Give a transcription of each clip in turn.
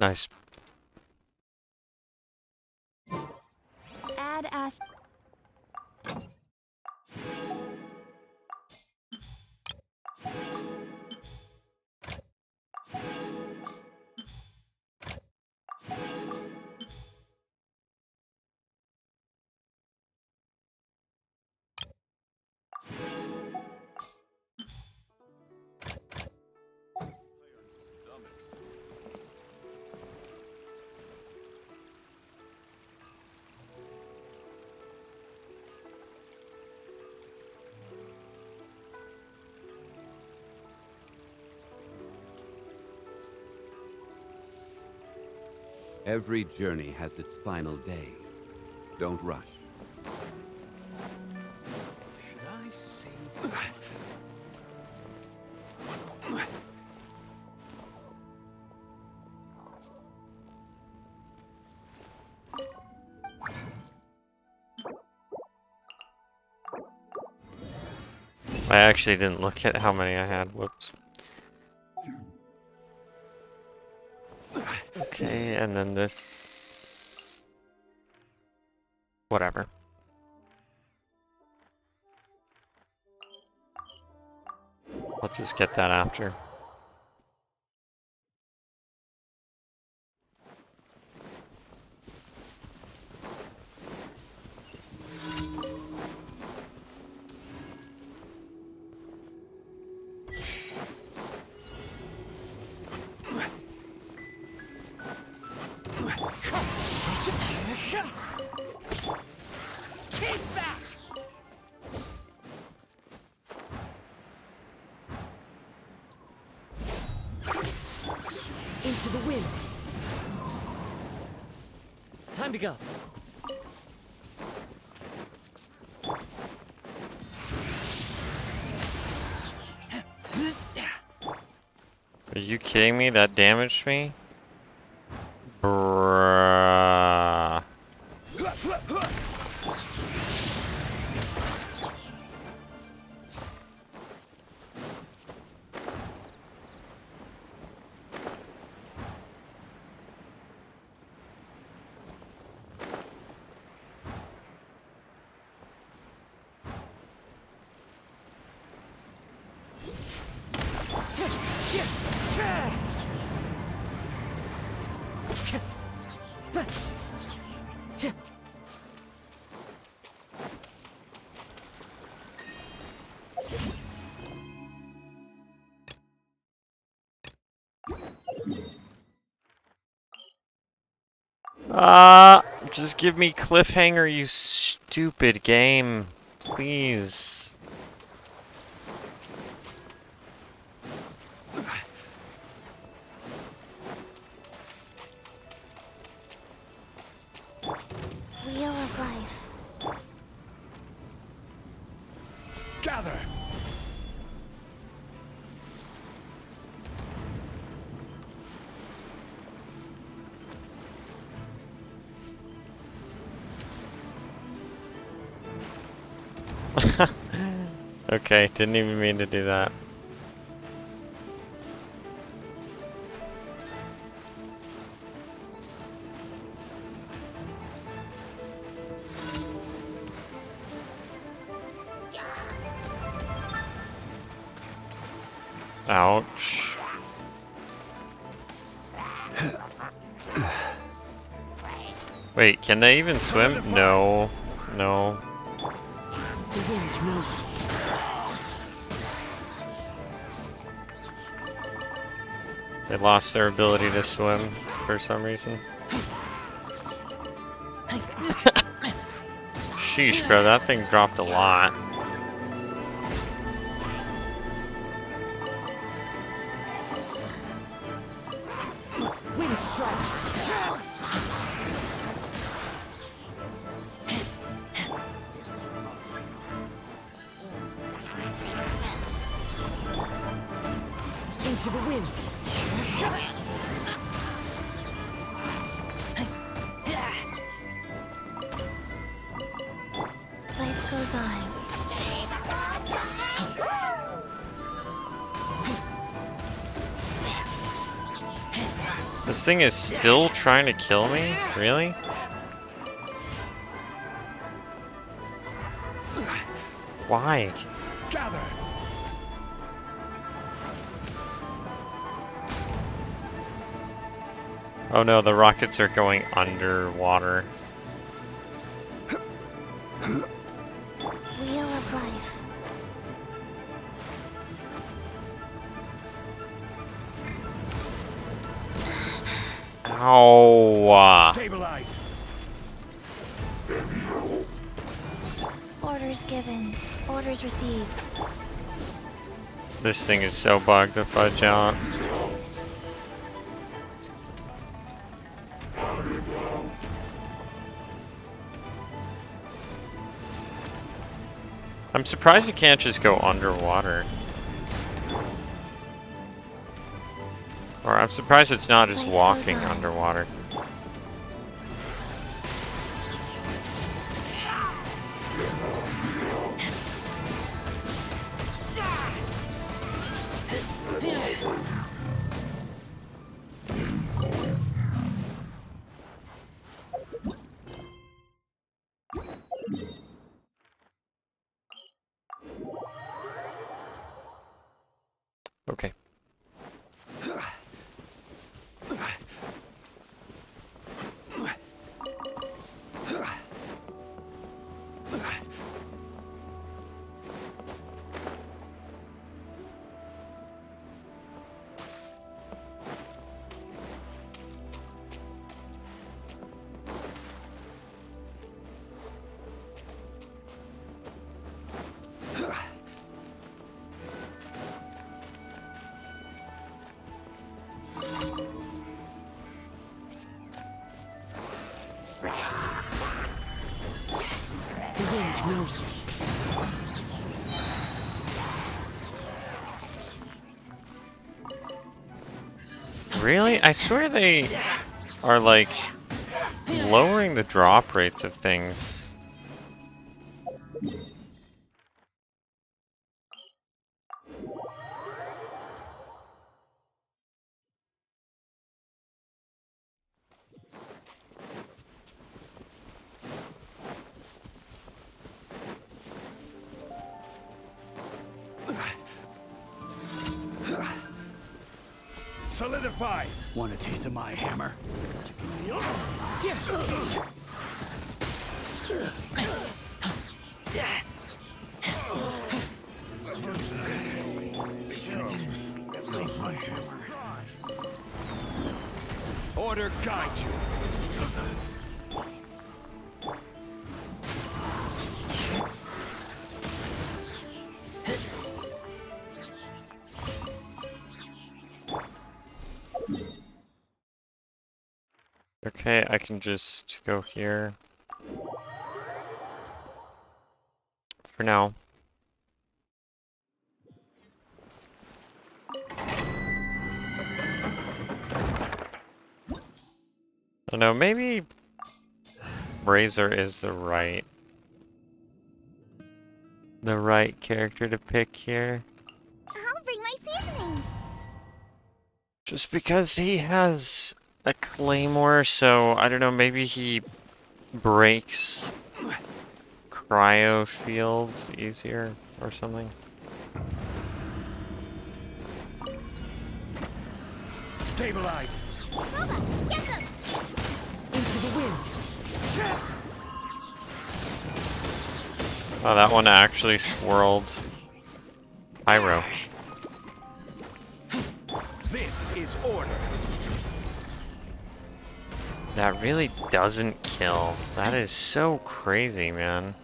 Nice. Add Ash. Every journey has its final day. Don't rush. Should I save? I actually didn't look at how many I had. Whoops. Okay, and then this... Whatever. I'll just get that after. Keep back! Into the wind. Time to go. Are you kidding me? That damaged me? Bruh. Just give me cliffhanger, you stupid game. Please. Wheel of Life. Gather. Okay, didn't even mean to do that. Ouch. Wait, can they even swim? No. No. The wind knows me. They lost their ability to swim for some reason. Sheesh, bro, that thing dropped a lot. Wind strike. Into the wind. Life goes on. This thing is still trying to kill me? Really? Why? Gather. Oh no, the rockets are going underwater. Wheel of life. Ow! Stabilize. Orders given. Orders received. This thing is so bugged to fudge out. I'm surprised you can't just go underwater. Or I'm surprised it's not just walking underwater. Okay. The wind knows me. Really? I swear they are like lowering the drop rates of things. Solidify. Want a taste of my hammer? Place my hammer. Order guide you. Okay, I can just go here. For now. I don't know, maybe Razor is the right character to pick here. I'll bring my seasonings. Just because he has a claymore, so I don't know, maybe he breaks cryo fields easier or something. Stabilize. Boba, get them. Into the wind. Oh, that one actually swirled pyro. This is order. That really doesn't kill. That is so crazy, man.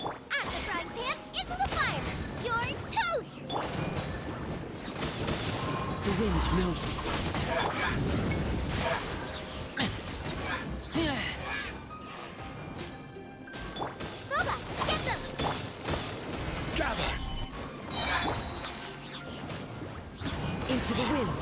At the frying pan, into the fire. You're toast. The wind knows me. Boba, get them. Gather. Into the wind.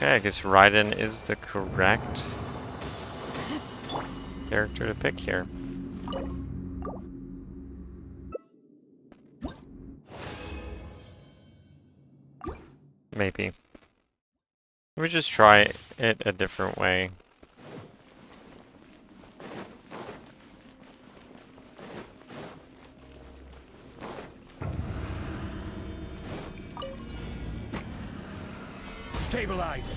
Okay, I guess Raiden is the correct character to pick here. Maybe. Let me just try it a different way. Stabilize.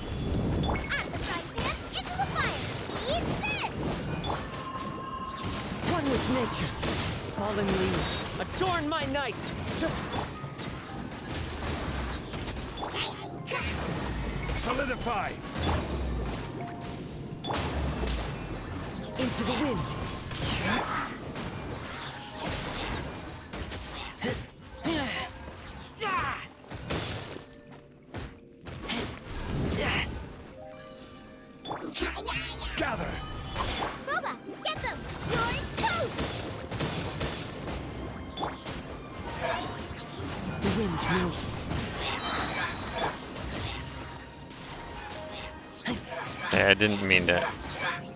Out of the frying pan, into the fire. Eat this! One with nature. Fallen leaves. Adorn my night. Solidify. Into the wind. Gather. Boba, get them! You're toast! The wind knows me. Okay, I didn't mean to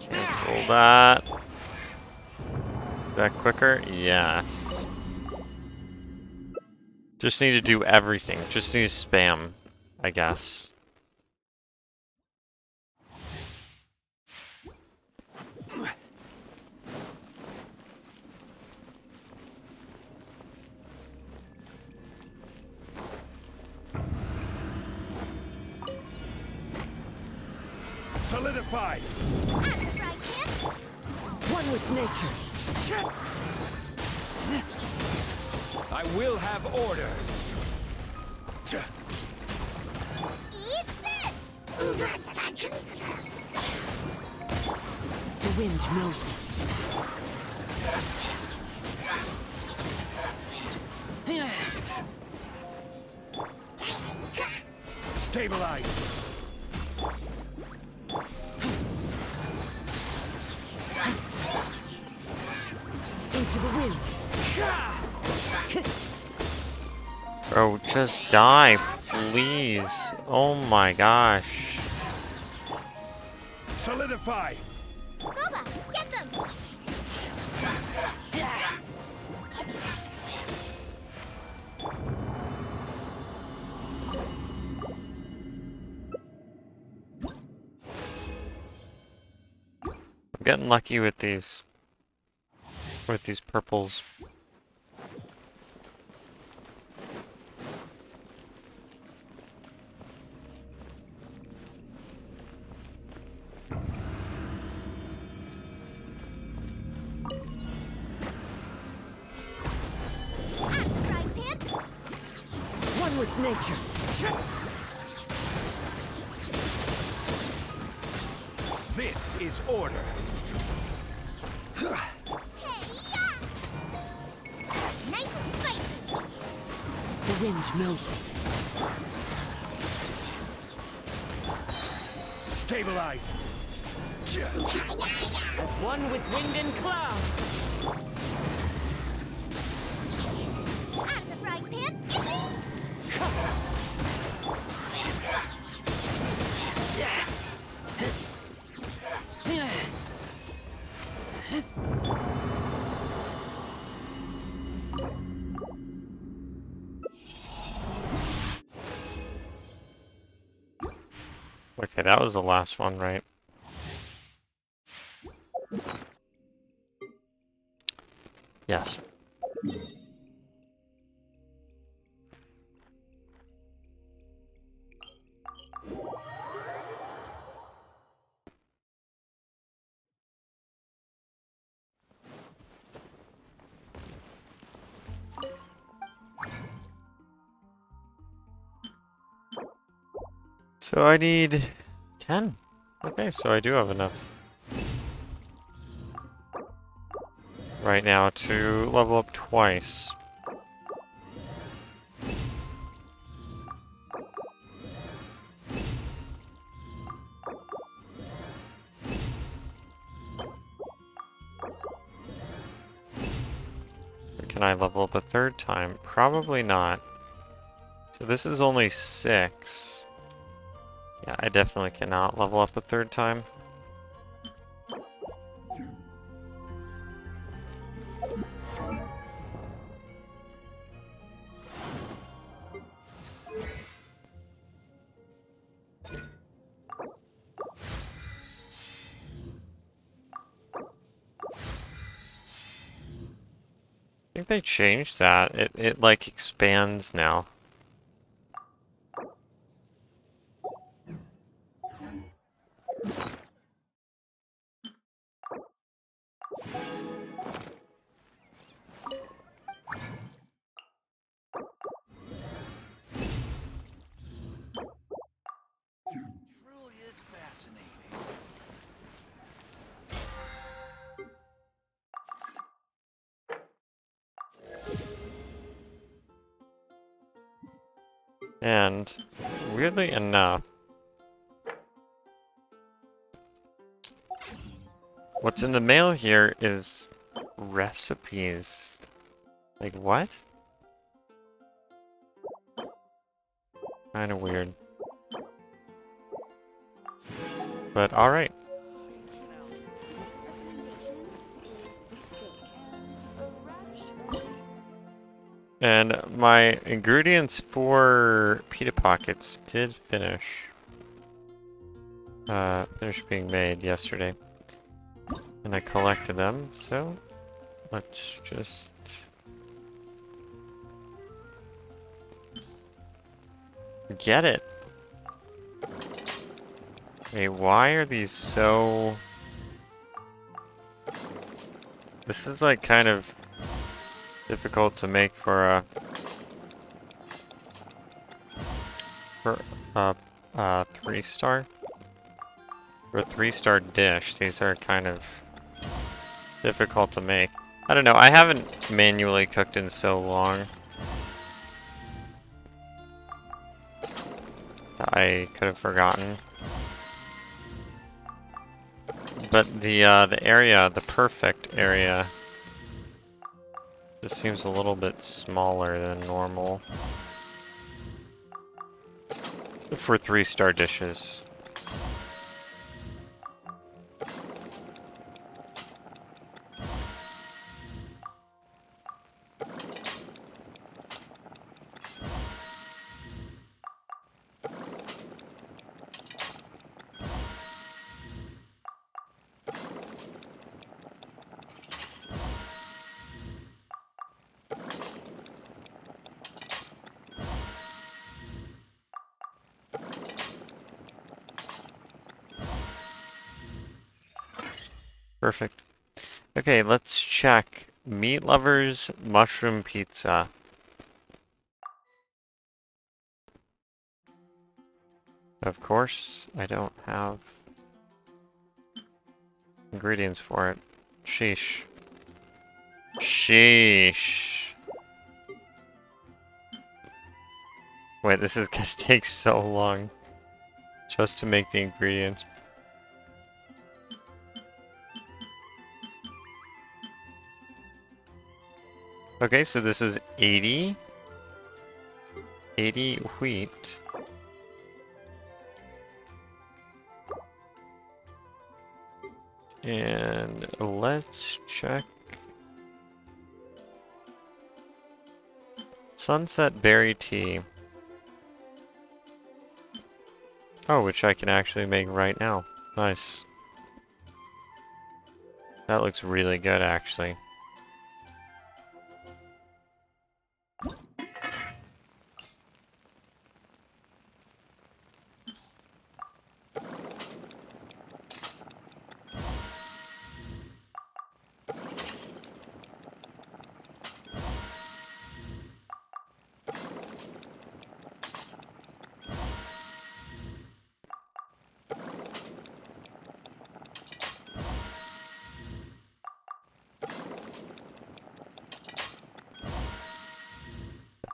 cancel that. Is that quicker? Yes. Just need to do everything. Just need to spam, I guess. Solidify. Out of the frying pan, One with nature. I will have order. eat this! The wind knows me. Stabilize. Into the wind. Bro, just die, please. Oh my gosh. Solidify. Boba, get them! I'm getting lucky with these purples. Out of the frying pan, One with nature. This is order. hey-ya! Nice and spicy! The wind knows me. Stabilize. As one with wind and cloud. Out of the frying pan, Okay, that was the last one, right? Yes. So I need 10. Okay, so I do have enough right now to level up twice. Can I level up a third time? Probably not. So this is only 6. Yeah, I definitely cannot level up a third time. I think they changed that. It like expands now. Truly is fascinating. And weirdly enough, what's in the mail here is recipes. Like what? Kind of weird. But alright. Today's recommendation is the steak and a radish rice. And my ingredients for pita pockets did finish. Finished being made yesterday. And I collected them, so let's just... get it. Wait, why are these so... This is like kind of difficult to make for a... for a 3-star? For a 3-star dish, these are kind of difficult to make. I don't know, I haven't manually cooked in so long. I could have forgotten. But the area, the perfect area, just seems a little bit smaller than normal for 3-star dishes. Perfect. Okay, let's check. Meat lovers, mushroom pizza. Of course, I don't have ingredients for it. Sheesh. Sheesh. Wait, this is gonna take so long just to make the ingredients. Okay, so this is 80 wheat. And let's check. Sunset berry tea. Oh, which I can actually make right now. Nice. That looks really good, actually.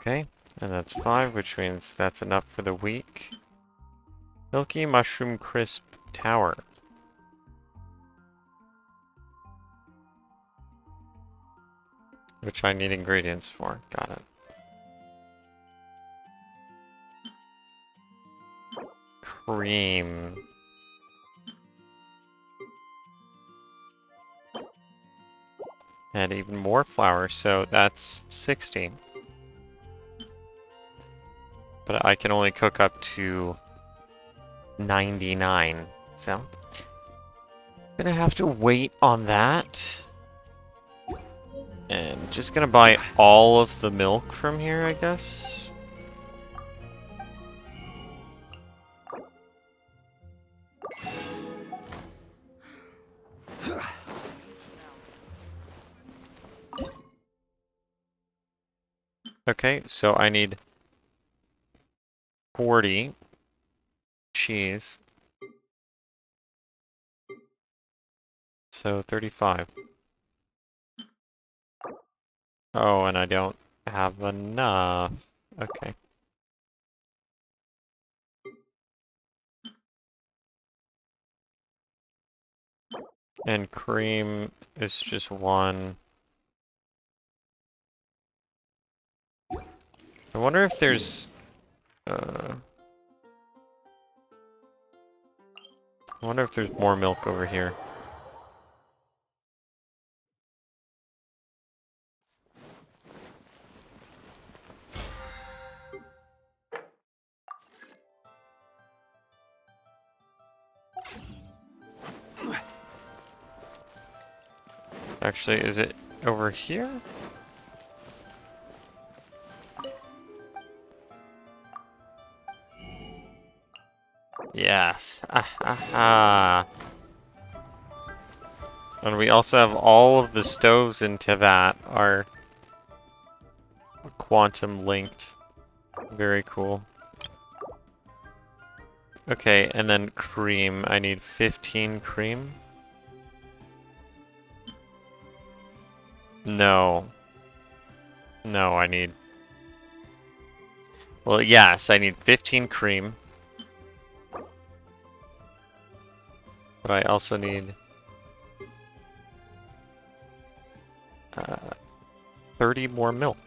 Okay, and that's 5, which means that's enough for the week. Milky Mushroom Crisp Tower. Which I need ingredients for. Got it. cream. And even more flour, so that's 60. But I can only cook up to 99, so gonna have to wait on that. And just gonna buy all of the milk from here, I guess. Okay, so I need 40 cheese. So 35. Oh, and I don't have enough. Okay. And cream is just one. I wonder if there's... I wonder if there's more milk over here. Actually, is it over here? Yes. Ah, ah, ah. And we also have all of the stoves in Tevat are quantum linked. Very cool. Okay, and then cream. I need 15 cream. No. No, I need... Well, yes, I need 15 cream. But I also need... 30 more milk.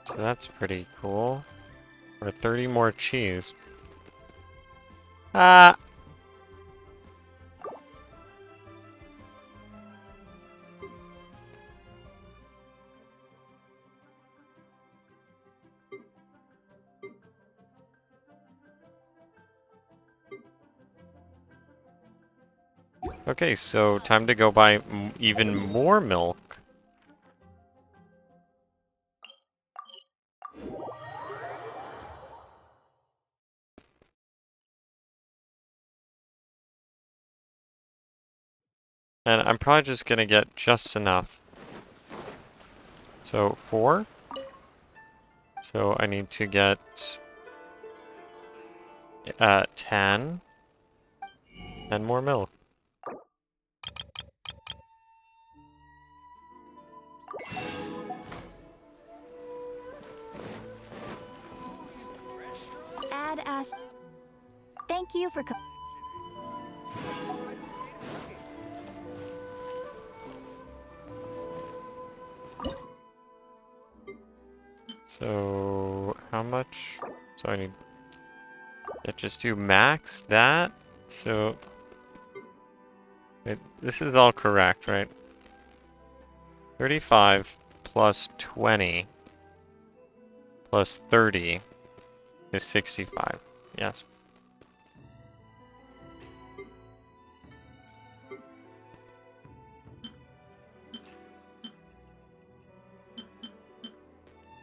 So that's pretty cool. Or 30 more cheese. Ah! Okay, so time to go buy even more milk. And I'm probably just gonna get just enough. So 4. So I need to get 10 and more milk. Add Ash. Thank you for. So how much? So I need just do max that. So this is all correct, right? 35 plus 20 plus 30 is 65. Yes.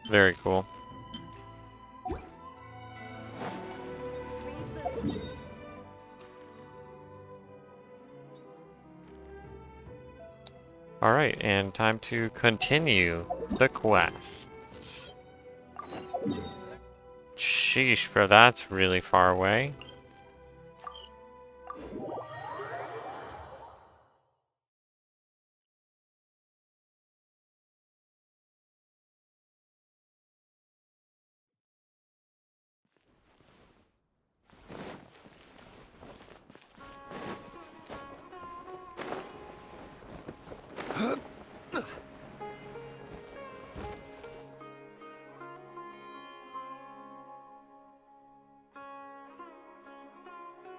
Very cool. Reboot. Alright, and time to continue the quest. Sheesh, bro, that's really far away.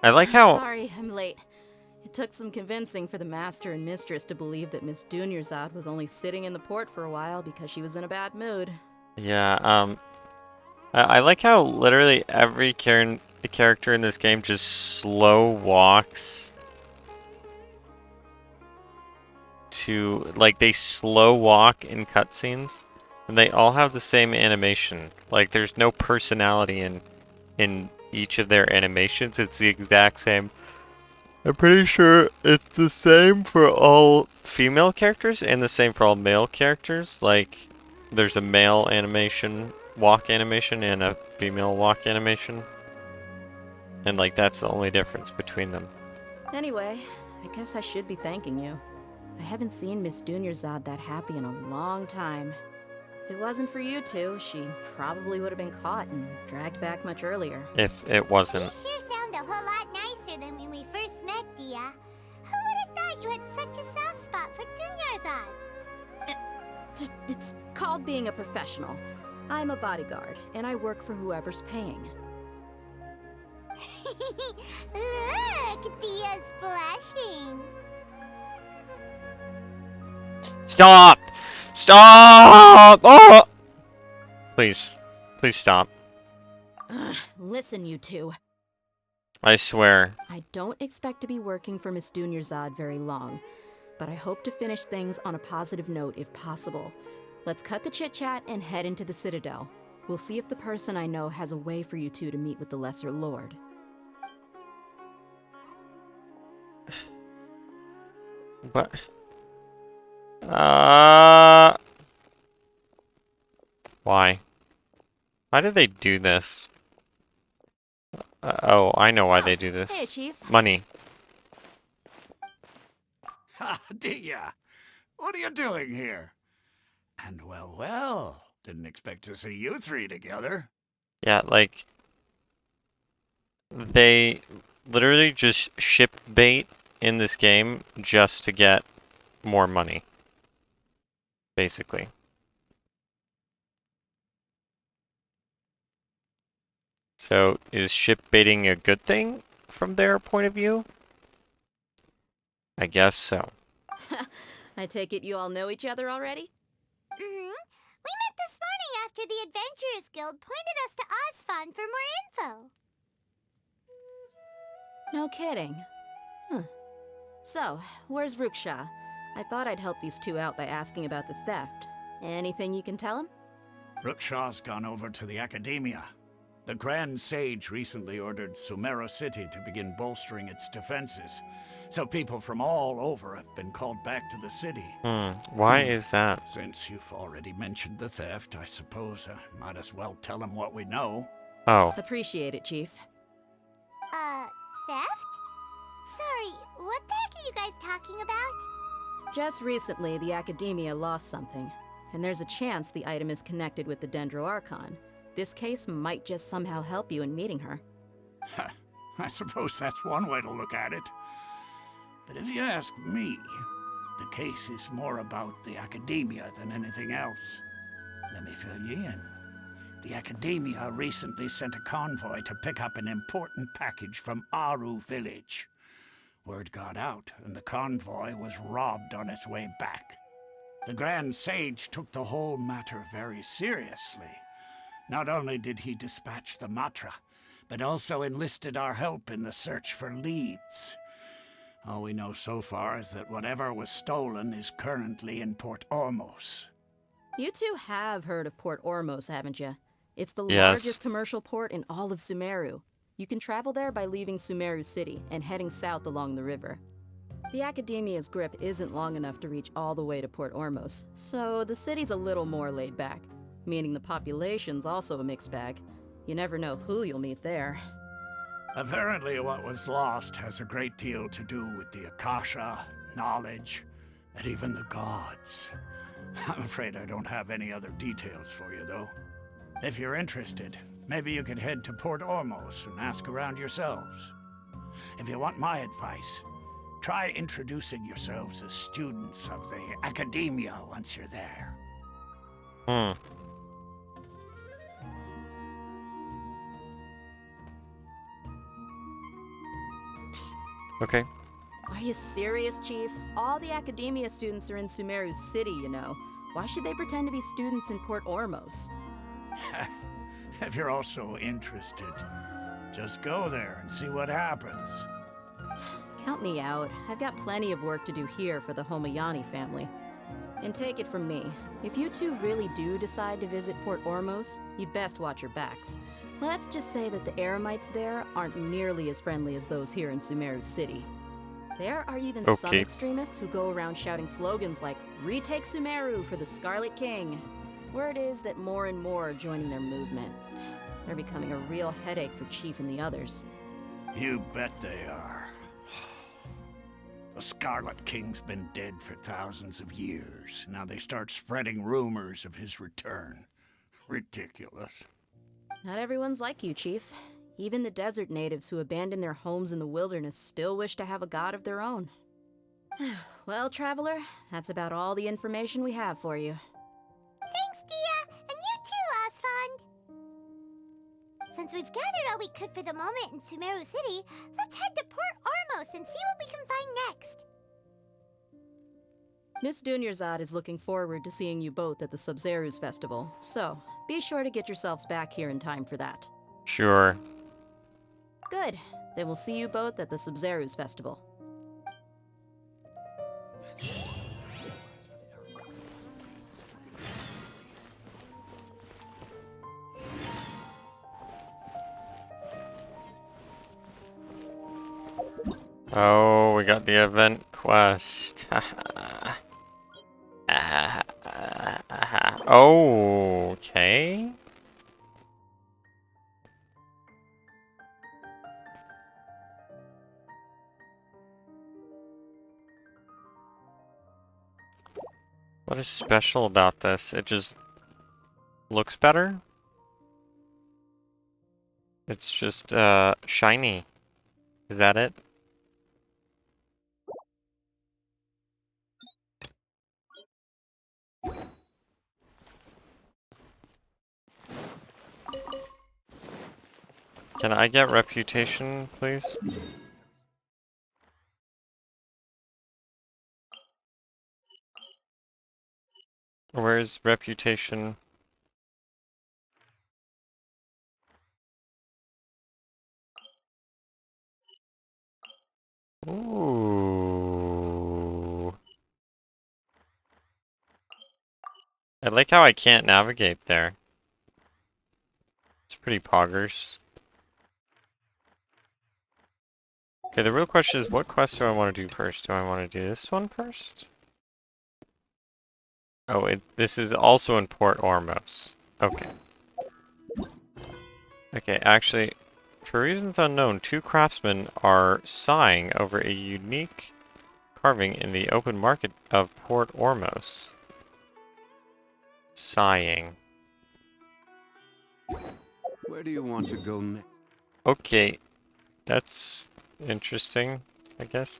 I like how Sorry, I'm late. It took some convincing for the master and mistress to believe that Miss Dunyarzad was only sitting in the port for a while because she was in a bad mood. yeah, I like how literally every character in this game just slow walks to, like, they slow walk in cutscenes, and they all have the same animation. Like, there's no personality in each of their animations. It's the exact same. I'm pretty sure it's the same for all female characters and the same for all male characters. Like, there's a male animation, walk animation, and a female walk animation. And, like, that's the only difference between them. Anyway, I guess I should be thanking you. I haven't seen Miss Dunyarzad that happy in a long time. If it wasn't for you two, she probably would have been caught and dragged back much earlier. If it You wasn't. sure sound a whole lot nicer than when we first met, Dia. Who would have thought you had such a soft spot for Dunyarzad? It's called being a professional. I'm a bodyguard, and I work for whoever's paying. Look, Dia's blushing. Stop! Stop! Oh! Please. Please stop. Listen, you two. I swear. I don't expect to be working for Miss Dunyarzad very long, but I hope to finish things on a positive note if possible. Let's cut the chit-chat and head into the Citadel. We'll see if the person I know has a way for you two to meet with the Lesser Lord. What? Why? Why did they do this? Oh, I know why they do this. Hey, Chief. Money. Ha, Dia! What are you doing here? And well, didn't expect to see you three together. Yeah, like, they literally just ship bait in this game just to get more money. Basically. So, is ship baiting a good thing from their point of view? I guess so. I take it you all know each other already? Mm-hmm. We met this morning after the Adventurers Guild pointed us to Osfon for more info. No kidding. Huh. So, where's Ruksha? I thought I'd help these two out by asking about the theft. Anything you can tell him? Rookshaw's gone over to the Academia. The Grand Sage recently ordered Sumeru City to begin bolstering its defenses, so people from all over have been called back to the city. Why is that? Since you've already mentioned the theft, I suppose I might as well tell them what we know. Oh. Appreciate it, Chief. Theft? Sorry, what the heck are you guys talking about? Just recently, the Academia lost something, and there's a chance the item is connected with the Dendro Archon. This case might just somehow help you in meeting her. I suppose that's one way to look at it. But if you ask me, the case is more about the Academia than anything else. Let me fill you in. The Academia recently sent a convoy to pick up an important package from Aru village. Word got out, and the convoy was robbed on its way back. The Grand Sage took the whole matter very seriously. Not only did he dispatch the Matra, but also enlisted our help in the search for leads. All we know so far is that whatever was stolen is currently in Port Ormos. You two have heard of Port Ormos, haven't you? It's the Yes. largest commercial port in all of Sumeru. You can travel there by leaving Sumeru City and heading south along the river. The Academia's grip isn't long enough to reach all the way to Port Ormos, so the city's a little more laid back, meaning the population's also a mixed bag. You never know who you'll meet there. Apparently what was lost has a great deal to do with the Akasha, knowledge, and even the gods. I'm afraid I don't have any other details for you, though. If you're interested, maybe you could head to Port Ormos and ask around yourselves. If you want my advice, try introducing yourselves as students of the Academia once you're there. Okay. Are you serious, Chief? All the academia students are in Sumeru City, you know. Why should they pretend to be students in Port Ormos? If you're all so interested, just go there and see what happens. Count me out. I've got plenty of work to do here for the Homayani family. And take it from me, if you two really do decide to visit Port Ormos, you'd best watch your backs. Let's just say that the Eremites there aren't nearly as friendly as those here in Sumeru City. There are even some Okay. extremists who go around shouting slogans like, "Retake Sumeru for the Scarlet King." Word is that more and more are joining their movement. They're becoming a real headache for Chief and the others. You bet they are. The Scarlet King's been dead for thousands of years. Now they start spreading rumors of his return. Ridiculous. Not everyone's like you, Chief. Even the desert natives who abandoned their homes in the wilderness still wish to have a god of their own. Well, Traveler, that's about all the information we have for you. Thanks, Dia! And you too, Osfond! Since we've gathered all we could for the moment in Sumeru City, let's head to Port Ormos and see what we can find next. Miss Dunyarzad is looking forward to seeing you both at the Sub-Zerus Festival, so be sure to get yourselves back here in time for that. Sure. Good. Then we'll see you both at the Sub-Zerus Festival. Oh, we got the event quest. Oh, okay. What is special about this? It just looks better? It's just, shiny. Is that it? Can I get reputation, please? Where's reputation? Ooh. I like how I can't navigate there. It's pretty poggers. Okay, the real question is, what quest do I want to do first? Do I want to do this one first? Oh, this is also in Port Ormos. Okay. Okay, actually, for reasons unknown, two craftsmen are sighing over a unique carving in the open market of Port Ormos. Sighing. Where do you want to go next? Okay, that's interesting, I guess.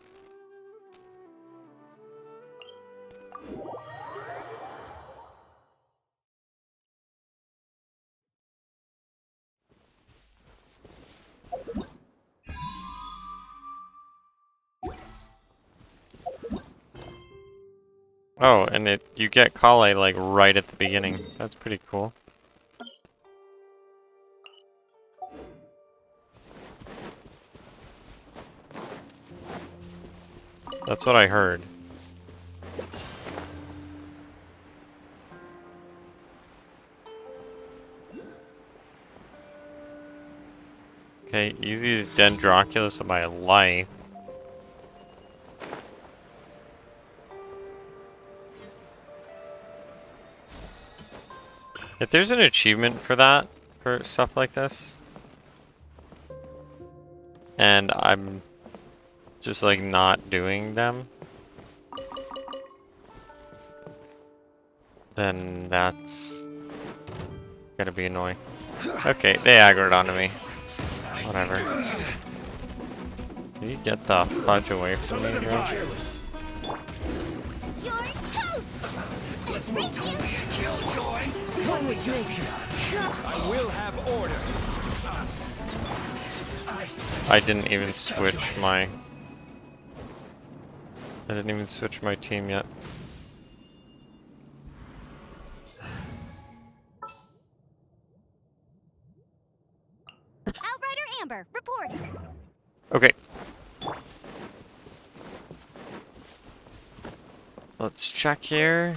Oh, and you get Kale like right at the beginning. That's pretty cool. That's what I heard. Okay, easy as Dendroculus of my life. If there's an achievement for that, for stuff like this, and I'm just like not doing them, then that's gonna be annoying. Okay, they aggroed onto me. Whatever. Can you get the fudge away from me, bro? You're toast! Race you! I will have order. I didn't even switch my I didn't even switch my team yet. Outrider Amber, reporting. Okay. Let's check here.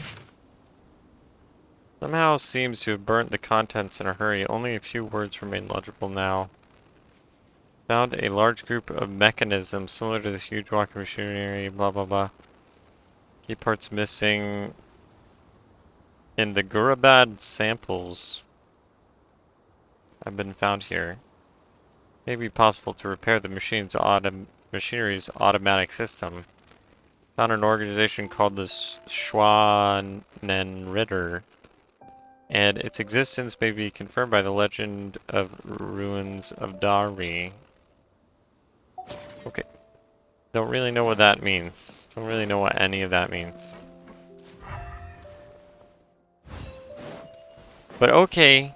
Somehow seems to have burnt the contents in a hurry. Only a few words remain legible now. Found a large group of mechanisms similar to this huge walking machinery, blah blah blah. Key parts missing in the Gurabad samples have been found here. May be possible to repair the machinery's automatic system. Found an organization called the Schwanenritter, and its existence may be confirmed by the legend of ruins of Dari. Okay. Don't really know what that means. Don't really know what any of that means. But okay.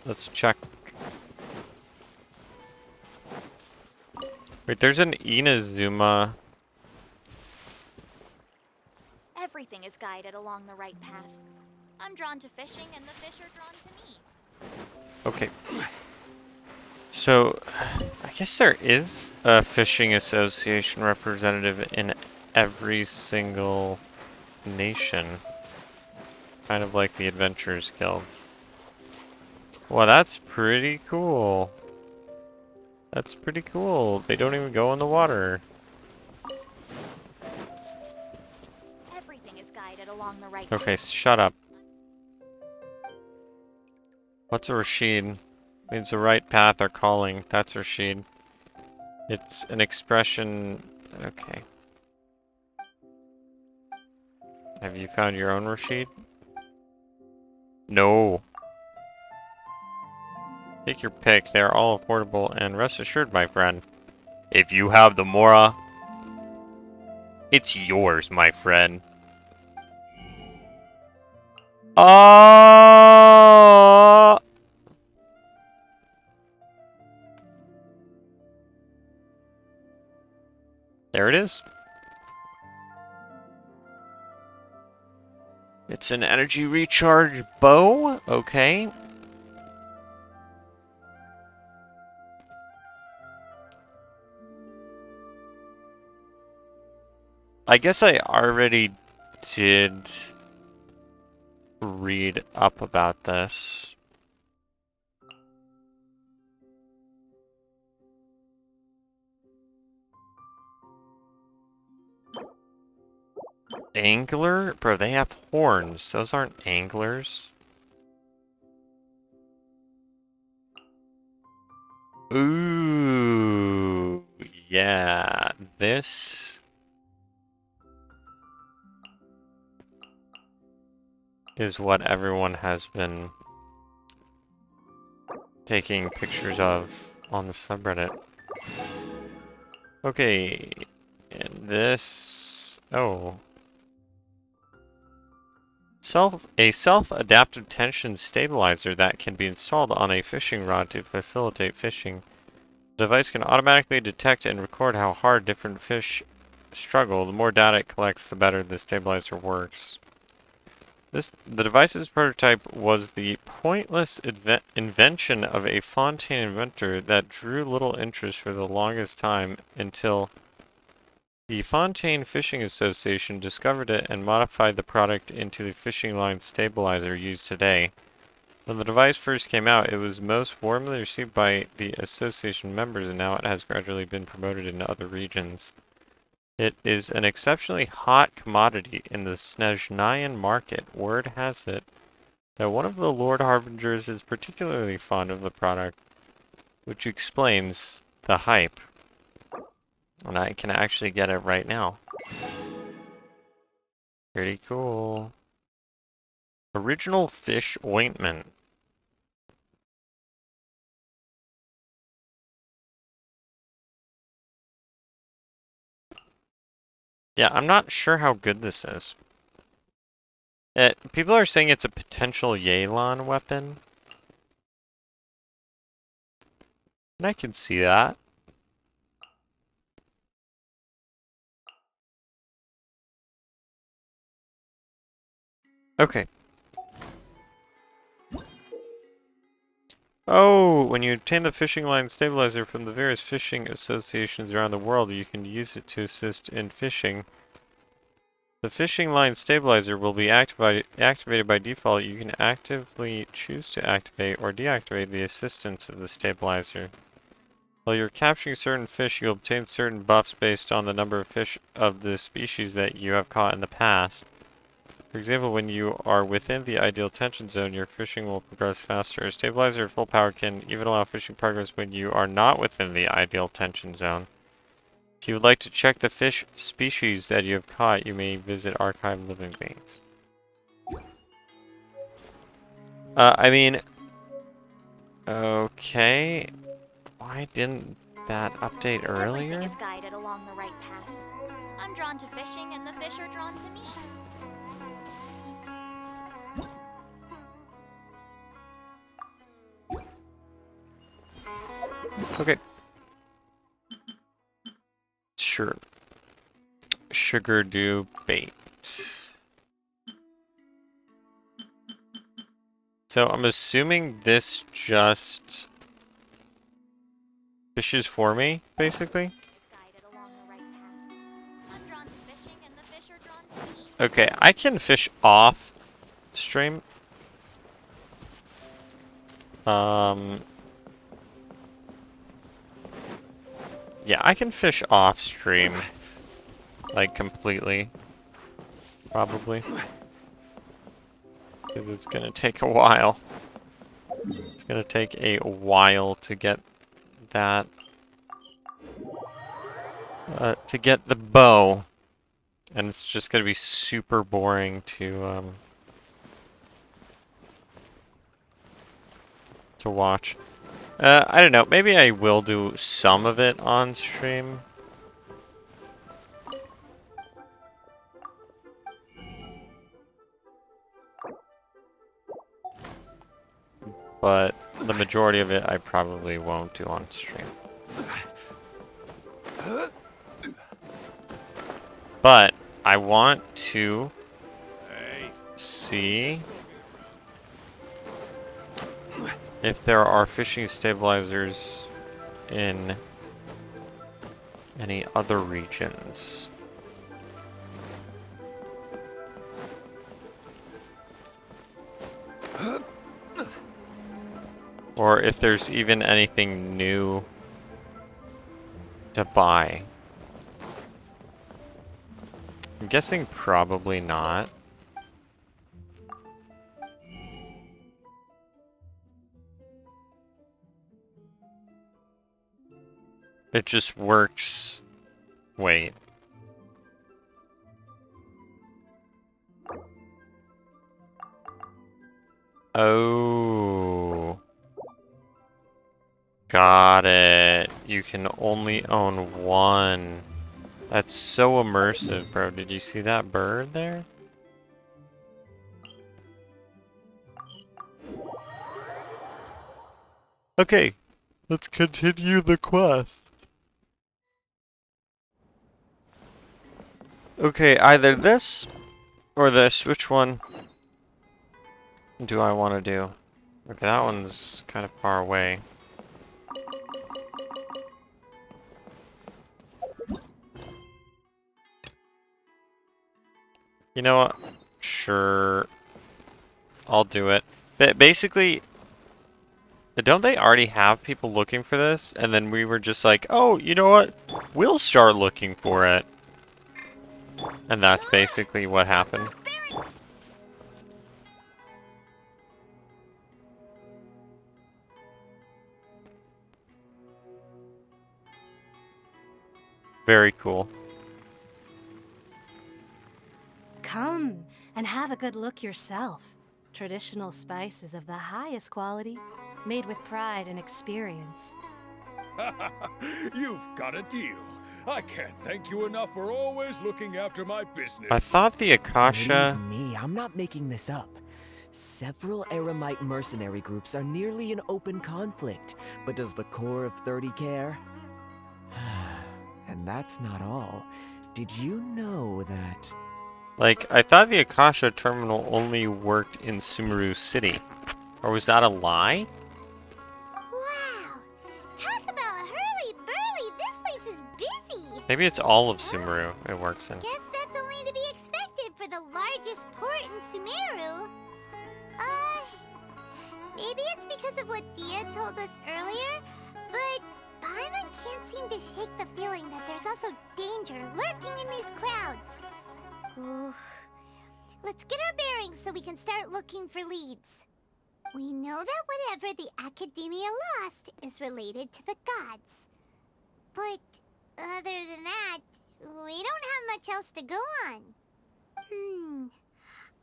Let's check. Wait, there's an Inazuma. Everything is guided along the right path. I'm drawn to fishing, and the fish are drawn to me. Okay. So, I guess there is a fishing association representative in every single nation. Kind of like the Adventurers Guild. Well, that's pretty cool. That's pretty cool. They don't even go in the water. Everything is guided along the right Okay, path. shut up. What's a Rashid? Means the right path or calling. That's Rashid. It's an expression. Okay. Have you found your own Rashid? No. Take your pick. They're all affordable, and rest assured, my friend, if you have the Mora, it's yours, my friend. There it is. It's an energy recharge bow. Okay. I guess I already did read up about this. Angler? Bro, they have horns. Those aren't anglers. Ooh, yeah. This is what everyone has been taking pictures of on the subreddit. Okay, and this... Oh. A self-adaptive tension stabilizer that can be installed on a fishing rod to facilitate fishing. The device can automatically detect and record how hard different fish struggle. The more data it collects, the better the stabilizer works. The device's prototype was the pointless invention of a Fontaine inventor that drew little interest for the longest time until the Fontaine Fishing Association discovered it and modified the product into the fishing line stabilizer used today. When the device first came out, it was most warmly received by the association members, and now it has gradually been promoted into other regions. It is an exceptionally hot commodity in the Snezhnayan market. Word has it that one of the Lord Harbingers is particularly fond of the product, which explains the hype. And I can actually get it right now. Pretty cool. Original fish ointment. Yeah, I'm not sure how good this is. People are saying it's a potential Yelan weapon. And I can see that. Okay. Oh, when you obtain the fishing line stabilizer from the various fishing associations around the world, you can use it to assist in fishing. The fishing line stabilizer will be activated by default. You can actively choose to activate or deactivate the assistance of the stabilizer. While you're capturing certain fish, you obtain certain buffs based on the number of fish of the species that you have caught in the past. For example, when you are within the ideal tension zone, your fishing will progress faster. A stabilizer at full power can even allow fishing progress when you are not within the ideal tension zone. If you would like to check the fish species that you have caught, you may visit Archive Living Things. I mean, okay. Why didn't that update earlier? Everything is guided along the right path. I'm drawn to fishing, and the fish are drawn to me. Okay. Sure. Sugar do bait. So I'm assuming this just fishes for me, basically. Is guided along the right path. I'm drawn to fishing, and the fish are drawn to me. Okay, I can fish off stream. Yeah, I can fish off stream. Like, completely. Probably. Because it's gonna take a while. It's gonna take a while to get that. To get the bow. And it's just gonna be super boring to watch. I don't know. Maybe I will do some of it on stream. But the majority of it I probably won't do on stream. But I want to see if there are fishing stabilizers in any other regions. Or if there's even anything new to buy. I'm guessing probably not. It just works. Wait. Oh. Got it. You can only own one. That's so immersive, bro. Did you see that bird there? Okay, let's continue the quest. Okay, either this or this. Which one do I want to do? Okay, that one's kind of far away. You know what? Sure. I'll do it. Basically, don't they already have people looking for this? And then we were just like, oh, you know what? We'll start looking for it. And that's basically what happened. Very cool. Come and have a good look yourself. Traditional spices of the highest quality, made with pride and experience. You've got a deal. I can't thank you enough for always looking after my business. I thought the Akasha... Believe me, I'm not making this up. Several Eremite mercenary groups are nearly in open conflict, but does the core of 30 care? And that's not all. Did you know that... Like, I thought the Akasha terminal only worked in Sumeru City. Or was that a lie? Wow! Talk about hurly-burly! This place is busy! Maybe it's all of Sumeru it works in. Guess that's only to be expected for the largest port in Sumeru. Maybe it's because of what Dia told us earlier, but Paimon can't seem to shake the feeling that there's also danger lurking in these crowds. Ooh. Let's get our bearings so we can start looking for leads. We know that whatever the Academia lost is related to the gods. But other than that, we don't have much else to go on.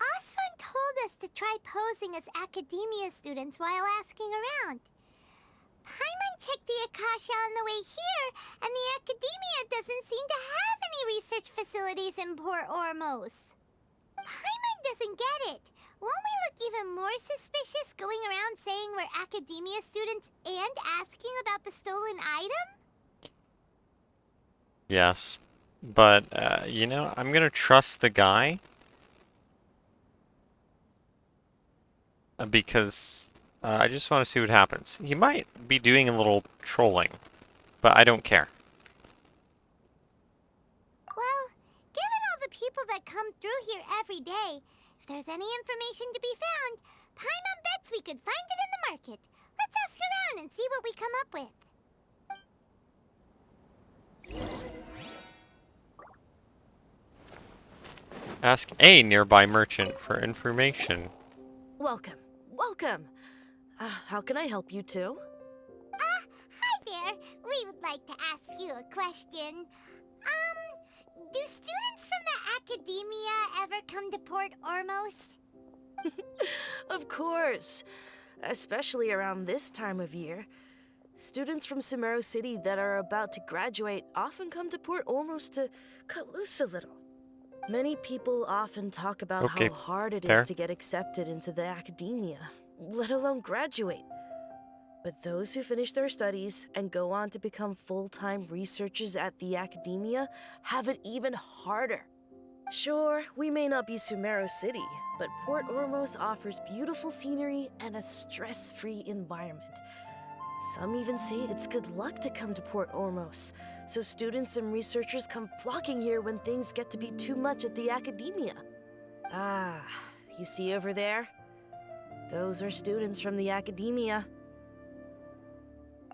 Osfun told us to try posing as Academia students while asking around. Paimon checked the Akasha on the way here, and the Academia doesn't seem to have any research facilities in Port Ormos. Paimon doesn't get it. Won't we look even more suspicious going around saying we're Academia students and asking about the stolen item? Yes. But, you know, I'm gonna trust the guy. Because I just want to see what happens. He might be doing a little trolling, but I don't care. Well, given all the people that come through here every day, if there's any information to be found, Paimon bets we could find it in the market. Let's ask around and see what we come up with. Ask a nearby merchant for information. Welcome. Welcome. How can I help you two? Hi there. We would like to ask you a question. Do students from the Academia ever come to Port Ormos? Of course. Especially around this time of year. Students from Sumeru City that are about to graduate often come to Port Ormos to cut loose a little. Many people often talk about Okay, how hard it fair. is to get accepted into the Academia, let alone graduate. But those who finish their studies and go on to become full-time researchers at the Academia have it even harder. Sure, we may not be Sumeru City, but Port Ormos offers beautiful scenery and a stress-free environment. Some even say it's good luck to come to Port Ormos, so students and researchers come flocking here when things get to be too much at the Academia. Ah, you see over there? Those are students from the Academia.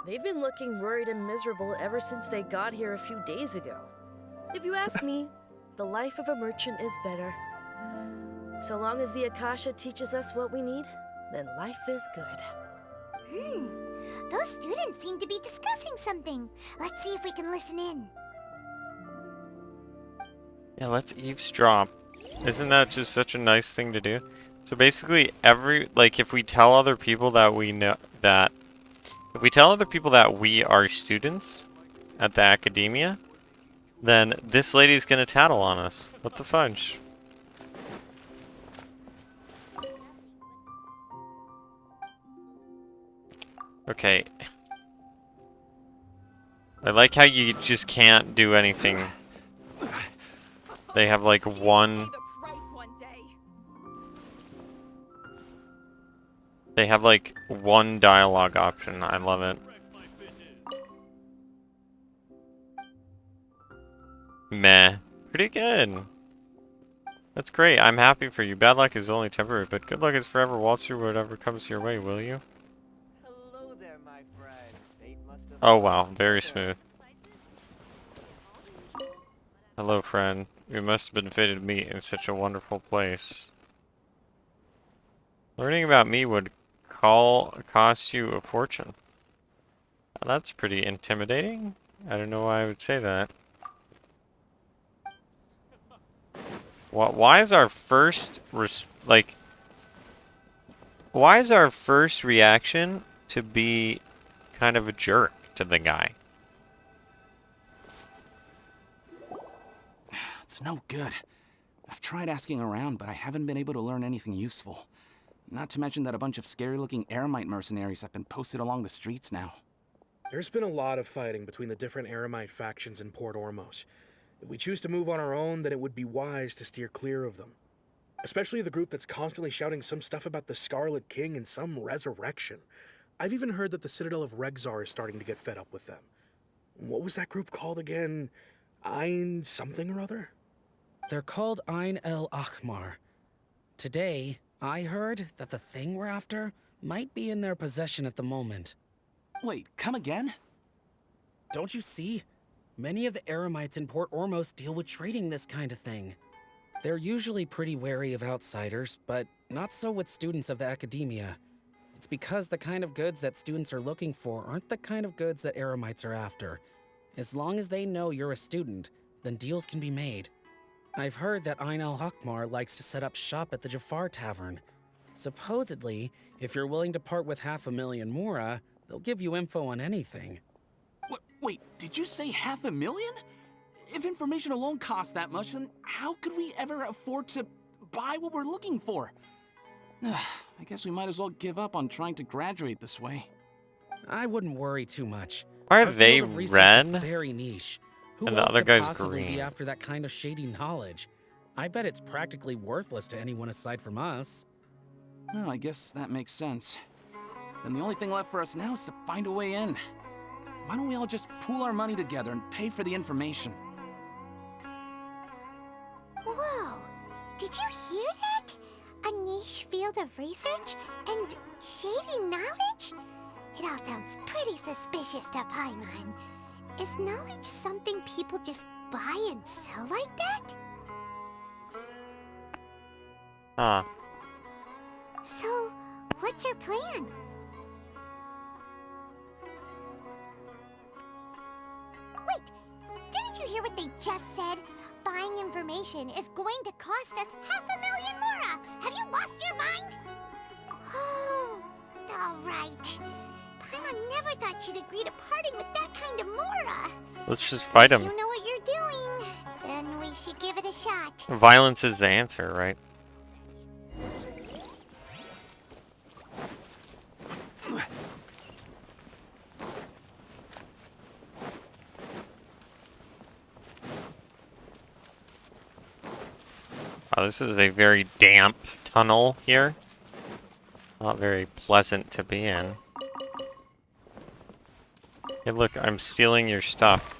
They've been looking worried and miserable ever since they got here a few days ago. If you ask me, the life of a merchant is better. So long as the Akasha teaches us what we need, then life is good. Those students seem to be discussing something. Let's see if we can listen in. Yeah, let's eavesdrop. Isn't that just such a nice thing to do? So basically, if we tell other people that we know that, if we tell other people that we are students at the Academia, then this lady's gonna tattle on us. What the fudge? Okay. I like how you just can't do anything. They have like one... They have like one dialogue option. I love it. Meh. Pretty good. That's great. I'm happy for you. Bad luck is only temporary, but good luck is forever. Waltz through whatever comes your way, will you? Hello there, my friend. Fate must have Oh wow, very smooth. Hello, friend. We must have been fated to meet in such a wonderful place. Learning about me would cost you a fortune. Well, that's pretty intimidating. I don't know why I would say that. Why is our first why is our first reaction to be kind of a jerk to the guy? It's no good. I've tried asking around, but I haven't been able to learn anything useful. Not to mention that a bunch of scary-looking Eremite mercenaries have been posted along the streets now. There's been a lot of fighting between the different Eremite factions in Port Ormos. If we choose to move on our own, then it would be wise to steer clear of them. Especially the group that's constantly shouting some stuff about the Scarlet King and some resurrection. I've even heard that the Citadel of Regzar is starting to get fed up with them. What was that group called again? Ein something or other? They're called Ein El Akhmar. Today, I heard that the thing we're after might be in their possession at the moment. Wait, come again? Don't you see? Many of the Eremites in Port Ormos deal with trading this kind of thing. They're usually pretty wary of outsiders, but not so with students of the academia. It's because the kind of goods that students are looking for aren't the kind of goods that Eremites are after. As long as they know you're a student, then deals can be made. I've heard that Ein El Hakmar likes to set up shop at the Jafar Tavern. Supposedly, if you're willing to part with 500,000 Mora, they'll give you info on anything. Wait, did you say 500,000? If information alone costs that much, then how could we ever afford to buy what we're looking for? I guess we might as well give up on trying to graduate this way. I wouldn't worry too much. Why are Our they field of research red? is very niche. Who And the else other could guy's possibly green? be after that kind of shady knowledge? I bet it's practically worthless to anyone aside from us. Oh, I guess that makes sense. Then the only thing left for us now is to find a way in. Why don't we all just pool our money together and pay for the information? Whoa! Did you hear that? A niche field of research and shady knowledge? It all sounds pretty suspicious to Paimon. Is knowledge something people just buy and sell like that? Huh. So, what's your plan? Wait, didn't you hear what they just said? Buying information is going to cost us 500,000 Mora! Have you lost your mind? Oh, alright. Paimon never thought she'd agree to parting with that kind of Mora. Let's just fight If him. you know what you're doing, then we should give it a shot. Violence is the answer, right? Wow, this is a very damp tunnel here. Not very pleasant to be in. Hey, look, I'm stealing your stuff.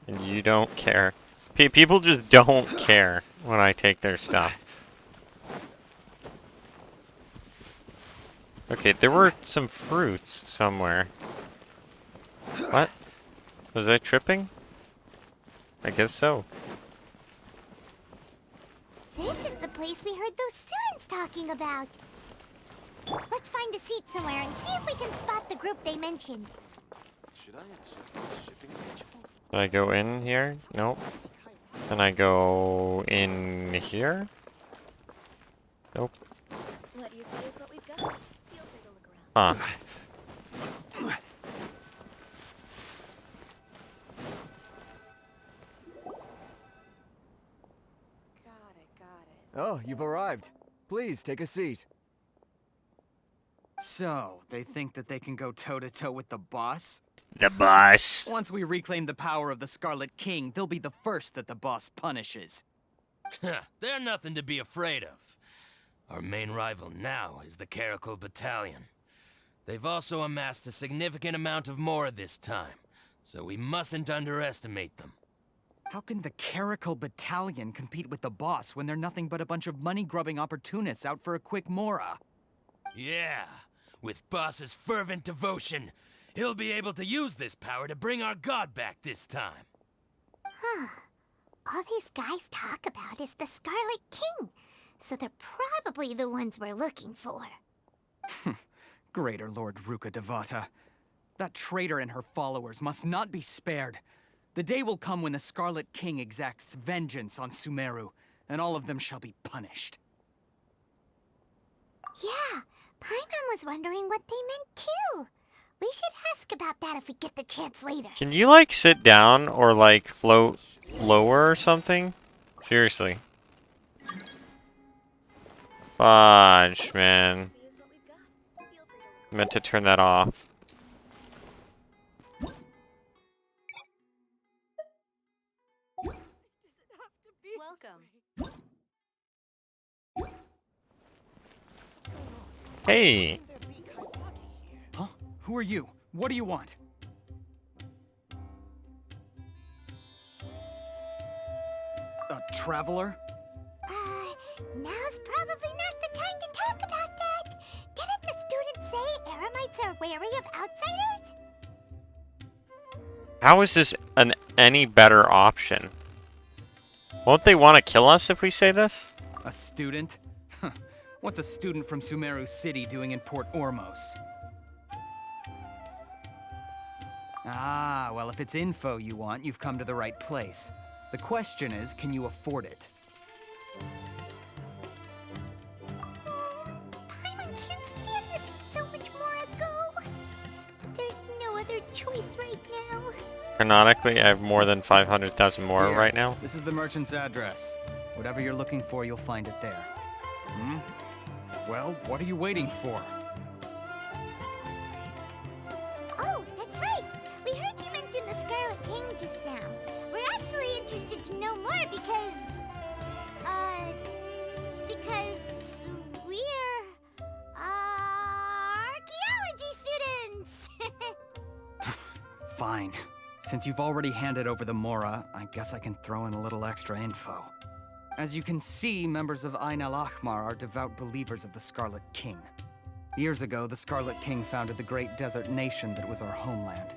And you don't care. People just don't care when I take their stuff. Okay, there were some fruits somewhere. What? Was I tripping? I guess so. This is the place we heard those students talking about. Let's find a seat somewhere and see if we can spot the group they mentioned. Should I adjust the shipping schedule? Did I go in here? Nope. Can I go in here? Nope. What you see is what we've got. You'll take a look around. Huh. Oh, you've arrived. Please, take a seat. So, they think that they can go toe-to-toe with the boss? The boss. Once we reclaim the power of the Scarlet King, they'll be the first that the boss punishes. They're nothing to be afraid of. Our main rival now is the Caracal Battalion. They've also amassed a significant amount of Mora this time, so we mustn't underestimate them. How can the Caracal Battalion compete with the boss when they're nothing but a bunch of money-grubbing opportunists out for a quick Mora? Yeah, with Boss's fervent devotion, he'll be able to use this power to bring our god back this time. Huh. All these guys talk about is the Scarlet King, so they're probably the ones we're looking for. Greater Lord Ruka Devata. That traitor and her followers must not be spared. The day will come when the Scarlet King exacts vengeance on Sumeru, and all of them shall be punished. Yeah, Paimon was wondering what they meant too. We should ask about that if we get the chance later. Can you, like, sit down or, like, float lower or something? Seriously. Fudge, man. Meant to turn that off. Welcome. Hey! Huh? Who are you? What do you want? A traveler? Now's probably not the time to talk about that. Didn't the students say Eremites are wary of outsiders? How is this any better option? Won't they want to kill us if we say this? A student? What's a student from Sumeru City doing in Port Ormos? Ah, well, if it's info you want, you've come to the right place. The question is, can you afford it? Paimon can't stand to see so much more go. But there's no other choice right now. Canonically, I have more than 500,000 more Here, right now. This is the merchant's address. Whatever you're looking for, you'll find it there. Hmm? Well, what are you waiting for? Oh, that's right. We heard you mention the Scarlet King just now. We're actually interested to know more because we're archaeology students. Fine. Since you've already handed over the Mora, I guess I can throw in a little extra info. As you can see, members of Ain al-Ahmar are devout believers of the Scarlet King. Years ago, the Scarlet King founded the great desert nation that was our homeland.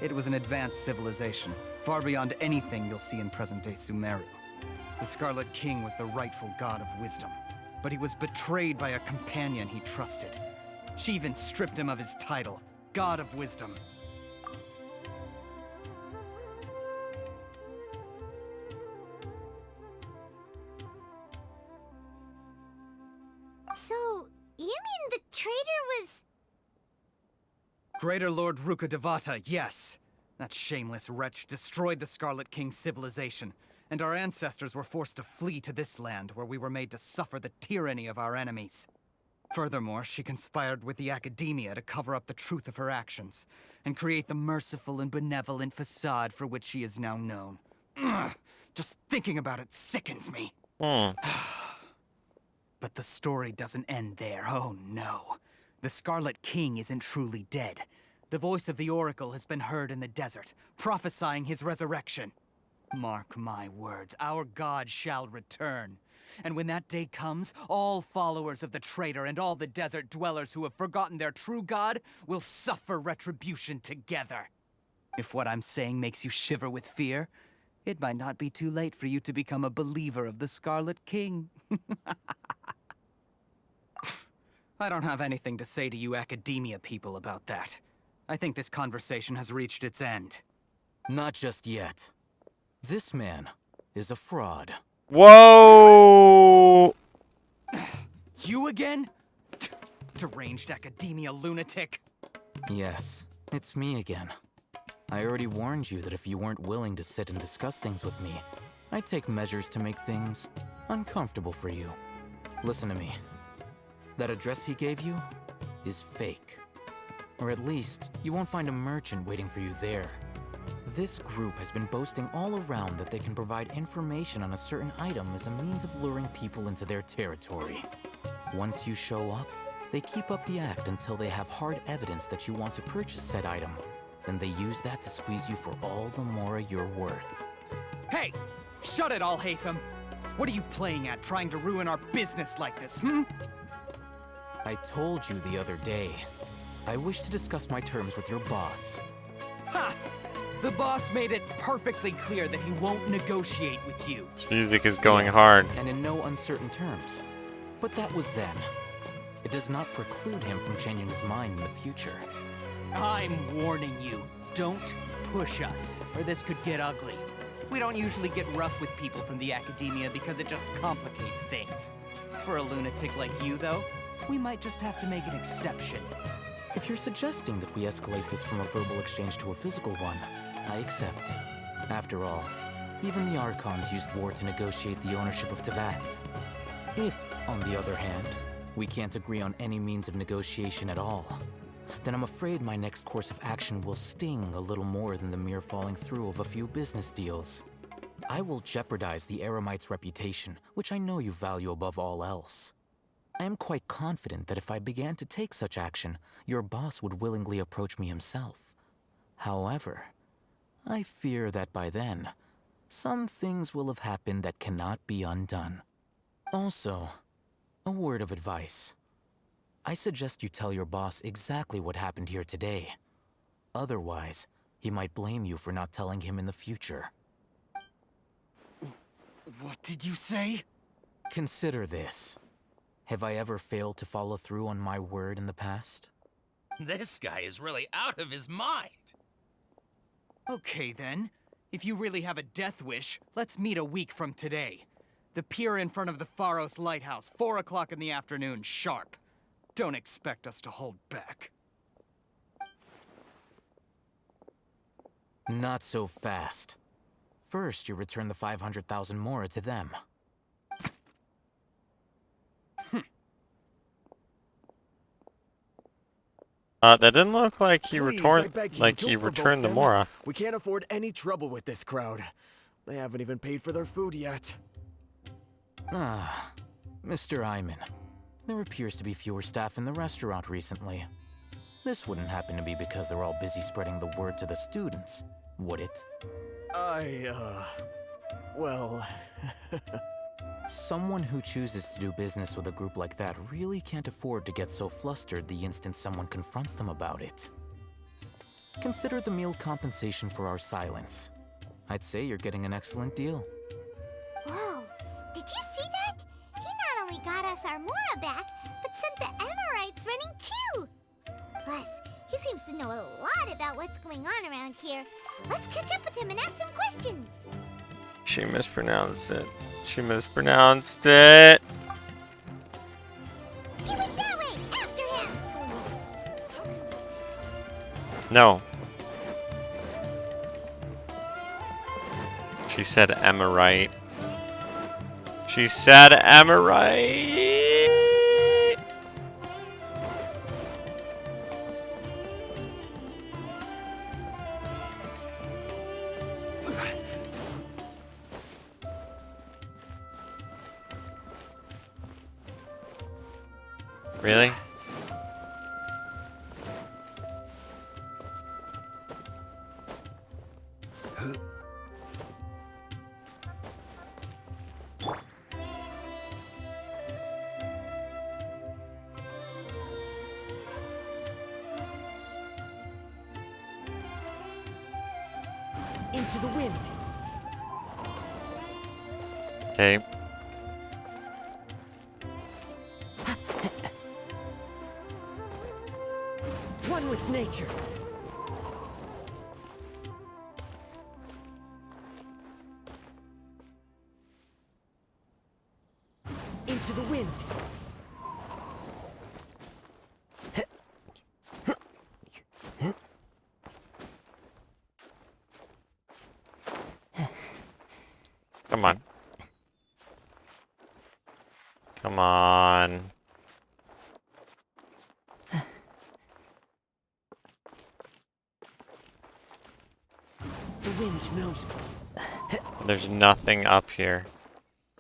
It was an advanced civilization, far beyond anything you'll see in present-day Sumeru. The Scarlet King was the rightful god of wisdom, but he was betrayed by a companion he trusted. She even stripped him of his title, God of Wisdom. So, you mean the traitor was... Greater Lord Rukkhadevata, yes. That shameless wretch destroyed the Scarlet King's civilization, and our ancestors were forced to flee to this land where we were made to suffer the tyranny of our enemies. Furthermore, she conspired with the Academia to cover up the truth of her actions, and create the merciful and benevolent facade for which she is now known. Ugh, just thinking about it sickens me. But the story doesn't end there, oh no. The Scarlet King isn't truly dead. The voice of the Oracle has been heard in the desert, prophesying his resurrection. Mark my words, our god shall return. And when that day comes, all followers of the traitor and all the desert dwellers who have forgotten their true god will suffer retribution together. If what I'm saying makes you shiver with fear, it might not be too late for you to become a believer of the Scarlet King. I don't have anything to say to you Academia people about that. I think this conversation has reached its end. Not just yet. This man is a fraud. Whoa! You again? Deranged Academia lunatic. Yes, it's me again. I already warned you that if you weren't willing to sit and discuss things with me, I'd take measures to make things uncomfortable for you. Listen to me. That address he gave you is fake. Or at least, you won't find a merchant waiting for you there. This group has been boasting all around that they can provide information on a certain item as a means of luring people into their territory. Once you show up, they keep up the act until they have hard evidence that you want to purchase said item. Then they use that to squeeze you for all the more you're worth. Hey! Shut it all, Hatham! What are you playing at, trying to ruin our business like this, hmm? I told you the other day. I wish to discuss my terms with your boss. Ha! The boss made it perfectly clear that he won't negotiate with you. This music is going Yes, hard. and in no uncertain terms. But that was then. It does not preclude him from changing his mind in the future. I'm warning you. Don't push us, or this could get ugly. We don't usually get rough with people from the Academia because it just complicates things. For a lunatic like you, though, we might just have to make an exception. If you're suggesting that we escalate this from a verbal exchange to a physical one, I accept. After all, Even the Archons used war to negotiate the ownership of Teyvat. If, on the other hand, we can't agree on any means of negotiation at all, then I'm afraid my next course of action will sting a little more than the mere falling through of a few business deals. I will jeopardize the Eremite's reputation, which I know you value above all else. I am quite confident that if I began to take such action, your boss would willingly approach me himself. However, I fear that by then, some things will have happened that cannot be undone. Also, a word of advice. I suggest you tell your boss exactly what happened here today. Otherwise, he might blame you for not telling him in the future. What did you say? Consider this. Have I ever failed to follow through on my word in the past? This guy is really out of his mind. Okay then. If you really have a death wish, let's meet a week from today. The pier in front of the Pharos Lighthouse, 4 o'clock in the afternoon, sharp. Don't expect us to hold back. Not so fast. First, you return the 500,000 mora to them. That didn't look like he Please, I returned, beg you, like don't he provoke returned the them. mora. We can't afford any trouble with this crowd. They haven't even paid for their food yet. Ah, Mr. Iman. There appears to be fewer staff in the restaurant recently. This wouldn't happen to be because they're all busy spreading the word to the students, would it? Well... Someone who chooses to do business with a group like that really can't afford to get so flustered the instant someone confronts them about it. Consider the meal compensation for our silence. I'd say you're getting an excellent deal. Whoa, did you see that? He not only got us our Mora back, but sent the Emirites running too! Plus, he seems to know a lot about what's going on around here. Let's catch up with him and ask some questions. She mispronounced it. She mispronounced it. He went that way! After him! No. She said Emerite. She said Emerite. Really? Into the wind. Okay. One with nature. Into the wind. Come on. Come on. The wind knows me. There's nothing up here.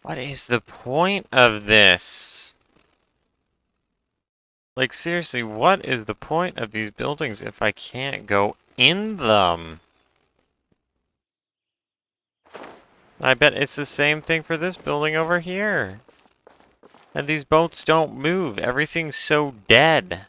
What is the point of this? Like, seriously, what is the point of these buildings if I can't go in them? I bet it's the same thing for this building over here. And these boats don't move. Everything's so dead.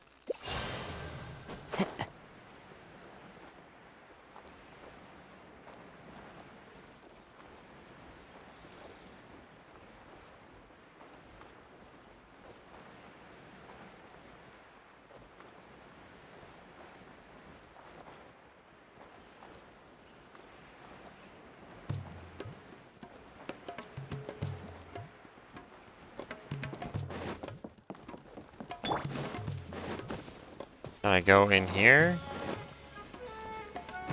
Can I go in here?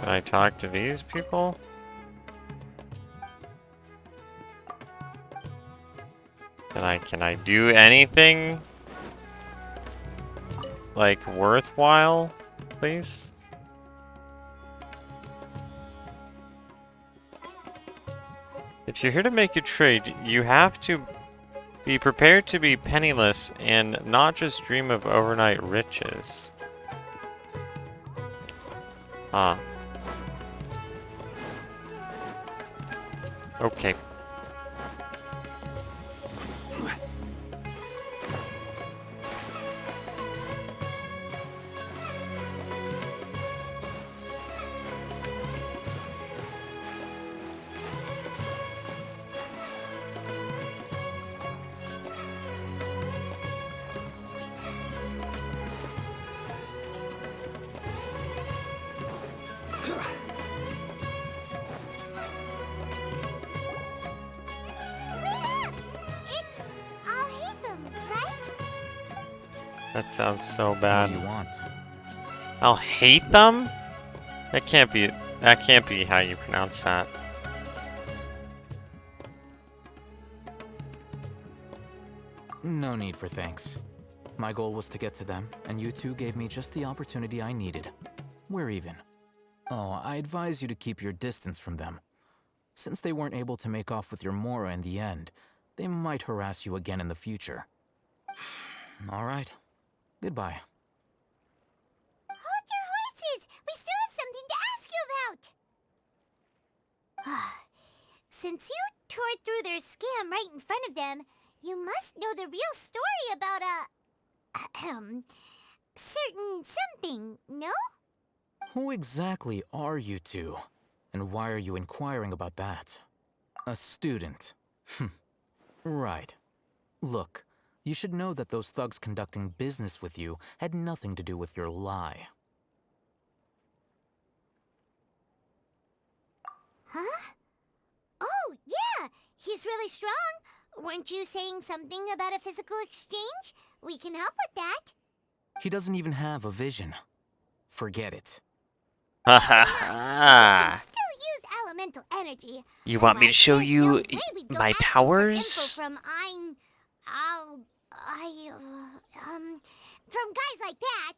Can I talk to these people? Can I do anything like worthwhile, please? If you're here to make a trade, you have to be prepared to be penniless and not just dream of overnight riches. Ah. Okay. That sounds so bad. What do you want? I'll hate them? That can't be how you pronounce that. No need for thanks. My goal was to get to them, and you two gave me just the opportunity I needed. We're even. Oh, I advise you to keep your distance from them. Since they weren't able to make off with your Mora in the end, they might harass you again in the future. All right. Goodbye. Hold your horses! We still have something to ask you about! Since you tore through their scam right in front of them, you must know the real story about certain something, no? Who exactly are you two? And why are you inquiring about that? A student. Right. Look, you should know that those thugs conducting business with you had nothing to do with your lie. Huh? Oh, yeah! He's really strong! Weren't you saying something about a physical exchange? We can help with that. He doesn't even have a vision. Forget it. Ha ha ha! Still use elemental energy. You want me to show you my Info powers? from from guys like that.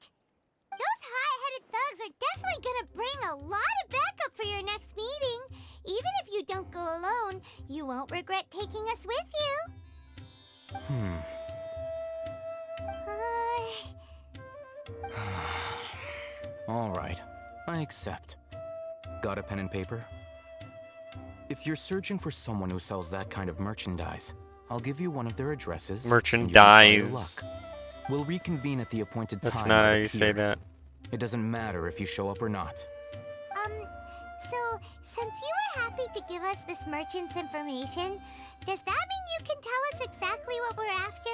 Those hot-headed thugs are definitely gonna bring a lot of backup for your next meeting. Even if you don't go alone, you won't regret taking us with you. All right, I accept. Got a pen and paper? If you're searching for someone who sells that kind of merchandise, I'll give you one of their addresses. Merchandise. We'll reconvene at the appointed time. That's not how at the you say pier. that. It doesn't matter if you show up or not. So, since you were happy to give us this merchant's information, does that mean you can tell us exactly what we're after?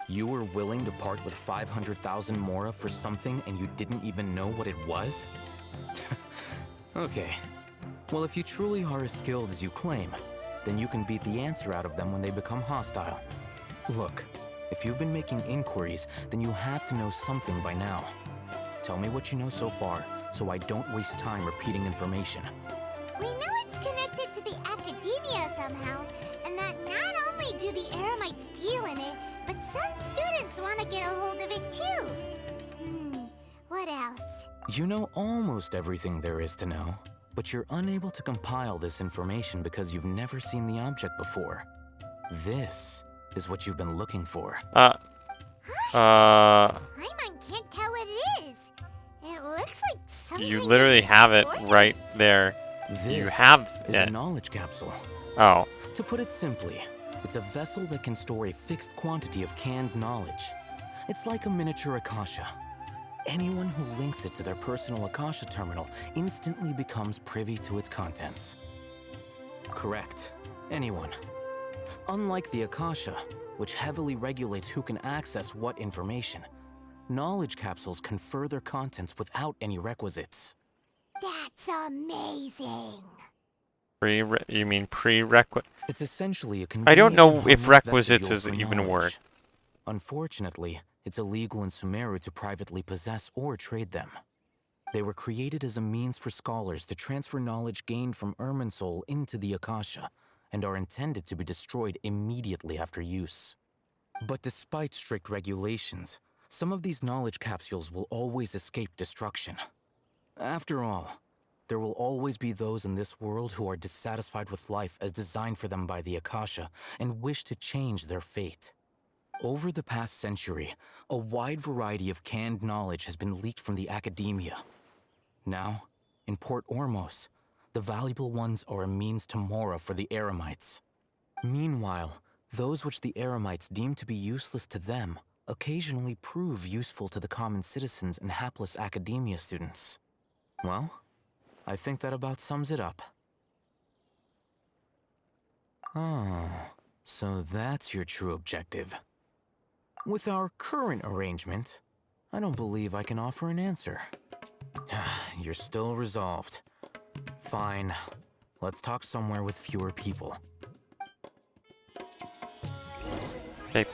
You were willing to part with 500,000 Mora for something and you didn't even know what it was? Okay. Well, if you truly are as skilled as you claim, then you can beat the answer out of them when they become hostile. Look, if you've been making inquiries, then you have to know something by now. Tell me what you know so far, so I don't waste time repeating information. We know it's connected to the academia somehow, and that not only do the Eremites deal in it, but some students want to get a hold of it too. What else? You know almost everything there is to know, but you're unable to compile this information because you've never seen the object before. This is what you've been looking for. Paimon can't tell what it is. It looks like something. You literally have it right there. You have is it. a knowledge capsule. Oh. To put it simply, it's a vessel that can store a fixed quantity of canned knowledge. It's like a miniature Akasha. Anyone who links it to their personal Akasha terminal instantly becomes privy to its contents. Correct. Anyone. Unlike the Akasha, which heavily regulates who can access what information, knowledge capsules confer their contents without any requisites. That's amazing. You mean prerequisite? It's essentially a I don't know convenient if and harmless requisites vestibule is for even a word. knowledge. Unfortunately, it's illegal in Sumeru to privately possess or trade them. They were created as a means for scholars to transfer knowledge gained from Irminsul into the Akasha, and are intended to be destroyed immediately after use. But despite strict regulations, some of these knowledge capsules will always escape destruction. After all, there will always be those in this world who are dissatisfied with life as designed for them by the Akasha and wish to change their fate. Over the past century, a wide variety of canned knowledge has been leaked from the academia. Now, in Port Ormos, the valuable ones are a means to Mora for the Eremites. Meanwhile, those which the Eremites deem to be useless to them occasionally prove useful to the common citizens and hapless academia students. Well, I think that about sums it up. Oh, so that's your true objective. With our current arrangement, I don't believe I can offer an answer. You're still resolved. Fine. Let's talk somewhere with fewer people. Okay.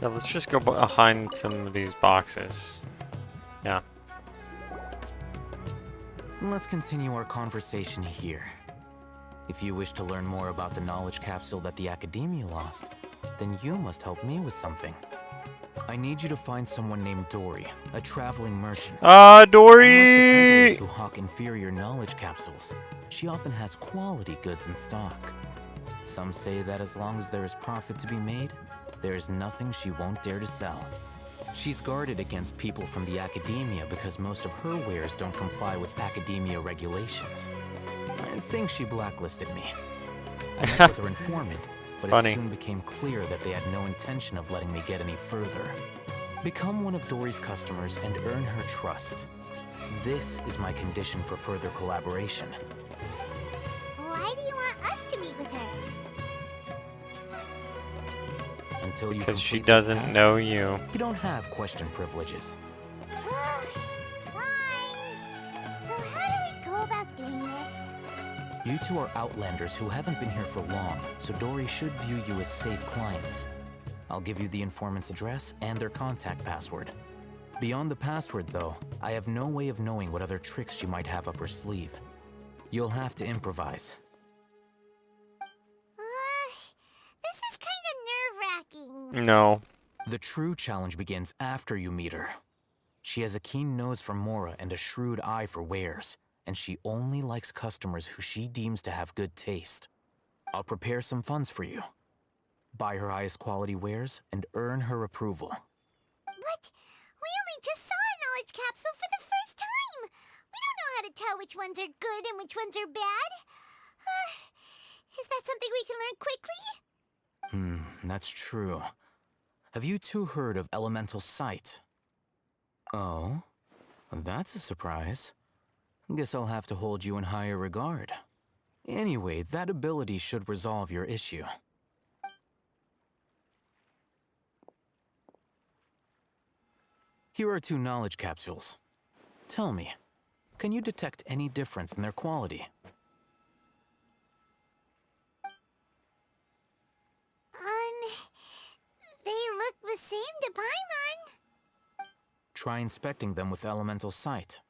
Yeah, let's just go behind some of these boxes. Yeah. Let's continue our conversation here. If you wish to learn more about the knowledge capsule that the Academia lost, then you must help me with something. I need you to find someone named Dory, a traveling merchant. Dory! Unlike the peddlers who hawk inferior knowledge capsules, she often has quality goods in stock. Some say that as long as there is profit to be made, there is nothing she won't dare to sell. She's guarded against people from the Academia because most of her wares don't comply with Academia regulations. I think she blacklisted me. I met with her informant, but Funny. it soon became clear that they had no intention of letting me get any further. Become one of Dory's customers and earn her trust. This is my condition for further collaboration. Why do you want us to meet with her? Until you Because she complete this doesn't task, know you. You don't have question privileges. Fine. So how do we go about doing this? You two are outlanders who haven't been here for long, so Dory should view you as safe clients. I'll give you the informant's address and their contact password. Beyond the password, though, I have no way of knowing what other tricks she might have up her sleeve. You'll have to improvise. This is kind of nerve-wracking. No. The true challenge begins after you meet her. She has a keen nose for Mora and a shrewd eye for wares, and she only likes customers who she deems to have good taste. I'll prepare some funds for you. Buy her highest quality wares and earn her approval. But we only just saw a knowledge capsule for the first time. We don't know how to tell which ones are good and which ones are bad. Is that something we can learn quickly? That's true. Have you two heard of elemental sight? Oh, that's a surprise. Guess I'll have to hold you in higher regard. Anyway, that ability should resolve your issue. Here are 2 knowledge capsules. Tell me, can you detect any difference in their quality? They look the same to Paimon. Try inspecting them with elemental sight.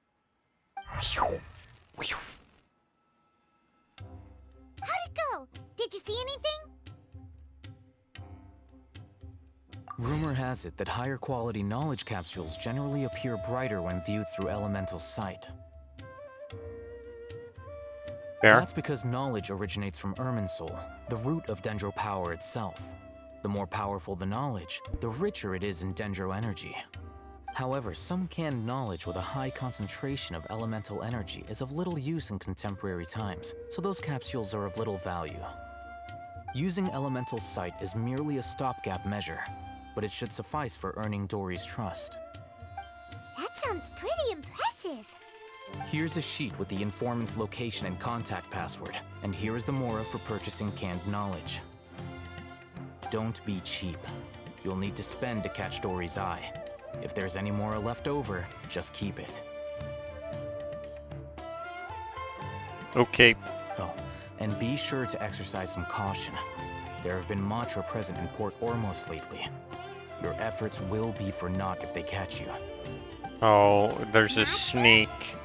How'd it go? Did you see anything? Rumor has it that higher quality knowledge capsules generally appear brighter when viewed through elemental sight. Fair. That's because knowledge originates from Irminsul, the root of Dendro power itself. The more powerful the knowledge, the richer it is in Dendro energy. However, some canned knowledge with a high concentration of elemental energy is of little use in contemporary times, so those capsules are of little value. Using elemental sight is merely a stopgap measure, but it should suffice for earning Dory's trust. That sounds pretty impressive. Here's a sheet with the informant's location and contact password, and here is the Mora for purchasing canned knowledge. Don't be cheap. You'll need to spend to catch Dory's eye. If there's any Mora left over, just keep it. Okay. Oh, and be sure to exercise some caution. There have been Matra present in Port Ormos lately. Your efforts will be for naught if they catch you. Oh, there's a snake.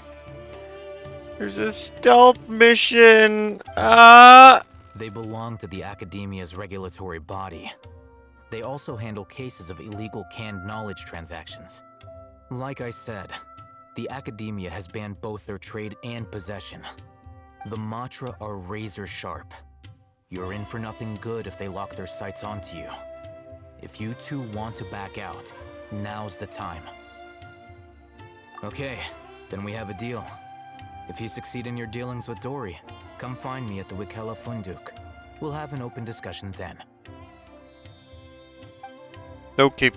There's a stealth mission. Ah! They belong to the Academia's regulatory body. They also handle cases of illegal canned knowledge transactions. Like I said, the Academia has banned both their trade and possession. The Matra are razor sharp. You're in for nothing good if they lock their sights onto you. If you two want to back out, now's the time. Okay, then we have a deal. If you succeed in your dealings with Dory, come find me at the Wikela Funduk. We'll have an open discussion then. Okay.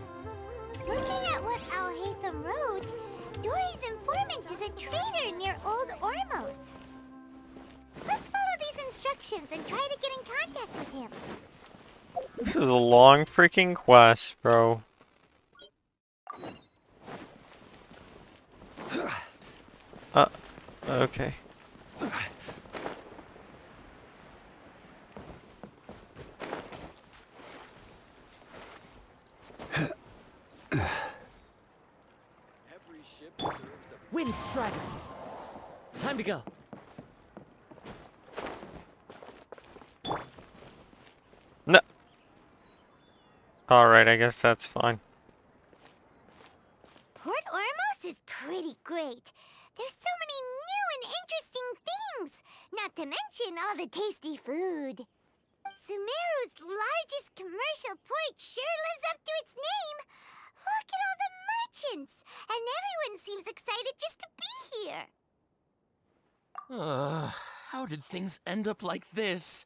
Looking at what Al-Haytham wrote, Dory's informant is a traitor near Old Ormos. Let's follow these instructions and try to get in contact with him. This is a long freaking quest, bro. Okay. Wind Strider! Time to go. No. Alright, I guess that's fine. Port Ormos is pretty great. There's so many new and interesting things, not to mention all the tasty food. Sumeru's largest commercial port sure lives up to its name. Look at all the merchants, and everyone seems excited just to be here. How did things end up like this?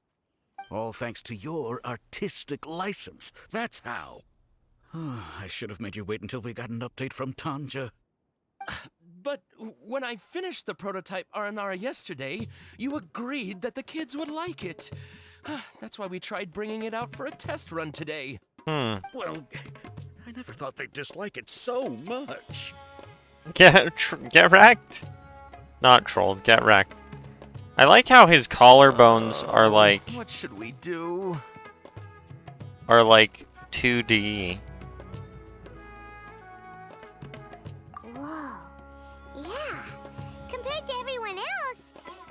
All thanks to your artistic license. That's how. I should have made you wait until we got an update from Tanja. But when I finished the prototype Aranara yesterday, you agreed that the kids would like it. That's why we tried bringing it out for a test run today. Well, I never thought they'd dislike it so much. Get wrecked. Not trolled, get wrecked. I like how his collarbones are like... What should we do? Are like 2D. Whoa. Yeah. Compared to everyone else,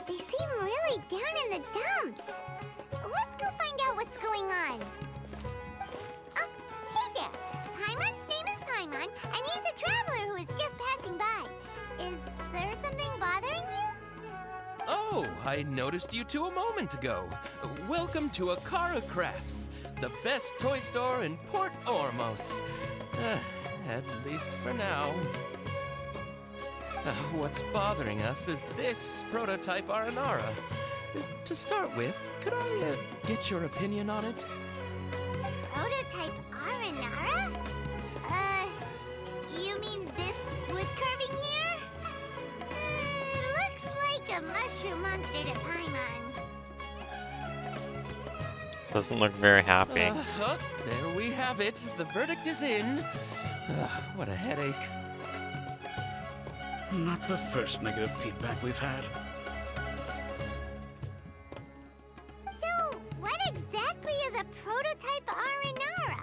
they seem really down in the dumps. Let's go find out what's going on. Oh, hey there. Paimon's name is Paimon, and he's a traveler who is just passing by. Is there something bothering you? Oh, I noticed you two a moment ago. Welcome to Akara Crafts, the best toy store in Port Ormos. At least for now. What's bothering us is this prototype Aranara. To start with, could I get your opinion on it? Prototype Aranara? You mean this wood carving here? Looks like a mushroom monster to Paimon. Doesn't look very happy. There we have it. The verdict is in. What a headache. Not the first negative feedback we've had. So, what exactly is a prototype Aranara?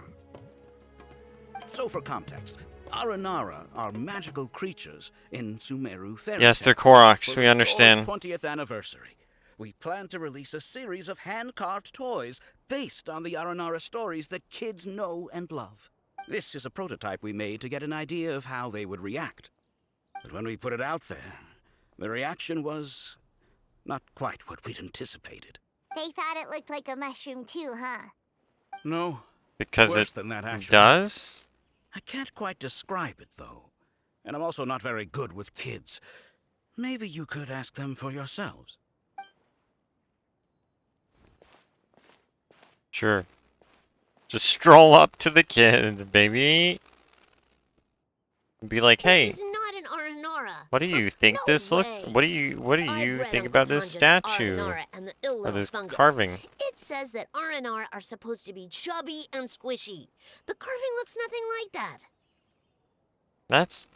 So for context, Aranara are magical creatures in Sumeru fairy Yes, they're tales. Koroks, For we the understand. store's 20th anniversary, we plan to release a series of hand-carved toys based on the Aranara stories that kids know and love. This is a prototype we made to get an idea of how they would react. But when we put it out there, the reaction was not quite what we'd anticipated. They thought it looked like a mushroom too, huh? No. Because Worse it than that, actually. does? I can't quite describe it, though. And I'm also not very good with kids. Maybe you could ask them for yourselves. Sure. Just stroll up to the kids, baby. Be like, hey, This is not an Aranara. what do you think No this look? way. What do you I'd think read about Uncle this Tanja's statue Aranara and the ill or little this fungus. carving? It says that Aranara are supposed to be chubby and squishy. The carving looks nothing like that. That's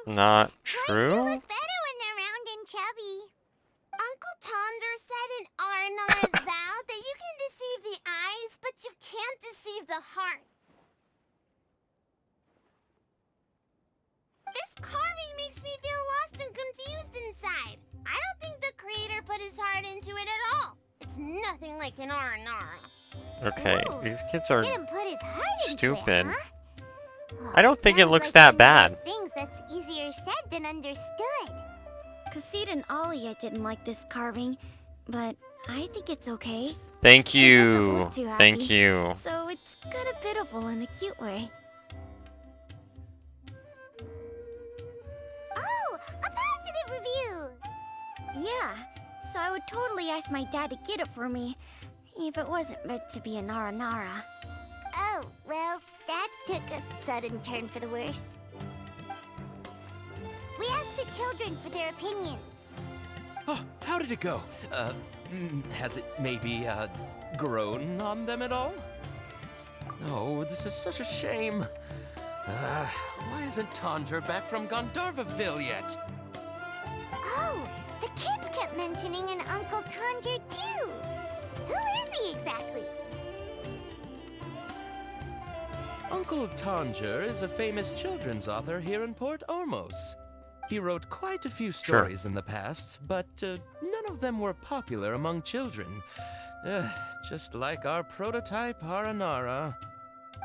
not true. Look better when they're round and chubby. Uncle Tonder said in Aranara's vow that you can deceive the eyes, but you can't deceive the heart. This carving makes me feel lost and confused inside. I don't nothing like an Aranara. Okay, these kids are Get him put his heart into it, stupid. huh? I don't think it Sounds looks like that one of those bad. things that's easier said than understood. Kassid and Alia didn't like this carving, but I think it's okay. Thank It doesn't you. look too happy, Thank you. So it's kind of pitiful in a cute way. Oh, a positive review! Yeah, so I would totally ask my dad to get it for me, if it wasn't meant to be a Nara. Oh, well, that took a sudden turn for the worse. We asked the children for their opinions. Oh, how did it go? Has it maybe, grown on them at all? Oh, this is such a shame. Why isn't Tondra back from Gandharvaville yet? Oh, the kids kept mentioning an Uncle Tanger too. Who is he exactly? Uncle Tanger is a famous children's author here in Port Ormos. He wrote quite a few stories in the past, but none of them were popular among children. Just like our prototype Aranara.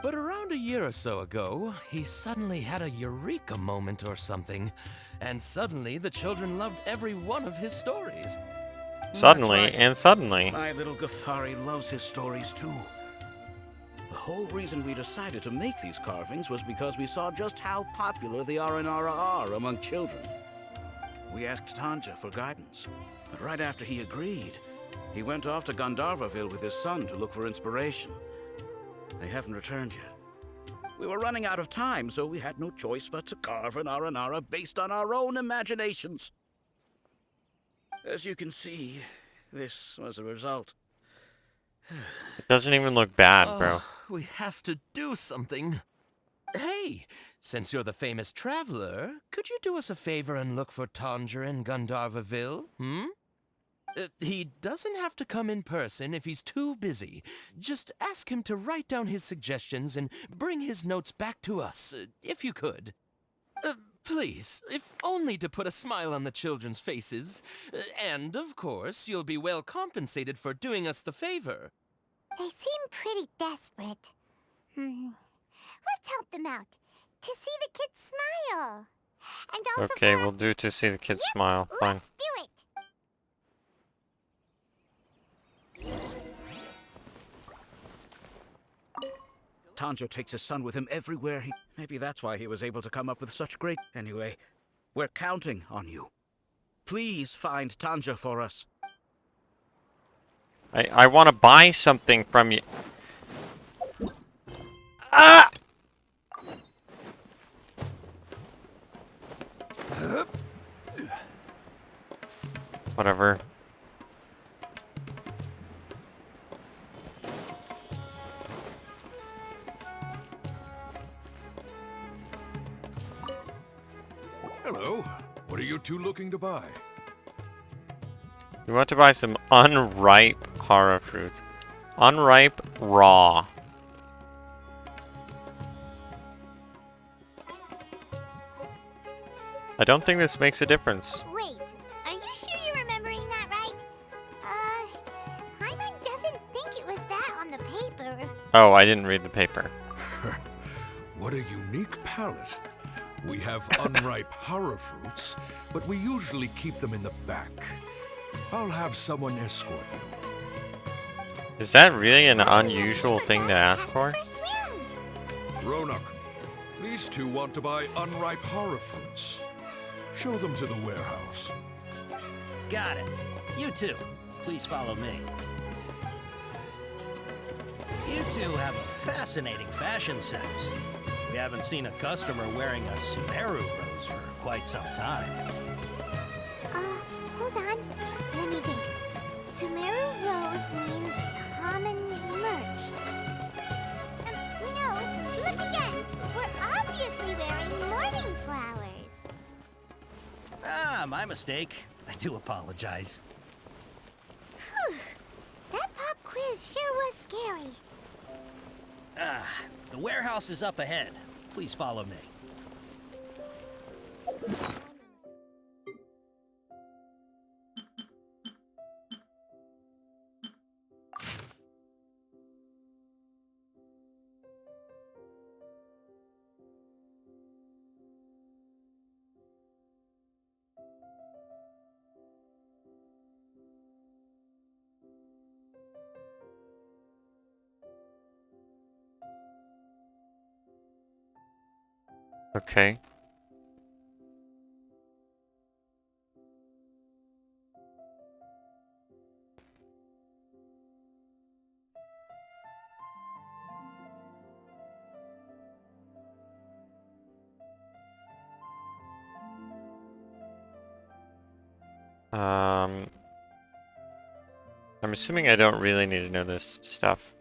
But around a year or so ago, he suddenly had a eureka moment or something, and suddenly the children loved every one of his stories. Suddenly That's right. and suddenly. My little Ghaffari loves his stories too. The whole reason we decided to make these carvings was because we saw just how popular the Aranara are among children. We asked Tanja for guidance, but right after he agreed, he went off to Gandharvaville with his son to look for inspiration. They haven't returned yet. We were running out of time, so we had no choice but to carve an Aranara based on our own imaginations. As you can see, this was the result. It doesn't even look bad, bro. We have to do something. Hey, since you're the famous traveler, could you do us a favor and look for Tanger in Gandharvaville, he doesn't have to come in person if he's too busy. Just ask him to write down his suggestions and bring his notes back to us, if you could. Please, if only to put a smile on the children's faces. And, of course, you'll be well compensated for doing us the favor. They seem pretty desperate. Let's help them out. To see the kids smile. And also Okay, for we'll do to see the kids smile. Fine. Let's do it. Tanja takes his son with him everywhere he... Maybe that's why he was able to come up with such great... Anyway, we're counting on you. Please find Tanja for us. I want to buy something from you. Ah! Whatever. Hello. What are you two looking to buy? We want to buy some unripe hara fruits. Unripe raw. I don't think this makes a difference. Wait, are you sure you're remembering that right? Hyman doesn't think it was that on the paper. Oh, I didn't read the paper. What a unique palate. We have unripe hara fruits, but we usually keep them in the back. I'll have someone escort you. Is that really an unusual thing to ask for? Ronak, these two want to buy unripe hara fruits. Show them to the warehouse. Got it. You two, please follow me. You two have a fascinating fashion sense. We haven't seen a customer wearing a Sumeru rose for quite some time. Hold on. Let me think. Sumeru rose means common merch. No, look again. We're obviously wearing morning flowers. Ah, my mistake. I do apologize. Whew. That pop quiz sure was scary. Ah, the warehouse is up ahead. Please follow me. Okay. I'm assuming I don't really need to know this stuff.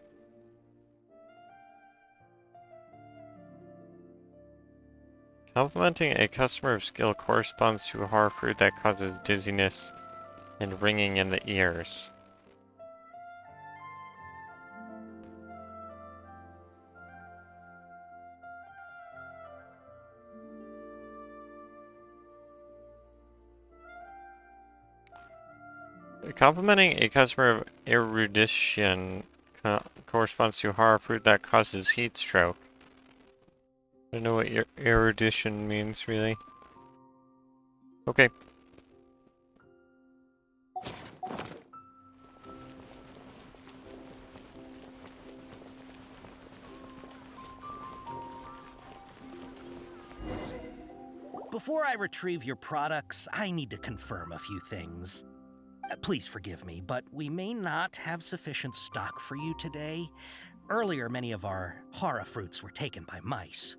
Complimenting a customer of skill corresponds to a horror fruit that causes dizziness and ringing in the ears. Complimenting a customer of erudition corresponds to a horror fruit that causes heat stroke. I don't know what erudition means, really. Okay. Before I retrieve your products, I need to confirm a few things. Please forgive me, but we may not have sufficient stock for you today. Earlier, many of our hara fruits were taken by mice.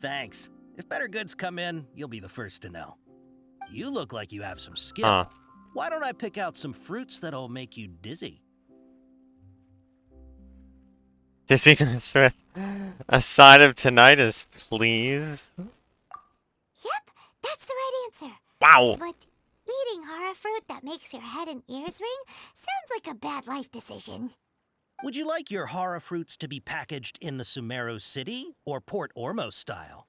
Thanks. If better goods come in, you'll be the first to know. You look like you have some skill. Huh. Why don't I pick out some fruits that'll make you dizzy? Dizziness with a side of tinnitus, please. Yep, that's the right answer. Wow. But eating hara fruit that makes your head and ears ring sounds like a bad life decision. Would you like your hara fruits to be packaged in the Sumeru City or Port Ormos style?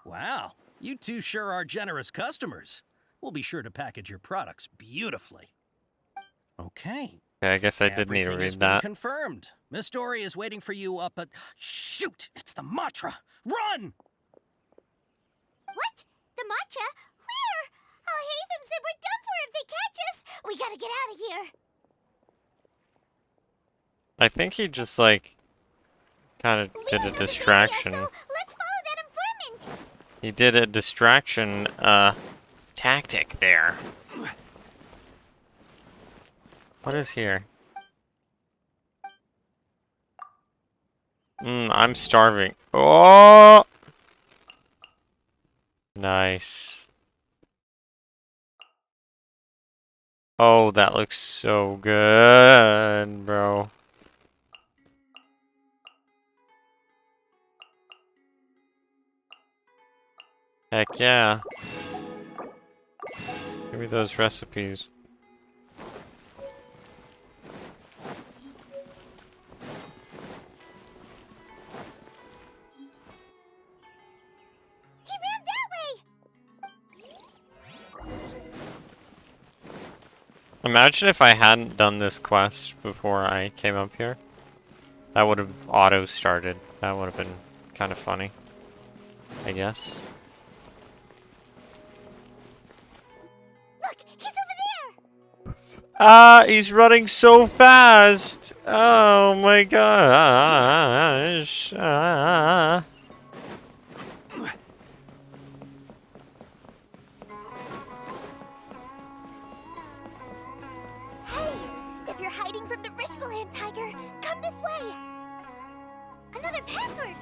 Wow, you two sure are generous customers. We'll be sure to package your products beautifully. Okay. Yeah, I guess I did need to Everything has read been that. confirmed. Miss Dory is waiting for you up at... Shoot! It's the Matra! Run! What? The matcha? Where? Al-Haytham said we're done for if they catch us. We gotta get out of here. I think he just, like, kind of did a distraction. Let's follow that informant. He did a distraction, tactic there. What is here? I'm starving. Oh! Nice. Oh, that looks so good, bro. Heck yeah. Give me those recipes. He ran that way. Imagine if I hadn't done this quest before I came up here. That would have auto-started. That would have been kind of funny, I guess. Look, he's over there. Ah, he's running so fast. Oh my gosh. Ah. Hey, if you're hiding from the Rishbaland tiger, come this way. Another password.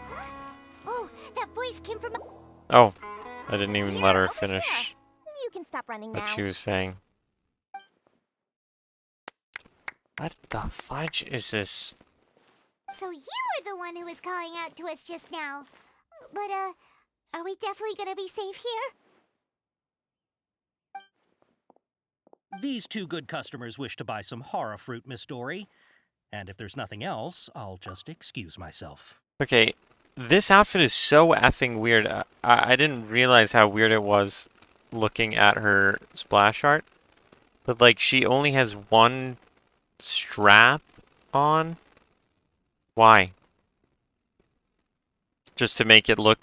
Huh? Oh, that voice came from. Oh, I didn't even let her finish You can stop running now. what she was saying. What the fudge is this? So you were the one who was calling out to us just now. But, are we definitely gonna be safe here? These two good customers wish to buy some hara fruit, Miss Dory. And if there's nothing else, I'll just excuse myself. Okay, this outfit is so effing weird. I didn't realize how weird it was looking at her splash art. But, like, she only has one strap on. Why? Just to make it look,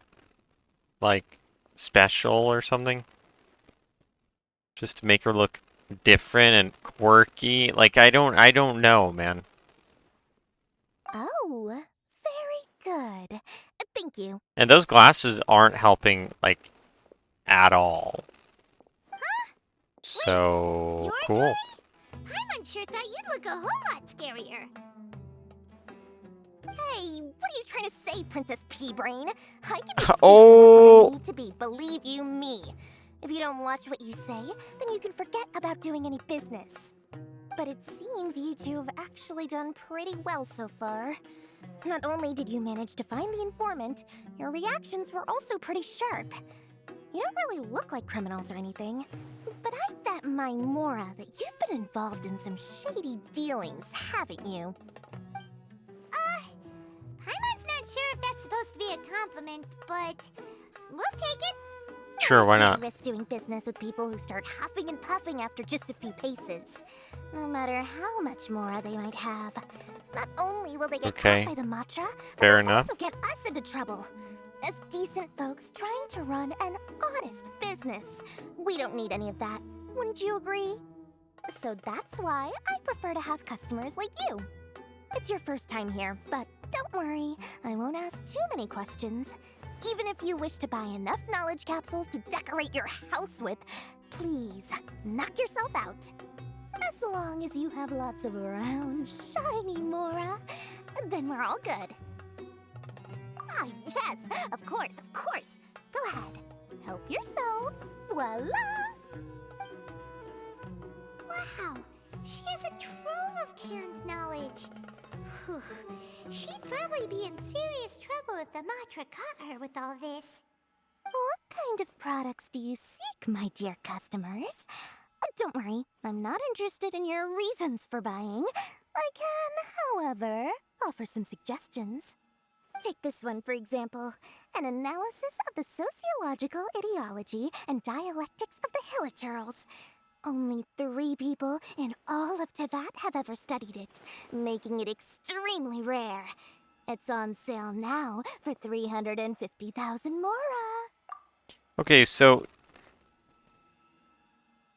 like, special or something? Just to make her look different and quirky. Like, I don't know, man. Oh, very good. Thank you. And those glasses aren't helping, like, at all. So, cool. I'm unsure thought you'd look a whole lot scarier. Hey, what are you trying to say, Princess Pea-Brain? I can be scared Oh! I need to be, believe you me. If you don't watch what you say, then you can forget about doing any business. But it seems you two have actually done pretty well so far. Not only did you manage to find the informant, your reactions were also pretty sharp. You don't really look like criminals or anything, but I bet my Mora that you've been involved in some shady dealings, haven't you? Paimon's not sure if that's supposed to be a compliment, but we'll take it. Sure, why I not? can't risk doing business with people who start huffing and puffing after just a few paces, no matter how much Mora they might have. Not only will they get Okay. caught by the Matra, but Fair they'll enough. also get us into trouble. As decent folks trying to run an honest business, we don't need any of that. Wouldn't you agree? So that's why I prefer to have customers like you. It's your first time here, but don't worry, I won't ask too many questions. Even if you wish to buy enough knowledge capsules to decorate your house with, please knock yourself out. As long as you have lots of round, shiny Mora, then we're all good. Ah, yes, of course, of course. Go ahead, help yourselves. Voila! Wow, she has a trove of canned knowledge. Whew. She'd probably be in serious trouble if the Matra caught her with all this. What kind of products do you seek, my dear customers? Don't worry, I'm not interested in your reasons for buying. I can, however, offer some suggestions. Take this one, for example. An analysis of the sociological ideology and dialectics of the Hilichurls. Only 3 people in all of Teyvat have ever studied it, making it extremely rare. It's on sale now for 350,000 Mora. Okay, so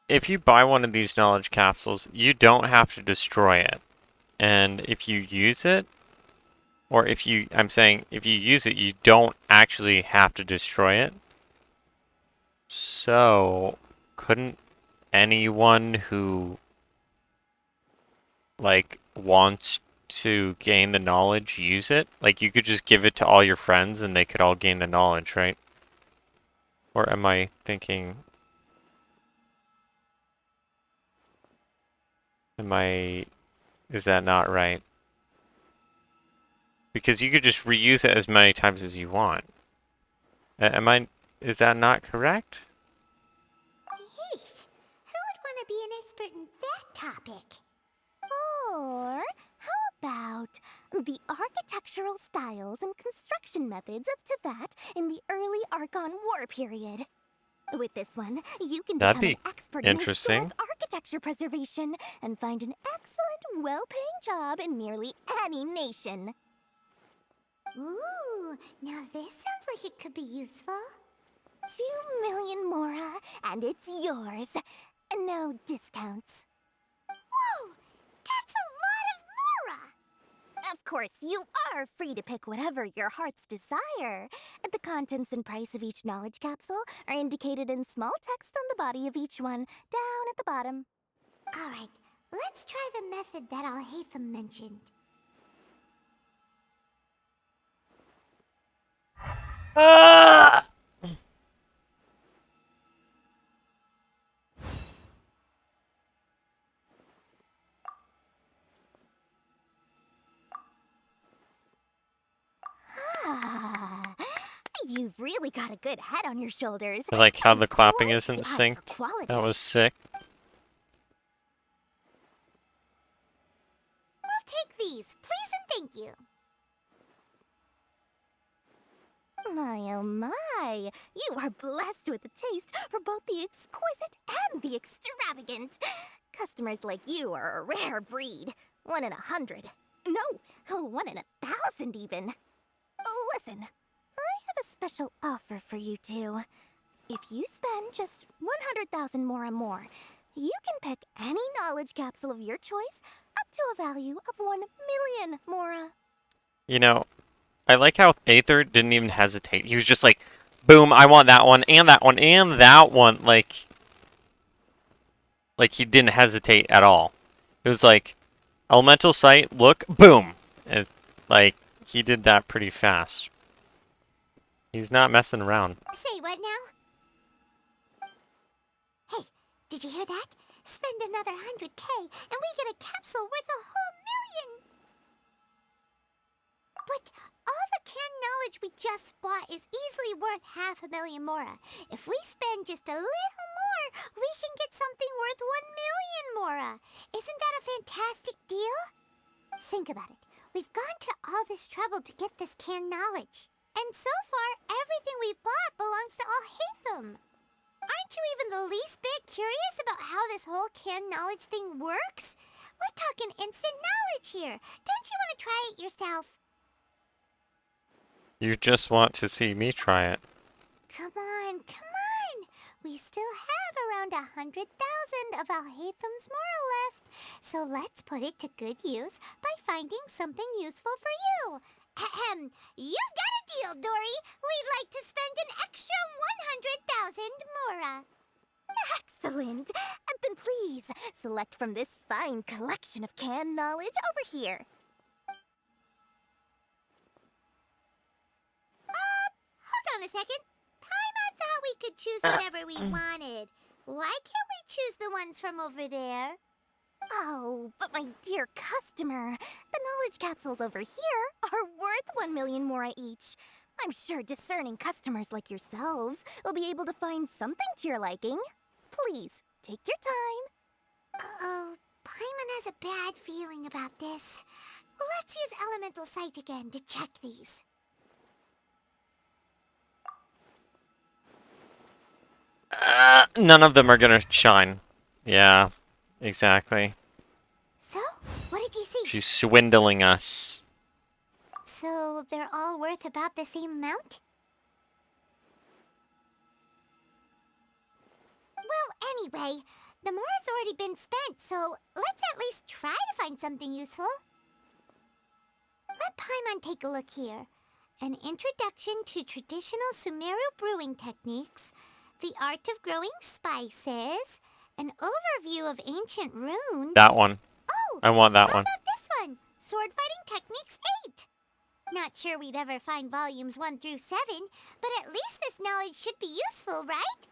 if you buy one of these knowledge capsules, you don't have to destroy it. And if you use it, or if you, I'm saying, if you use it, you don't actually have to destroy it. So, couldn't anyone who, like, wants to gain the knowledge use it? Like, you could just give it to all your friends and they could all gain the knowledge, right? Or am I thinking... Is that not right? Because you could just reuse it as many times as you want. Is that not correct? Yeesh, who would want to be an expert in that topic? Or how about the architectural styles and construction methods of Teyvat in the early Archon War period? With this one, you can That'd become an be expert in interesting. historic architecture preservation and find an excellent, well-paying job in nearly any nation. Ooh, now this sounds like it could be useful. 2 million Mora, and it's yours. No discounts. Whoa! That's a lot of Mora! Of course, you are free to pick whatever your heart's desire. The contents and price of each knowledge capsule are indicated in small text on the body of each one, down at the bottom. Alright, let's try the method that Alhaitham mentioned. Ah! You've really got a good head on your shoulders. I like how the clapping quite isn't the eye for synced. quality. That was sick. We'll take these, please and thank you. My oh my, you are blessed with a taste for both the exquisite and the extravagant. Customers like you are a rare breed. 1 in 100. No, 1 in 1,000 even. Listen, I have a special offer for you two. If you spend just 100,000 Mora more, you can pick any knowledge capsule of your choice up to a value of 1,000,000 Mora. You know, I like how Aether didn't even hesitate. He was just like, boom, I want that one, and that one, and that one. Like he didn't hesitate at all. It was like, elemental sight, look, boom. And, like, he did that pretty fast. He's not messing around. Say what now? Hey, did you hear that? Spend another 100K and we get a capsule worth a whole 1,000,000! But all the canned knowledge we just bought is easily worth 500,000 Mora. If we spend just a little more, we can get something worth 1,000,000 Mora. Isn't that a fantastic deal? Think about it. We've gone to all this trouble to get this canned knowledge. And so far, everything we bought belongs to Alhaitham. Aren't you even the least bit curious about how this whole canned knowledge thing works? We're talking instant knowledge here. Don't you want to try it yourself? You just want to see me try it. Come on, come on! We still have around 100,000 of Alhaitham's Mora left, so let's put it to good use by finding something useful for you. Ahem, you've got a deal, Dory. We'd like to spend an extra 100,000 Mora. Excellent! Then please, select from this fine collection of canned knowledge over here. Hold on a second. Paimon thought we could choose whatever we wanted. Why can't we choose the ones from over there? Oh, but my dear customer, the knowledge capsules over here are worth 1,000,000 Mora each. I'm sure discerning customers like yourselves will be able to find something to your liking. Please, take your time. Uh-oh, Paimon has a bad feeling about this. Let's use Elemental Sight again to check these. None of them are gonna shine. Yeah, exactly. So, what did you see? She's swindling us. So, they're all worth about the same amount? Well, anyway, the Mora's already been spent, so let's at least try to find something useful. Let Paimon take a look here. An introduction to traditional Sumeru brewing techniques, the art of growing spices, an overview of ancient runes. That one. Oh, I want that how one. about this one? Sword Fighting Techniques 8. Not sure we'd ever find volumes 1 through 7, but at least this knowledge should be useful, right?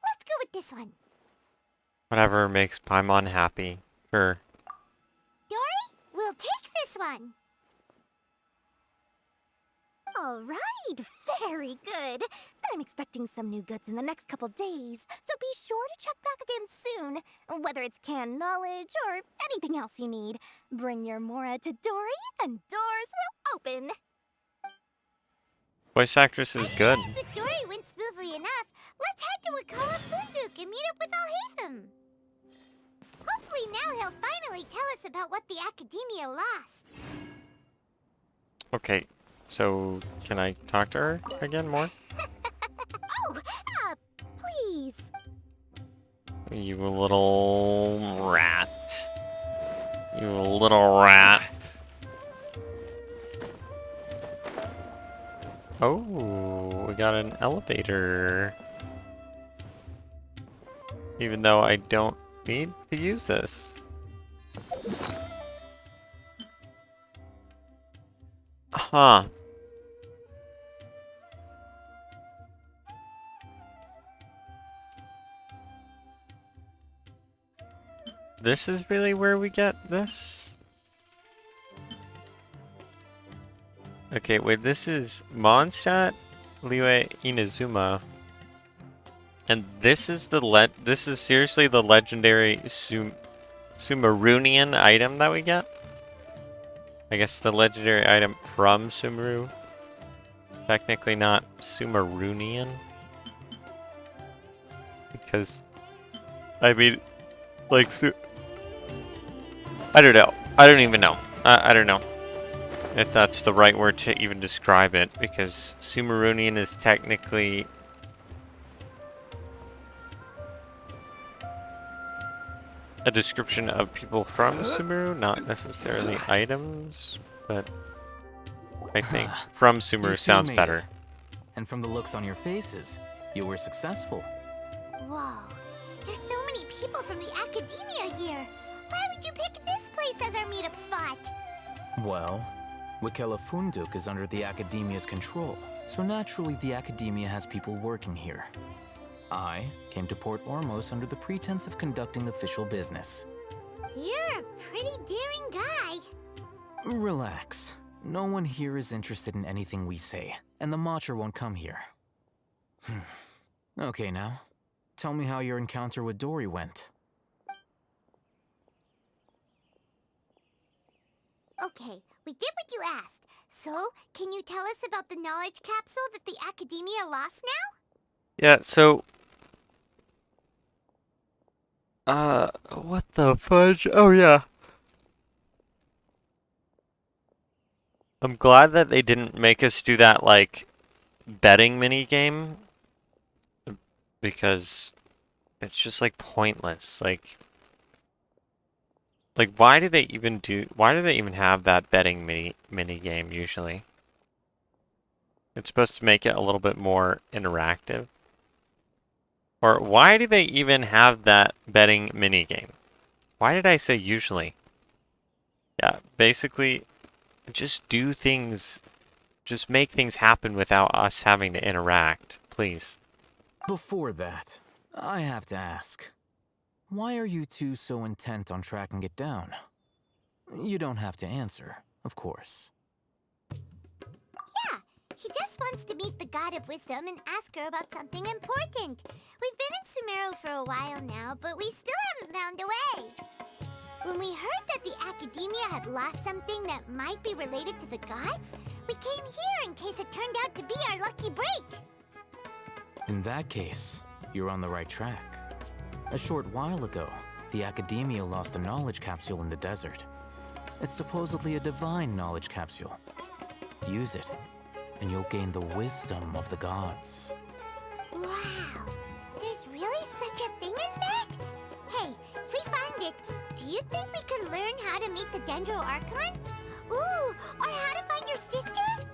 Let's go with this one. Whatever makes Paimon happy. Sure. Dory, we'll take this one. All right, very good. I'm expecting some new goods in the next couple days, so be sure to check back again soon. Whether it's canned knowledge or anything else you need, bring your Mora to Dory and doors will open. Voice actress is good. Since with Dory went smoothly enough, let's head to Wakala Funduk and meet up with Alhaitham. Hopefully now he'll finally tell us about what the Academia lost. Okay, so can I talk to her again more? Oh, please. You little rat. You little rat. Oh, we got an elevator. Even though I don't need to use this. Huh. This is really where we get this? Okay, wait, this is Mondstadt, Liyue Inazuma. And this is this is seriously the legendary Sumerunian item that we get? I guess the legendary item from Sumeru. Technically not Sumerunian. Because, I mean, like, I don't know. I don't even know. I don't know if that's the right word to even describe it, because Sumerunian is technically a description of people from Sumeru, not necessarily items, but I think from You Sumeru two sounds made better. it. And from the looks on your faces, you were successful. Whoa, there's so many people from the academia here. Why would you pick this place as our meetup spot? Well, Wikela Funduk is under the Academia's control, so naturally the Academia has people working here. I came to Port Ormos under the pretense of conducting official business. You're a pretty daring guy. Relax. No one here is interested in anything we say, and the Matcher won't come here. Okay now, tell me how your encounter with Dory went. Okay, we did what you asked. So, can you tell us about the knowledge capsule that the academia lost now? Yeah, so what the fudge? Oh yeah. I'm glad that they didn't make us do that like betting mini game because it's just like pointless. Like why do they even have that betting mini game usually? It's supposed to make it a little bit more interactive. Or why do they even have that betting mini game? Why did I say usually? Yeah, basically just do things, just make things happen without us having to interact, please. Before that, I have to ask, why are you two so intent on tracking it down? You don't have to answer, of course. Yeah, he just wants to meet the God of Wisdom and ask her about something important. We've been in Sumeru for a while now, but we still haven't found a way. When we heard that the academia had lost something that might be related to the gods, we came here in case it turned out to be our lucky break. In that case, you're on the right track. A short while ago, the Academia lost a knowledge capsule in the desert. It's supposedly a divine knowledge capsule. Use it, and you'll gain the wisdom of the gods. Wow, there's really such a thing as that? Hey, if we find it, do you think we could learn how to meet the Dendro Archon? Ooh, or how to find your sister?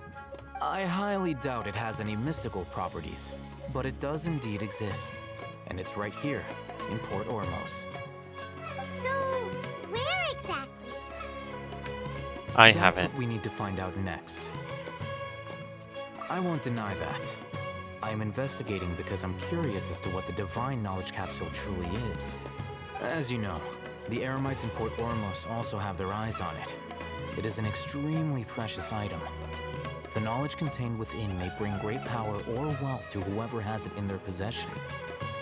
I highly doubt it has any mystical properties, but it does indeed exist. And it's right here, in Port Ormos. So, where exactly? I That's haven't. what we need to find out next. I won't deny that. I am investigating because I'm curious as to what the divine knowledge capsule truly is. As you know, the Eremites in Port Ormos also have their eyes on it. It is an extremely precious item. The knowledge contained within may bring great power or wealth to whoever has it in their possession.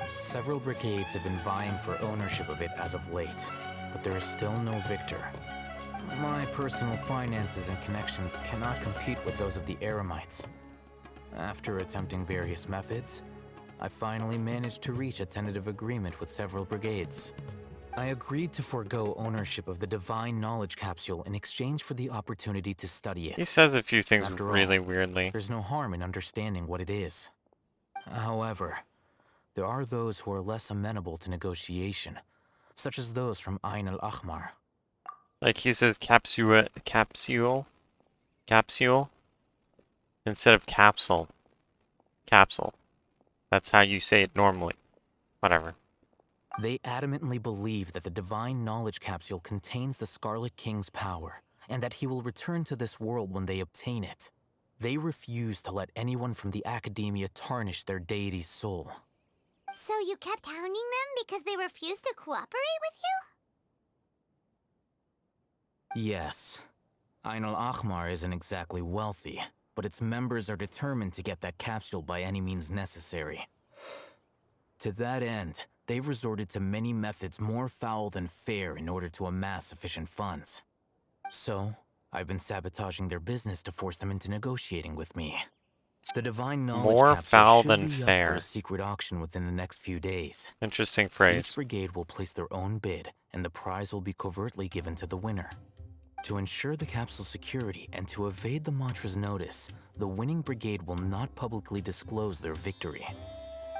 Several brigades have been vying for ownership of it as of late, but there is still no victor. My personal finances and connections cannot compete with those of the Eremites. After attempting various methods, I finally managed to reach a tentative agreement with several brigades. I agreed to forego ownership of the divine knowledge capsule in exchange for the opportunity to study it. He says a few things After really all, weirdly. there's no harm in understanding what it is. However, there are those who are less amenable to negotiation, such as those from Ain al-Ahmar. Like he says capsule instead of capsule. Capsule. That's how you say it normally. Whatever. They adamantly believe that the divine knowledge capsule contains the Scarlet King's power, and that he will return to this world when they obtain it. They refuse to let anyone from the Academia tarnish their deity's soul. So you kept hounding them because they refused to cooperate with you? Yes. Ain al-Ahmar isn't exactly wealthy, but its members are determined to get that capsule by any means necessary. To that end, they've resorted to many methods more foul than fair in order to amass sufficient funds. So, I've been sabotaging their business to force them into negotiating with me. The divine knowledge More capsule foul should than be up for fair. a secret auction within the next few days. Interesting phrase. Each brigade will place their own bid, and the prize will be covertly given to the winner. To ensure the capsule's security and to evade the mantra's notice, the winning brigade will not publicly disclose their victory.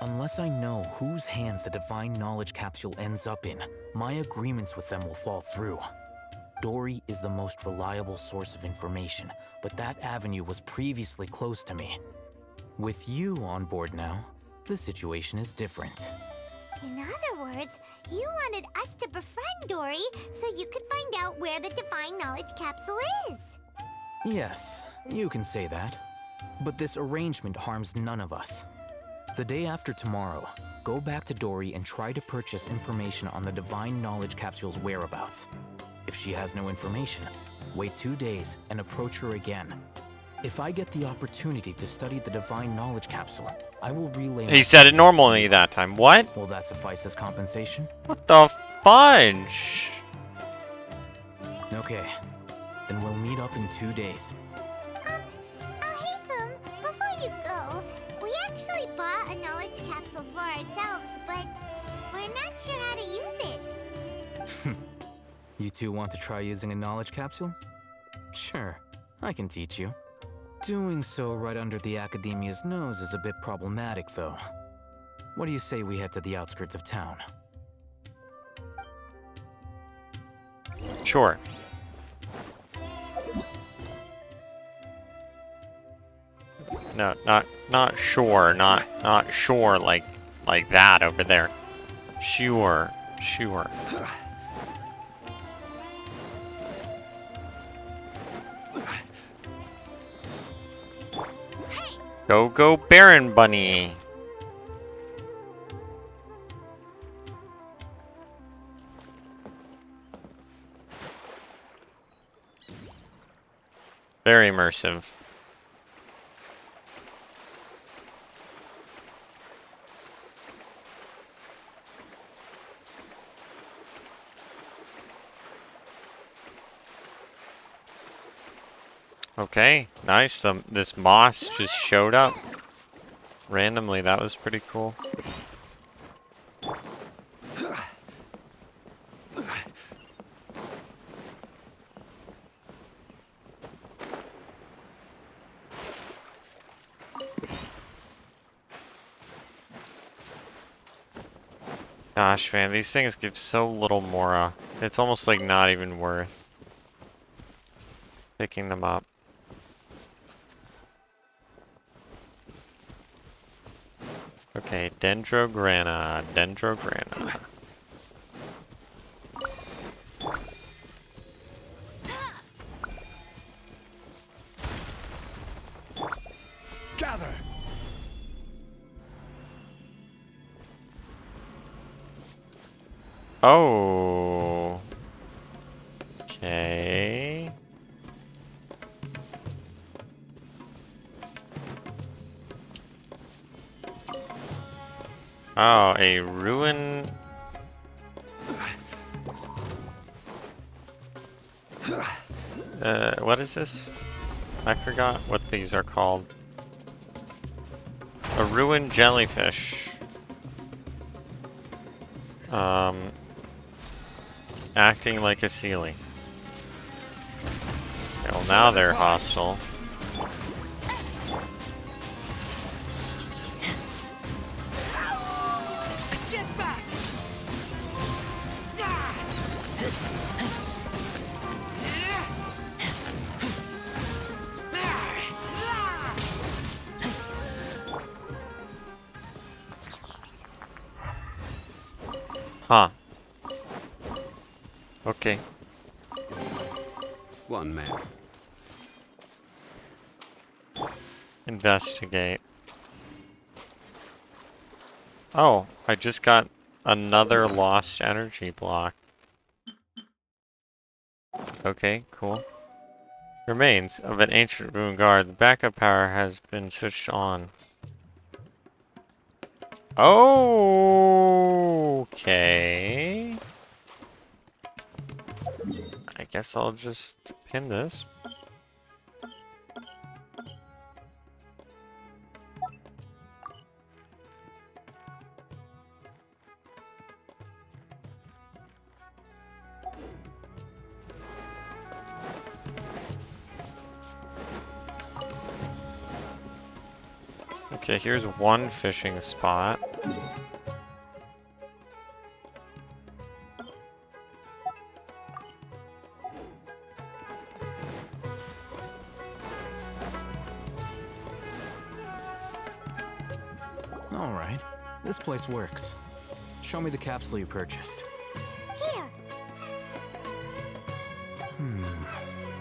Unless I know whose hands the divine knowledge capsule ends up in, my agreements with them will fall through. Dory is the most reliable source of information, but that avenue was previously closed to me. With you on board now, the situation is different. In other words, you wanted us to befriend Dory so you could find out where the Divine Knowledge Capsule is. Yes, you can say that. But this arrangement harms none of us. The day after tomorrow, go back to Dory and try to purchase information on the Divine Knowledge Capsule's whereabouts. If she has no information, wait 2 days and approach her again. If I get the opportunity to study the Divine Knowledge Capsule, I will relay. He said it normally that time. What? Will that suffice as compensation? What the fudge? Okay, then we'll meet up in 2 days. Haytham, before you go, we actually bought a knowledge capsule for ourselves, but we're not sure how to use it. You two want to try using a knowledge capsule? Sure, I can teach you. Doing so right under the Academia's nose is a bit problematic, though. What do you say we head to the outskirts of town? Sure. No, not sure, not sure like that over there. Sure. Go, Baron Bunny! Very immersive. Okay, nice. This moss just showed up randomly. That was pretty cool. Gosh, man, these things give so little Mora. It's almost like not even worth picking them up. Okay, Dendrograna. Gather! Oh. Okay. Oh, a ruin. What is this? I forgot what these are called. A ruined jellyfish. Acting like a ceiling. Well, now they're hostile. Get back! Huh. Okay. One man. Investigate. Oh, I just got another lost energy block. Okay, cool. Remains of an ancient ruin guard. The backup power has been switched on. Okay. I guess I'll just pin this. Okay, here's one fishing spot. All right, this place works. Show me the capsule you purchased. Here.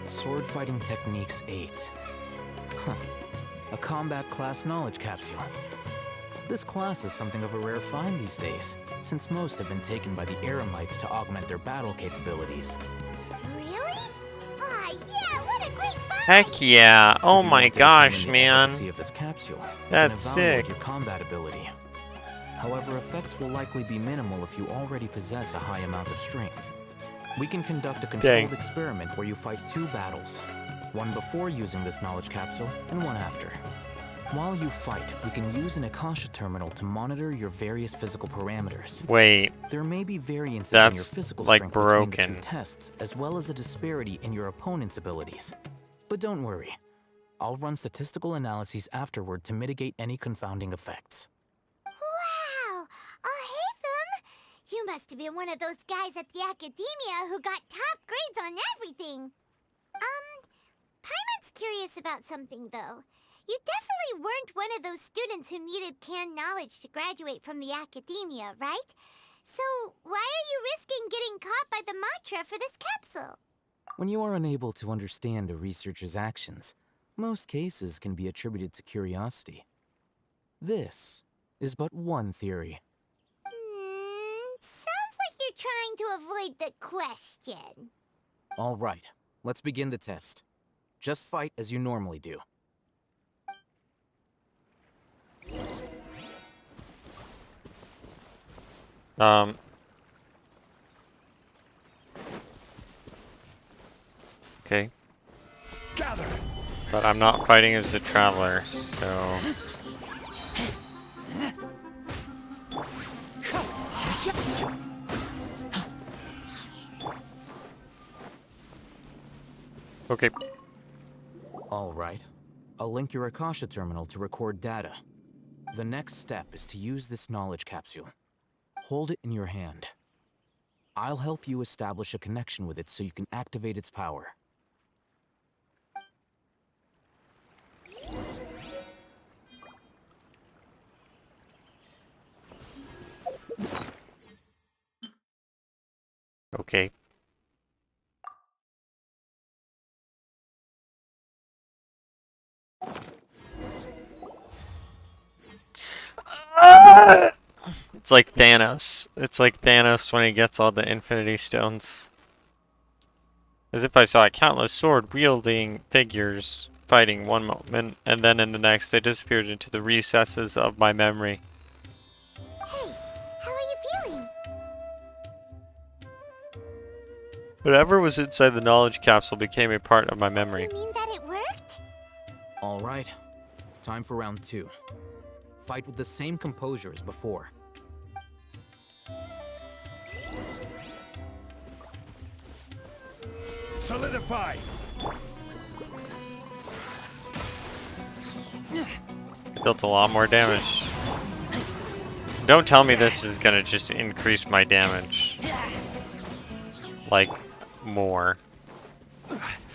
Sword Fighting Techniques 8. Huh. A combat class knowledge capsule. This class is something of a rare find these days, since most have been taken by the Eremites to augment their battle capabilities. Really? Ah, yeah, what a great find! Heck yeah. Oh If you my want to gosh, determine the man. efficacy of this capsule, you That's can evaluate sick. your combat ability. However, effects will likely be minimal if you already possess a high amount of strength. We can conduct a controlled experiment where you fight 2 battles, one before using this knowledge capsule and one after. While you fight, we can use an Akasha terminal to monitor your various physical parameters. Wait. There may be variances in That's your physical like strength between the 2 broken. tests, as well as a disparity in your opponent's abilities. But don't worry, I'll run statistical analyses afterward to mitigate any confounding effects. Wow! Haytham! You must have been one of those guys at the Academia who got top grades on everything. Paimon's curious about something, though. You definitely weren't one of those students who needed canned knowledge to graduate from the Academia, right? So, why are you risking getting caught by the mantra for this capsule? When you are unable to understand a researcher's actions, most cases can be attributed to curiosity. This is but one theory. Sounds like you're trying to avoid the question. All right, let's begin the test. Just fight as you normally do. Okay. But I'm not fighting as a traveler, so... Okay. All right. I'll link your Akasha terminal to record data. The next step is to use this knowledge capsule. Hold it in your hand. I'll help you establish a connection with it so you can activate its power. Okay. It's like Thanos. It's like Thanos when he gets all the Infinity Stones. As if I saw countless sword-wielding figures fighting one moment, and then in the next they disappeared into the recesses of my memory. Hey, how are you feeling? Whatever was inside the knowledge capsule became a part of my memory. You mean that it worked? All right. Time for round 2. Fight with the same composure as before. Solidify! Dealt a lot more damage. Don't tell me this is gonna just increase my damage. Like, more.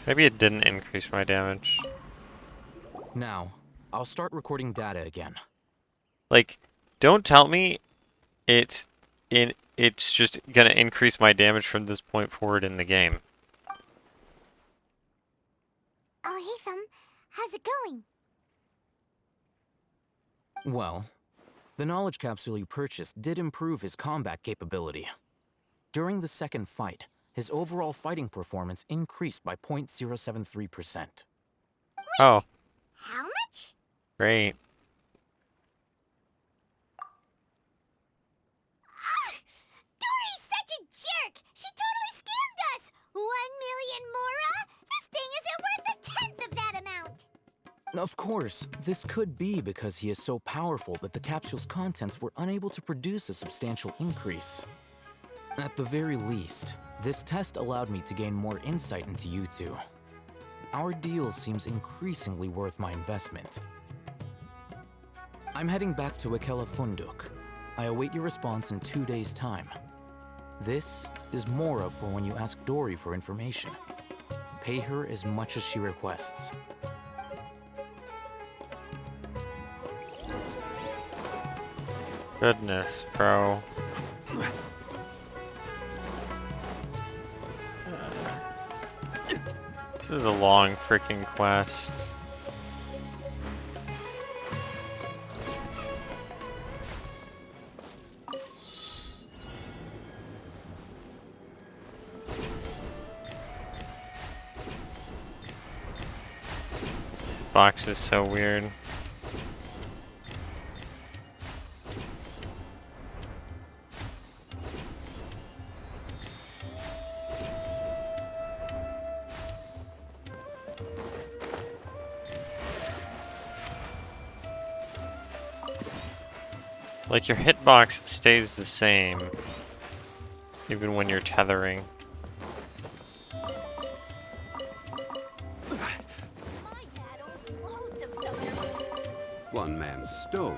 Maybe it didn't increase my damage. Now, I'll start recording data again. Like, don't tell me it's just gonna increase my damage from this point forward in the game. Haytham, how's it going? Well, the knowledge capsule you purchased did improve his combat capability. During the second fight, his overall fighting performance increased by 0.073%. Oh, How much? great. Dory's such a jerk! She totally scammed us! 1 million mora? This thing isn't worth a tenth of that amount! Of course, this could be because he is so powerful that the capsule's contents were unable to produce a substantial increase. At the very least, this test allowed me to gain more insight into you two. Our deal seems increasingly worth my investment. I'm heading back to Akela Funduk. I await your response in 2 days' time. This is Mora for when you ask Dory for information. Pay her as much as she requests. Goodness, bro. This is a long freaking quest. Box is so weird. Like, your hitbox stays the same, even when you're tethering. One man's stone.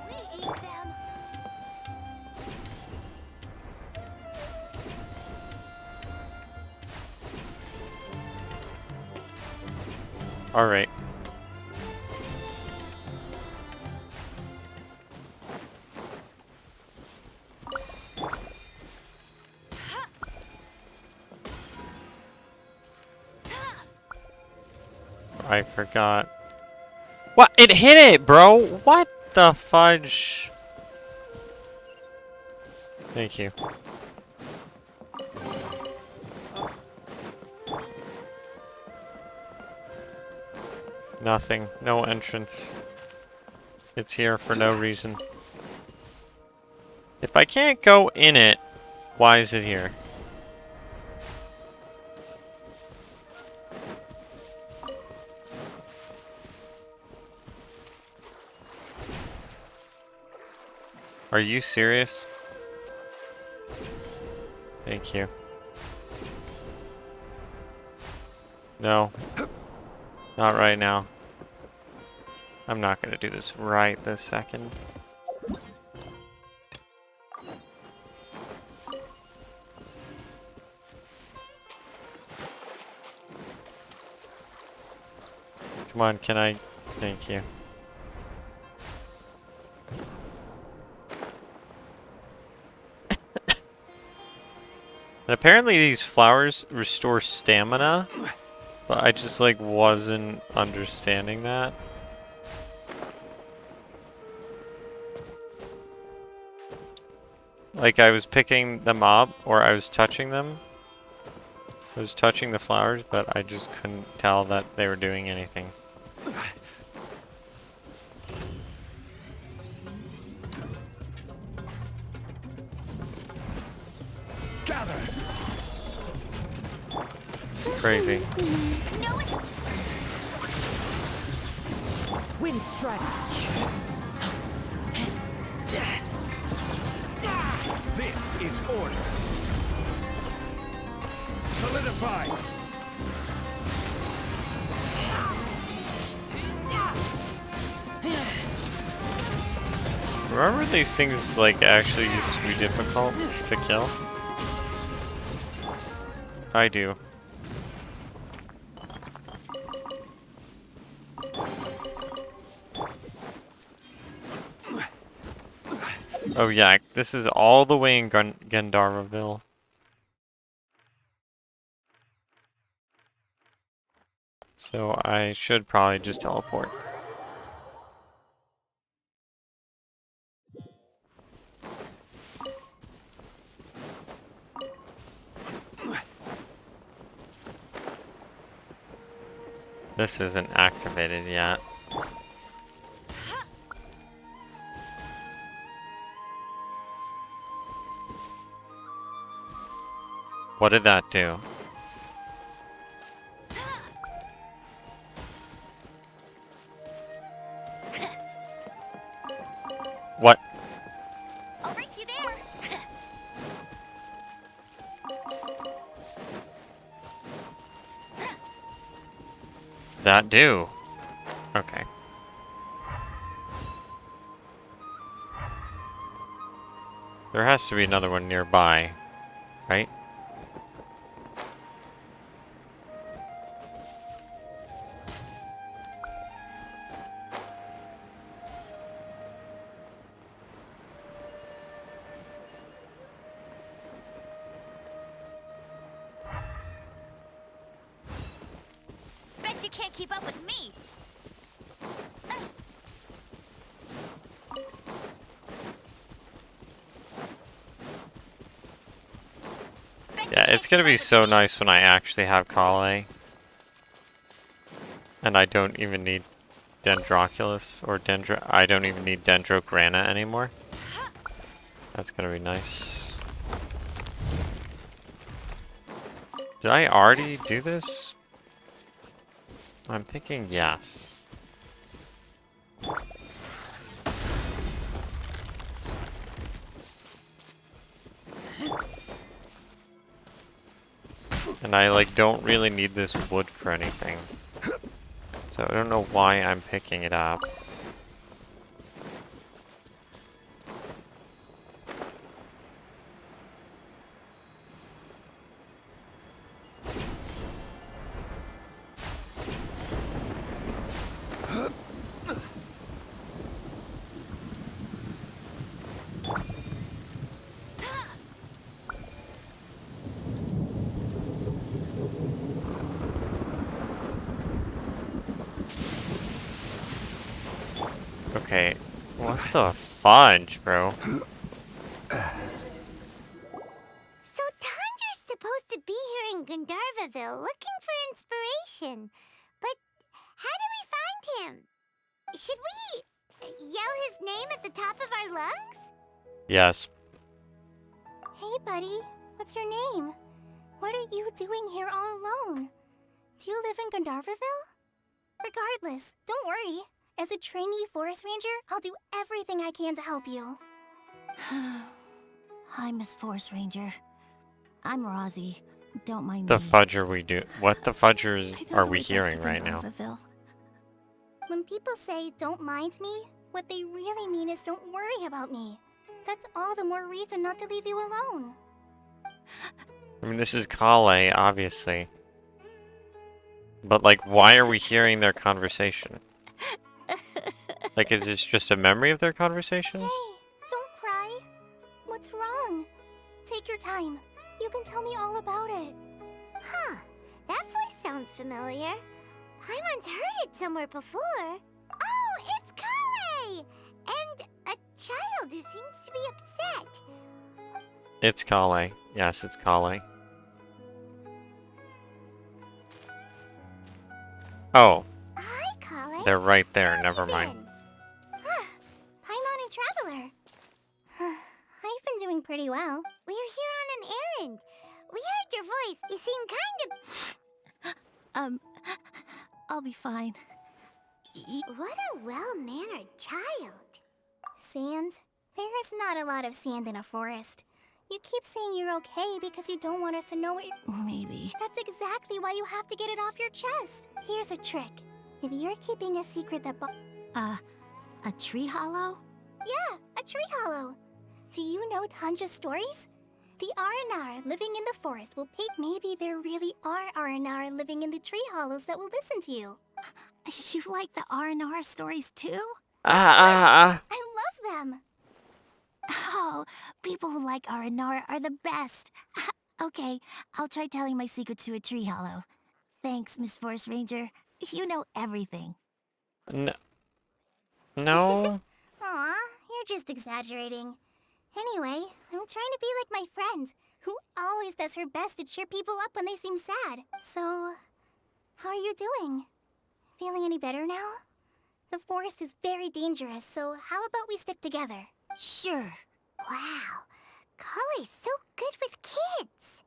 We eat them. Alright. I forgot. What? It hit it, bro! What the fudge? Thank you. Nothing. No entrance. It's here for no reason. If I can't go in it, why is it here? Are you serious? Thank you. No. Not right now. I'm not gonna do this right this second. Come on, can I? Thank you. And apparently these flowers restore stamina, but I just like wasn't understanding that. Like I was picking them up or I was touching them. I was touching the flowers, but I just couldn't tell that they were doing anything. Gather. Crazy. Wind strike. This is order. Solidify. Remember these things like actually used to be difficult to kill? I do. Oh yeah, this is all the way in Gandharvaville. So I should probably just teleport. This isn't activated yet. What did that do? What? I'll race you there. That do? Okay. There has to be another one nearby, right? Bet you can't keep up with me. Yeah, it's gonna be so nice when I actually have Kale. And I don't even need Dendroculus or I don't even need Dendrograna anymore. That's gonna be nice. Did I already do this? I'm thinking yes. And I like don't really need this wood for anything. So I don't know why I'm picking it up. Okay, what the fudge, bro? So Tandra's supposed to be here in Gandharvaville looking for inspiration. But how do we find him? Should we yell his name at the top of our lungs? Yes. Hey, buddy. What's your name? What are you doing here all alone? Do you live in Gandharvaville? Regardless, don't worry. As a trainee forest ranger, I'll do everything I can to help you. Hi, Miss Forest Ranger. I'm Rosie. Don't mind The me. fudge are we do? What the fudge are we back to hearing right now? Gandharvaville. When people say, don't mind me, what they really mean is don't worry about me. That's all the more reason not to leave you alone. I mean, this is Kale, obviously. But, like, why are we hearing their conversation? Like, is this just a memory of their conversation? Hey, don't cry. What's wrong? Take your time. You can tell me all about it. Huh, that voice sounds familiar. Paimon's heard it somewhere before. Oh, it's Kale! And a child who seems to be upset. It's Kale. Yes, it's Kale. Oh. Hi, Kale. They're right there, never mind. Paimon and Traveler. I've been doing pretty well. We're here on an errand. We heard your voice. You seem kind of... I'll be fine. What a well-mannered child. Sand? There is not a lot of sand in a forest. You keep saying you're okay because you don't want us to know what you're... Maybe. That's exactly why you have to get it off your chest. Here's a trick. If you're keeping a secret that... A tree hollow? Yeah, a tree hollow. Do you know Tanja's stories? The Aranara living in the forest will peek. Maybe there really are Aranara living in the tree hollows that will listen to you. You like the Aranara stories too? I love them. Oh, people who like Aranara are the best. Okay, I'll try telling my secrets to a tree hollow. Thanks, Miss Forest Ranger. You know everything. No. Aw, you're just exaggerating. Anyway, I'm trying to be like my friend, who always does her best to cheer people up when they seem sad. So, how are you doing? Feeling any better now? The forest is very dangerous, so how about we stick together? Sure. Wow, Kale's so good with kids.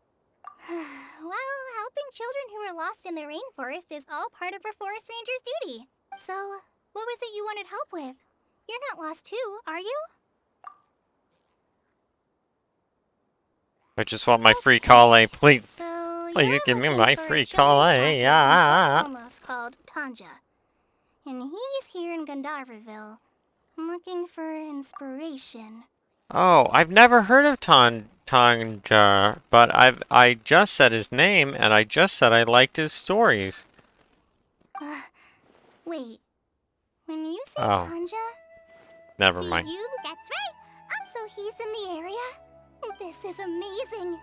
Well, helping children who are lost in the rainforest is all part of a forest ranger's duty. So, what was it you wanted help with? You're not lost too, are you? I just want my free Kale, please. So, Please give me looking my for a free chubby Kale, stalker yeah. from almost called Tanja. And he's here in Gandharvaville, looking for inspiration. Oh, I've never heard of Tanja, but I just said his name and I just said I liked his stories. Wait. When you say Oh, Tanja, never do mind. you? That's right. So he's in the area? This is amazing.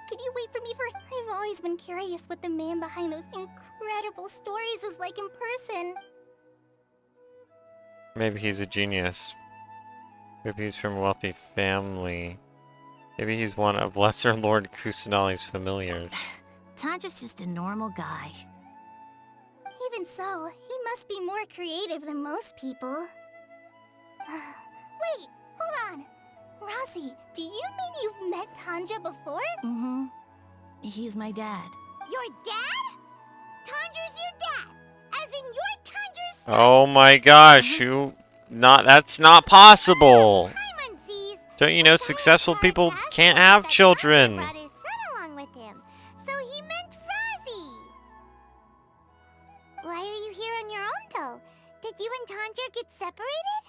Could you wait for me first? I've always been curious what the man behind those incredible stories is like in person. Maybe he's a genius. Maybe he's from a wealthy family. Maybe he's one of Lesser Lord Kusanali's familiars. Tanja's just a normal guy. Even so, he must be more creative than most people. Wait, hold on. Rossi, do you mean you've met Tanja before? Mm-hmm. He's my dad. Your dad? Tanja's your dad? As in your Tanja's Oh my gosh, that's not possible. Don't you know successful people can't have children? brought his son along with him, so he meant Rozzy. Why are you here on your own, though? Did you and Tanja get separated?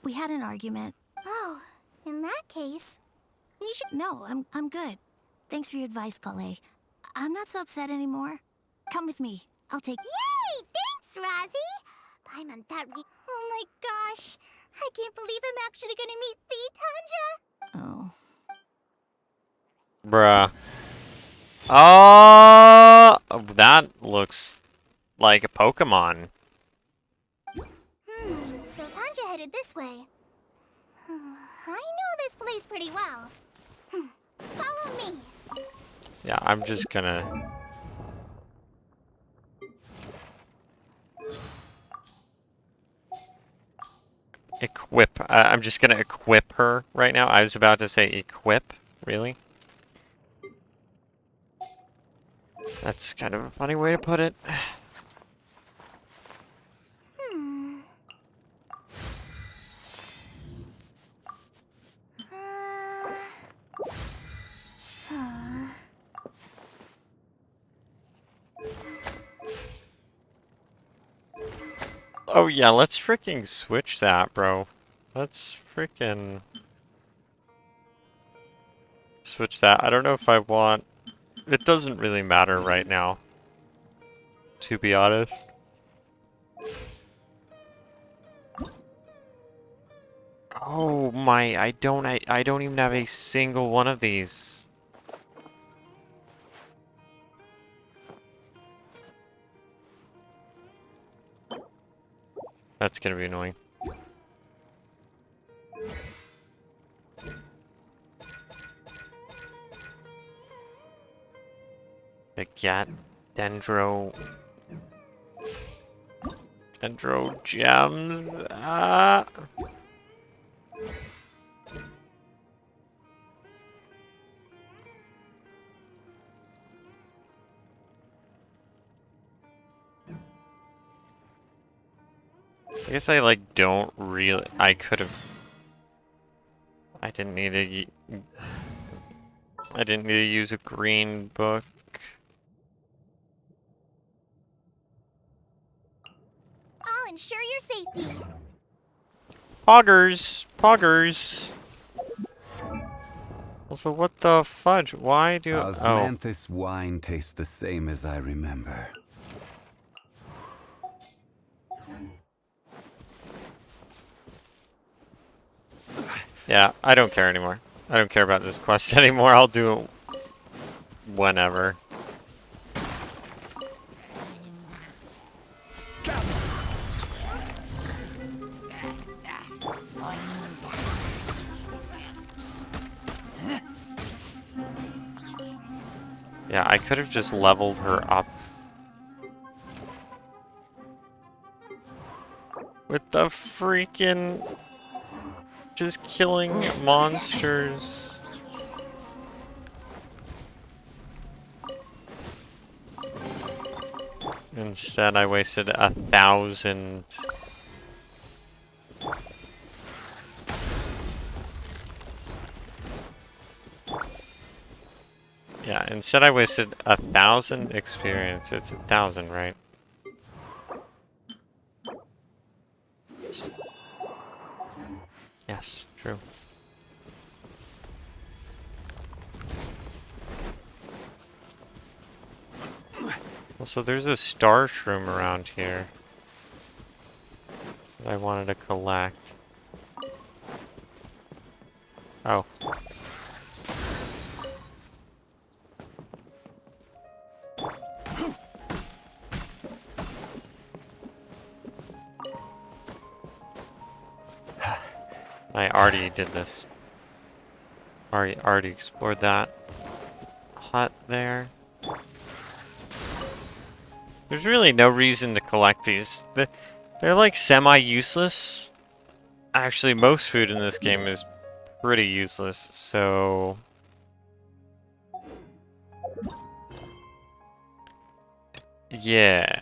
We had an argument. Oh, in that case, you should... No, I'm good. Thanks for your advice, Kale. I'm not so upset anymore. Come with me. I'll take... Yay! Thanks, Rozzy! I'm on that Oh my gosh! I can't believe I'm actually gonna meet the Tanja! Oh. Bruh. Oh, that looks like a Pokemon. So Tanja headed this way. I know this place pretty well. Follow me. Yeah, I'm just gonna... equip. I'm just gonna equip her right now. I was about to say equip. Really? That's kind of a funny way to put it. Oh yeah, let's freaking switch that, bro. Let's freaking switch that. I don't know if I want... It doesn't really matter right now, to be honest. Oh my, I don't even have a single one of these. That's gonna be annoying. The cat dendro gems. Ah. I guess I like don't really. I could have. I didn't need to. I didn't need to use a green book. I'll ensure your safety. Poggers! Poggers! Also, what the fudge? Why do... Osmanthus wine tastes the same as I remember. Yeah, I don't care anymore. I don't care about this quest anymore. I'll do it whenever. Yeah, I could have just leveled her up. With the freaking... just killing monsters. Instead, I wasted 1,000. Yeah, instead I wasted 1,000 experience. It's 1,000, right? Yes, true. Also, there's a star shroom around here that I wanted to collect. Oh. I already did this. Already explored that hut there. There's really no reason to collect these. They're like semi-useless. Actually, most food in this game is pretty useless, so... yeah.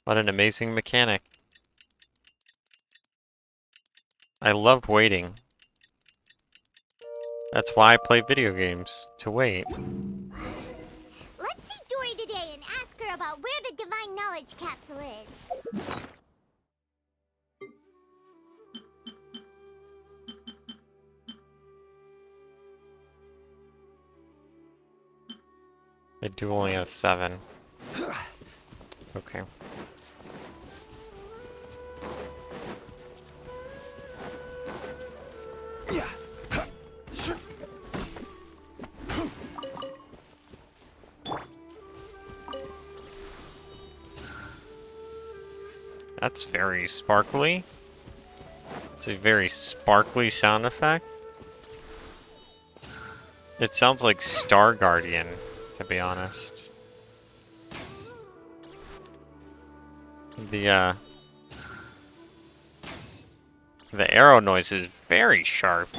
What an amazing mechanic. I love waiting. That's why I play video games, to wait. Let's see Dory today and ask her about where the Divine Knowledge Capsule is. I do only have 7. Okay. That's very sparkly. It's a very sparkly sound effect. It sounds like Star Guardian, to be honest. The arrow noise is very sharp.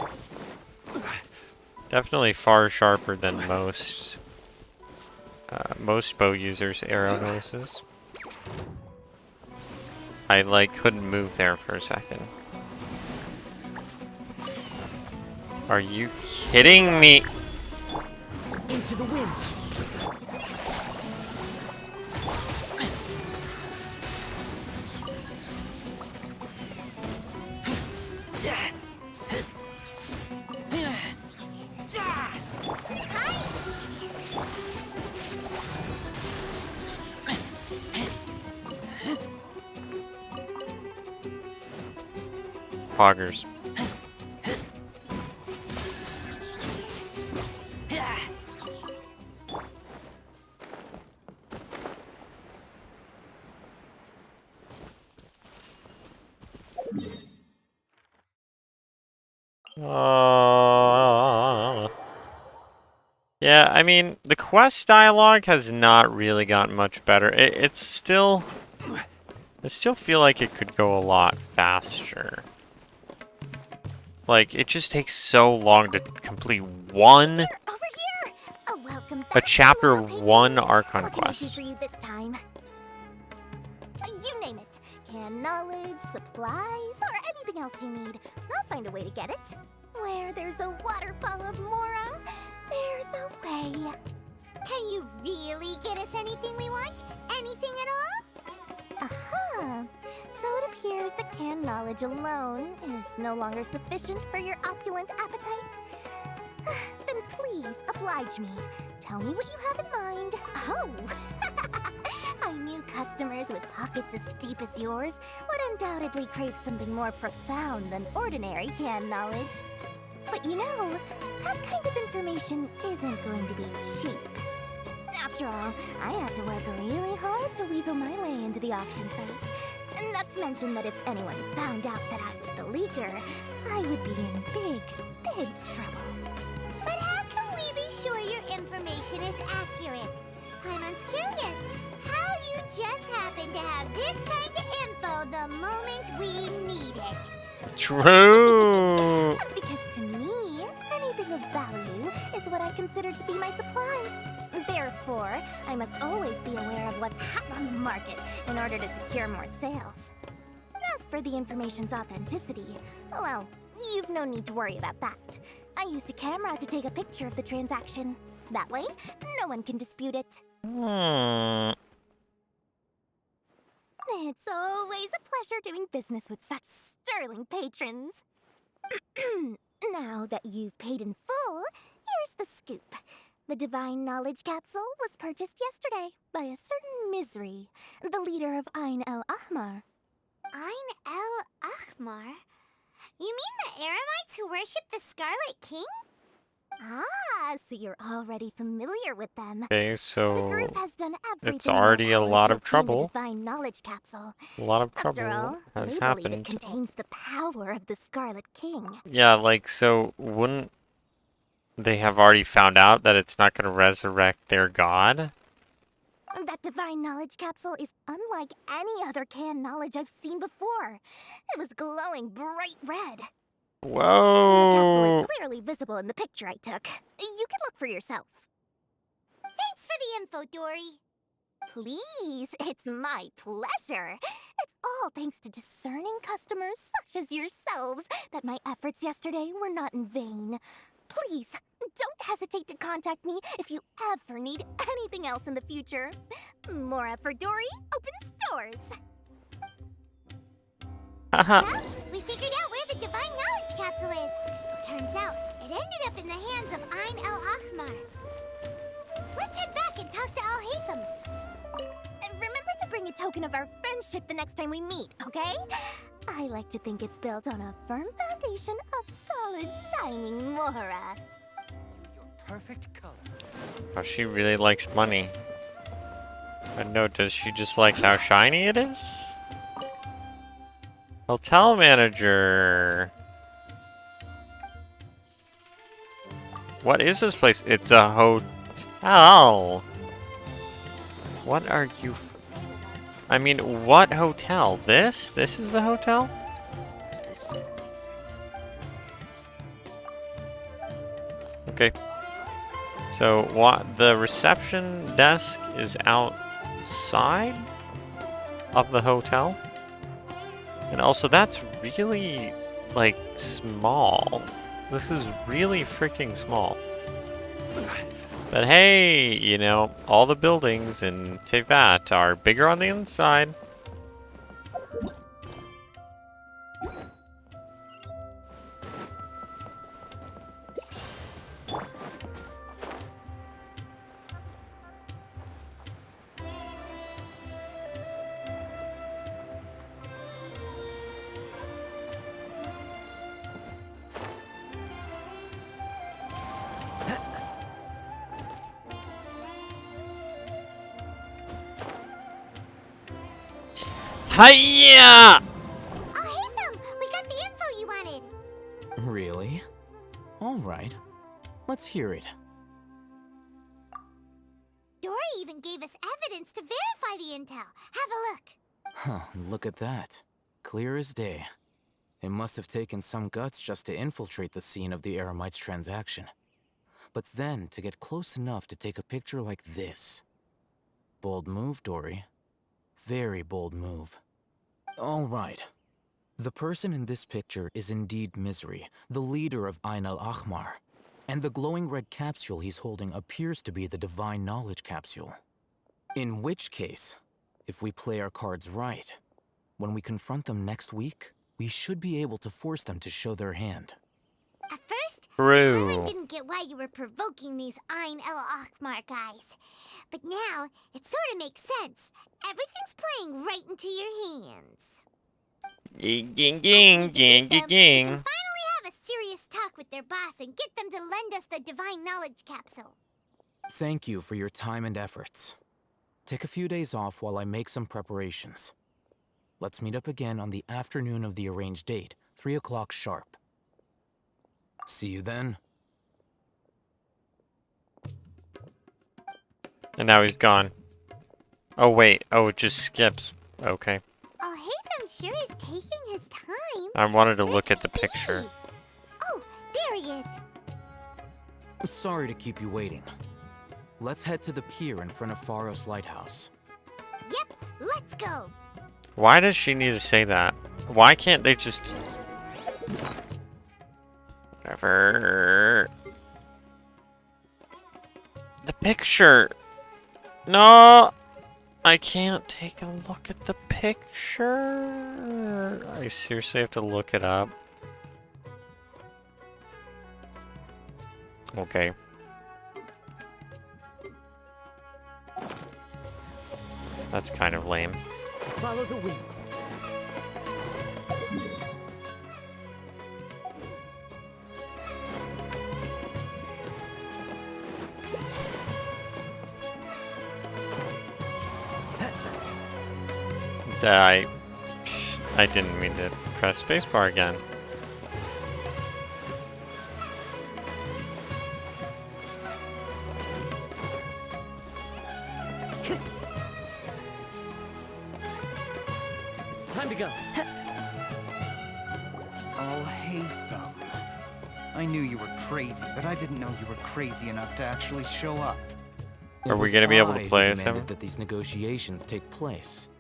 Definitely far sharper than most bow users' arrow noises. I like couldn't move there for a second. Are you kidding me? Into the wind. Poggers. Yeah, I mean, the quest dialogue has not really gotten much better. I still feel like it could go a lot faster. Like, it just takes so long to complete one... a chapter 1 Archon quest. For you this time? You name it. Canned knowledge, supplies, or anything else you need. I'll find a way to get it. Where there's a waterfall of Mora, there's a way. Can you really get us anything we want? Anything at all? Aha! So it appears that canned knowledge alone is no longer sufficient for your opulent appetite. Then please oblige me. Tell me what you have in mind. Oh! I knew customers with pockets as deep as yours would undoubtedly crave something more profound than ordinary canned knowledge. But you know, that kind of information isn't going to be cheap. After all, I had to work really hard to weasel my way into the auction site. Not to mention that if anyone found out that I was the leaker, I would be in big, big trouble. But how can we be sure your information is accurate? Paimon's curious. How you just happen to have this kind of info the moment we need it? True! Because to me, anything of value is what I consider to be my supply. Therefore, I must always be aware of what's hot on the market in order to secure more sales. As for the information's authenticity, well, you've no need to worry about that. I used a camera to take a picture of the transaction. That way, no one can dispute it. It's always a pleasure doing business with such sterling patrons. Now that you've paid in full, here's the scoop. The Divine Knowledge Capsule was purchased yesterday by a certain Misery, the leader of Ain el Ahmar. Ain el Ahmar? You mean the Eremites who worship the Scarlet King? Ah, so you're already familiar with them. Okay, The so group has done everything it's in their already a power lot to of obtain trouble. The Divine Knowledge Capsule. A lot of After trouble all, has they believe happened. it contains the power of the Scarlet King. Yeah, like, so wouldn't they have already found out that it's not going to resurrect their god? That Divine Knowledge Capsule is unlike any other canned knowledge I've seen before. It was glowing bright red. The capsule Whoa! is clearly visible in the picture I took. You can look for yourself. Thanks for the info, Dory. Please, it's my pleasure. It's all thanks to discerning customers such as yourselves that my efforts yesterday were not in vain. Please, don't hesitate to contact me if you ever need anything else in the future. Mora for Dory opens doors. Haha. Well, we figured out where the Divine Knowledge Capsule is. Turns out, it ended up in the hands of Ain el Ahmar. Let's head back and talk to Al Haytham. Remember to bring a token of our friendship the next time we meet, okay? I like to think it's built on a firm foundation of solid, shining Mora. Perfect color. Oh, she really likes money. But no, does she just like how shiny it is? Hotel manager. What is this place? It's a hotel. What are you? I mean, what hotel? This? This is the hotel? Okay. So what? The reception desk is outside of the hotel, and also that's really like small. This is really freaking small. But hey, you know, all the buildings in Tevat are bigger on the inside. Hiya! Oh, Haytham! We got the info you wanted! Really? All right. Let's hear it. Dory even gave us evidence to verify the intel. Have a look. Huh, look at that. Clear as day. It must have taken some guts just to infiltrate the scene of the Eremites transaction. But then to get close enough to take a picture like this. Bold move, Dory. Very bold move. All right. The person in this picture is indeed Misery, the leader of Ain el Ahmar. And the glowing red capsule he's holding appears to be the Divine Knowledge Capsule. In which case, if we play our cards right, when we confront them next week, we should be able to force them to show their hand. At first, True. I didn't get why you were provoking these Ain el Ahmar guys. But now, it sort of makes sense. Everything's playing right into your hands. Ging, ging, ging, ging, ging, ging. Finally have a serious talk with their boss and get them to lend us the Divine Knowledge Capsule. Thank you for your time and efforts. Take a few days off while I make some preparations. Let's meet up again on the afternoon of the arranged date, 3 o'clock sharp. See you then. And now he's gone. Oh wait, oh it just skips. Okay. Oh, Haytham sure is taking his time. I wanted to look at the picture. Oh, there he is. Sorry to keep you waiting. Let's head to the pier in front of Faros Lighthouse. Yep, let's go. Why does she need to say that? Why can't they just... Whatever. The picture. No, I can't take a look at the picture. I seriously have to look it up. Okay. That's kind of lame. Follow the wind. I didn't mean to press spacebar again. Time to go. Oh, hey, thumb. I knew you were crazy, but I didn't know you were crazy enough to actually show up. Are we gonna be able to play as him? That these negotiations take place.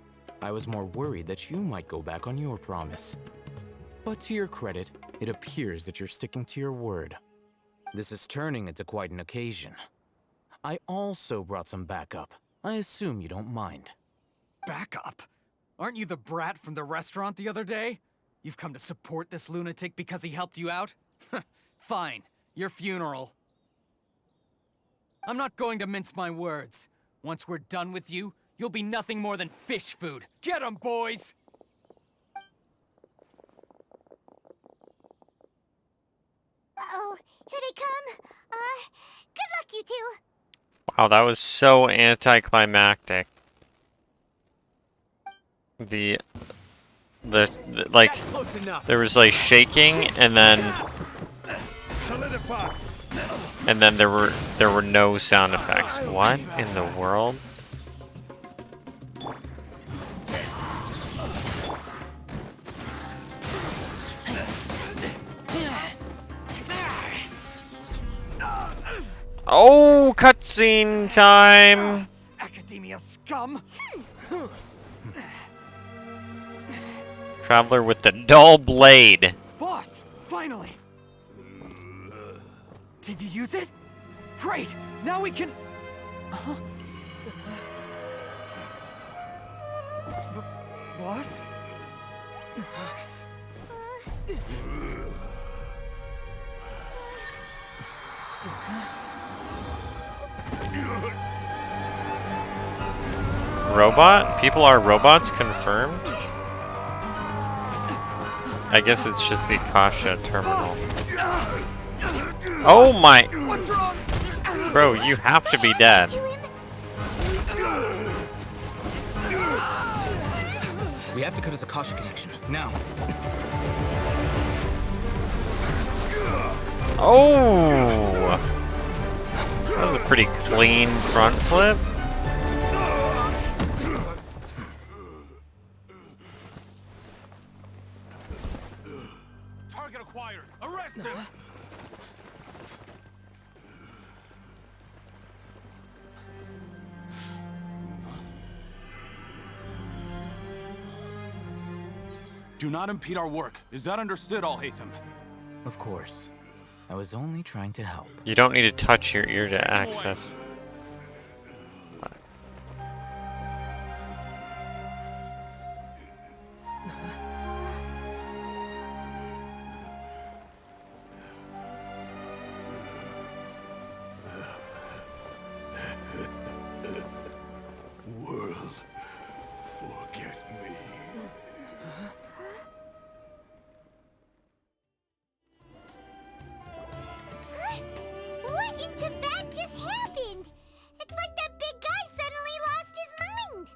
I was more worried that you might go back on your promise. But to your credit, it appears that you're sticking to your word. This is turning into quite an occasion. I also brought some backup. I assume you don't mind. Backup? Aren't you the brat from the restaurant the other day? You've come to support this lunatic because he helped you out? Fine, your funeral. I'm not going to mince my words. Once we're done with you, you'll be nothing more than fish food. Get 'em, boys! Uh-oh, here they come. Good luck, you two. Wow, that was so anticlimactic. The like, there was like shaking, and then there were no sound effects. What in the world? Oh, cutscene time! Academia scum! Traveler with the dull blade. Boss, finally! Did you use it? Great! Now we can... Boss? Robot? People are robots confirmed? I guess it's just the Akasha terminal. Oh my! Bro, you have to be dead. We have to cut his Akasha connection, now. Oh! That was a pretty clean front flip. Target acquired. Arrest him. Do not impede our work. Is that understood, Al-Haytham? Of course. I was only trying to help. You don't need to touch your ear to access. World, forget me. What in Tibet just happened? It's like that big guy suddenly lost his mind.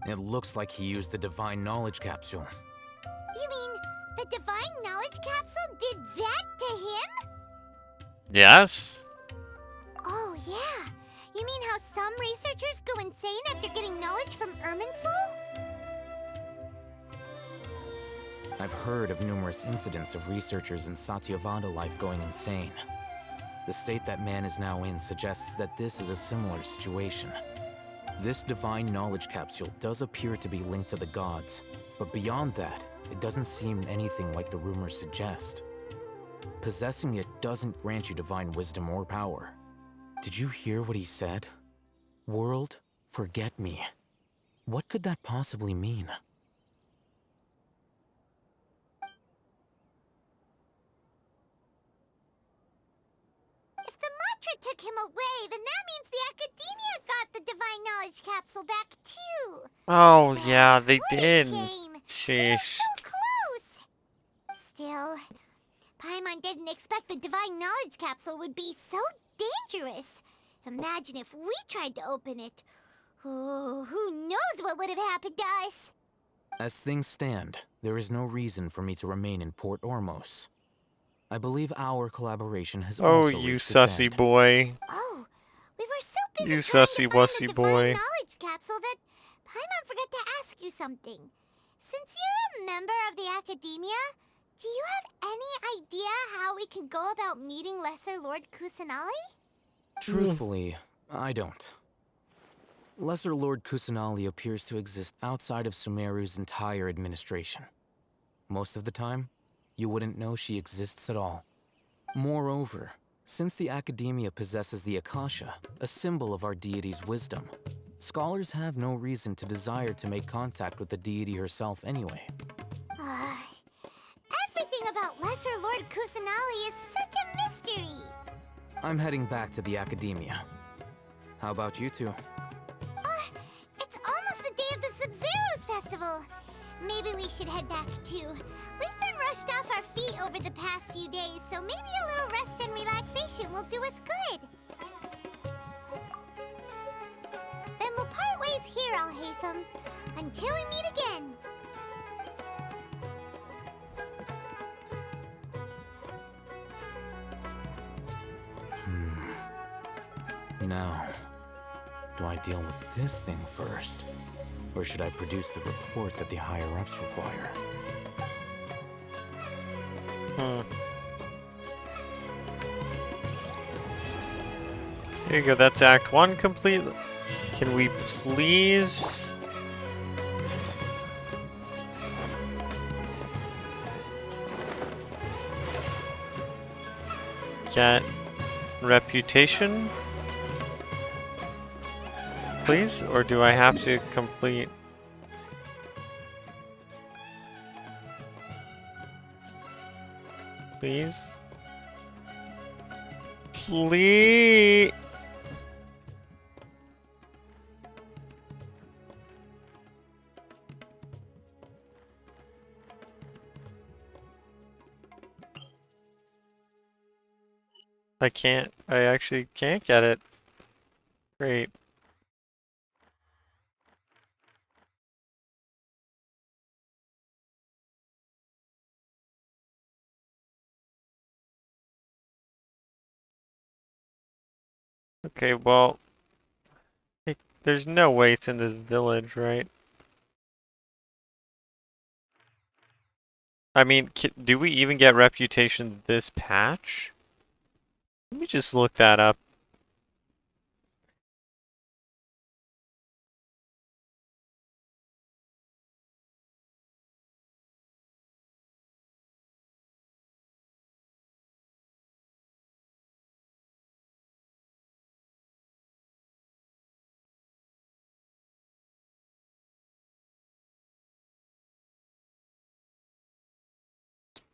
It looks like he used the Divine Knowledge Capsule. You mean the Divine Knowledge Capsule did that to him? Yes? Oh, yeah. You mean how some researchers go insane after getting knowledge from Irminsul? I've heard of numerous incidents of researchers in Satyavada life going insane. The state that man is now in suggests that this is a similar situation. This divine knowledge capsule does appear to be linked to the gods, but beyond that, it doesn't seem anything like the rumors suggest. Possessing it doesn't grant you divine wisdom or power. Did you hear what he said? World, forget me. What could that possibly mean? If the mantra took him away, then that means the Academia got the Divine Knowledge Capsule back too. Oh, yeah, they What a did. shame. Sheesh. So close. Still, Paimon didn't expect the Divine Knowledge Capsule would be so dangerous. Imagine if we tried to open it. Oh, who knows what would have happened to us? As things stand, there is no reason for me to remain in Port Ormos. I believe our collaboration has Oh, also you reached its sussy end. boy. Oh, we were so busy You trying sussy to find wussy the Divine boy. Knowledge Capsule that Paimon forgot to ask you something. Since you're a member of the Academia, do you have any idea how we can go about meeting Lesser Lord Kusanali? Truthfully, I don't. Lesser Lord Kusanali appears to exist outside of Sumeru's entire administration. Most of the time, you wouldn't know she exists at all. Moreover, since the Academia possesses the Akasha, a symbol of our deity's wisdom, scholars have no reason to desire to make contact with the deity herself anyway. Everything about Lesser Lord Kusanali is such a mystery. I'm heading back to the Academia. How about you two? It's almost the day of the Sub-Zero's festival. Maybe we should head back too. We've been rushed off our feet over the past few days, so maybe a little rest and relaxation will do us good. Then we'll part ways here, Alhaitham, until we meet again. Now, do I deal with this thing first? Or should I produce the report that the higher-ups require? There you go, that's Act 1 complete. Can we please... get reputation? Please? Or do I have to complete... Please? Please? I can't. I actually can't get it. Great. Okay, well, there's no way it's in this village, right? I mean, do we even get reputation this patch? Let me just look that up.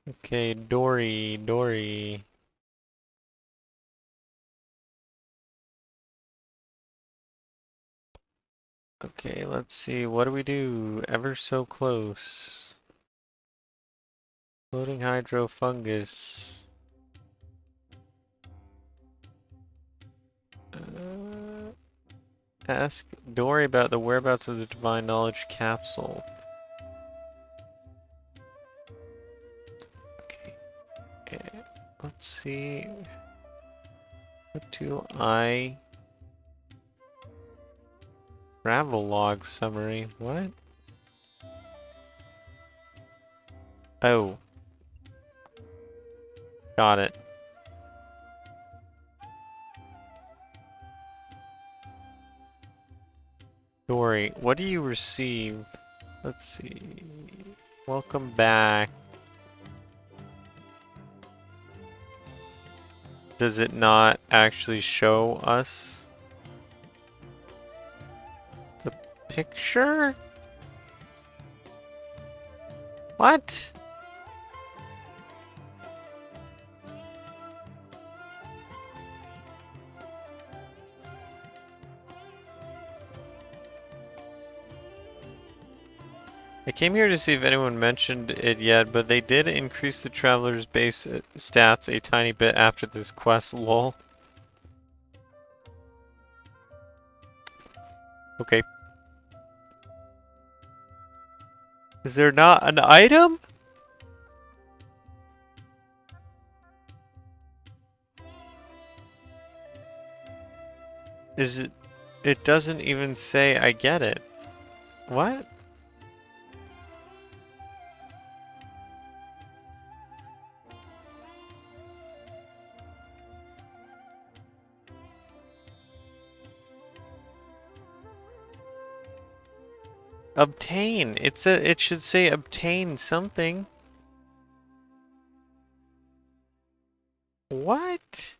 Okay, Dory. Okay, let's see. What do we do? Ever so close. Floating hydro fungus. Ask Dory about the whereabouts of the Divine Knowledge Capsule. Okay, let's see. What do I... Travelogue summary. What? Oh. Got it. Dory, what do you receive? Let's see. Welcome back. Does it not actually show us the picture? What? I came here to see if anyone mentioned it yet, but they did increase the traveler's base stats a tiny bit after this quest, lol. Okay. Is there not an item? Is it... It doesn't even say I get it. What? Obtain. It should say obtain something. What?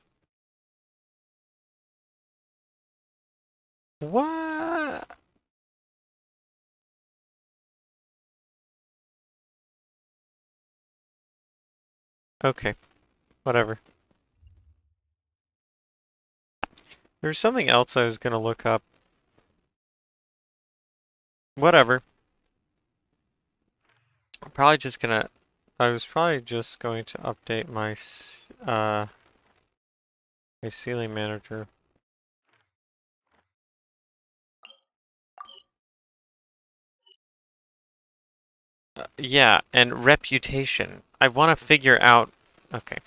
What? Okay. Whatever. There's something else I was gonna look up. Whatever. Probably just gonna... I was probably just going to update my my ceiling manager. Yeah, and reputation. I want to figure out... Okay.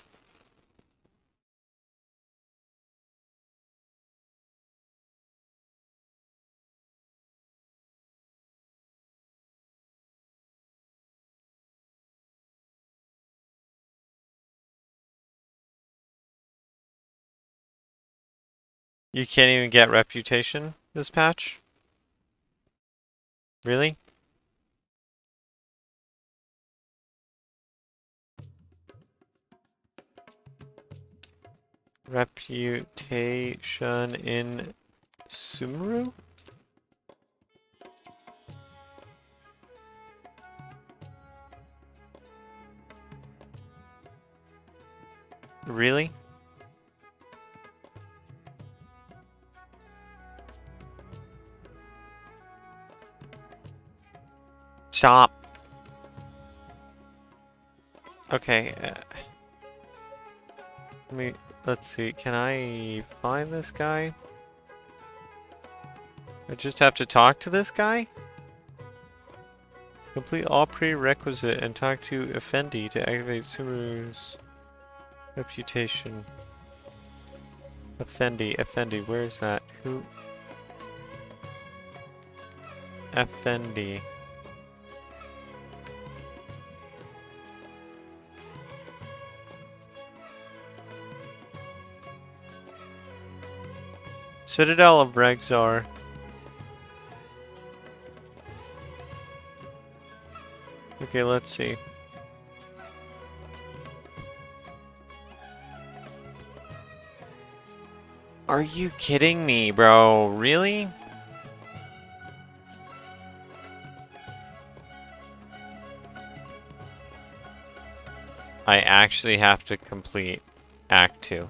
You can't even get reputation this patch? Really? Reputation in Sumeru? Really? Stop. Okay. Let's see. Can I find this guy? I just have to talk to this guy? Complete all prerequisite and talk to Effendi to activate Sumeru's reputation. Effendi, where is that? Who? Effendi. Citadel of Regzar. Okay, let's see. Are you kidding me, bro? Really? I actually have to complete Act 2.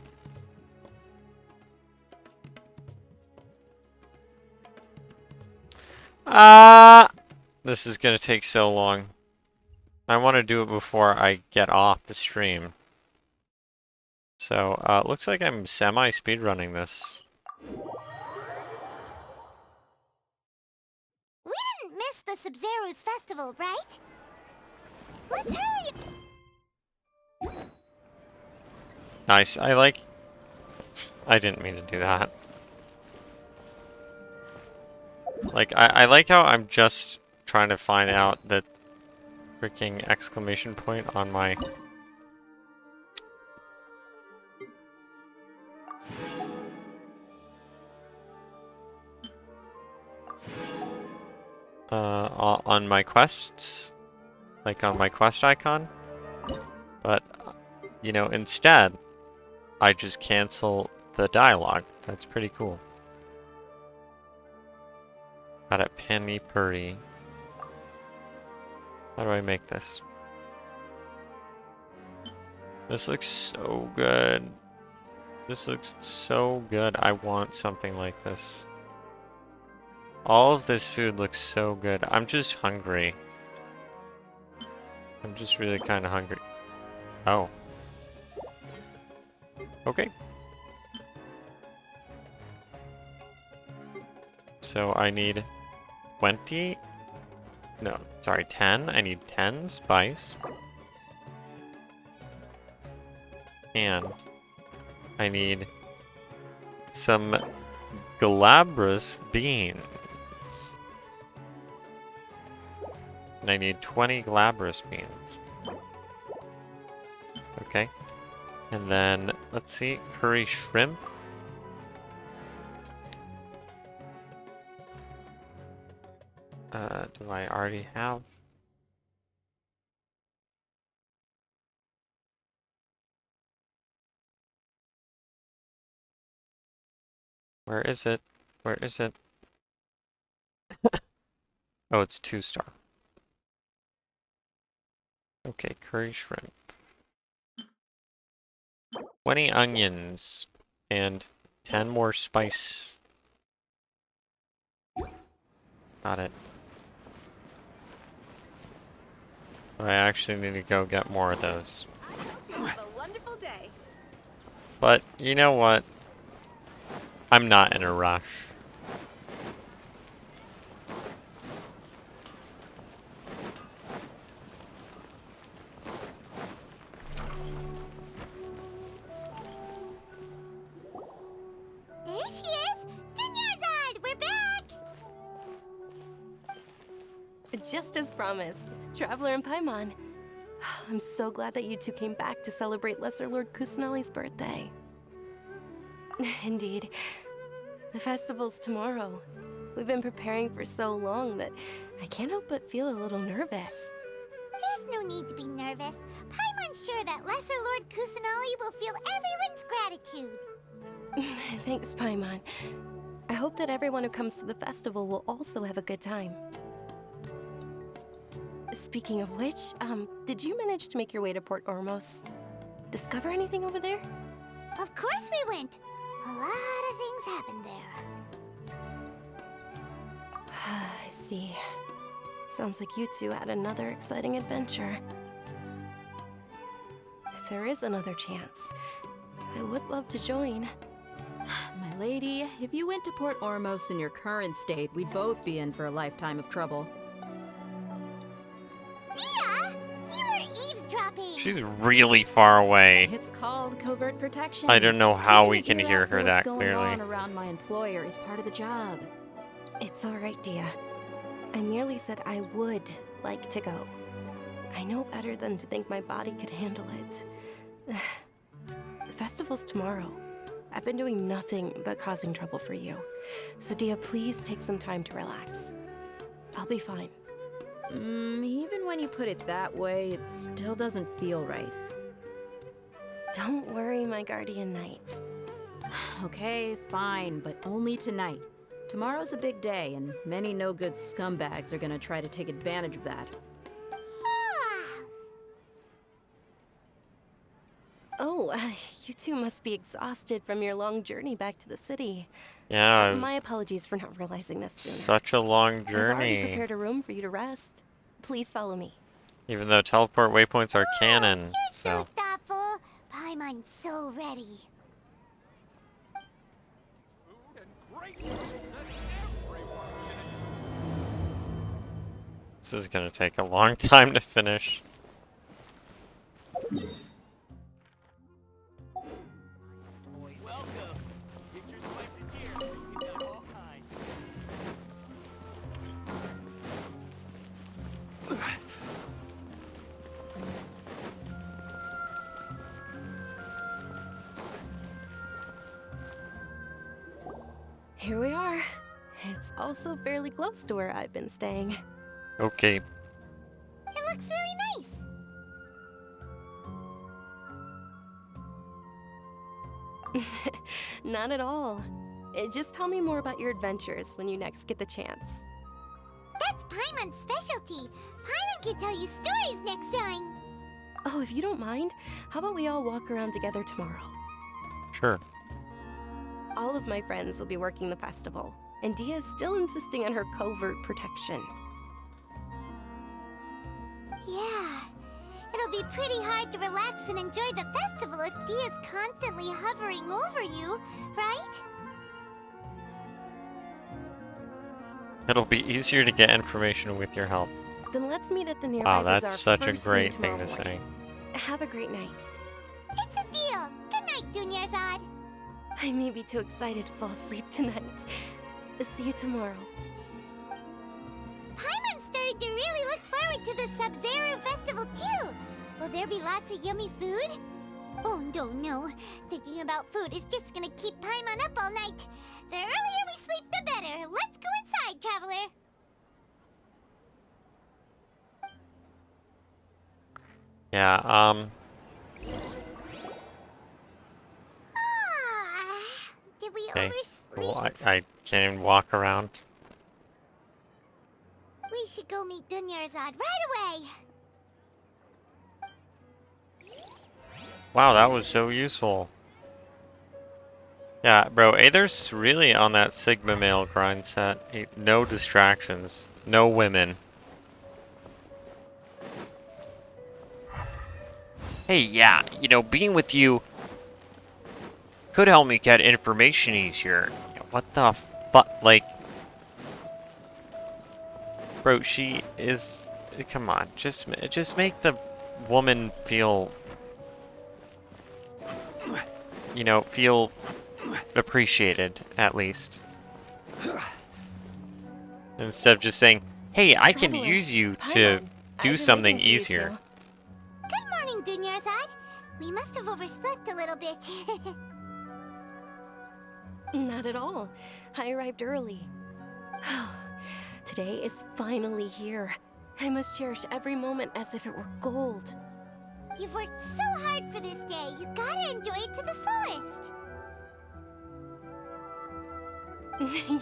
This is gonna take so long. I want to do it before I get off the stream. So, looks like I'm semi-speedrunning this. We didn't miss the Sub-Zero's festival, right? Let's hurry! Nice. I didn't mean to do that. Like, I like how I'm just trying to find out the freaking exclamation point on my... on my quests, like on my quest icon. But, you know, instead, I just cancel the dialogue. That's pretty cool. Got it, Penny Puri. How do I make this? This looks so good. This looks so good. I want something like this. All of this food looks so good. I'm just hungry. I'm just really kind of hungry. Oh. Okay. So I need 20. No, sorry, 10. I need 10 spice. And I need some glabrous beans. And I need 20 glabrous beans. Okay. And then, let's see, curry shrimp. Do I already have? Where is it? Where is it? Oh, it's 2-star. Okay, curry shrimp. 20 onions and 10 more spice. Got it. I actually need to go get more of those. Have a wonderful day. But you know what? I'm not in a rush. There she is! Dinyarzad! We're back! Just as promised, Traveler and Paimon. I'm so glad that you two came back to celebrate Lesser Lord Kusanali's birthday. Indeed. The festival's tomorrow. We've been preparing for so long that I can't help but feel a little nervous. There's no need to be nervous. Paimon's sure that Lesser Lord Kusanali will feel everyone's gratitude. Thanks, Paimon. I hope that everyone who comes to the festival will also have a good time. Speaking of which, did you manage to make your way to Port Ormos? Discover anything over there? Of course we went. A lot of things happened there. I see. Sounds like you two had another exciting adventure. If there is another chance, I would love to join. My lady, if you went to Port Ormos in your current state, we'd both be in for a lifetime of trouble. Dia! You were eavesdropping! She's really far away. It's called covert protection. I don't know how Keeping we an can ear hear out for her what's that going clearly. on around my employer is part of the job. It's alright, Dia. I merely said I would like to go. I know better than to think my body could handle it. The festival's tomorrow. I've been doing nothing but causing trouble for you. So Dia, please take some time to relax. I'll be fine. Even when you put it that way, it still doesn't feel right. Don't worry, my guardian knight. Okay, fine, but only tonight. Tomorrow's a big day, and many no-good scumbags are gonna try to take advantage of that. Oh, you two must be exhausted from your long journey back to the city. Yeah, it was My apologies for not realizing this sooner. such a long I've already journey. prepared a room for you to rest. Please follow me. Even though teleport waypoints are canon, So so. thoughtful. Paimon's so ready. This is gonna take a long time to finish. Here we are. It's also fairly close to where I've been staying. Okay. It looks really nice. Not at all. Just tell me more about your adventures when you next get the chance. That's Paimon's specialty. Paimon can tell you stories next time. Oh, if you don't mind, how about we all walk around together tomorrow? Sure. All of my friends will be working the festival, and Dia is still insisting on her covert protection. Yeah. It'll be pretty hard to relax and enjoy the festival if Dia's constantly hovering over you, right? It'll be easier to get information with your help. Then let's meet at the nearby Wow, bazaar that's such a first great thing thing to tomorrow say. morning. Have a great night. It's a deal. Good night, Dunyarzad. I may be too excited to fall asleep tonight. See you tomorrow. Paimon's starting to really look forward to the Sub-Zero festival too. Will there be lots of yummy food? Oh no. Thinking about food is just gonna keep Paimon up all night. The earlier we sleep, the better. Let's go inside, traveler. Yeah, Did we okay. oversleep? Well, I can walk around. We should go meet Dunyarzad right away. Wow, that was so useful. Yeah, bro, Aether's really on that Sigma male grind set. No distractions. No women. Hey, yeah, you know, being with you could help me get information easier. What the fuck? Like, bro, she is... Come on, just make the woman feel... You know, feel appreciated, at least. Instead of just saying, hey, I can use you to do something easier. Good morning, Dunyarzad. We must have overslept a little bit. Not at all. I arrived early. Today is finally here. I must cherish every moment as if it were gold. You've worked so hard for this day. You gotta enjoy it to the fullest.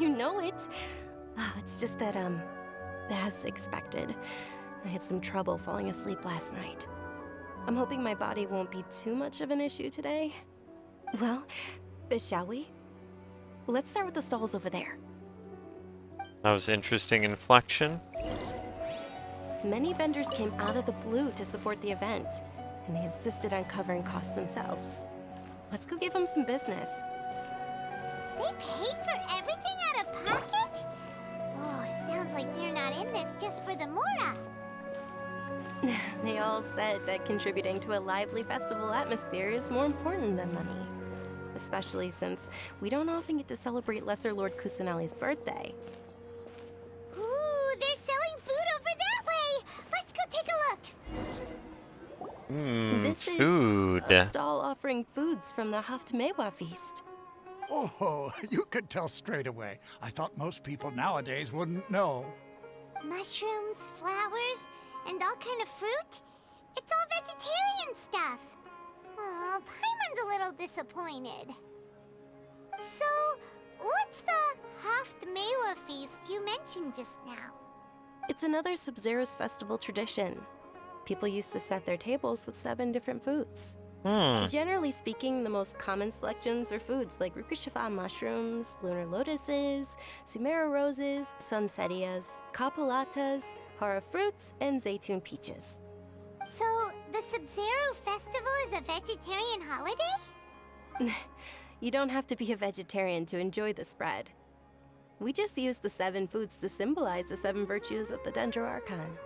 You know it. It's just that, as expected, I had some trouble falling asleep last night. I'm hoping my body won't be too much of an issue today. Well, shall we? Let's start with the stalls over there. That was interesting inflection. Many vendors came out of the blue to support the event, and they insisted on covering costs themselves. Let's go give them some business. They pay for everything out of pocket? Oh, sounds like they're not in this just for the Mora. They all said that contributing to a lively festival atmosphere is more important than money. Especially since we don't often get to celebrate Lesser Lord Kusanali's birthday. Ooh, they're selling food over that way! Let's go take a look! This food. is a stall offering foods from the Haft Mewa feast. Oh, you could tell straight away. I thought most people nowadays wouldn't know. Mushrooms, flowers, and all kind of fruit? It's all vegetarian stuff. Aw, Paimon's a little disappointed. So, what's the Haft Mewa feast you mentioned just now? It's another Sub-Zero's festival tradition. People used to set their tables with 7 different foods. Generally speaking, the most common selections were foods like Rukashifa mushrooms, lunar lotuses, Sumera roses, sunsetias, kapulatas, hara fruits, and zaytun peaches. So, the Sub-Zero festival is a vegetarian holiday? You don't have to be a vegetarian to enjoy the spread. We just use the 7 foods to symbolize the 7 virtues of the Dendro Archon.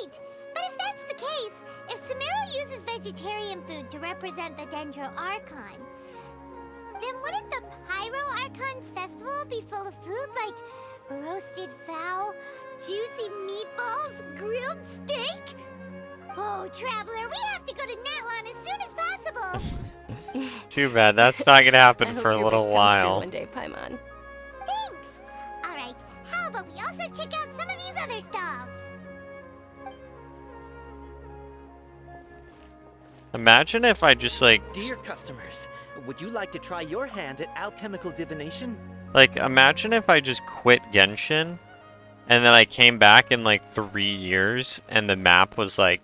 Wait, but if that's the case, if Sumero uses vegetarian food to represent the Dendro Archon, then wouldn't the Pyro Archon's festival be full of food like roasted fowl, juicy meatballs, grilled steak? Oh, Traveler, we have to go to Natlan as soon as possible! Too bad, that's not gonna happen for a I hope your little wish comes true while. one day, Paimon. Thanks! Alright, check out some of these other stalls. Imagine if I just like, Dear customers, would you like to try your hand at alchemical divination? imagine if I just quit Genshin, and then I came back in like 3 years, and the map was like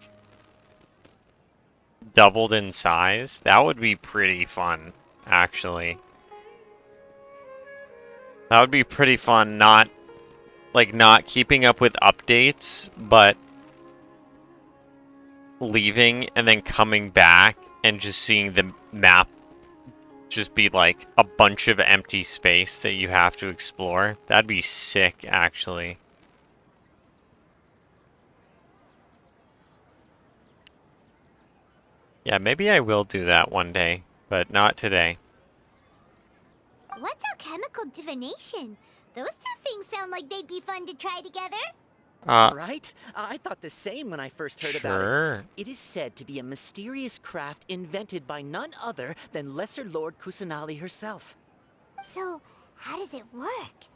doubled in size. That would be pretty fun, actually. That would be pretty fun, not keeping up with updates, but leaving and then coming back and just seeing the map just be like a bunch of empty space that you have to explore. That'd be sick, actually. Yeah, maybe I will do that one day, but not today. What's alchemical divination? Those two things sound like they'd be fun to try together. Right? I thought the same when I first heard about Sure. it. It is said to be a mysterious craft invented by none other than Lesser Lord Kusanali herself. So, how does it work?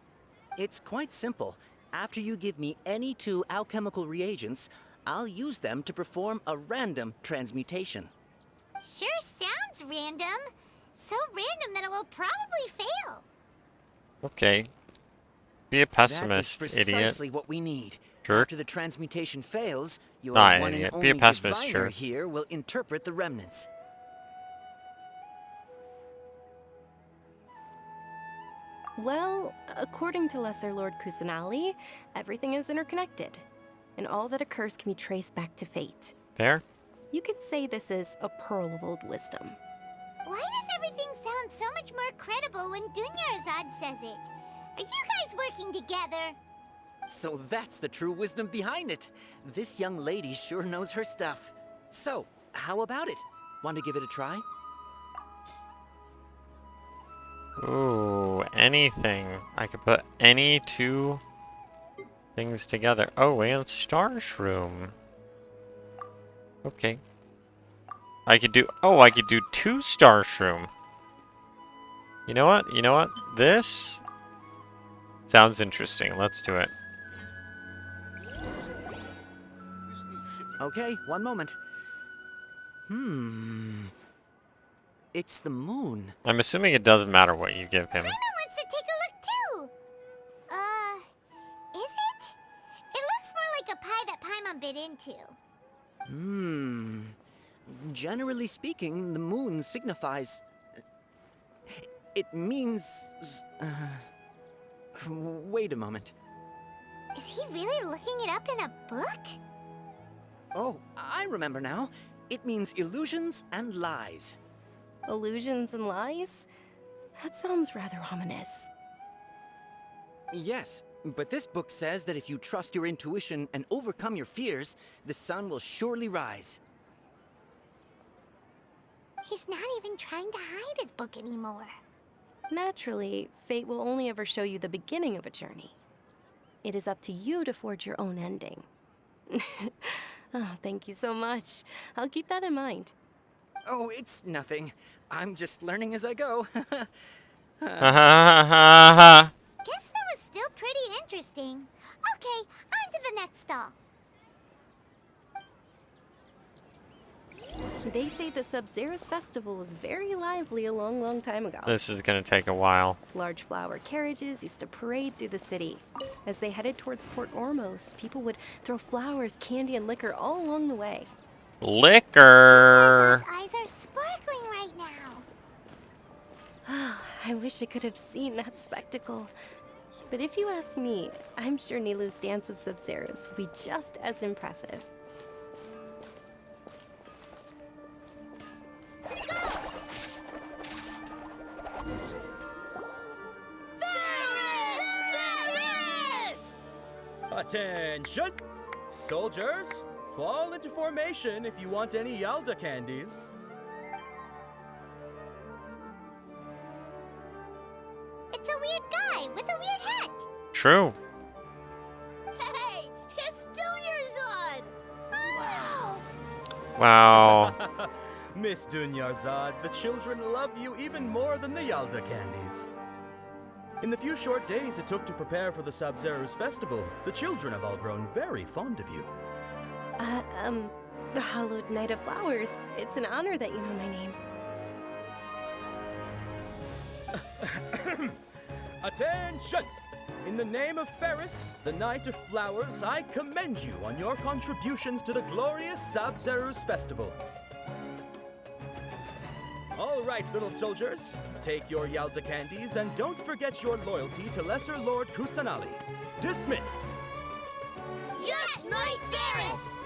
It's quite simple. After you give me any 2 alchemical reagents, I'll use them to perform a random transmutation. Sure sounds random. So random that it will probably fail. Okay. Be a pessimist, that is idiot. precisely what we need. Jerk. After the transmutation fails, your Nah, one idiot. and Be a only pessimist, diviner sure. here will interpret the remnants. Well, according to Lesser Lord Kusanali, everything is interconnected, and all that occurs can be traced back to fate. Fair? You could say this is a pearl of old wisdom. Why does everything sound so much more credible when Dunyarzad says it? Are you guys working together? So that's the true wisdom behind it. This young lady sure knows her stuff. So, how about it? Want to give it a try? Ooh, anything. I could put any 2 things together. Oh, and Star Shroom. Okay. I could do 2 Star Shroom. You know what? You know what? This sounds interesting. Let's do it. Okay, one moment. It's the moon. I'm assuming it doesn't matter what you give him. Paimon wants to take a look too. Is it? It looks more like a pie that Paimon bit into. Generally speaking, the moon signifies... It means... Wait a moment. Is he really looking it up in a book? Oh, I remember now. It means illusions and lies. Illusions and lies? That sounds rather ominous. Yes, but this book says that if you trust your intuition and overcome your fears, the sun will surely rise. He's not even trying to hide his book anymore. Naturally, fate will only ever show you the beginning of a journey. It is up to you to forge your own ending. Oh, thank you so much. I'll keep that in mind. Oh, it's nothing. I'm just learning as I go. Guess that was still pretty interesting. Okay, on to the next stall. They say the Sub-Zeros festival was very lively a long time ago. This is gonna take a while. Large flower carriages used to parade through the city. As they headed towards Port Ormos, people would throw flowers, candy, and liquor all along the way. Liquor! Eyes are sparkling right now. I wish I could have seen that spectacle. But if you ask me, I'm sure Nilou's Dance of Sub-Zeros will be just as impressive. Attention! Soldiers, fall into formation if you want any Yalda candies. It's a weird guy with a weird hat. True. Hey, it's Dunyarzad! Wow! Wow. Miss Dunyarzad, the children love you even more than the Yalda candies. In the few short days it took to prepare for the Sub-Zero's festival, the children have all grown very fond of you. The Hallowed Knight of Flowers. It's an honor that you know my name. Attention! In the name of Ferris, the Knight of Flowers, I commend you on your contributions to the glorious Sub-Zero's festival. All right, little soldiers, take your Yalta candies and don't forget your loyalty to Lesser Lord Kusanali. Dismissed! Yes, Knight Ferris!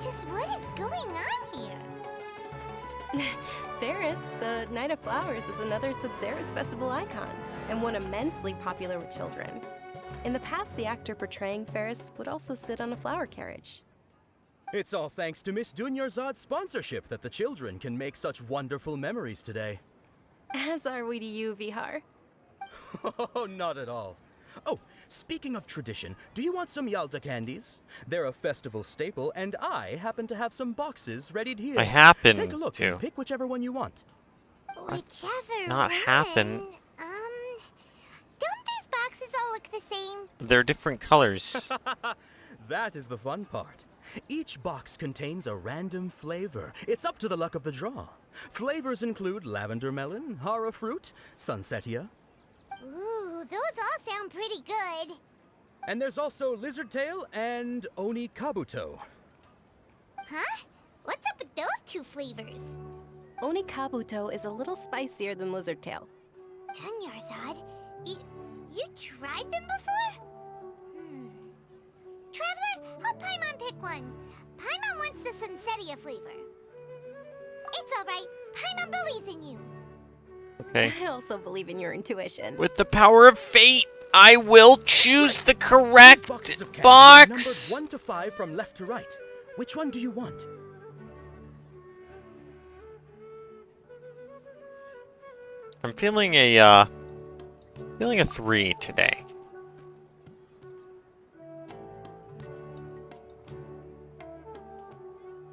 Just what is going on here? Ferris, the Knight of Flowers, is another Sub-Zero's festival icon, and one immensely popular with children. In the past, the actor portraying Ferris would also sit on a flower carriage. It's all thanks to Miss Dunyarzad's sponsorship that the children can make such wonderful memories today. As are we to you, Vihar. Oh, not at all. Oh, speaking of tradition, do you want some Yalta candies? They're a festival staple, and I happen to have some boxes readied here. I happen Take a look to. and pick whichever one you want. Whichever Not one. happen. Don't these boxes all look the same? They're different colors. That is the fun part. Each box contains a random flavor. It's up to the luck of the draw. Flavors include lavender melon, hara fruit, sunsetia. Ooh, those all sound pretty good. And there's also lizard tail and oni kabuto. Huh? What's up with those two flavors? Oni Kabuto is a little spicier than Lizard Tail. Dunyarzad, you tried them before? Traveler, help Paimon pick one. Paimon wants the Sunsetia flavor. It's alright. Paimon believes in you. Okay. I also believe in your intuition. With the power of fate, I will choose the correct box. Numbered 1 to 5 from left to right. Which one do you want? I'm feeling a 3 today.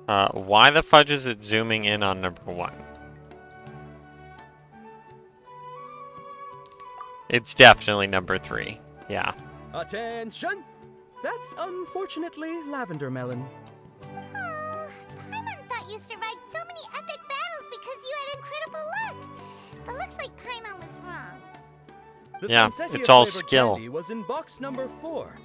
Why the fudge is it zooming in on number 1? It's definitely number 3. Yeah. Attention! That's unfortunately lavender melon. Oh, Paimon thought you survived so many epic battles because you had incredible luck. But looks like Paimon was wrong. The Yeah, Sunsetia it's all flavored skill. candy was in box number 4.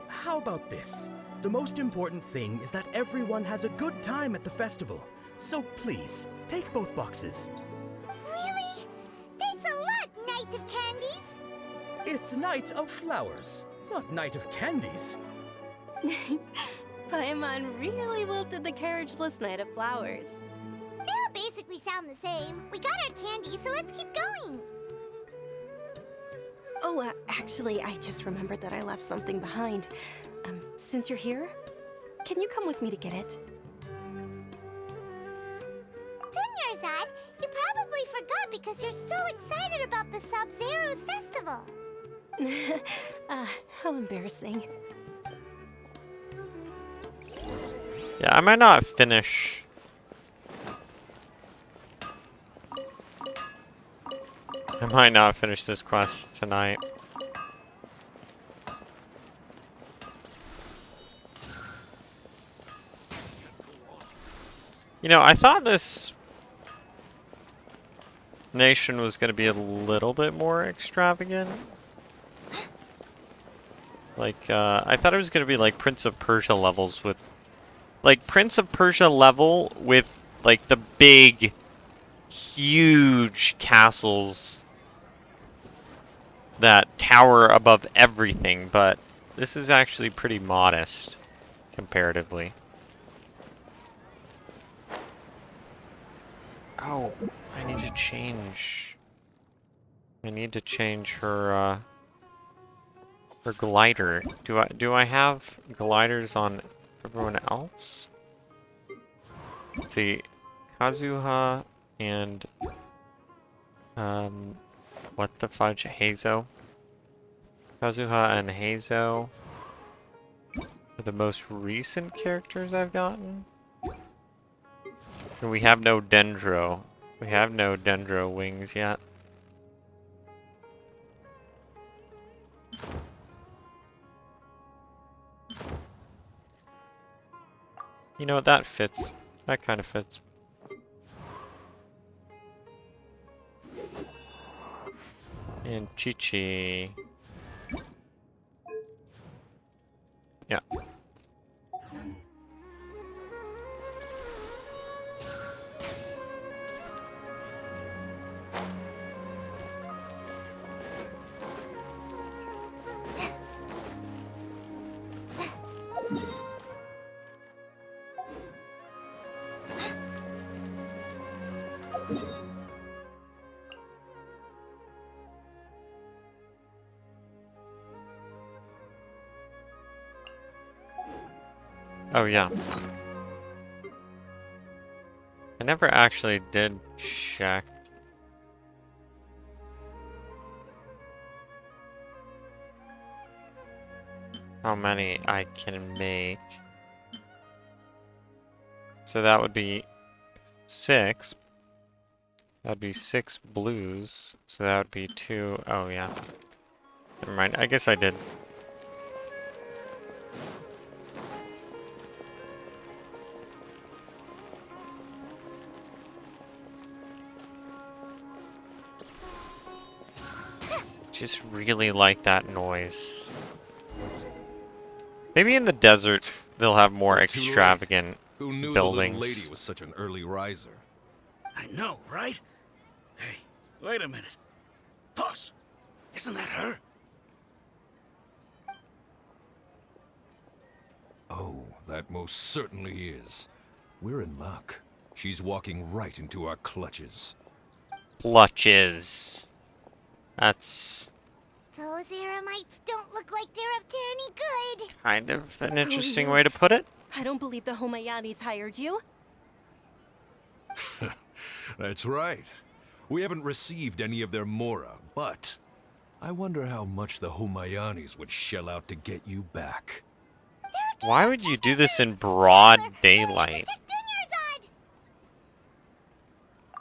How about this? The most important thing is that everyone has a good time at the festival. So please, take both boxes. Really? Thanks a lot, Knight of Candies. It's Knight of Flowers, not Knight of Candies. Paimon really wilted the carriageless Knight of Flowers. They all basically sound the same. We got our candy, so let's keep going. Oh, actually, I just remembered that I left something behind. Since you're here, can you come with me to get it? Dunyarzad, you probably forgot because you're so excited about the Sub-Zero's festival. How embarrassing. Yeah, I might not finish. I might not finish this quest tonight. You know, I thought this nation was going to be a little bit more extravagant. Like, I thought it was going to be like Prince of Persia levels with... Like, Prince of Persia level with, like, the big, huge castles that tower above everything, but this is actually pretty modest, comparatively. Oh, I need to change... I need to change her, her glider. Do I have gliders on everyone else? Let's see, Kazuha and what the fudge, Heizo. Kazuha and Heizo are the most recent characters I've gotten. And we have no Dendro, We have no dendro wings yet. You know what, that fits. That kind of fits. And Chi-Chi. Yeah. Oh, yeah. I never actually did check. How many I can make. So that would be 6. That'd be 6 blues. So that would be 2. Oh, yeah. Never mind. I guess I did. Just really like that noise. Maybe in the desert they'll have more We're too late. extravagant Who knew buildings. the little lady was such an early riser? I know, right? Hey, wait a minute. Boss, isn't that her? Oh, that most certainly is. We're in luck. She's walking right into our clutches. Clutches. That's Those Eremites don't look like they're up to any good. kind of an Who are interesting you? way to put it. I don't believe the Homayanis hired you. That's right. We haven't received any of their Mora, but I wonder how much the Humayanis would shell out to get you back. Why would you do this in broad daylight?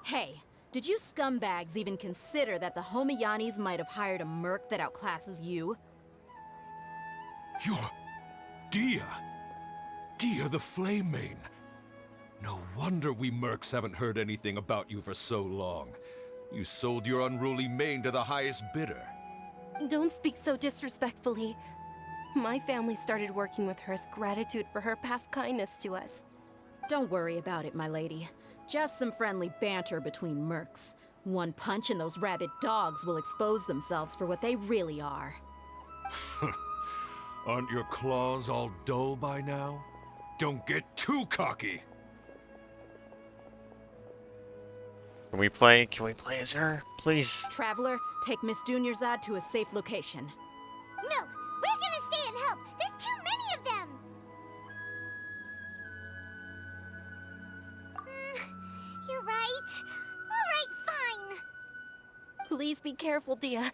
Hey, did you scumbags even consider that the Homayanis might have hired a merc that outclasses you? You're... Dia! Dia the Flame Mane! No wonder we mercs haven't heard anything about you for so long. You sold your unruly mane to the highest bidder. Don't speak so disrespectfully. My family started working with her as gratitude for her past kindness to us. Don't worry about it, my lady. Just some friendly banter between mercs. One punch and those rabid dogs will expose themselves for what they really are. Aren't your claws all dull by now? Don't get too cocky! Can we play as her? Please. Traveler, take Miss Dunyarzad to a safe location. No, we're gonna stay and help. There's too many of them. You're right. All right, fine. Please be careful, Dia.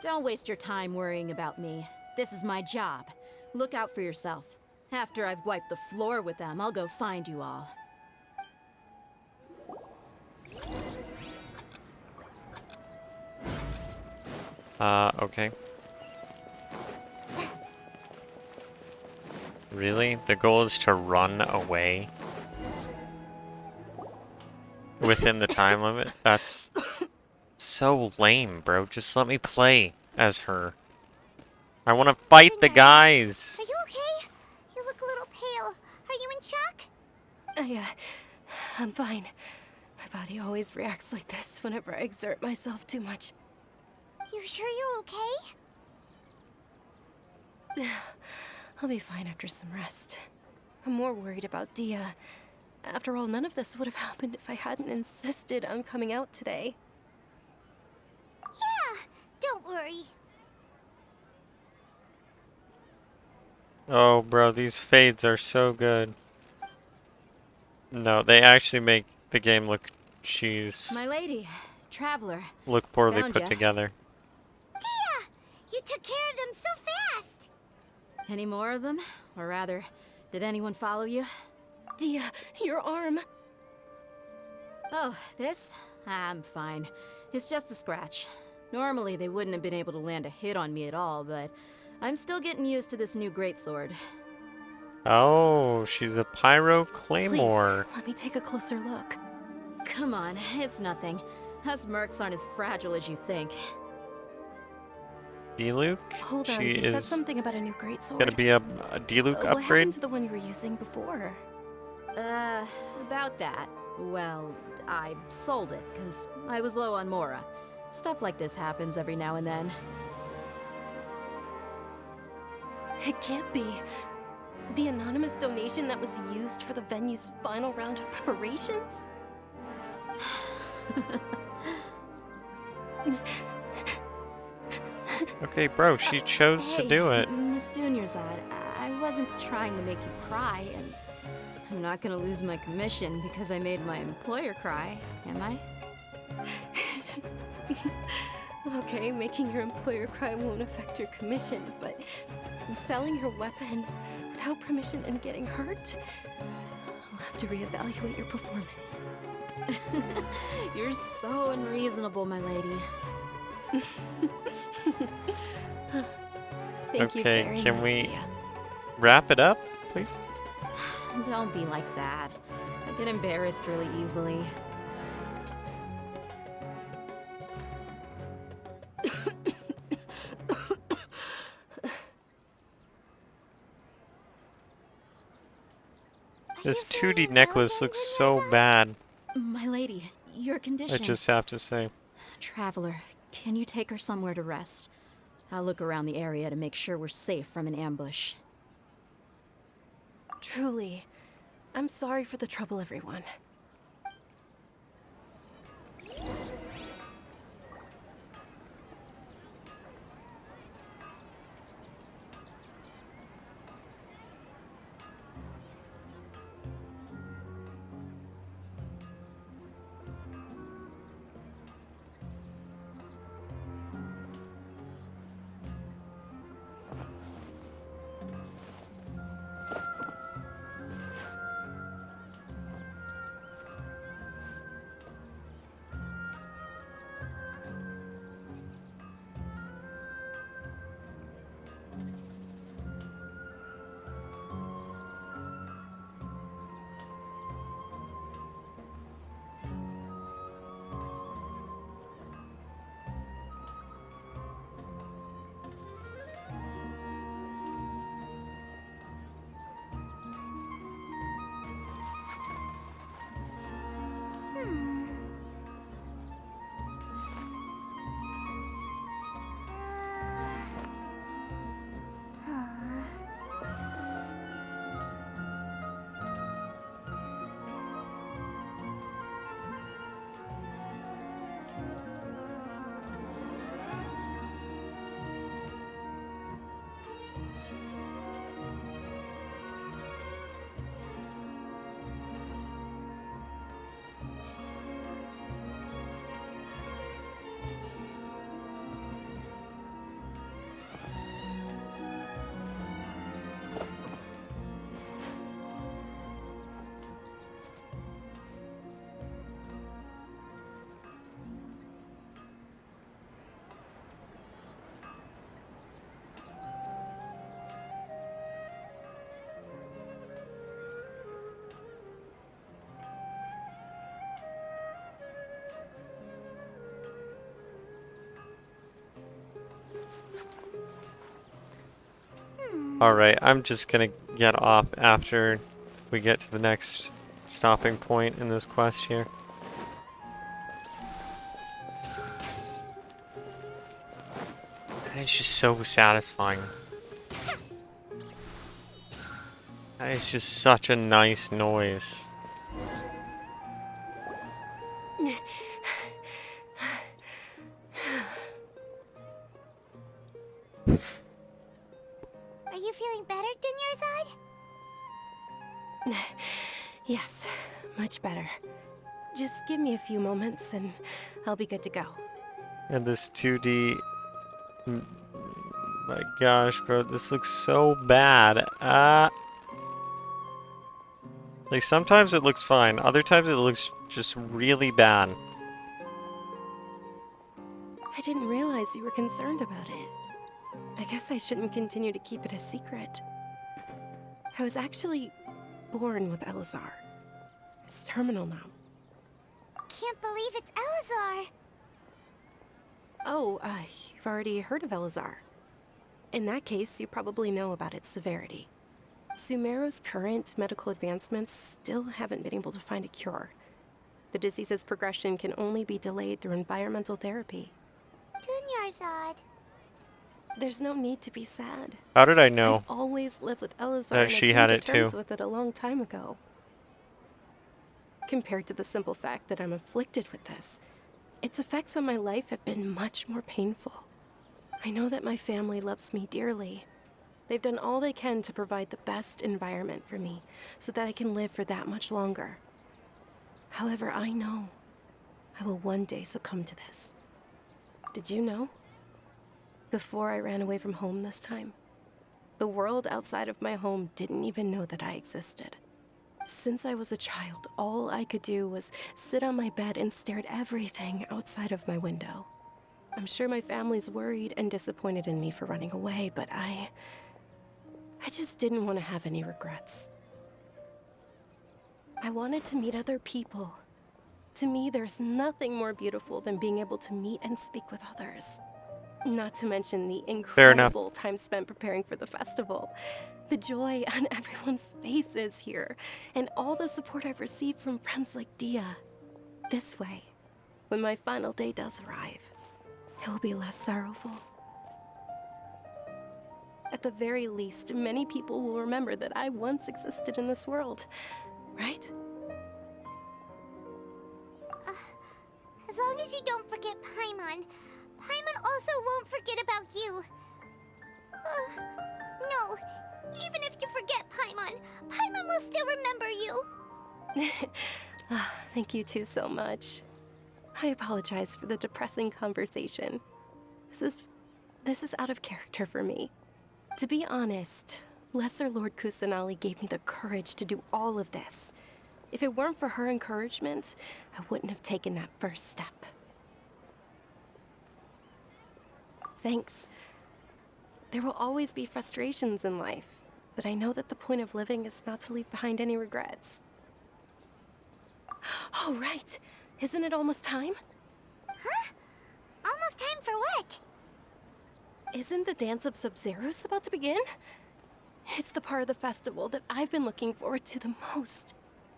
Don't waste your time worrying about me. This is my job. Look out for yourself. After I've wiped the floor with them, I'll go find you all. Okay. Really? The goal is to run away? Within the time limit? That's so lame, bro. Just let me play as her. I want to fight the guys! Are you okay? You look a little pale. Are you in shock? I'm fine. My body always reacts like this whenever I exert myself too much. You sure you're okay? I'll be fine after some rest. I'm more worried about Dia. After all, none of this would have happened if I hadn't insisted on coming out today. Yeah, don't worry. Oh, bro, these fades are so good. No, they actually make the game look My lady, Traveler. look poorly Found put ya. together. Dia! You took care of them so fast! Any more of them? Or rather, did anyone follow you? Dia, your arm. Oh, this? I'm fine. It's just a scratch. Normally, they wouldn't have been able to land a hit on me at all, but I'm still getting used to this new greatsword. Oh, she's a pyro claymore. Please, let me take a closer look. Come on, it's nothing. Us mercs aren't as fragile as you think. Diluc? Hold on, She you said is something about a new greatsword. gonna be a Diluc What upgrade? happened to the one you were using before? About that. Well, I sold it, because I was low on Mora. Stuff like this happens every now and then. It can't be. The anonymous donation that was used for the venue's final round of preparations? Okay, bro, she chose to do it. Miss Dunyarzad, I wasn't trying to make you cry, and I'm not gonna lose my commission because I made my employer cry, am I? Okay, making your employer cry won't affect your commission, but selling your weapon without permission and getting hurt? I'll have to reevaluate your performance. You're so unreasonable, my lady. Thank you Okay, very can much, we Dia. wrap it up, please? Don't be like that. I get embarrassed really easily. This 2D necklace looks so bad. My lady, your I condition. just have to say. Traveler, can you take her somewhere to rest? I'll look around the area to make sure we're safe from an ambush. Truly, I'm sorry for the trouble, everyone. Alright, I'm just gonna get off after we get to the next stopping point in this quest here. It's just so satisfying. It's just such a nice noise. Are you feeling better, Dunyarzad? Yes, much better. Just give me a few moments and I'll be good to go. And this 2D... My gosh, bro, this looks so bad. Like, sometimes it looks fine. Other times it looks Just really bad. I didn't realize you were concerned about it. I guess I shouldn't continue to keep it a secret. I was actually born with Elazar. It's terminal now. Can't believe it's Elazar. Oh, you've already heard of Elazar. In that case, you probably know about its severity. Sumeru's current medical advancements still haven't been able to find a cure. The disease's progression can only be delayed through environmental therapy. Dunyarzad. There's no need to be sad. How did I know I've always lived with Elazar that and I she came had to it terms too? with it a long time ago. Compared to the simple fact that I'm afflicted with this, its effects on my life have been much more painful. I know that my family loves me dearly. They've done all they can to provide the best environment for me so that I can live for that much longer. However, I know I will one day succumb to this. Did you know? Before I ran away from home this time, the world outside of my home didn't even know that I existed. Since I was a child, all I could do was sit on my bed and stare at everything outside of my window. I'm sure my family's worried and disappointed in me for running away, but I just didn't want to have any regrets. I wanted to meet other people. To me, there's nothing more beautiful than being able to meet and speak with others. Not to mention the incredible time spent preparing for the festival. The joy on everyone's faces here, and all the support I've received from friends like Dia. This way, when my final day does arrive, it will be less sorrowful. At the very least, many people will remember that I once existed in this world, right? As long as you don't forget Paimon, Paimon also won't forget about you. No, even if you forget Paimon, Paimon will still remember you. Thank you two so much. I apologize for the depressing conversation. This is out of character for me. To be honest, Lesser Lord Kusanali gave me the courage to do all of this. If it weren't for her encouragement, I wouldn't have taken that first step. Thanks. There will always be frustrations in life, but I know that the point of living is not to leave behind any regrets. Oh, right. Isn't it almost time? Huh? Almost time for what? Isn't the Dance of Sub-Zeros about to begin? It's the part of the festival that I've been looking forward to the most.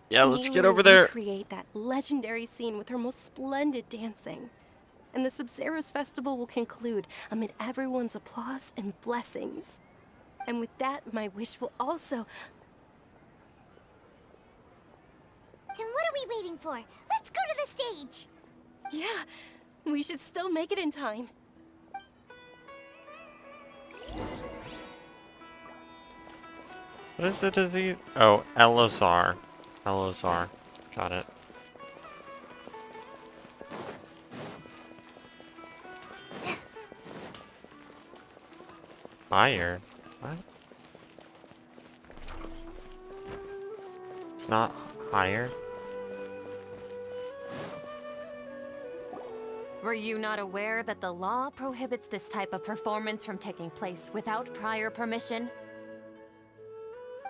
Yeah, let's Milu get over will there. recreate that legendary scene with her most splendid dancing. And the Sub-Zeros festival will conclude amid everyone's applause and blessings. And with that, my wish will also... Then what are we waiting for? Let's go to the stage! Yeah, we should still make it in time. What is the disease? Oh, Elazar. Elazar. Got it. Higher? What? It's not higher? Were you not aware that the law prohibits this type of performance from taking place without prior permission?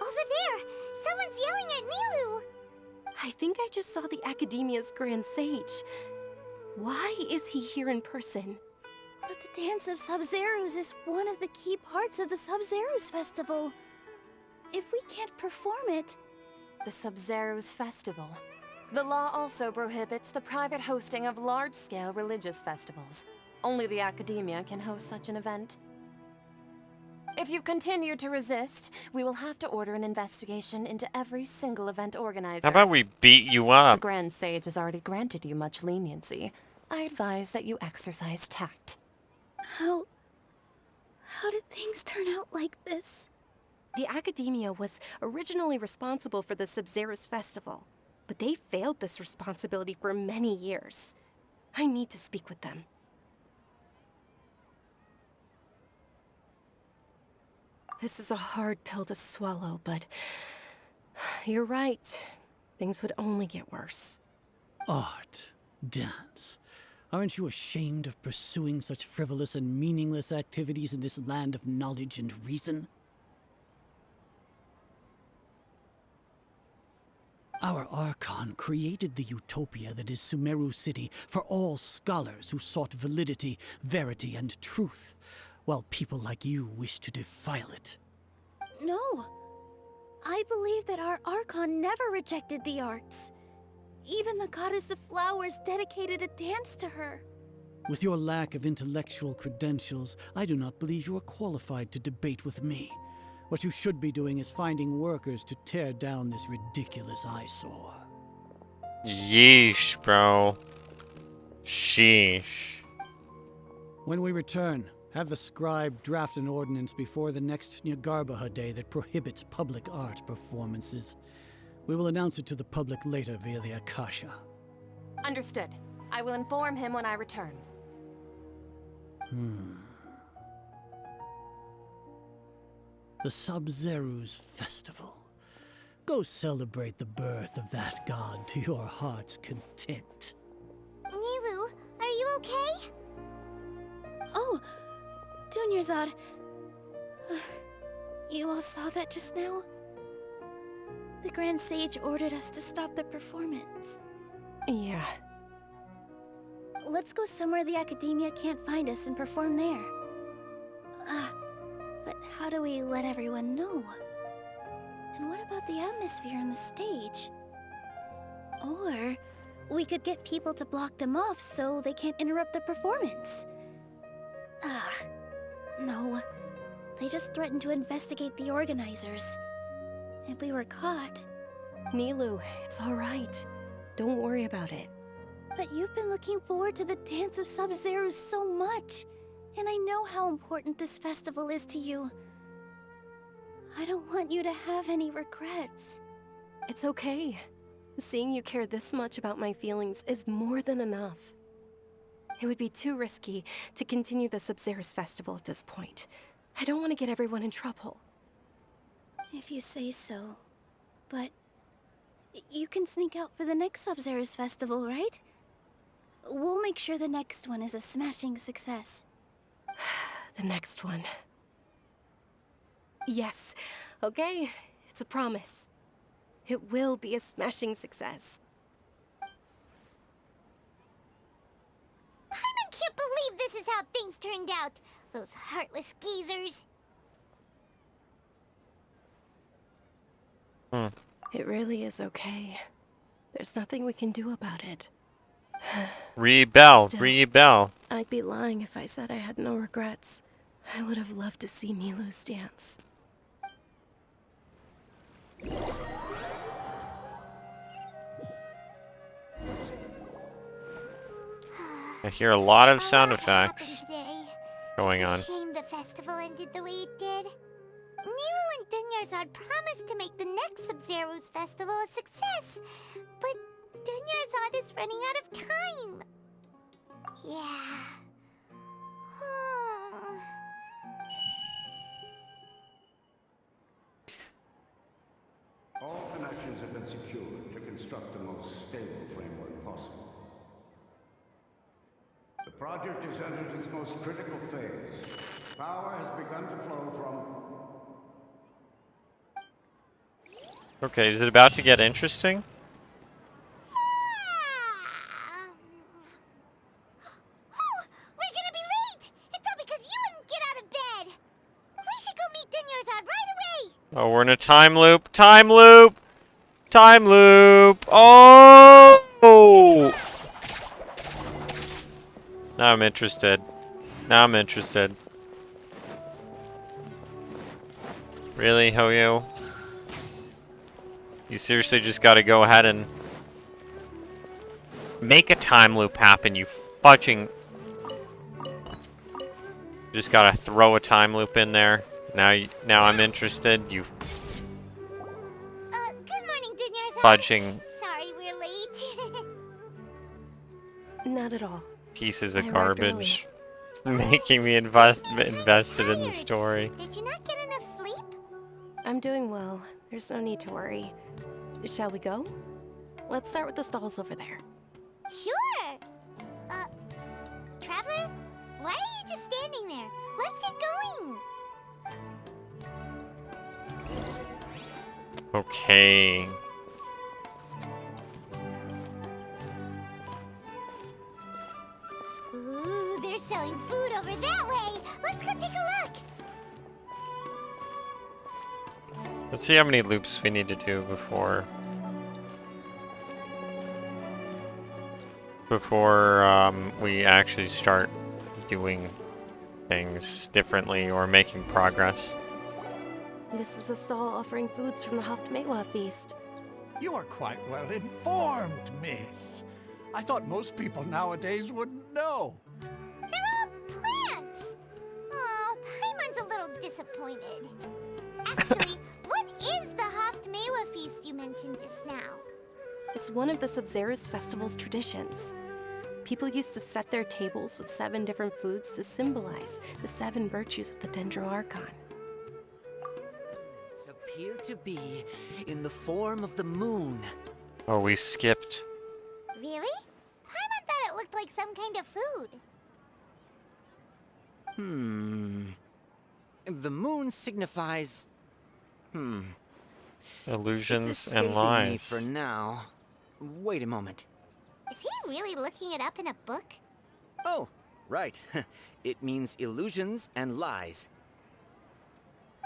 Over there! Someone's yelling at Milu! I think I just saw the Academia's Grand Sage. Why is he here in person? But the Dance of Sub-Zeros is one of the key parts of the Sub-Zeros Festival. If we can't perform it... The Sub-Zeros Festival. The law also prohibits the private hosting of large-scale religious festivals. Only the Academia can host such an event. If you continue to resist, we will have to order an investigation into every single event organizer. How about we beat you The up? Grand Sage has already granted you much leniency. I advise that you exercise tact. How did things turn out like this? The Academia was originally responsible for the Sub-Zeros Festival, but they failed this responsibility for many years. I need to speak with them. This is a hard pill to swallow, but you're right. Things would only get worse. Art, dance. Aren't you ashamed of pursuing such frivolous and meaningless activities in this land of knowledge and reason? Our Archon created the utopia that is Sumeru City for all scholars who sought validity, verity, and truth, while people like you wish to defile it. No. I believe that our Archon never rejected the arts. Even the goddess of flowers dedicated a dance to her. With your lack of intellectual credentials, I do not believe you are qualified to debate with me. What you should be doing is finding workers to tear down this ridiculous eyesore. Yeesh, bro. Sheesh. When we return, have the scribe draft an ordinance before the next Nyargarbaha Day that prohibits public art performances. We will announce it to the public later via the Akasha. Understood. I will inform him when I return. The Sub-Zeru's Festival. Go celebrate the birth of that god to your heart's content. Nilu, are you okay? Oh, Dunyarzad. You all saw that just now? The Grand Sage ordered us to stop the performance. Yeah. Let's go somewhere the Academia can't find us and perform there. But how do we let everyone know? And what about the atmosphere on the stage? Or we could get people to block them off so they can't interrupt the performance. No. They just threatened to investigate the organizers. If we were caught... Nilu, it's alright. Don't worry about it. But you've been looking forward to the Dance of Sub-Zero so much. And I know how important this festival is to you. I don't want you to have any regrets. It's okay. Seeing you care this much about my feelings is more than enough. It would be too risky to continue the Sub-Zero's festival at this point. I don't want to get everyone in trouble. If you say so. But... you can sneak out for the next Sub-Zero's festival, right? We'll make sure the next one is a smashing success. The next one. Yes. Okay. It's a promise. It will be a smashing success. I can't believe this is how things turned out. Those heartless geezers. It really is okay. There's nothing we can do about it. Rebel, Still, rebel. I'd be lying if I said I had no regrets. I would have loved to see Milu's dance. I hear a lot of sound effects going on. It's a shame the festival ended the way it did. Nilu and Dunyarzad promised to make the next Sub-Zero's festival a success, but Dunyarzad is running out of time. Yeah. All connections have been secured to construct the most stable framework possible. The project has entered its most critical phase. Power has begun to flow from... Okay, is it about to get interesting? We're gonna be late! It's all because you wouldn't get out of bed! We should go meet Dunyarzad right away! Oh, we're in a time loop. Time loop! Time loop! Oh! Now I'm interested. Now I'm interested. Really, Hoyo? You seriously just gotta go ahead and make a time loop happen, you fudging... Just gotta throw a time loop in there. Now I'm interested, you... Good morning, Dunyarzad. Fudging Sorry we're late. Not at all. pieces of I arrived garbage. Making me invested in the story. Did you not get enough sleep? I'm doing well. There's no need to worry. Shall we go? Let's start with the stalls over there. Sure! Traveler? Why are you just standing there? Let's get going! Okay. Ooh, they're selling food over that way! Let's go take a look! Let's see how many loops we need to do before we actually start doing things differently or making progress. This is a stall offering foods from the Haftmewa feast. You are quite well informed, miss. I thought most people nowadays wouldn't know. They're all plants! Oh, Paimon's a little disappointed. Actually, what is the Haftmewa feast you mentioned just now? It's one of the Sabzerus festival's traditions. People used to set their tables with 7 different foods to symbolize the 7 virtues of the Dendroarchon. Appear to be in the form of the moon. Oh, we skipped. Really? Paimon thought it looked like some kind of food. The moon signifies... Illusions It's and escaping lies. me for now. Wait a moment. Is he really looking it up in a book? Oh, right. It means illusions and lies.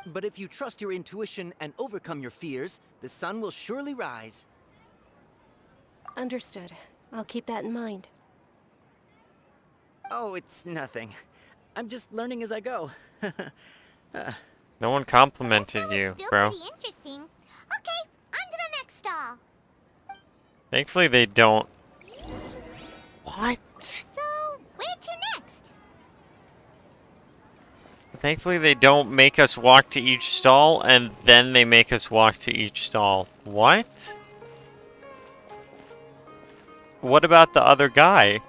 But if you trust your intuition and overcome your fears, the sun will surely rise. Understood. I'll keep that in mind. Oh, it's nothing. I'm just learning as I go. No one complimented you, Still bro. pretty interesting. Okay, on to the next stall. Thankfully they don't. What? So, where to next? Thankfully they don't make us walk to each stall and then they make us walk to each stall. What? What about the other guy?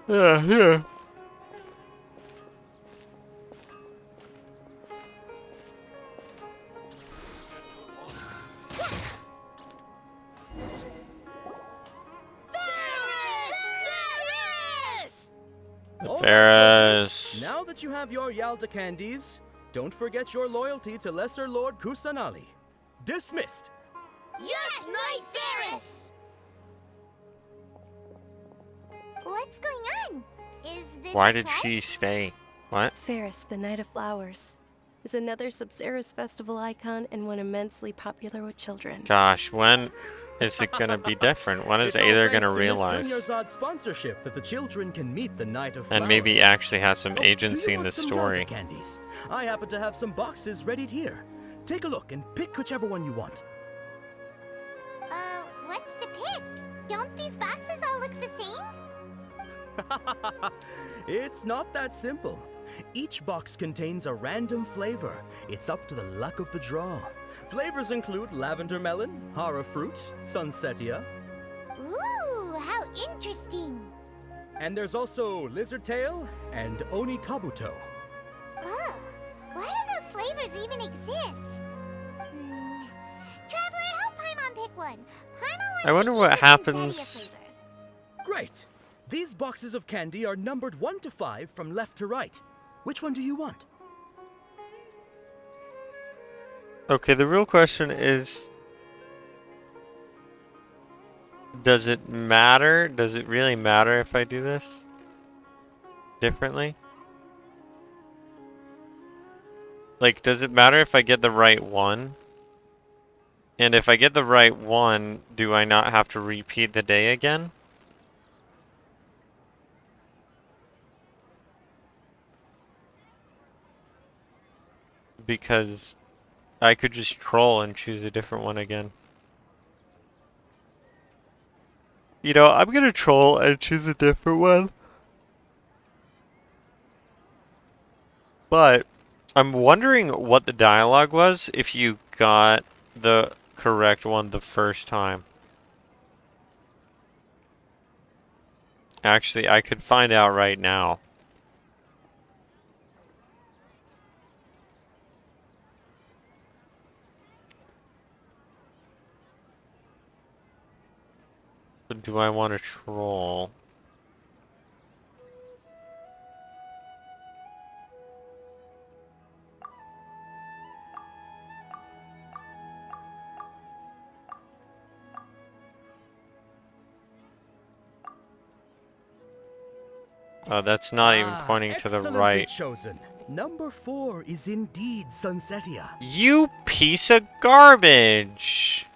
Yeah. Ferris! Now that you have your Yalta candies, don't forget your loyalty to Lesser Lord Kusanali. Dismissed! Yes, Knight Ferris! What's going on? Is this Why a did play? she stay? What? Ferris, the Night of Flowers, is another Sabzerus festival icon and one immensely popular with children. Gosh, when is it gonna be different? When is It's all Aether gonna thanks to realize? Miss Dunyarzad's sponsorship that the children can meet the Night of Flowers. And maybe actually has some Oh, agency do you in the want some story. Yalta candies? I happen to have some boxes ready here. Take a look and pick whichever one you want. What's to pick? Don't these boxes all look the same? It's not that simple. Each box contains a random flavor. It's up to the luck of the draw. Flavors include lavender melon, hara fruit, sunsetia, Ooh, how interesting. and there's also lizard tail and oni kabuto. Ugh, why do those flavors even exist? Traveler, help Paimon pick one. Paimon wants I wonder to what eat the happens. Sunsetia flavor. Great! These boxes of candy are numbered 1 to 5 from left to right. Which one do you want? Okay, the real question is, does it matter? Does it really matter if I do this differently? Like, does it matter if I get the right one? And if I get the right one, do I not have to repeat the day again? Because I could just troll and choose a different one again. You know, I'm gonna troll and choose a different one. But I'm wondering what the dialogue was if you got the correct one the first time. Actually, I could find out right now. do I want to troll? Oh, that's not even pointing to the Excellently right. chosen. Number 4 is indeed Sunsetia. You piece of garbage!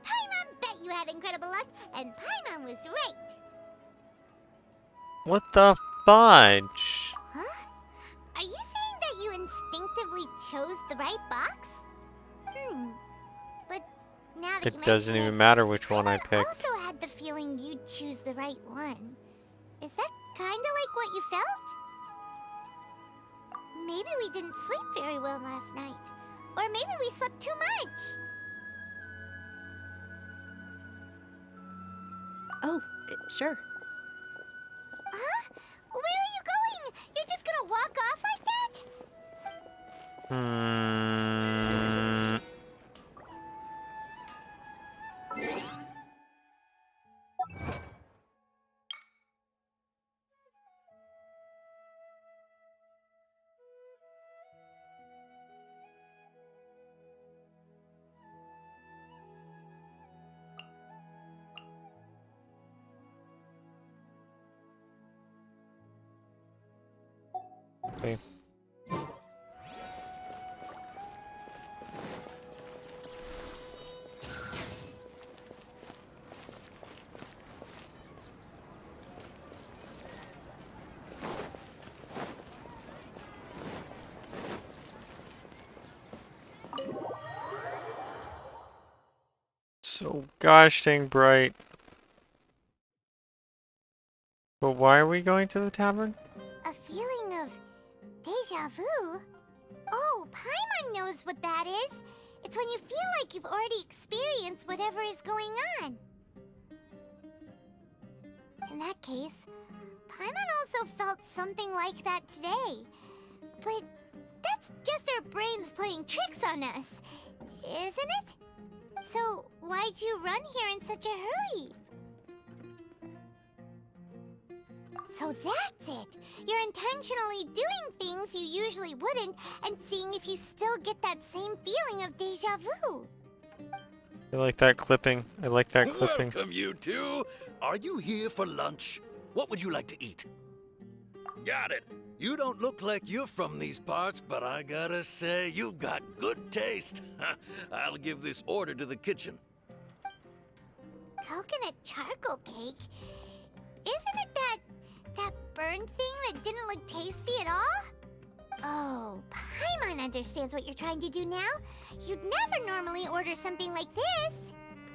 Paimon bet you had incredible luck, and Paimon was right. What the fudge? Huh? Are you saying that you instinctively chose the right box? But now that you It doesn't mention even matter which one I I picked. also had the feeling you'd choose the right one. Is that kinda like what you felt? Maybe we didn't sleep very well last night. Or maybe we slept too much. Oh, sure. Huh? Where are you going? You're just gonna walk off like that? Okay. So gosh dang bright. But why are we going to the tavern? A feeling of deja vu? Oh, Paimon knows what that is. It's when you feel like you've already experienced whatever is going on. In that case, Paimon also felt something like that today. But that's just our brains playing tricks on us, isn't it? So why'd you run here in such a hurry? So that's it! You're intentionally doing things you usually wouldn't and seeing if you still get that same feeling of deja vu. I like that clipping. I like that clipping. Welcome, you two. Are you here for lunch? What would you like to eat? Got it. You don't look like you're from these parts, but I gotta say, you've got good taste. I'll give this order to the kitchen. Coconut charcoal cake? Isn't it that burned thing that didn't look tasty at all? Oh, Paimon understands what you're trying to do now. You'd never normally order something like this.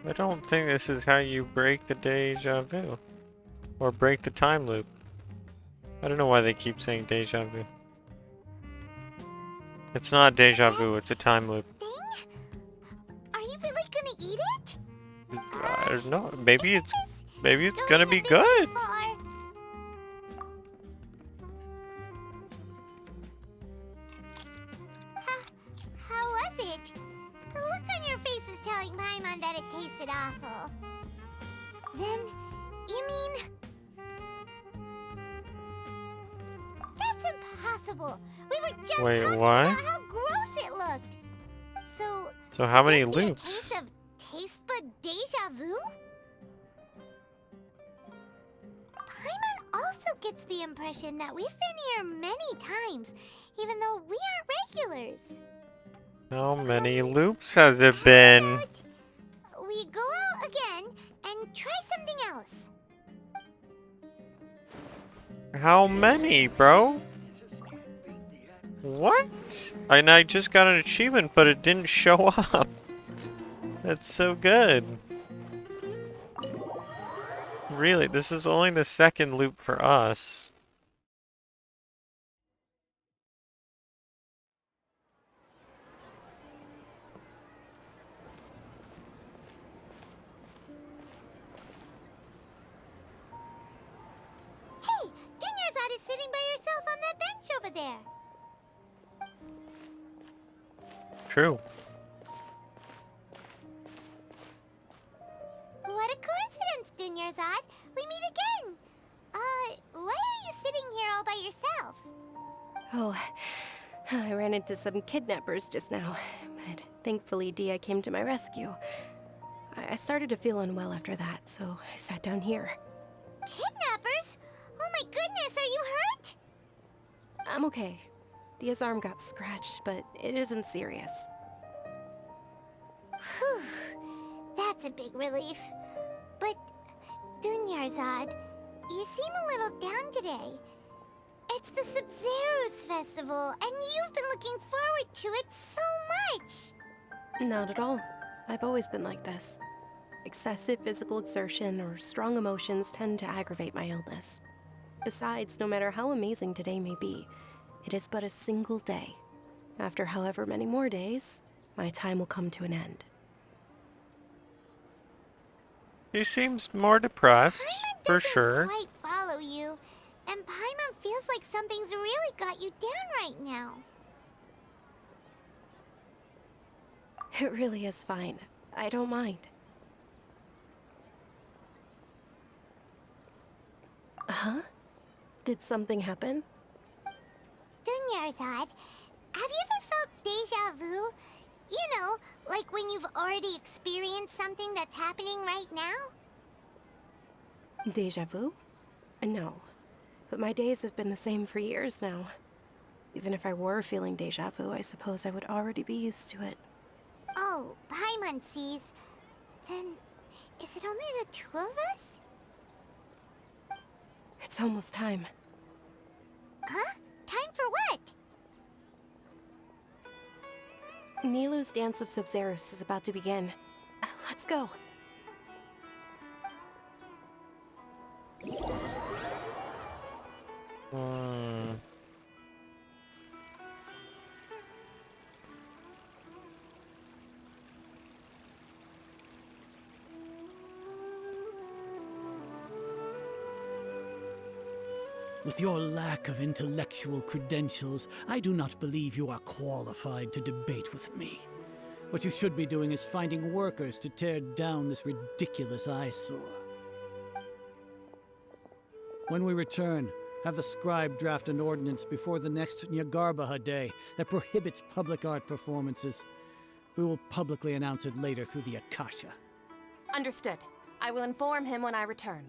I don't think this is how you break the deja vu. Or break the time loop. I don't know why they keep saying deja vu. It's not deja vu, it's a time loop. Are you really gonna eat it? I don't know. Maybe it's gonna be good. How was it? The look on your face is telling Paimon that it tasted awful. Then, you mean... That's impossible! We were just Wait, talking what? about how gross it looked! So how many must be a loops? case of taste bud deja vu? Paimon also gets the impression that we've been here many times, even though we aren't regulars. How many loops has it been? We go out again and try something else. How many, bro? What? And I just got an achievement, but it didn't show up. That's so good. Really, this is only the second loop for us. Hey, Dinyarzad is sitting by herself on that bench over there. True. What a coincidence! yourself. Oh, I ran into some kidnappers just now, but thankfully Dia came to my rescue. I started to feel unwell after that, so I sat down here. Kidnappers? Oh my goodness, are you hurt? I'm okay. Dia's arm got scratched, but it isn't serious. Whew. That's a big relief. But, Dunyarzad, you seem a little down today. It's the Sub-Zero's festival, and you've been looking forward to it so much! Not at all. I've always been like this. Excessive physical exertion or strong emotions tend to aggravate my illness. Besides, no matter how amazing today may be, it is but a single day. After however many more days, my time will come to an end. He seems more depressed, for Doesn't sure. quite follow you, and Paimon feels like something's really got you down right now. It really is fine. I don't mind. Huh? Did something happen? Dunyarzad, have you ever felt deja vu? You know, like when you've already experienced something that's happening right now? Deja vu? No. But my days have been the same for years now. Even if I were feeling deja vu, I suppose I would already be used to it. Oh, Paimon sees. Then, is it only the two of us? It's almost time. Huh? Time for what? Nilou's Dance of Sub-Zeros is about to begin. Let's go. With your lack of intellectual credentials, I do not believe you are qualified to debate with me. What you should be doing is finding workers to tear down this ridiculous eyesore. When we return, have the scribe draft an ordinance before the next Nyagarbaha Day that prohibits public art performances. We will publicly announce it later through the Akasha. Understood. I will inform him when I return.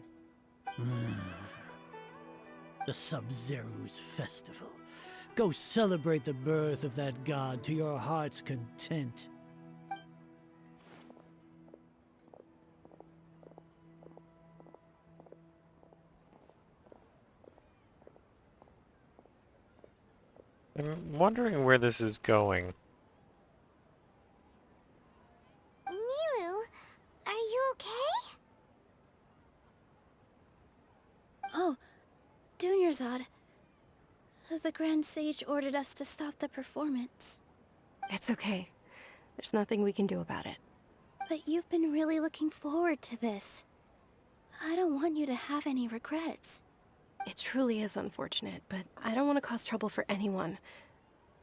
The Sub-Zero's festival. Go celebrate the birth of that god to your heart's content. I'm wondering where this is going. Nilou, are you okay? Oh, Dunyarzad. The Grand Sage ordered us to stop the performance. It's okay. There's nothing we can do about it. But you've been really looking forward to this. I don't want you to have any regrets. It truly is unfortunate, but I don't want to cause trouble for anyone.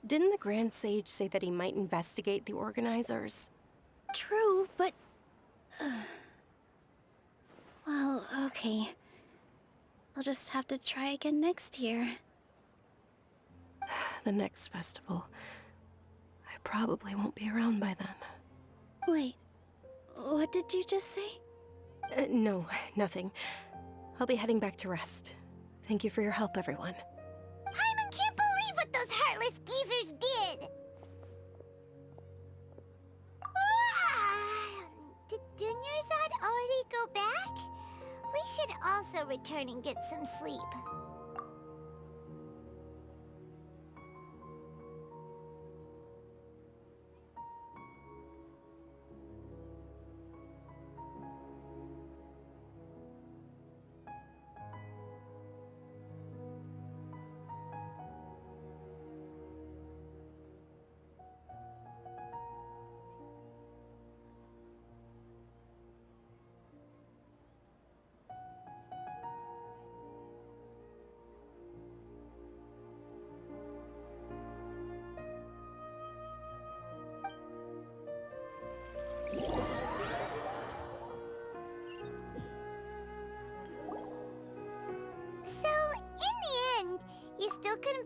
Didn't the Grand Sage say that he might investigate the organizers? True, but... well, okay. I'll just have to try again next year. The next festival. I probably won't be around by then. Wait, what did you just say? No, nothing. I'll be heading back to rest. Thank you for your help, everyone. Paimon can't believe what those heartless geezers did! Did Dunyarzad already go back? We should also return and get some sleep.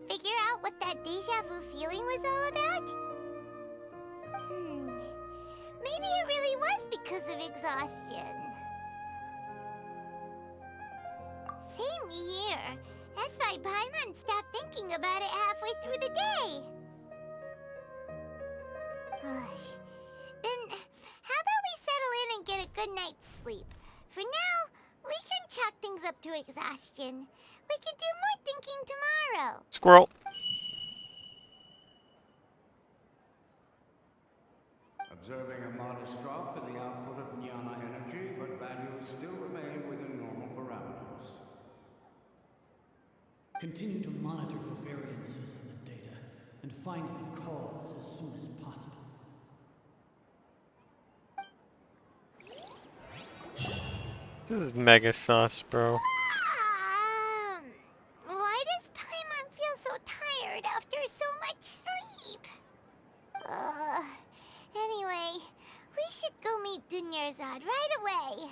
figure out what that deja vu feeling was all about? Maybe it really was because of exhaustion. Same here. That's why Paimon stopped thinking about it halfway through the day. Then, how about we settle in and get a good night's sleep? For now, we can chalk things up to exhaustion. We can do more thinking tomorrow. Squirrel. Observing a modest drop in the output of jnana energy, but values still remain within normal parameters. Continue to monitor for variances in the data and find the cause as soon as possible. This is mega sus, bro. Why does Paimon feel so tired after so much sleep? Anyway, we should go meet Dunyarzad right away.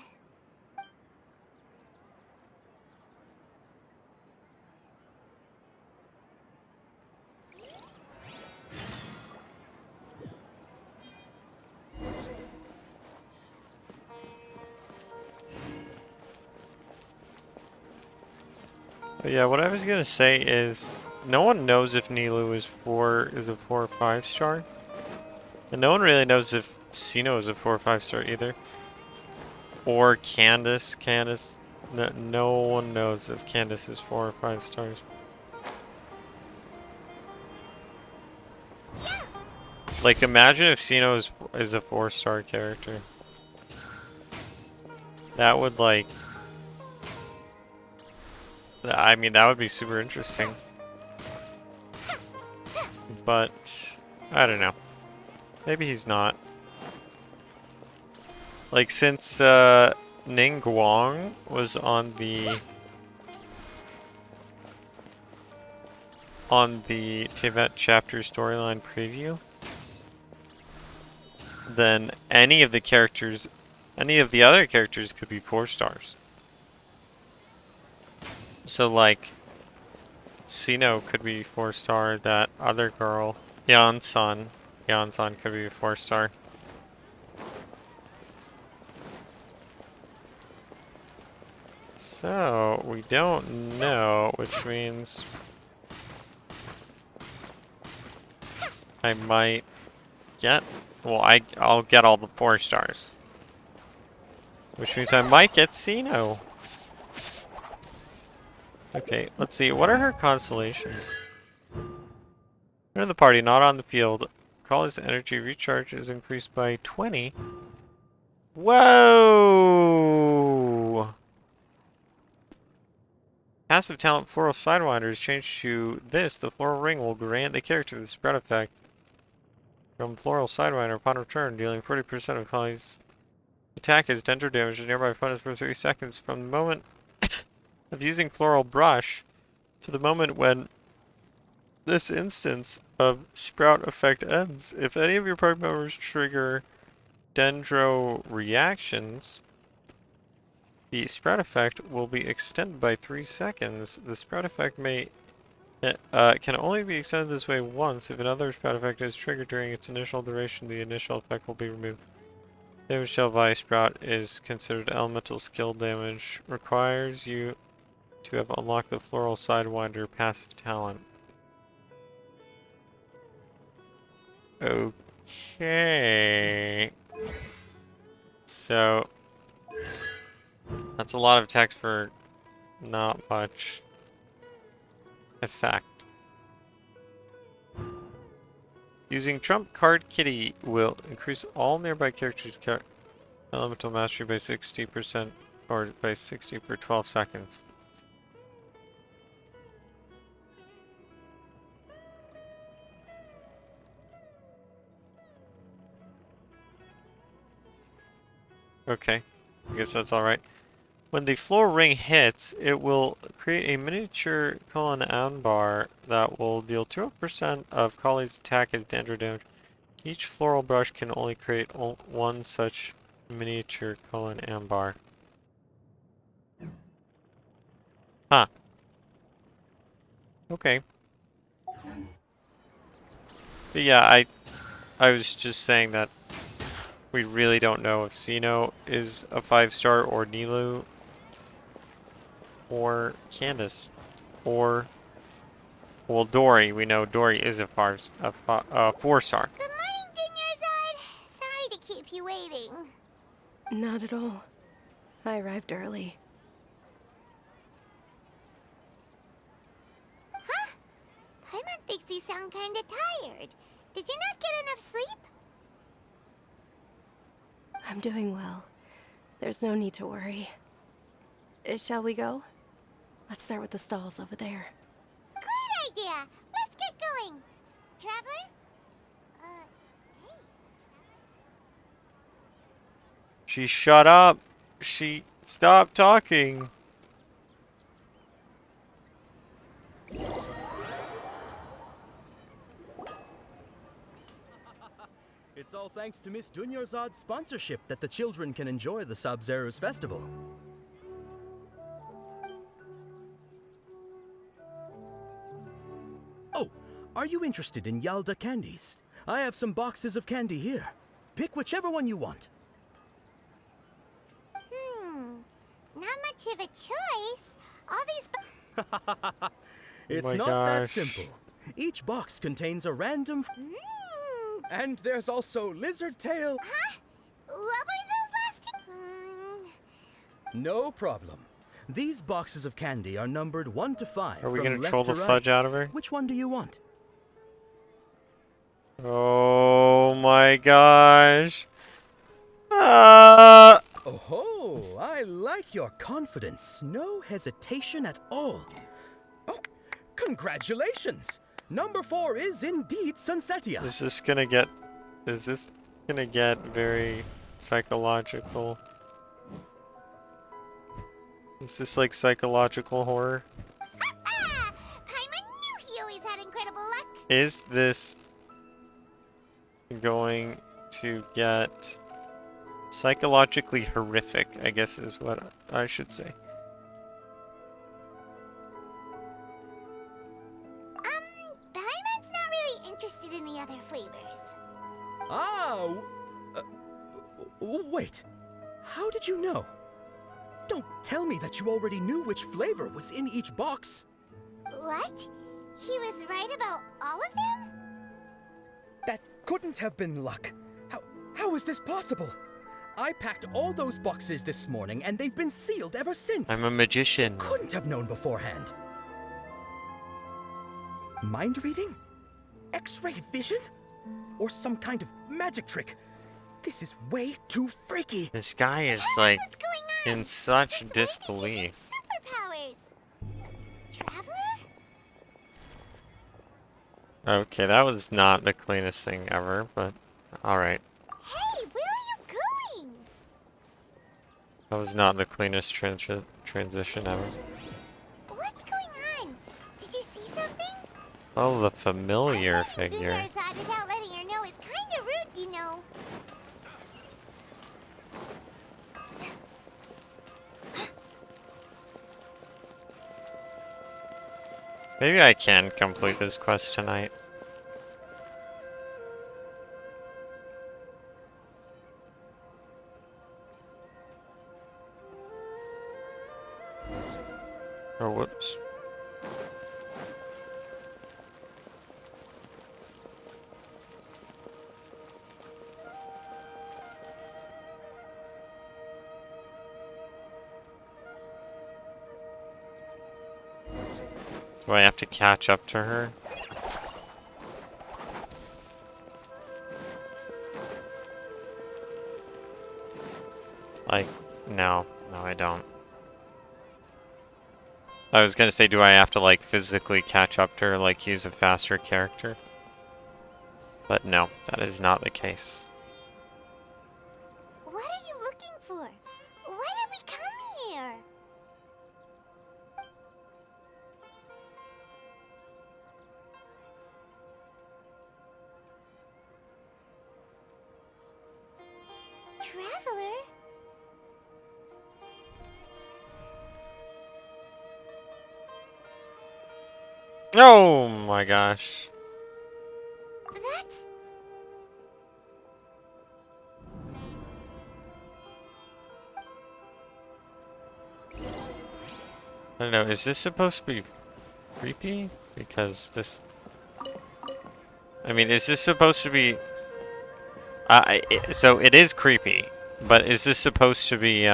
Yeah, what I was gonna say is no one knows if Nilu is a 4 or 5 star. And no one really knows if Sino is a 4 or 5 star either. Or Candace. No one knows if Candace is 4 or 5 stars. Like, imagine if Sino is a 4-star character. That would, like... I mean, that would be super interesting. But, I don't know. Maybe he's not. Like, since Ning Guang was on the Teyvat chapter storyline preview, then any of the other characters could be 4 stars. So, like, Sino could be 4 star, that other girl, Yan-san could be a 4 star. So, we don't know, which means I might get, well, I'll get all the 4 stars. Which means I might get Sino. Okay, let's see. What are her constellations? You're in the party, not on the field. College energy recharge is increased by 20. Whoa! Passive talent Floral Sidewinder is changed to this. The Floral Ring will grant the character the spread effect from Floral Sidewinder upon return, dealing 40% of Holly's attack as dendro damage to nearby opponents for 3 seconds from the moment of using Floral Brush to the moment when this instance of Sprout effect ends. If any of your party members trigger dendro reactions, the Sprout effect will be extended by 3 seconds. The Sprout effect can only be extended this way once. If another Sprout effect is triggered during its initial duration, the initial effect will be removed. Damage dealt by Sprout is considered elemental skill damage. Requires you to have unlocked the Floral Sidewinder passive talent. Okay. So that's a lot of text for not much effect. Using Trump Card Kitty will increase all nearby characters' elemental mastery by 60% or by 60 for 12 seconds. Okay, I guess that's alright. When the floor ring hits, it will create a miniature colon bar that will deal 2% of Collie's attack as dendro damage. Each floral brush can only create one such miniature colon bar. Huh. Okay. But yeah, I was just saying that we really don't know if Sino is a 5-star or Nilu or Candace or well Dory. We know Dory is a 4-star. Good morning, Dinyarzad. Sorry to keep you waiting. Not at all. I arrived early. Huh? Paimon thinks you sound kinda tired. Did you not get enough sleep? I'm doing well. There's no need to worry. Shall we go? Let's start with the stalls over there. Great idea! Let's get going! Traveler? Hey. She shut up. She stopped talking. It's all thanks to Miss Dunyarzad's sponsorship that the children can enjoy the Sub-Zero's festival. Oh, are you interested in Yalda candies? I have some boxes of candy here. Pick whichever one you want. Not much of a choice. All these It's my not that gosh. simple. Each box contains a random... And there's also lizard tail... Huh? What were those last two? No problem. These boxes of candy are numbered 1 to 5. Are we from gonna left troll to the right. fudge out of her? Which one do you want? Oh my gosh. Oh, I like your confidence. No hesitation at all. Oh, congratulations! Number 4 is indeed Sunsetia. Is this gonna get very psychological? Is this like psychological horror? Paimon knew he always had incredible luck. Is this going to get psychologically horrific, I guess is what I should say. Paimon's not really interested in the other flavors. Ah, wait. How did you know? Don't tell me that you already knew which flavor was in each box. What? He was right about all of them? That couldn't have been luck. How is this possible? I packed all those boxes this morning, and they've been sealed ever since. I'm a magician. Couldn't have known beforehand. Mind reading? X-ray vision? Or some kind of magic trick? This is way too freaky. This guy is like in such disbelief. Superpowers. Traveler? Okay, that was not the cleanest thing ever, but alright. Hey, where are you going? That was not the cleanest transition ever. What's going on? Did you see something? Oh, the familiar figure. Dinyarzad without letting her know is kinda rude, you know. Maybe I can complete this quest tonight. Oh, whoops. Do I have to catch up to her? Like, no. No, I don't. I was gonna say, do I have to, like, physically catch up to her, like, use a faster character? But no, that is not the case. What are you looking for? Why did we come here? Traveler? Oh my gosh. That's... I don't know, is this supposed to be creepy? Because this... I mean, is this supposed to be... so it is creepy, but is this supposed to be,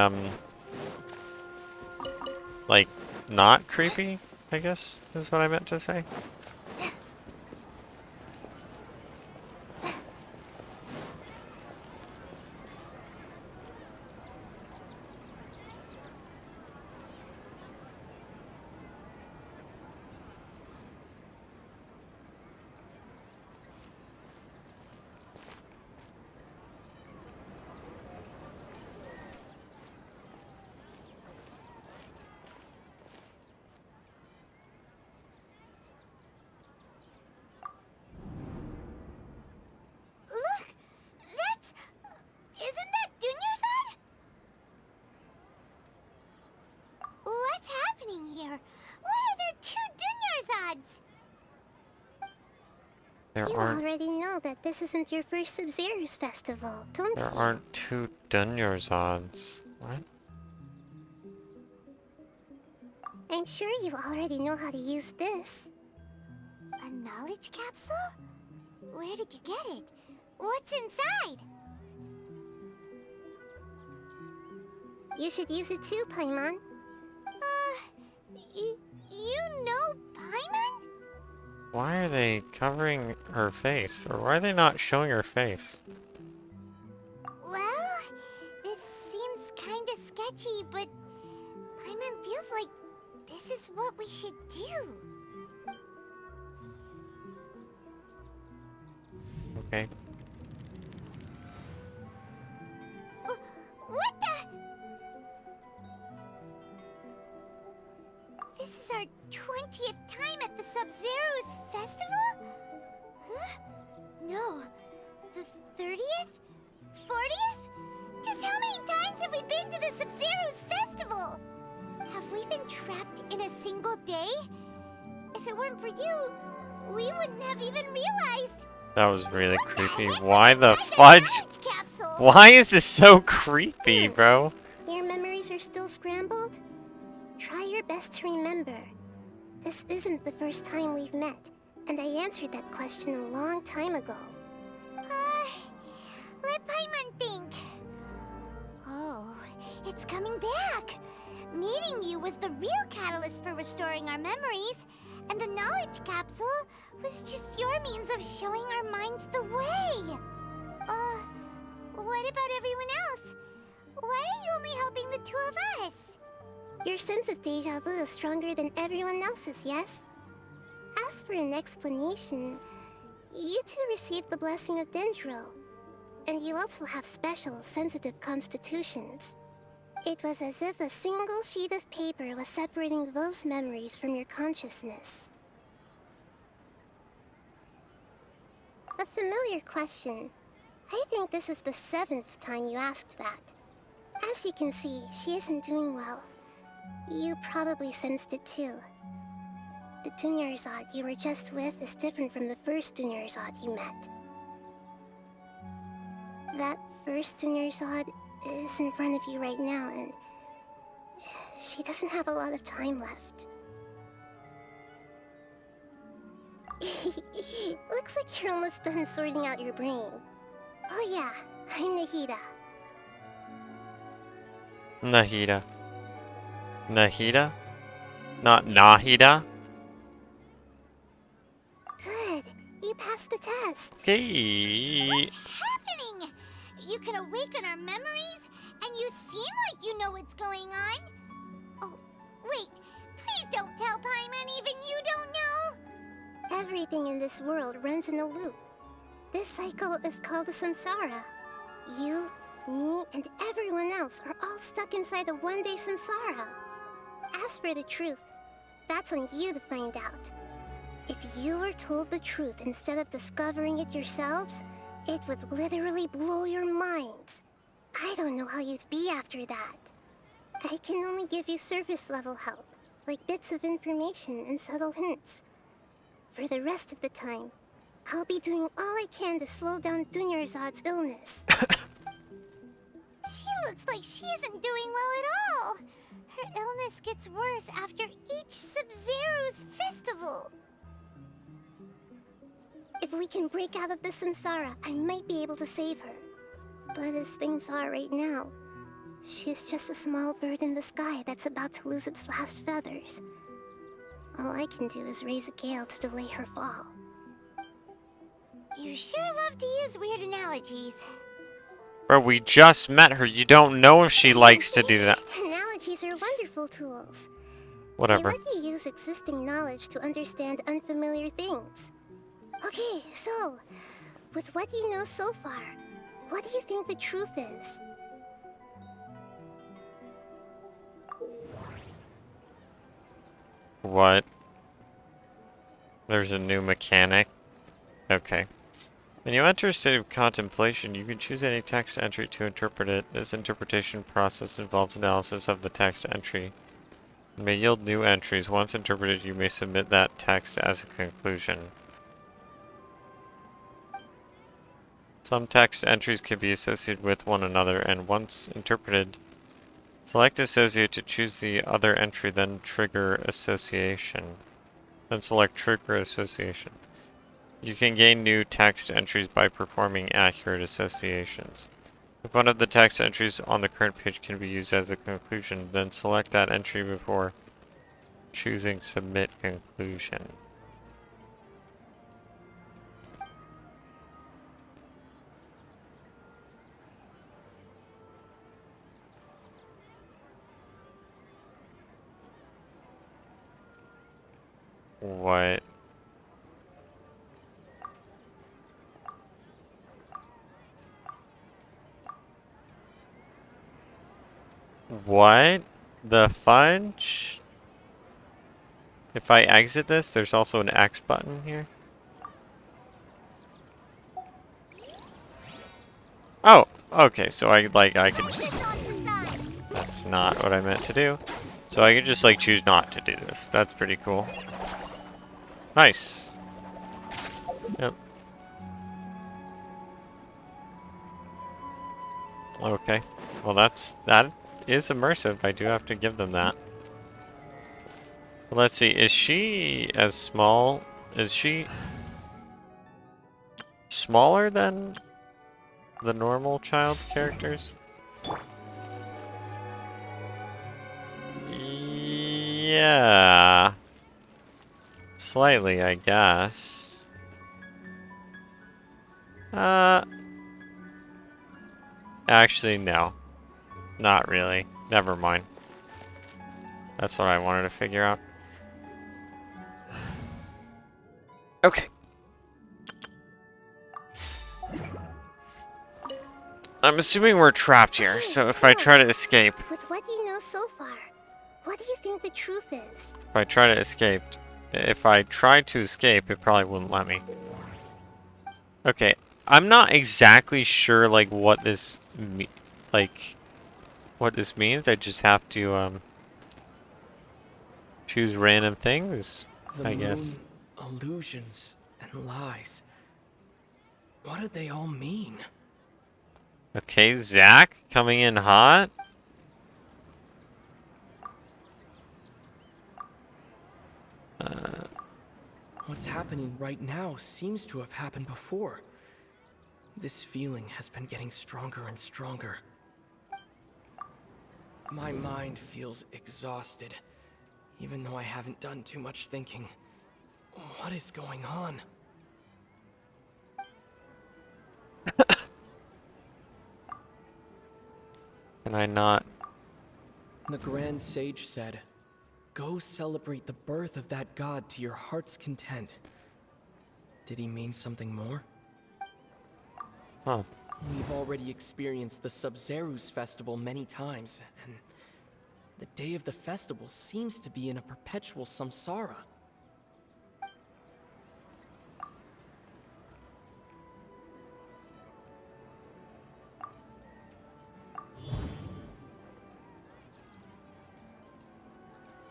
like, not creepy, I guess, is what I meant to say? Look! That's... Isn't that Dunyarzad? What's happening here? Why are there two Dunyarzads? There You aren't... already know that this isn't your first Sub-Zero's festival, don't There you? aren't two Dunyarzads. What? I'm sure you already know how to use this. A knowledge capsule? Where did you get it? What's inside? You should use it too, Paimon. You know Paimon? Why are they covering her face? Or why are they not showing her face? Well, this seems kinda sketchy, but Paimon feels like this is what we should do. Okay. What the? This is our 20th time at the Sub-Zero's festival? Huh? No. The 30th? 40th? Just how many times have we been to the Sub-Zero's festival? Have we been trapped in a single day? If it weren't for you, we wouldn't have even realized. That was really creepy. Why the fudge? Why is this so creepy, bro? Your memories are still scrambled? Try your best to remember. This isn't the first time we've met, and I answered that question a long time ago. Let Paimon think. Oh, it's coming back. Meeting you was the real catalyst for restoring our memories, and the knowledge capsule was just your means of showing our minds the way. What about everyone else? Why are you only helping the two of us? Your sense of deja vu is stronger than everyone else's, yes? As for an explanation, you two received the blessing of Dendro, and you also have special, sensitive constitutions. It was as if a single sheet of paper was separating those memories from your consciousness. A familiar question. I think this is the 7th time you asked that. As you can see, she isn't doing well. You probably sensed it too. The Dunyarzad you were just with is different from the first Dunyarzad you met. That first Dunyarzad is in front of you right now, and she doesn't have a lot of time left. Looks like you're almost done sorting out your brain. Oh yeah, I'm Nahida. Nahida. Nahida? Not Nahida? Good, you passed the test. Okay. What's happening? You can awaken our memories, and you seem like you know what's going on. Oh, wait, please don't tell Paimon even you don't know. Everything in this world runs in a loop. This cycle is called a samsara. You, me, and everyone else are all stuck inside a one-day samsara. As for the truth, that's on you to find out. If you were told the truth instead of discovering it yourselves, it would literally blow your minds. I don't know how you'd be after that. I can only give you surface-level help, like bits of information and subtle hints. For the rest of the time, I'll be doing all I can to slow down Dunyarzad's illness. She looks like she isn't doing well at all. Her illness gets worse after each Sub-Zero's festival. If we can break out of the samsara, I might be able to save her. But as things are right now, she's just a small bird in the sky that's about to lose its last feathers. All I can do is raise a gale to delay her fall. You sure love to use weird analogies. Bro, we just met her. You don't know if she likes to do that. Analogies are wonderful tools. Whatever. They let you use existing knowledge to understand unfamiliar things. Okay, so, with what you know so far, what do you think the truth is? What? There's a new mechanic. Okay. When you enter a state of contemplation, you can choose any text entry to interpret it. This interpretation process involves analysis of the text entry. It may yield new entries. Once interpreted, you may submit that text as a conclusion. Some text entries can be associated with one another, and once interpreted, select Associate to choose the other entry, then trigger association. Then select Trigger Association. You can gain new text entries by performing accurate associations. If one of the text entries on the current page can be used as a conclusion, then select that entry before choosing Submit Conclusion. What? What? The fudge? If I exit this, there's also an X button here. Oh, okay, so I can just... That's not what I meant to do. So I can just choose not to do this. That's pretty cool. Nice. Yep. Okay. Well, that is immersive. I do have to give them that. Let's see. Is she as small? Is she smaller than the normal child characters? Yeah. Slightly, I guess. Actually, no. Not really. Never mind. That's what I wanted to figure out. Okay. I'm assuming we're trapped here, so if I try to escape... With what you know so far, what do you think the truth is? If I try to escape... If I try to escape, it probably wouldn't let me. Okay. I'm not exactly sure, what this... what this means. I just have to, choose random things, I guess. Illusions and lies. What do they all mean? Okay, Zach, coming in hot. What's happening right now seems to have happened before. This feeling has been getting stronger and stronger. My mind feels exhausted, even though I haven't done too much thinking. What is going on? Can I not? The Grand Sage said, "Go celebrate the birth of that god to your heart's content." Did he mean something more? Huh. We've already experienced the Sub-Zero's festival many times, and the day of the festival seems to be in a perpetual samsara.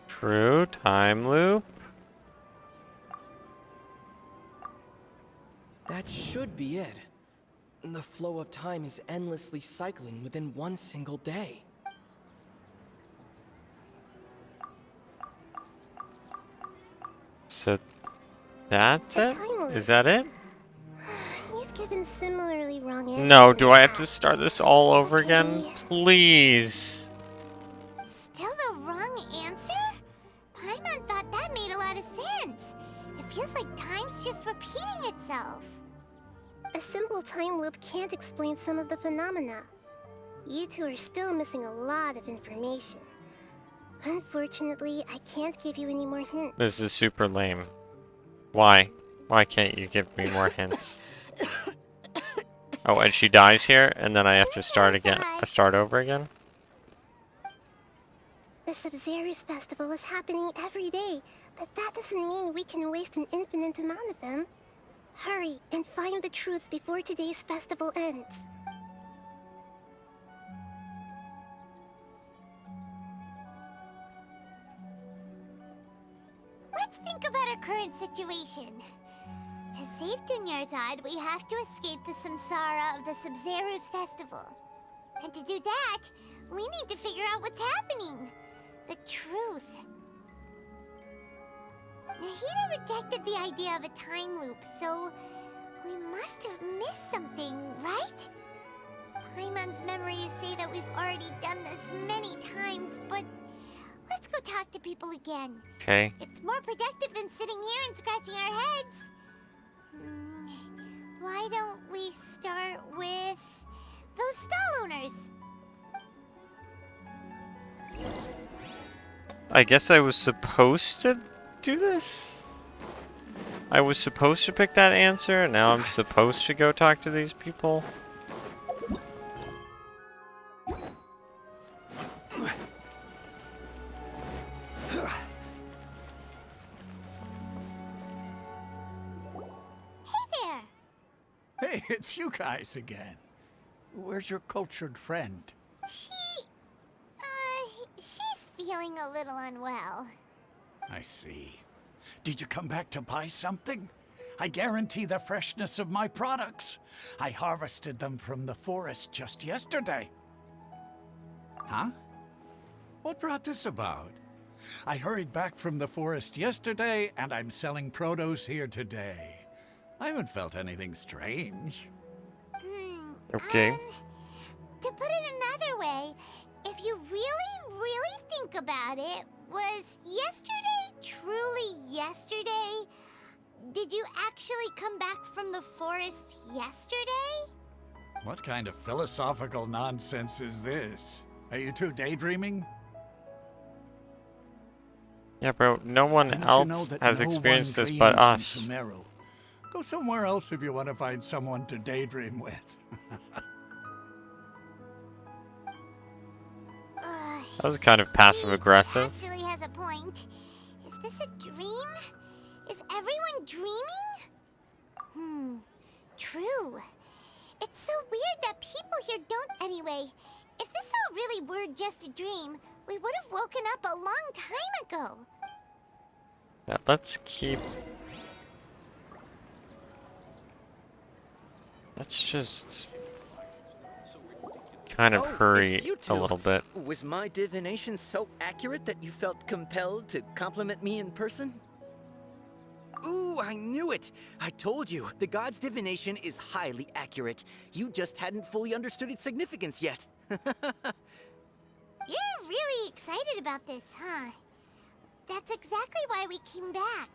True time loop. That should be it. The flow of time is endlessly cycling within one single day. So that's it? Is that it? You've given similarly wrong answers. No, in do the I have to past. start this all over again? Please. Still the wrong answer? Paimon thought that made a lot of sense. It feels like time's just repeating itself. A simple time loop can't explain some of the phenomena. You two are still missing a lot of information. Unfortunately, I can't give you any more hints. This is super lame. Why? Why can't you give me more hints? Oh, and she dies here, and then I have to start again. I start over again? The Sub-Zero's festival is happening every day, but that doesn't mean we can waste an infinite amount of them. Hurry and find the truth before today's festival ends. Let's think about our current situation. To save Dunyarzad, we have to escape the samsara of the Sub-Zero's festival. And to do that, we need to figure out what's happening. The truth. Nahida rejected the idea of a time loop, so we must have missed something, right? Paimon's memories say that we've already done this many times, but let's go talk to people again. Okay. It's more productive than sitting here and scratching our heads. Why don't we start with those stall owners? I guess I was supposed to do this? I was supposed to pick that answer, and now I'm supposed to go talk to these people? Hey, it's you guys again. Where's your cultured friend? She's feeling a little unwell. I see. Did you come back to buy something? I guarantee the freshness of my products. I harvested them from the forest just yesterday. Huh? What brought this about? I hurried back from the forest yesterday, and I'm selling produce here today. I haven't felt anything strange. Okay. To put it another way, if you really think about it, was yesterday truly yesterday? Did you actually come back from the forest yesterday? What kind of philosophical nonsense is this? Are you two daydreaming? Yeah, bro, no one Didn't you know else that has no experienced one this but dreams in us. Sumeru? Go somewhere else if you want to find someone to daydream with. That was kind of passive-aggressive. Actually has a point. Is this a dream? Is everyone dreaming? True. It's so weird that people here don't anyway. If this all really were just a dream, we would have woken up a long time ago. Yeah, let's keep... Let's just... kind of hurry it's you a two. little bit. Was my divination so accurate that you felt compelled to compliment me in person? Ooh, I knew it! I told you, the god's divination is highly accurate. You just hadn't fully understood its significance yet. You're really excited about this, huh? That's exactly why we came back.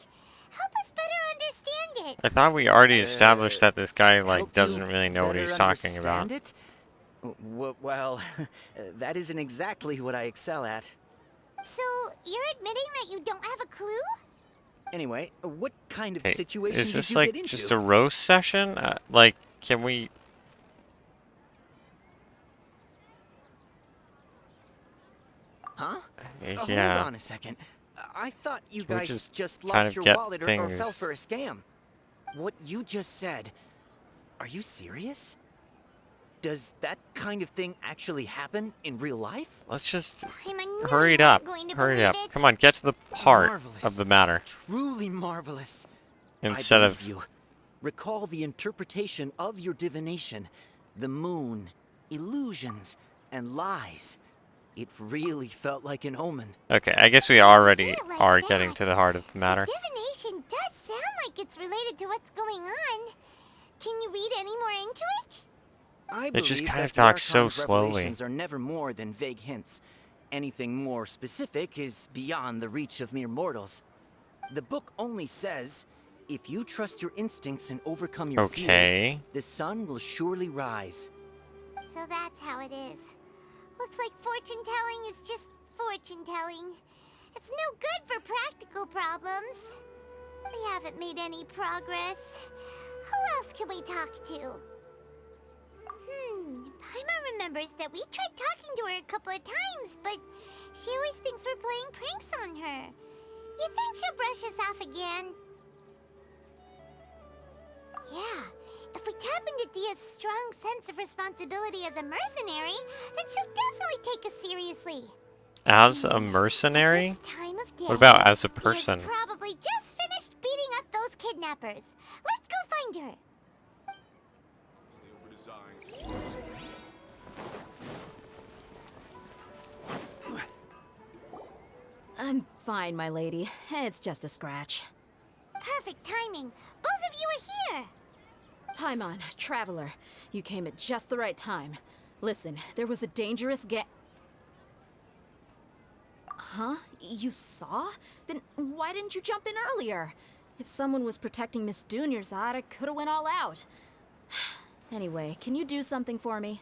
Help us better understand it. I thought we already established that this guy, like, doesn't really know what he's talking about. It? Well, that isn't exactly what I excel at. So, you're admitting that you don't have a clue? Anyway, what kind of Hey, situation is this did you like get into? just a roast session? Like, can we... Huh? Yeah. Hold on a second. I thought you Can we guys just kind lost of your get wallet or fell things- for a scam. What you just said, are you serious? Does that kind of thing actually happen in real life? Let's just... I'm hurry it up. going to Hurry it believe up. it. Come on, get to the heart Marvelous. of the matter. Truly marvelous. Instead I of... believe you. Recall the interpretation of your divination, the moon, illusions, and lies. It really felt like an omen. Okay, I guess we already are getting to the heart of the matter. Divination does sound like it's related to what's going on. Can you read any more into it? I It just believe kind that of the talks so Archon's slowly. revelations are never more than vague hints. Anything more specific is beyond the reach of mere mortals. The book only says, if you trust your instincts and overcome your fears, the sun will surely rise. So that's how it is. Looks like fortune-telling is just fortune-telling. It's no good for practical problems. We haven't made any progress. Who else can we talk to? Paimon remembers that we tried talking to her a couple of times, but she always thinks we're playing pranks on her. You think she'll brush us off again? Yeah, if we tap into Dia's strong sense of responsibility as a mercenary, then she'll definitely take us seriously. As a mercenary? Time of day, What about as a person? Dia's probably just finished beating up those kidnappers. Let's go find her. I'm fine, my lady. It's just a scratch. Perfect timing. Both of you are here. Paimon, Traveler, you came at just the right time. Listen, there was a dangerous Huh? You saw? Then why didn't you jump in earlier? If someone was protecting Miss Dunyarzad, I could have went all out. Anyway, can you do something for me?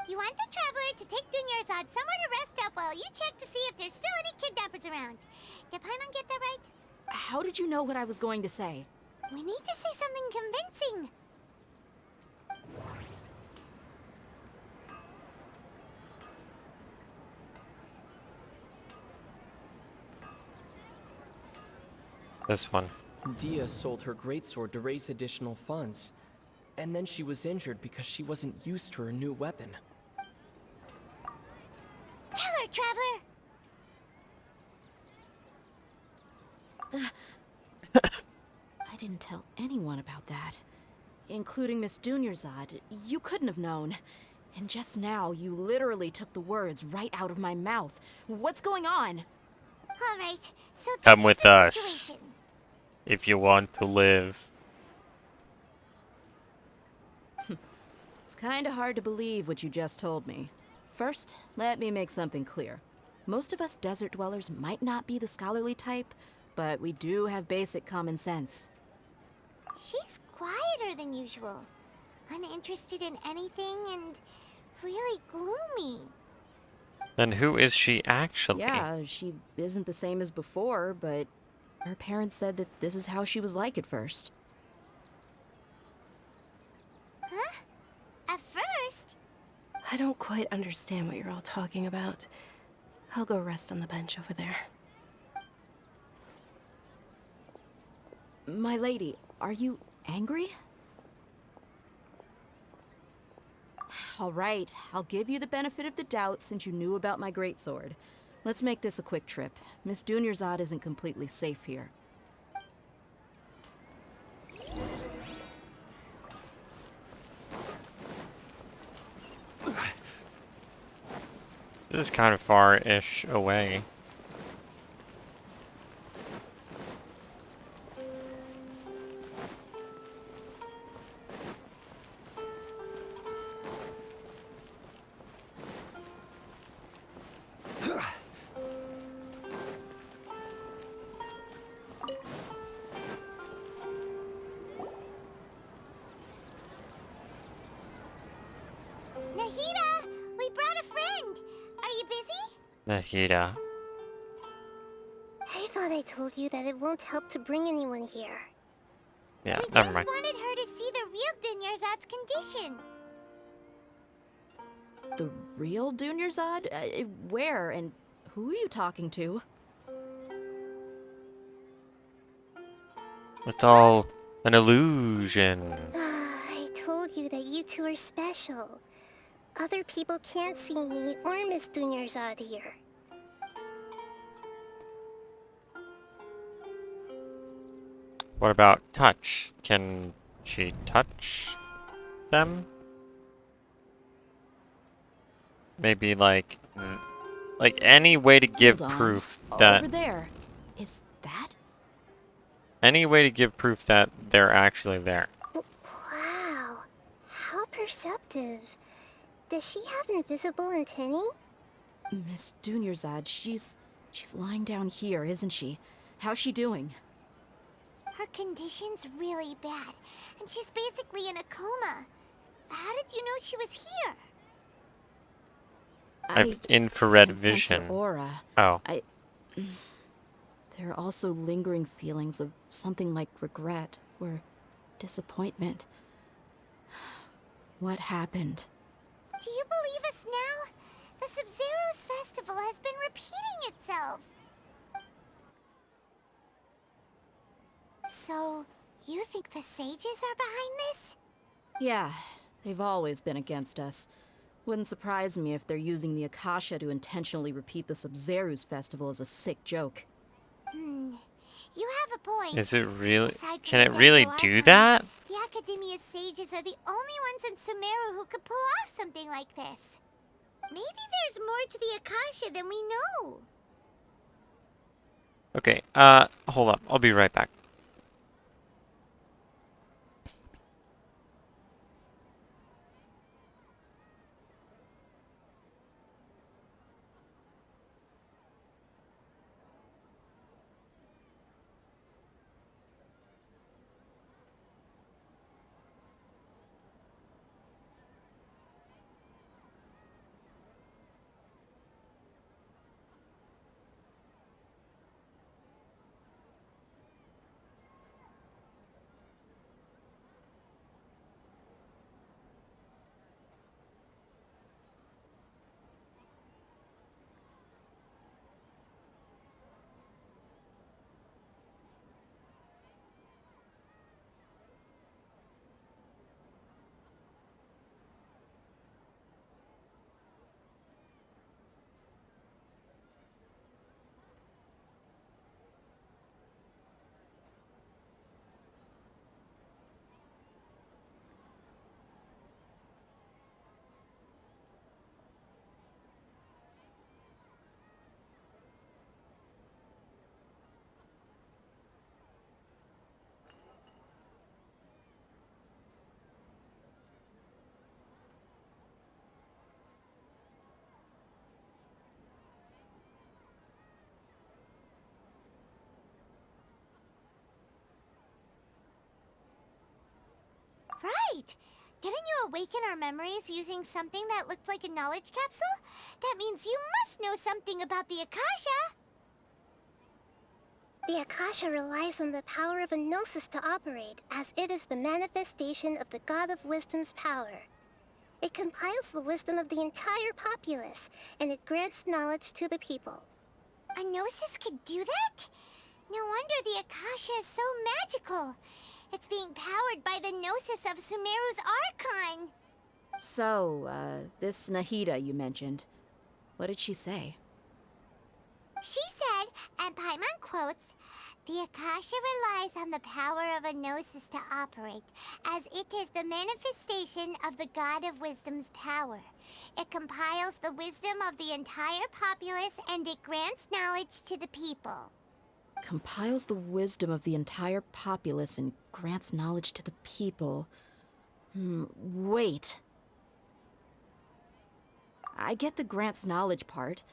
You want the Traveler to take Dunyarzad somewhere to rest up while you check to see if there's still any kidnappers around. Did Paimon get that right? How did you know what I was going to say? We need to say something convincing. This one. Dia sold her greatsword to raise additional funds. And then she was injured because she wasn't used to her new weapon. Tell her, Traveler! I didn't tell anyone about that. Including Miss Dunyarzad. You couldn't have known. And just now, you literally took the words right out of my mouth. What's going on? All right, so Come with us. If you want to live. It's kinda hard to believe what you just told me. First, let me make something clear. Most of us desert dwellers might not be the scholarly type, but we do have basic common sense. She's quieter than usual. Uninterested in anything and really gloomy. Then who is she actually? Yeah, she isn't the same as before, but her parents said that this is how she was like at first. Huh? At first? I don't quite understand what you're all talking about. I'll go rest on the bench over there. My lady, are you angry? All right, I'll give you the benefit of the doubt since you knew about my greatsword. Let's make this a quick trip. Miss Dunyarzad isn't completely safe here. This is kind of far-ish away. Nahida, we brought a friend. Are you busy? Nahida. I thought I told you that it won't help to bring anyone here. Yeah, We never just mind. wanted her to see the real Dunyarzad's condition. The real Dunyarzad? Where and who are you talking to? It's all an illusion. I told you that you two are special. Other people can't see me or Miss Dunyarzad here. What about touch? Can she touch them? Maybe like any way to give Hold on. proof that Over there. Is that? any way to give proof that they're actually there. Wow. How perceptive. Does she have invisible antennae? Miss Dunyarzad, she's lying down here, isn't she? How's she doing? Her condition's really bad, and she's basically in a coma. How did you know she was here? I have infrared can't sense her vision. aura. Oh. There are also lingering feelings of something like regret or disappointment. What happened? Do you believe us now? The Sub-Zero's festival has been repeating itself. So, you think the sages are behind this? Yeah, they've always been against us. Wouldn't surprise me if they're using the Akasha to intentionally repeat the Sub-Zero's festival as a sick joke. You have a point. Is it really? Aside from Can the it really Deco do Archon, that? The Academia's sages are the only ones in Sumeru who could pull off something like this. Maybe there's more to the Akasha than we know. Okay, hold up. I'll be right back. Right! Didn't you awaken our memories using something that looked like a knowledge capsule? That means you must know something about the Akasha! The Akasha relies on the power of a gnosis to operate, as it is the manifestation of the God of Wisdom's power. It compiles the wisdom of the entire populace, and it grants knowledge to the people. A gnosis could do that? No wonder the Akasha is so magical. It's being powered by the gnosis of Sumeru's Archon. So, this Nahida you mentioned, what did she say? She said, and Paimon quotes, "The Akasha relies on the power of a gnosis to operate, as it is the manifestation of the God of Wisdom's power. It compiles the wisdom of the entire populace and it grants knowledge to the people." Compiles the wisdom of the entire populace and grants knowledge to the people. Wait. I get the grants knowledge part.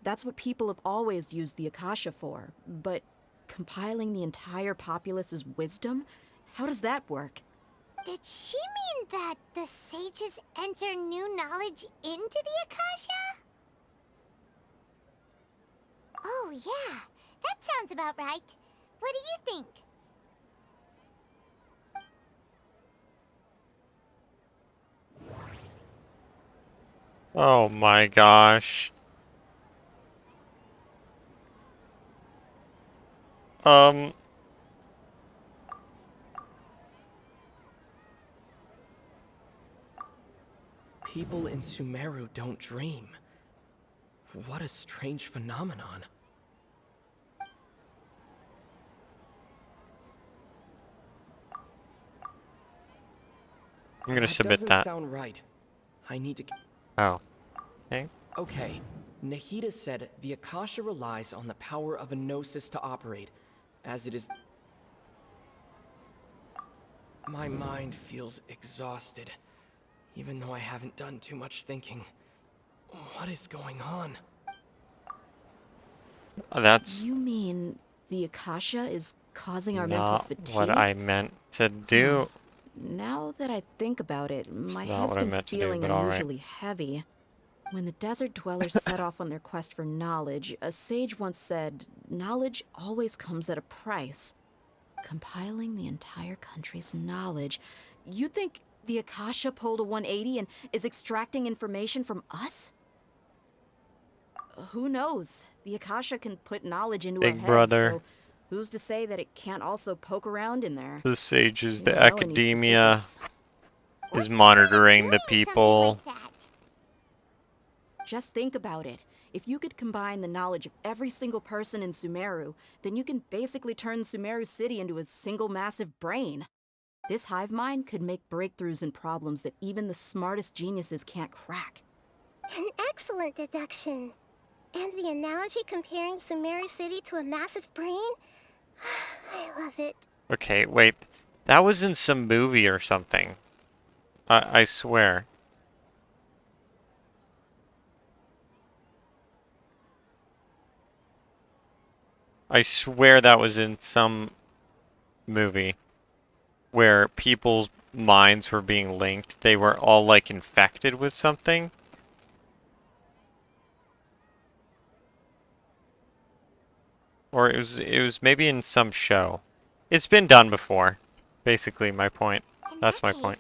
That's what people have always used the Akasha for. But compiling the entire populace's wisdom? How does that work? Did she mean that the sages enter new knowledge into the Akasha? Oh yeah, that sounds about right. What do you think? Oh my gosh. People in Sumeru don't dream. What a strange phenomenon. I'm gonna That submit doesn't that. sound right. I need to. Oh. Okay. Okay. Nahida said the Akasha relies on the power of a gnosis to operate, as it is. My mind feels exhausted, even though I haven't done too much thinking. What is going on? That's You mean the Akasha is causing our mental not fatigue? what I meant to do. Now that I think about it, my not head's what I been meant to do, feeling but alright. unusually heavy. When the desert dwellers set off on their quest for knowledge, a sage once said, knowledge always comes at a price. Compiling the entire country's knowledge. You think the Akasha pulled a 180 and is extracting information from us? Who knows? The Akasha can put knowledge into our Big heads, brother. so who's to say that it can't also poke around in there? The sages, We the don't know any academia specifics. is monitoring the people. Just think about it. If you could combine the knowledge of every single person in Sumeru, then you can basically turn Sumeru City into a single massive brain. This hive mind could make breakthroughs in problems that even the smartest geniuses can't crack. An excellent deduction. And the analogy comparing Sumeru City to a massive brain? I love it. Okay, wait. That was in some movie or something. I swear. I swear that was in some movie where people's minds were being linked. They were all like infected with something. Or it was maybe in some show. It's been done before. Basically my point. That's my point.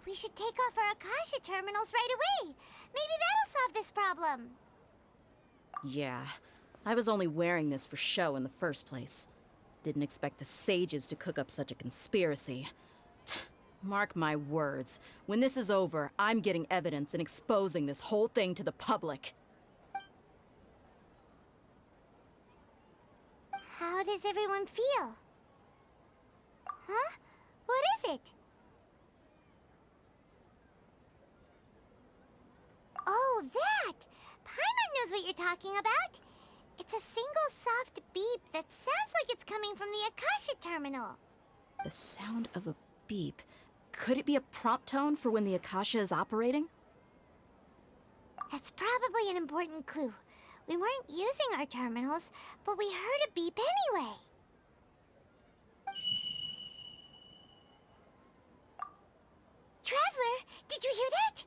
We should take off our Akasha terminals right away. Maybe that'll solve this problem. Yeah, I was only wearing this for show in the first place. Didn't expect the sages to cook up such a conspiracy. Mark my words, when this is over, I'm getting evidence and exposing this whole thing to the public. How does everyone feel? Huh? What is it? Oh, that! Paimon knows what you're talking about. It's a single soft beep that sounds like it's coming from the Akasha terminal. The sound of a beep. Could it be a prompt tone for when the Akasha is operating? That's probably an important clue. We weren't using our terminals, but we heard a beep anyway. Traveler, did you hear that?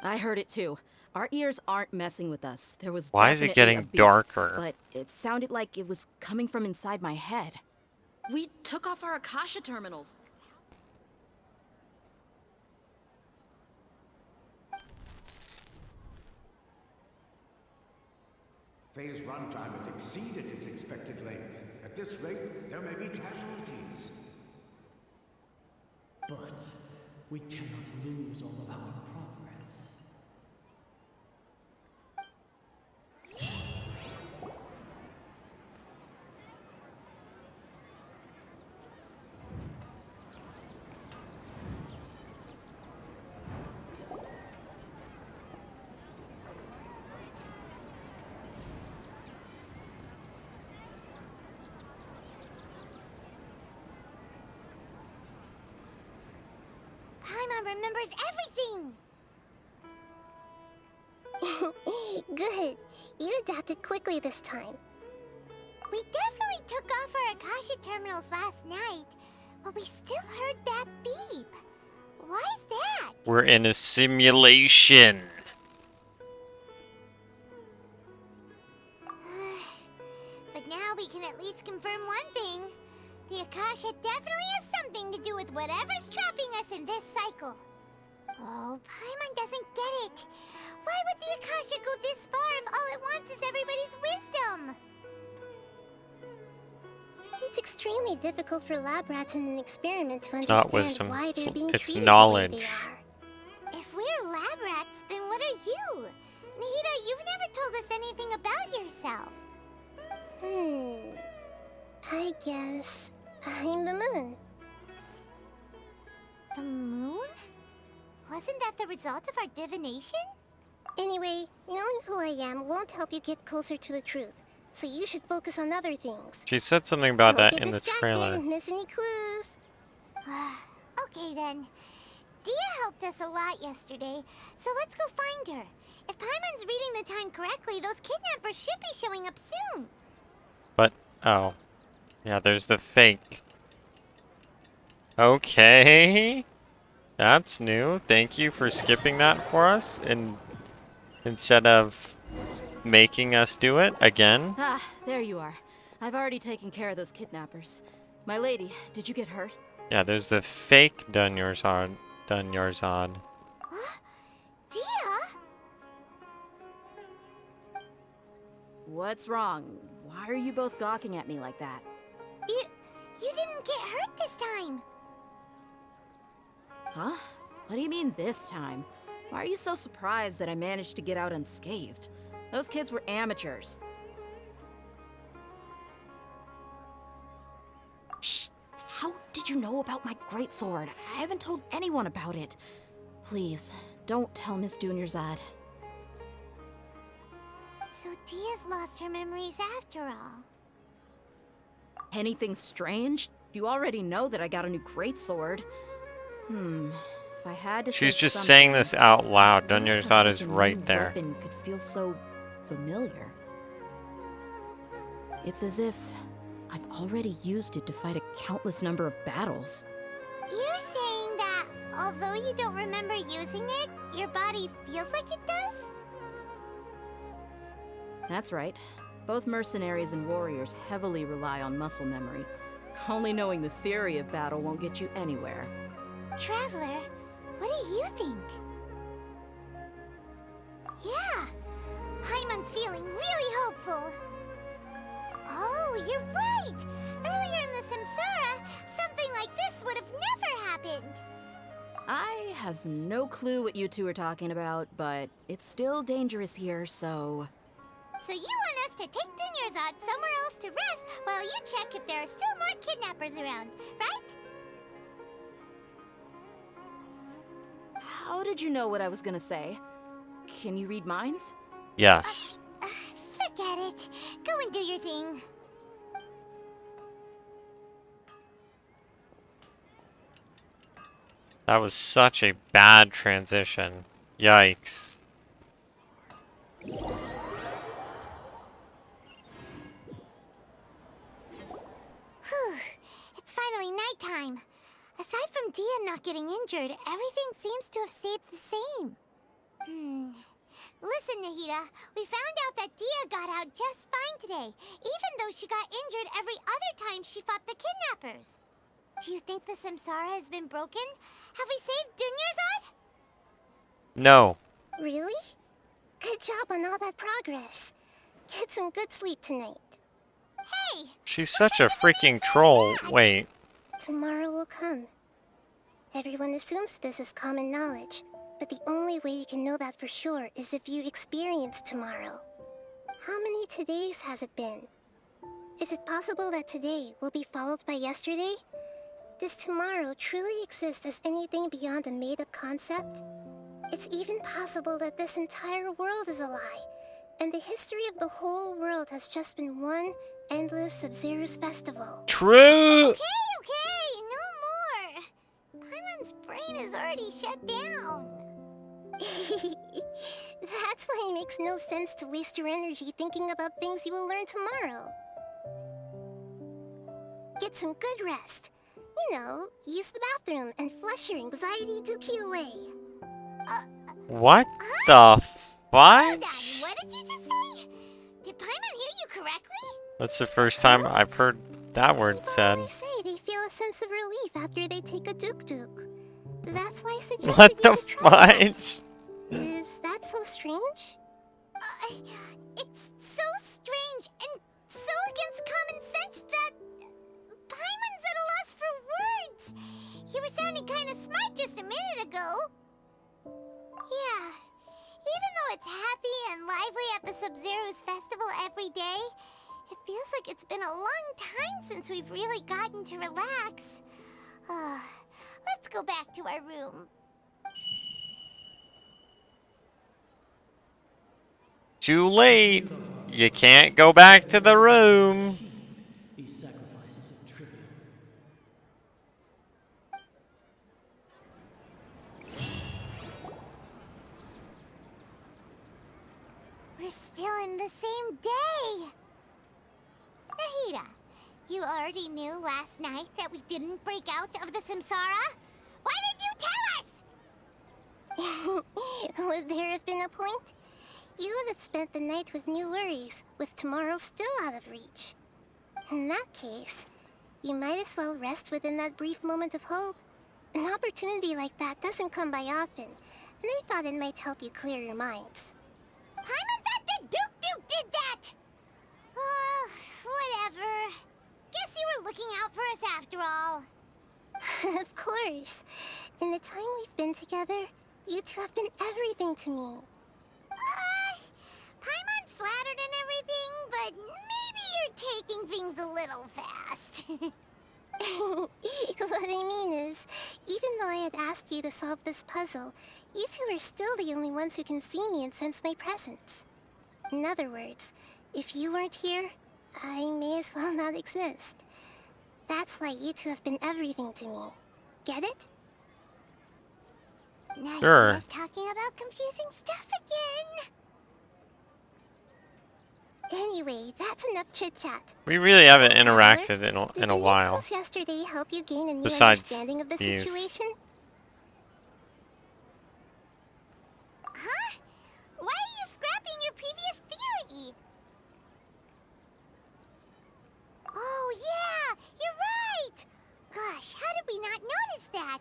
I heard it too. Our ears aren't messing with us. There was Why is it definitely a getting beep, darker? but it sounded like it was coming from inside my head. We took off our Akasha terminals. Phase runtime has exceeded its expected length. At this rate, there may be casualties. But we cannot lose all of our progress. Paimon remembers everything! Good. You adapted quickly this time. We definitely took off our Akasha terminals last night, but we still heard that beep. Why is that? We're in a simulation. But now we can at least confirm one thing. The Akasha definitely has something to do with whatever's trapping us in this cycle. Oh, Paimon doesn't get it. Why would the Akasha go this far if all it wants is everybody's wisdom? It's extremely difficult for lab rats in an experiment to It's not understand wisdom. why they're being It's treated knowledge. the way they are. If we're lab rats, then what are you? Nahida, you've never told us anything about yourself. I guess I'm the moon. wasn't that the result of our divination? Anyway, knowing who I am won't help you get closer to the truth, so you should focus on other things. She said something about Don't that get in the distracted trailer. and miss any clues. Okay then. Dia helped us a lot yesterday, so let's go find her. If Paimon's reading the time correctly, those kidnappers should be showing up soon. But, oh. Yeah, there's the fake. Okay. That's new. Thank you for skipping that for us and instead of making us do it again. Ah, there you are. I've already taken care of those kidnappers. My lady, did you get hurt? Yeah, there's the fake Dunyarzad. Dia? What's wrong? Why are you both gawking at me like that? You didn't get hurt this time. Huh? What do you mean this time? Why are you so surprised that I managed to get out unscathed? Those kids were amateurs. Shh! How did you know about my greatsword? I haven't told anyone about it. Please, don't tell Miss Dunyarzad. So Dia's lost her memories after all. Anything strange? You already know that I got a new greatsword. If I had to She's say just something, saying this out loud. it's weird how Dunyarzad such is a right new there. weapon could feel so familiar. It's as if I've already used it to fight a countless number of battles. You're saying that although you don't remember using it, your body feels like it does? That's right. Both mercenaries and warriors heavily rely on muscle memory. Only knowing the theory of battle won't get you anywhere. Traveler, what do you think? Yeah, Paimon's feeling really hopeful. Oh, you're right! Earlier in the Samsara, something like this would have never happened. I have no clue what you two are talking about, but it's still dangerous here, so... So you want us to take Dunyarzad somewhere else to rest while you check if there are still more kidnappers around, right? How did you know what I was gonna say? Can you read minds? Yes. Forget it. Go and do your thing. That was such a bad transition. Yikes. Whew. It's finally nighttime. Aside from Dia not getting injured, everything seems to have stayed the same. Listen, Nahida, we found out that Dia got out just fine today, even though she got injured every other time she fought the kidnappers. Do you think the Samsara has been broken? Have we saved Dunyarzad? No. Really? Good job on all that progress. Get some good sleep tonight. Hey! She's such a freaking troll. Wait. Tomorrow will come. Everyone assumes this is common knowledge, but the only way you can know that for sure is if you experience tomorrow. How many todays has it been? Is it possible that today will be followed by yesterday? Does tomorrow truly exist as anything beyond a made-up concept? It's even possible that this entire world is a lie, and the history of the whole world has just been one endless Sub-Zero's festival. True! Okay, no more! Paimon's brain is already shut down. That's why it makes no sense to waste your energy thinking about things you will learn tomorrow. Get some good rest. You know, use the bathroom and flush your anxiety dookie away. What the fudge? What did you just say? Did Paimon hear you correctly? That's the first time I've heard that word said. They say they feel a sense of relief after they take a duk-duk. That's why I suggested What you the to try that. fudge? Is that so strange? It's so strange and so against common sense that Paimon's at a loss for words. You were sounding kind of smart just a minute ago. Yeah, even though it's happy and lively at the Sub-Zero's festival every day, it feels like it's been a long time since we've really gotten to relax. Let's go back to our room. Too late. You can't go back to the room. These sacrifices are trivial. We're still in the same day! Nahida, you already knew last night that we didn't break out of the Samsara? Why didn't you tell us? Would there have been a point? You would have spent the night with new worries, with tomorrow still out of reach. In that case, you might as well rest within that brief moment of hope. An opportunity like that doesn't come by often, and I thought it might help you clear your minds. Paimon thought that Duke did that! Whatever. Guess you were looking out for us after all. Of course. In the time we've been together, you two have been everything to me. Paimon's flattered and everything, but maybe you're taking things a little fast. What I mean is, even though I had asked you to solve this puzzle, you two are still the only ones who can see me and sense my presence. In other words, if you weren't here, I may as well not exist. That's why you two have been everything to me. Get it? Now Sure. you're just talking about confusing stuff again. Anyway, that's enough chit-chat. We really haven't So, interacted Tyler, in a Did the while. news yesterday help you gain a new Besides understanding of the these. situation? Huh? Why are you scrapping your previous theory? Oh yeah, you're right! Gosh, how did we not notice that?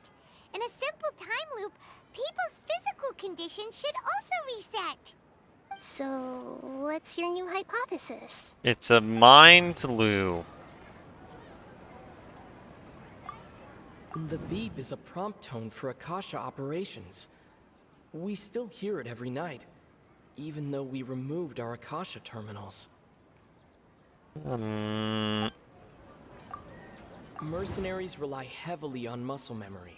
In a simple time loop, people's physical conditions should also reset. So, what's your new hypothesis? It's a mind loop. The beep is a prompt tone for Akasha operations. We still hear it every night, even though we removed our Akasha terminals. Mercenaries rely heavily on muscle memory,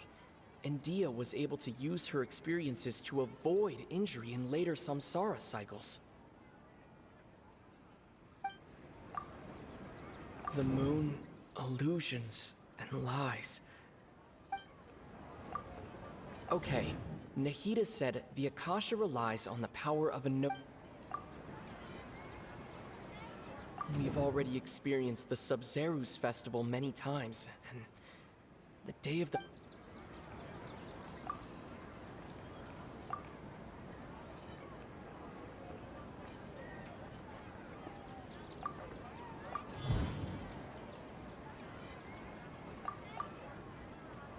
and Dia was able to use her experiences to avoid injury in later samsara cycles. The moon, illusions, and lies. Okay, Nahida said the Akasha relies on the power of a We've already experienced the Sub-Zerus festival many times, and the day of the...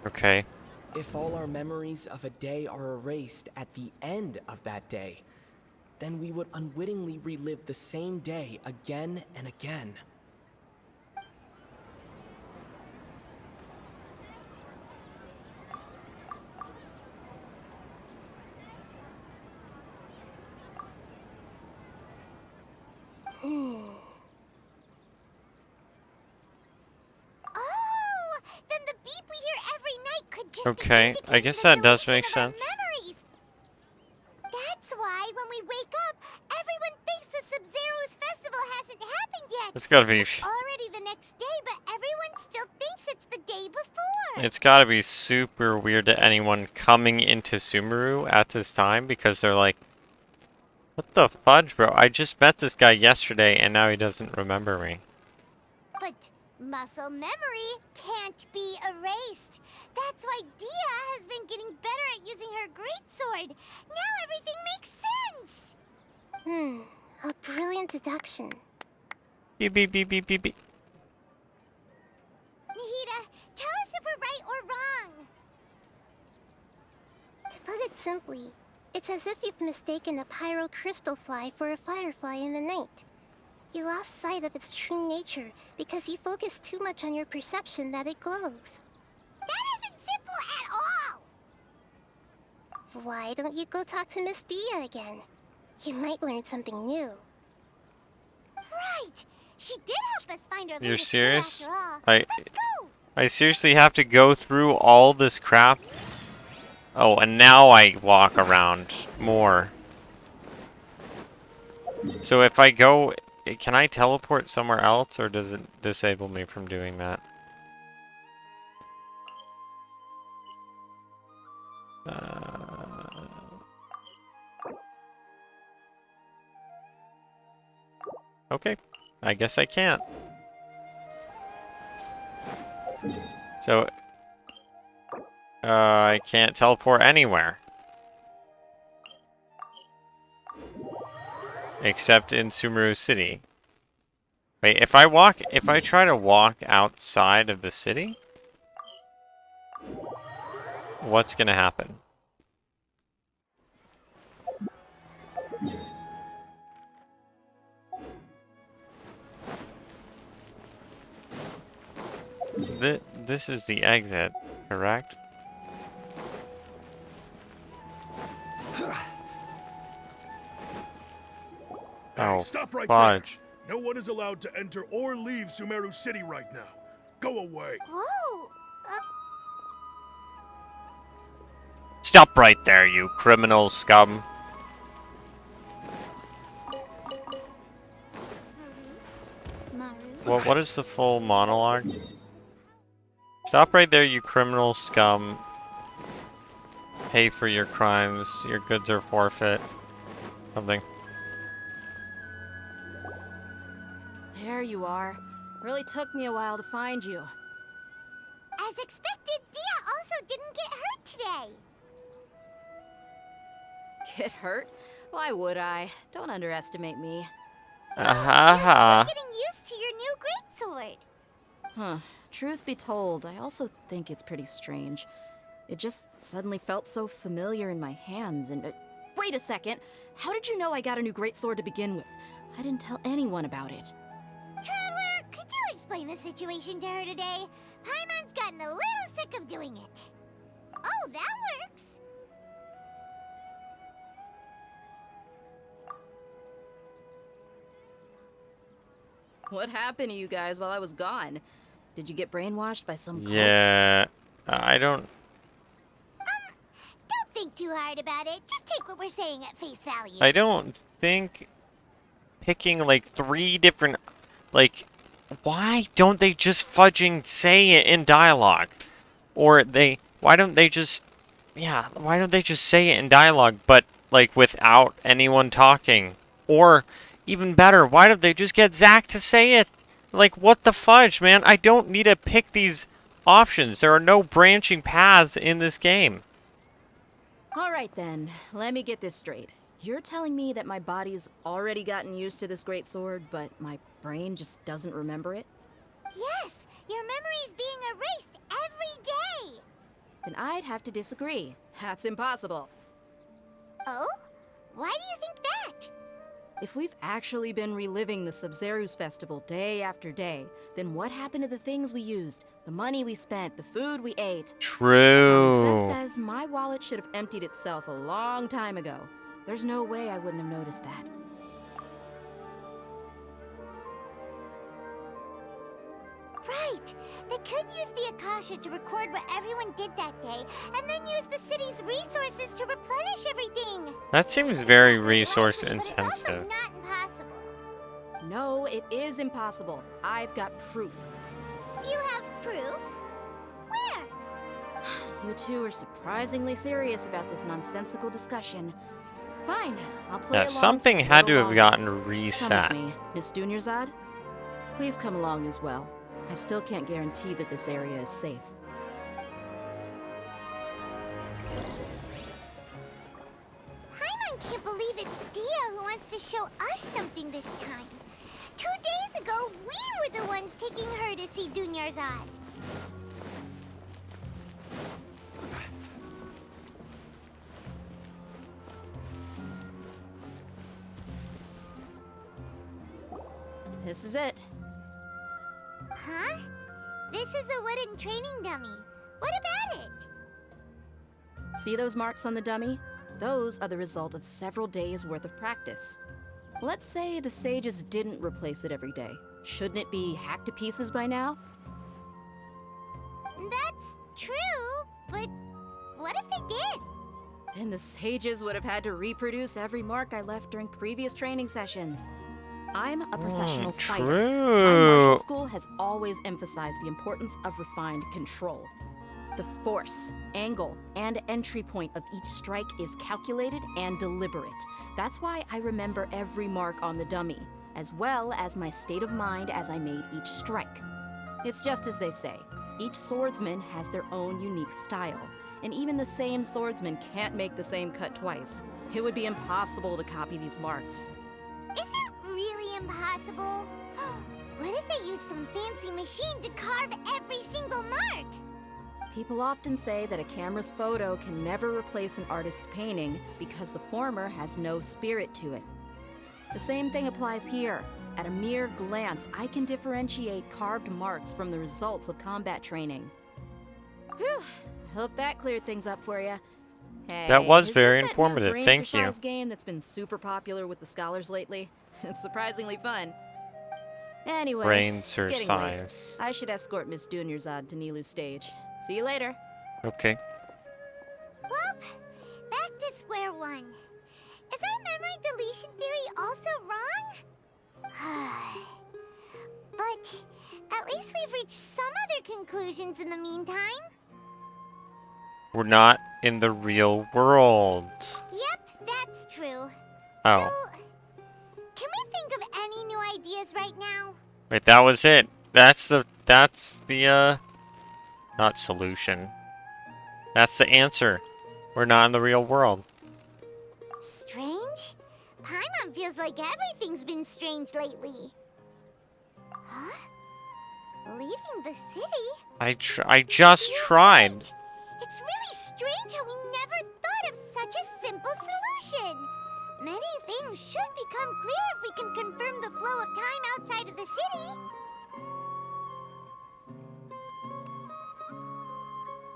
Okay. If all our memories of a day are erased at the end of that day, then we would unwittingly relive the same day again and again. Oh, then the beep we hear every night could just Okay, be I guess that does make sense. memories. That's why when we wake up, everyone thinks the Sub-Zero's festival hasn't happened yet. It's gotta be. It's already the next day, but everyone still thinks it's the day before. It's gotta be super weird to anyone coming into Sumeru at this time because they're like, what the fudge, bro? I just met this guy yesterday and now he doesn't remember me. But muscle memory can't be erased. That's why Dia has been getting better at using her greatsword. Now everything makes sense. A brilliant deduction. Beep, beep, beep, beep, beep, beep. Nahida, tell us if we're right or wrong. To put it simply, it's as if you've mistaken a pyro crystal fly for a firefly in the night. You lost sight of its true nature because you focused too much on your perception that it glows. That isn't simple at all. Why don't you go talk to Miss Dia again? You might learn something new. Right. She did help us find our You're latest serious? clue after all. I seriously have to go through all this crap? Oh, and now I walk around more. So if I go, can I teleport somewhere else, or does it disable me from doing that? Okay, I guess I can't. So, I can't teleport anywhere. Except in Sumeru City. Wait, if I try to walk outside of the city, what's gonna happen? This is the exit, correct? Hey, Oh, stop right fudge. there. No one is allowed to enter or leave Sumeru City right now. Go away. Whoa! Stop right there, you criminal scum. Well, what is the full monologue? Stop right there, you criminal scum. Pay for your crimes. Your goods are forfeit. Something. There you are. Really took me a while to find you. As expected, Dia also didn't get hurt today. Get hurt? Why would I? Don't underestimate me. Aha. Getting used to your new greatsword. Huh. Truth be told, I also think it's pretty strange. It just suddenly felt so familiar in my hands and... wait a second! How did you know I got a new greatsword to begin with? I didn't tell anyone about it. Traveler, could you explain the situation to her today? Paimon's gotten a little sick of doing it. Oh, that works. What happened to you guys while I was gone? Did you get brainwashed by some cult? Yeah, I don't... Don't think too hard about it. Just take what we're saying at face value. I don't think picking like 3 different... Like, why don't they just fudging say it in dialogue? Or why don't they just... Yeah, why don't they just say it in dialogue, but like without anyone talking? Or... Even better, why don't they just get Zach to say it? Like, what the fudge, man? I don't need to pick these options. There are no branching paths in this game. Alright then, let me get this straight. You're telling me that my body's already gotten used to this great sword, but my brain just doesn't remember it? Yes, your memory's being erased every day. Then I'd have to disagree. That's impossible. Oh? Why do you think that? If we've actually been reliving the Sub-Zeru's festival day after day, then what happened to the things we used, the money we spent, the food we ate? True. Common sense says my wallet should have emptied itself a long time ago. There's no way I wouldn't have noticed that. Right. They could use the Akasha to record what everyone did that day, and then use the city's resources to replenish everything. That seems very resource intensive. Not impossible. No, it is impossible. I've got proof. You have proof? Where? You two are surprisingly serious about this nonsensical discussion. Fine, I'll play along. Something had to have gotten reset. Come with me, Miss Dunyarzad. Please come along as well. I still can't guarantee that this area is safe. Paimon can't believe it's Dia who wants to show us something this time. 2 days ago, we were the ones taking her to see Dunyarzad. This is it. Huh? This is a wooden training dummy. What about it? See those marks on the dummy? Those are the result of several days' worth of practice. Let's say the sages didn't replace it every day. Shouldn't it be hacked to pieces by now? That's true, but what if they did? then the sages would have had to reproduce every mark I left during previous training sessions. I'm a professional fighter. My martial True. school has always emphasized the importance of refined control. The force, angle, and entry point of each strike is calculated and deliberate. That's why I remember every mark on the dummy, as well as my state of mind as I made each strike. It's just as they say, each swordsman has their own unique style, and even the same swordsman can't make the same cut twice. It would be impossible to copy these marks. Is it really impossible? What if they use some fancy machine to carve every single mark? People often say that a camera's photo can never replace an artist's painting because the former has no spirit to it. The same thing applies here. At a mere glance, I can differentiate carved marks from the results of combat training. Whew, I hope that cleared things up for you. Hey, That was is very this that new informative. brain Thank you. exercise game that's been super popular with the scholars lately? It's surprisingly fun. Anyway, Brain it's getting late. exercise. I should escort Miss Dunyarzad to Nilu's stage. See you later. Okay. Well, back to square one. Is our memory deletion theory also wrong? But at least we've reached some other conclusions in the meantime. We're not in the real world. Yep, that's true. Oh. So, can we think of any new ideas right now? Wait, that was it. That's the not solution. That's the answer. We're not in the real world. Strange? Paimon feels like everything's been strange lately. Huh? Leaving the city? I just tried. It's really strange how we never thought of such a simple solution. Many things should become clear if we can confirm the flow of time outside of the city.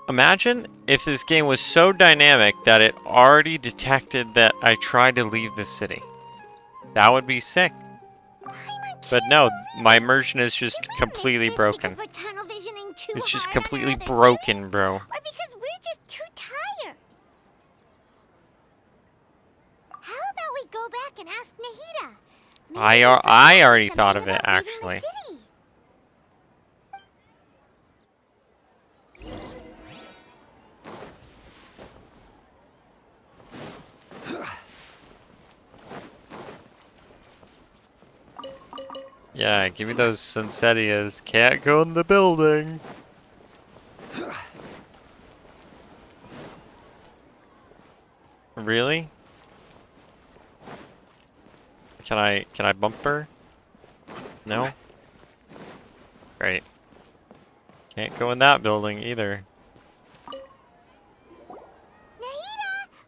Imagine if this game was so dynamic that it already detected that I tried to leave the city. That would be sick. But no, my immersion is just completely broken. We're tunnel visioning too It's just hard on completely our other broken, bro. Or because we're just too tired. How about we go back and ask Nahida? I already thought of it, actually. Yeah, give me those Sunsetias. Can't go in the building. Really? Can I bump her? No? Great. Can't go in that building either. Nahida,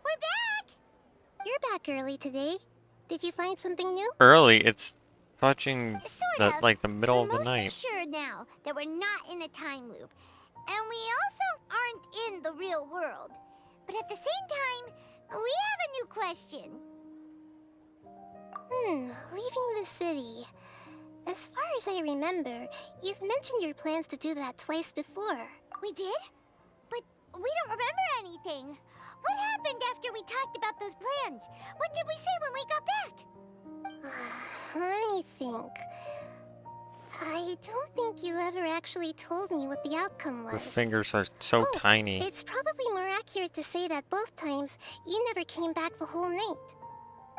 we're back! You're back early today. Did you find something new? Early, it's touching Sort of. like the middle of We're the mostly night. sure now that we're not in a time loop. And we also aren't in the real world. But at the same time, we have a new question. Leaving the city. As far as I remember, you've mentioned your plans to do that twice before. We did? But we don't remember anything. What happened after we talked about those plans? What did we say when we got back? Let me think. I don't think you ever actually told me what the outcome Her was. fingers are so tiny. It's probably more accurate to say that both times, you never came back the whole night.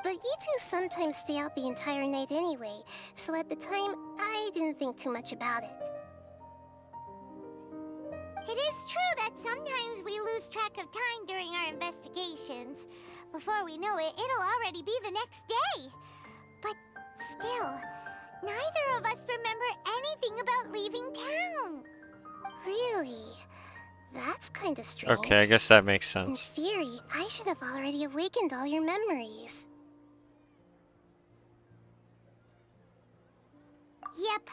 But you two sometimes stay out the entire night anyway, so at the time, I didn't think too much about it. It is true that sometimes we lose track of time during our investigations. Before we know it, it'll already be the next day. But still, neither of us remember anything about leaving town. Really? That's kinda strange. Okay, I guess that makes In sense. theory, I should have already awakened all your memories. Yep,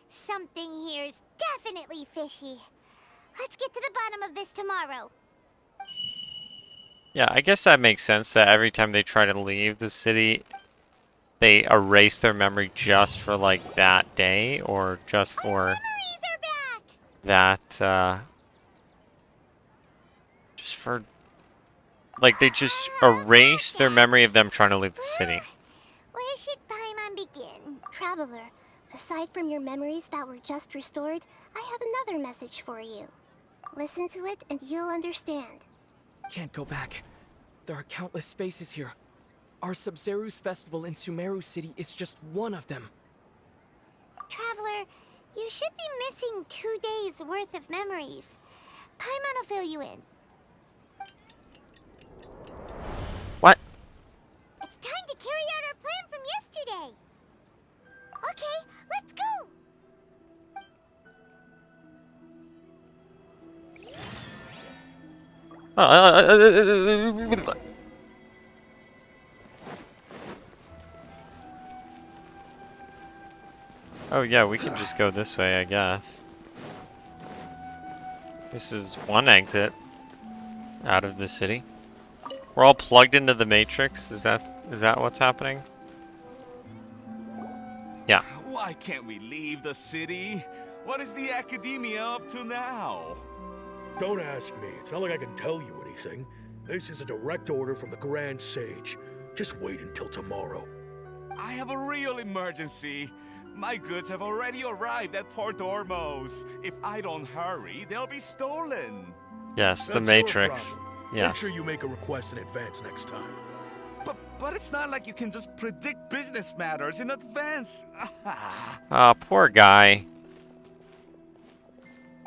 something here's definitely fishy. Let's get to the bottom of this tomorrow. Yeah, I guess that makes sense that every time they try to leave the city, they erase their memory just for like that day or just for that just for Like, they just erase their memory of them trying to leave the city. Where should Paimon begin? Traveler, aside from your memories that were just restored, I have another message for you. Listen to it and you'll understand. Can't go back. There are countless spaces here. Our Sub-Zeru's festival in Sumeru City is just one of them. Traveler, you should be missing 2 days worth of memories. Paimon will fill you in. What? It's time to carry out our plan from yesterday. Okay, let's go. Oh yeah, we can just go this way, I guess. This is one exit out of the city. We're all plugged into the Matrix. Is that what's happening? Yeah. Why can't we leave the city? What is the Academia up to now? Don't ask me. It's not like I can tell you anything. This is a direct order from the Grand Sage. Just wait until tomorrow. I have a real emergency. My goods have already arrived at Port Ormos. If I don't hurry, they'll be stolen. Yes, the That's your Matrix. problem. Yes. Make sure you make a request in advance next time. But it's not like you can just predict business matters in advance. Ah, poor guy.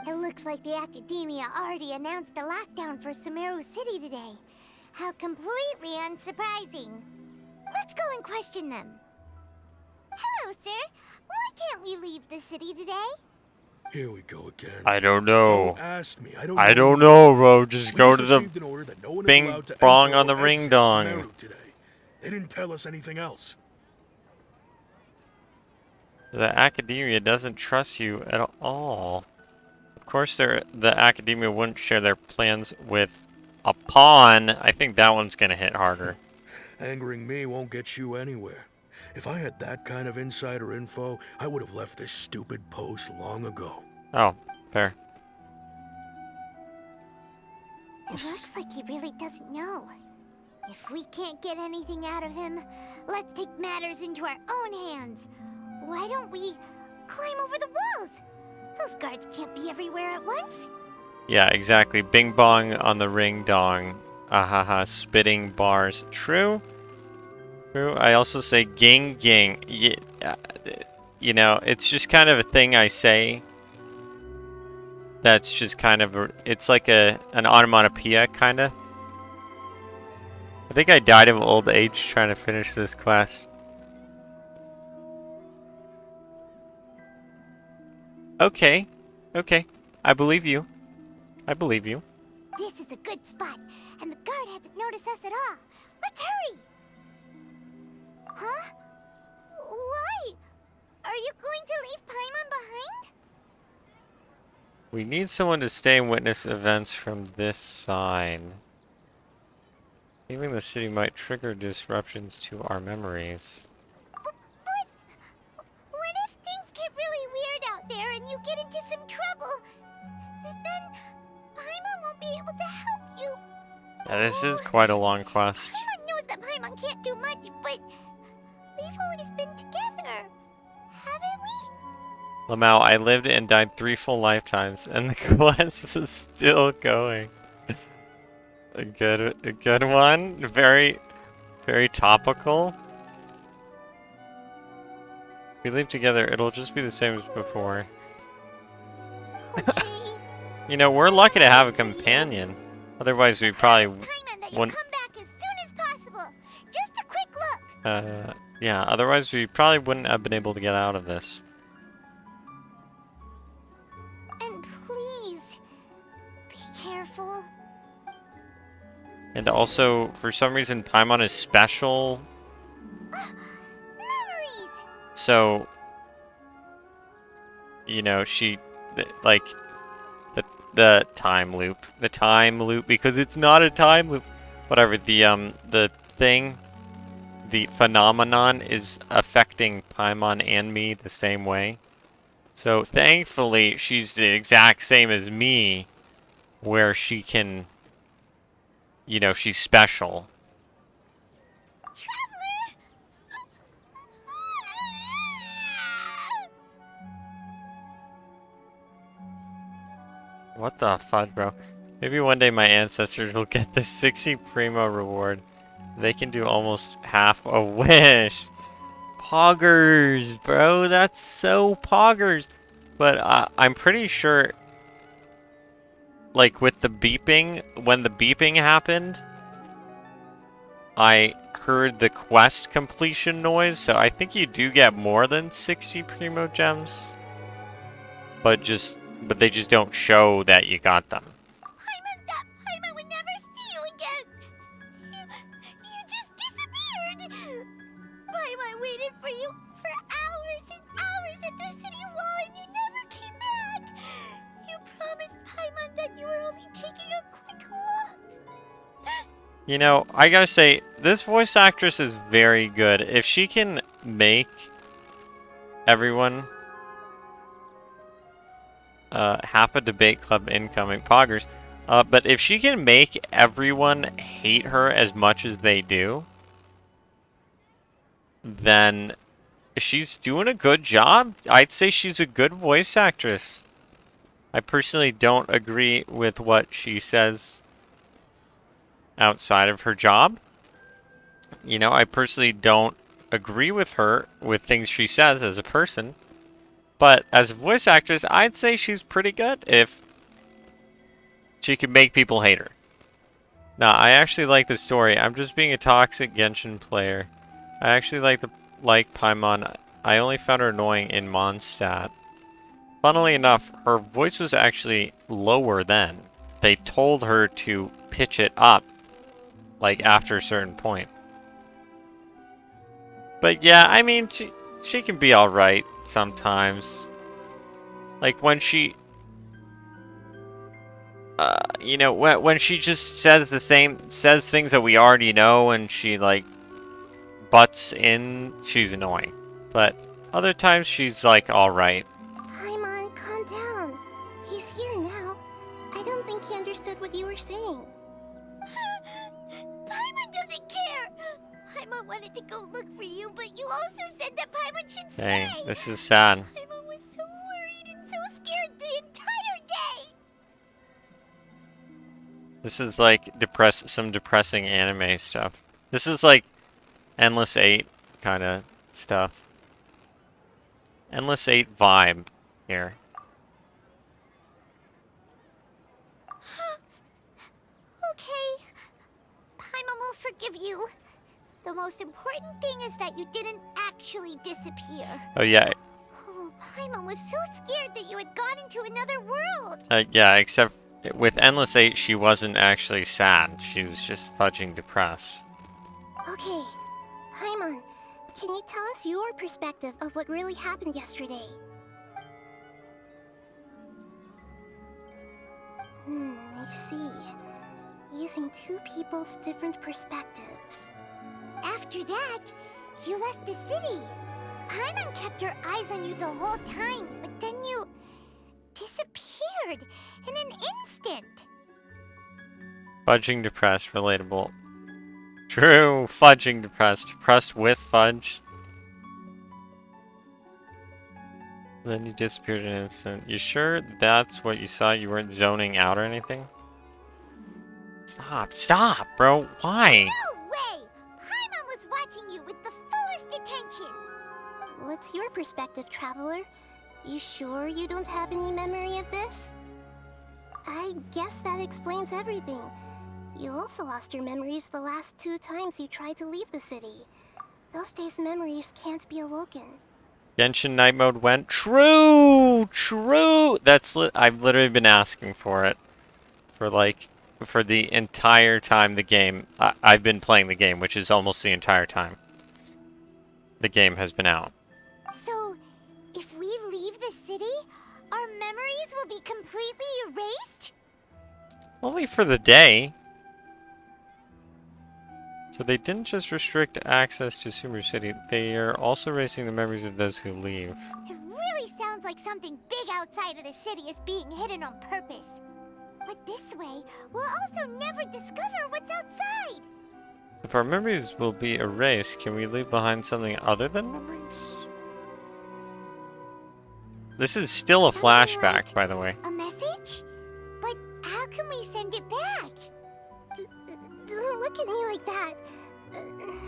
It looks like the Academia already announced a lockdown for Sumeru City today. How completely unsurprising. Let's go and question them. Hello, sir. Why can't we leave the city today? Here we go again. I don't know. Don't ask me. I don't know, bro. Just We go just to the received an order that no one is bing allowed to bong enter on the or ring exit dong. Sumeru today. They didn't tell us anything else. The Academia doesn't trust you at all. Of course, the Academia wouldn't share their plans with a pawn. I think that one's gonna hit harder. Angering me won't get you anywhere. If I had that kind of insider info, I would have left this stupid post long ago. Oh, fair. It looks like he really doesn't know. If we can't get anything out of him, let's take matters into our own hands. Why don't we climb over the walls? Those guards can't be everywhere at once. Yeah, exactly. Bing bong on the ring dong. Ahaha, spitting bars. True. True. I also say ging ging. You know, it's just kind of a thing I say. That's just kind of it's like an onomatopoeia, kind of. I think I died of old age trying to finish this quest. Okay. Okay. I believe you. I believe you. This is a good spot, and the guard hasn't noticed us at all. Let's hurry! Huh? Why? Are you going to leave Paimon behind? We need someone to stay and witness events from this side. Leaving the city might trigger disruptions to our memories. But what if things get really weird out there and you get into some trouble? Then Paimon won't be able to help you. Yeah, this is quite a long quest. Someone knows that Paimon can't do much, but we've always been together, haven't we? Lamau, I lived and died 3 full lifetimes, and the quest is still going. A good one. Very, very topical. If we live together, it'll just be the same as before. You know, we're lucky to have a companion. Otherwise, we probably wouldn't. Come back as soon as possible. Just a quick look. Yeah. Otherwise, we probably wouldn't have been able to get out of this. And please, be careful. And also, for some reason, Paimon is special. Memories. So, you know, she, like, the time loop, because it's not a time loop. Whatever, the thing, the phenomenon is affecting Paimon and me the same way. So, thankfully, she's the exact same as me, where she can you know, she's special. What the fudge, bro? Maybe one day my ancestors will get the 60 Primo reward. They can do almost half a wish. Poggers, bro. That's so poggers. But I'm pretty sure, like, with the beeping, when the beeping happened, I heard the quest completion noise, so I think you do get more than 60 Primo Gems. But they just don't show that you got them. Paimon would never see you again. You just disappeared. Paimon waited for you for hours and hours at the city wall, and you never came back. You promised Paimon that you were only taking a quick look. You know, I gotta say, this voice actress is very good. If she can make everyone half a debate club incoming poggers, but if she can make everyone hate her as much as they do, then she's doing a good job. I'd say she's a good voice actress. I personally don't agree with what she says outside of her job. You know, I personally don't agree with her with things she says as a person. But as a voice actress, I'd say she's pretty good if she can make people hate her. Now, I actually like the story. I'm just being a toxic Genshin player. I actually like Paimon. I only found her annoying in Mondstadt. Funnily enough, her voice was actually lower then. They told her to pitch it up, like, after a certain point. But yeah, I mean, she can be alright sometimes. Like, when she... you know, when she just says things that we already know, and she, like, butts in, she's annoying. But other times, she's, like, alright. Paimon, calm down. He's here now. I don't think he understood what you were saying. Paimon doesn't care. Paimon wanted to go look for you, but you also said that Paimon should stay. Dang, this is sad. Paimon was so worried and so scared the entire day. This is like some depressing anime stuff. This is like Endless 8 kind of stuff. Endless 8 vibe here. Okay. Paimon will forgive you. The most important thing is that you didn't actually disappear. Oh yeah. Oh, Paimon was so scared that you had gone into another world. Yeah, except with Endless 8, she wasn't actually sad. She was just fudging depressed. Okay, Paimon, can you tell us your perspective of what really happened yesterday? I see. Using two people's different perspectives. After that, you left the city. Paimon kept her eyes on you the whole time, but then you disappeared in an instant. Fudging depressed, relatable. True, fudging depressed. Depressed with fudge. Then you disappeared in an instant. You sure that's what you saw? You weren't zoning out or anything? Stop, bro. Why? No way! Paimon was watching you with the fullest attention. What's your perspective, Traveler? You sure you don't have any memory of this? I guess that explains everything. You also lost your memories the last 2 times you tried to leave the city. Those days' memories can't be awoken. Genshin night mode went. True! I've literally been asking for it. For the entire time the game... I've been playing the game, which is almost the entire time the game has been out. So, if we leave the city, our memories will be completely erased? Only for the day. So they didn't just restrict access to Sumeru City, they are also erasing the memories of those who leave. It really sounds like something big outside of the city is being hidden on purpose. But this way, we'll also never discover what's outside. If our memories will be erased, can we leave behind something other than memories? This is still a flashback, by the way. A message? But how can we send it back? Don't look at me like that.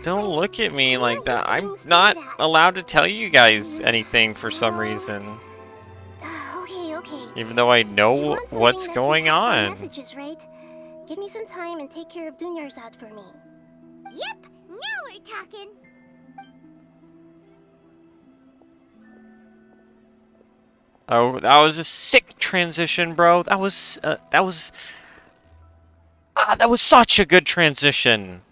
Don't look at me like that. I'm not allowed to tell you guys anything for some reason. Okay. Even though I You know want something what's that can going pass on. Messages, right? Give me some time and take care of Dunyarzad for me. Yep, now we're talking. Oh, that was a sick transition, bro. That was such a good transition.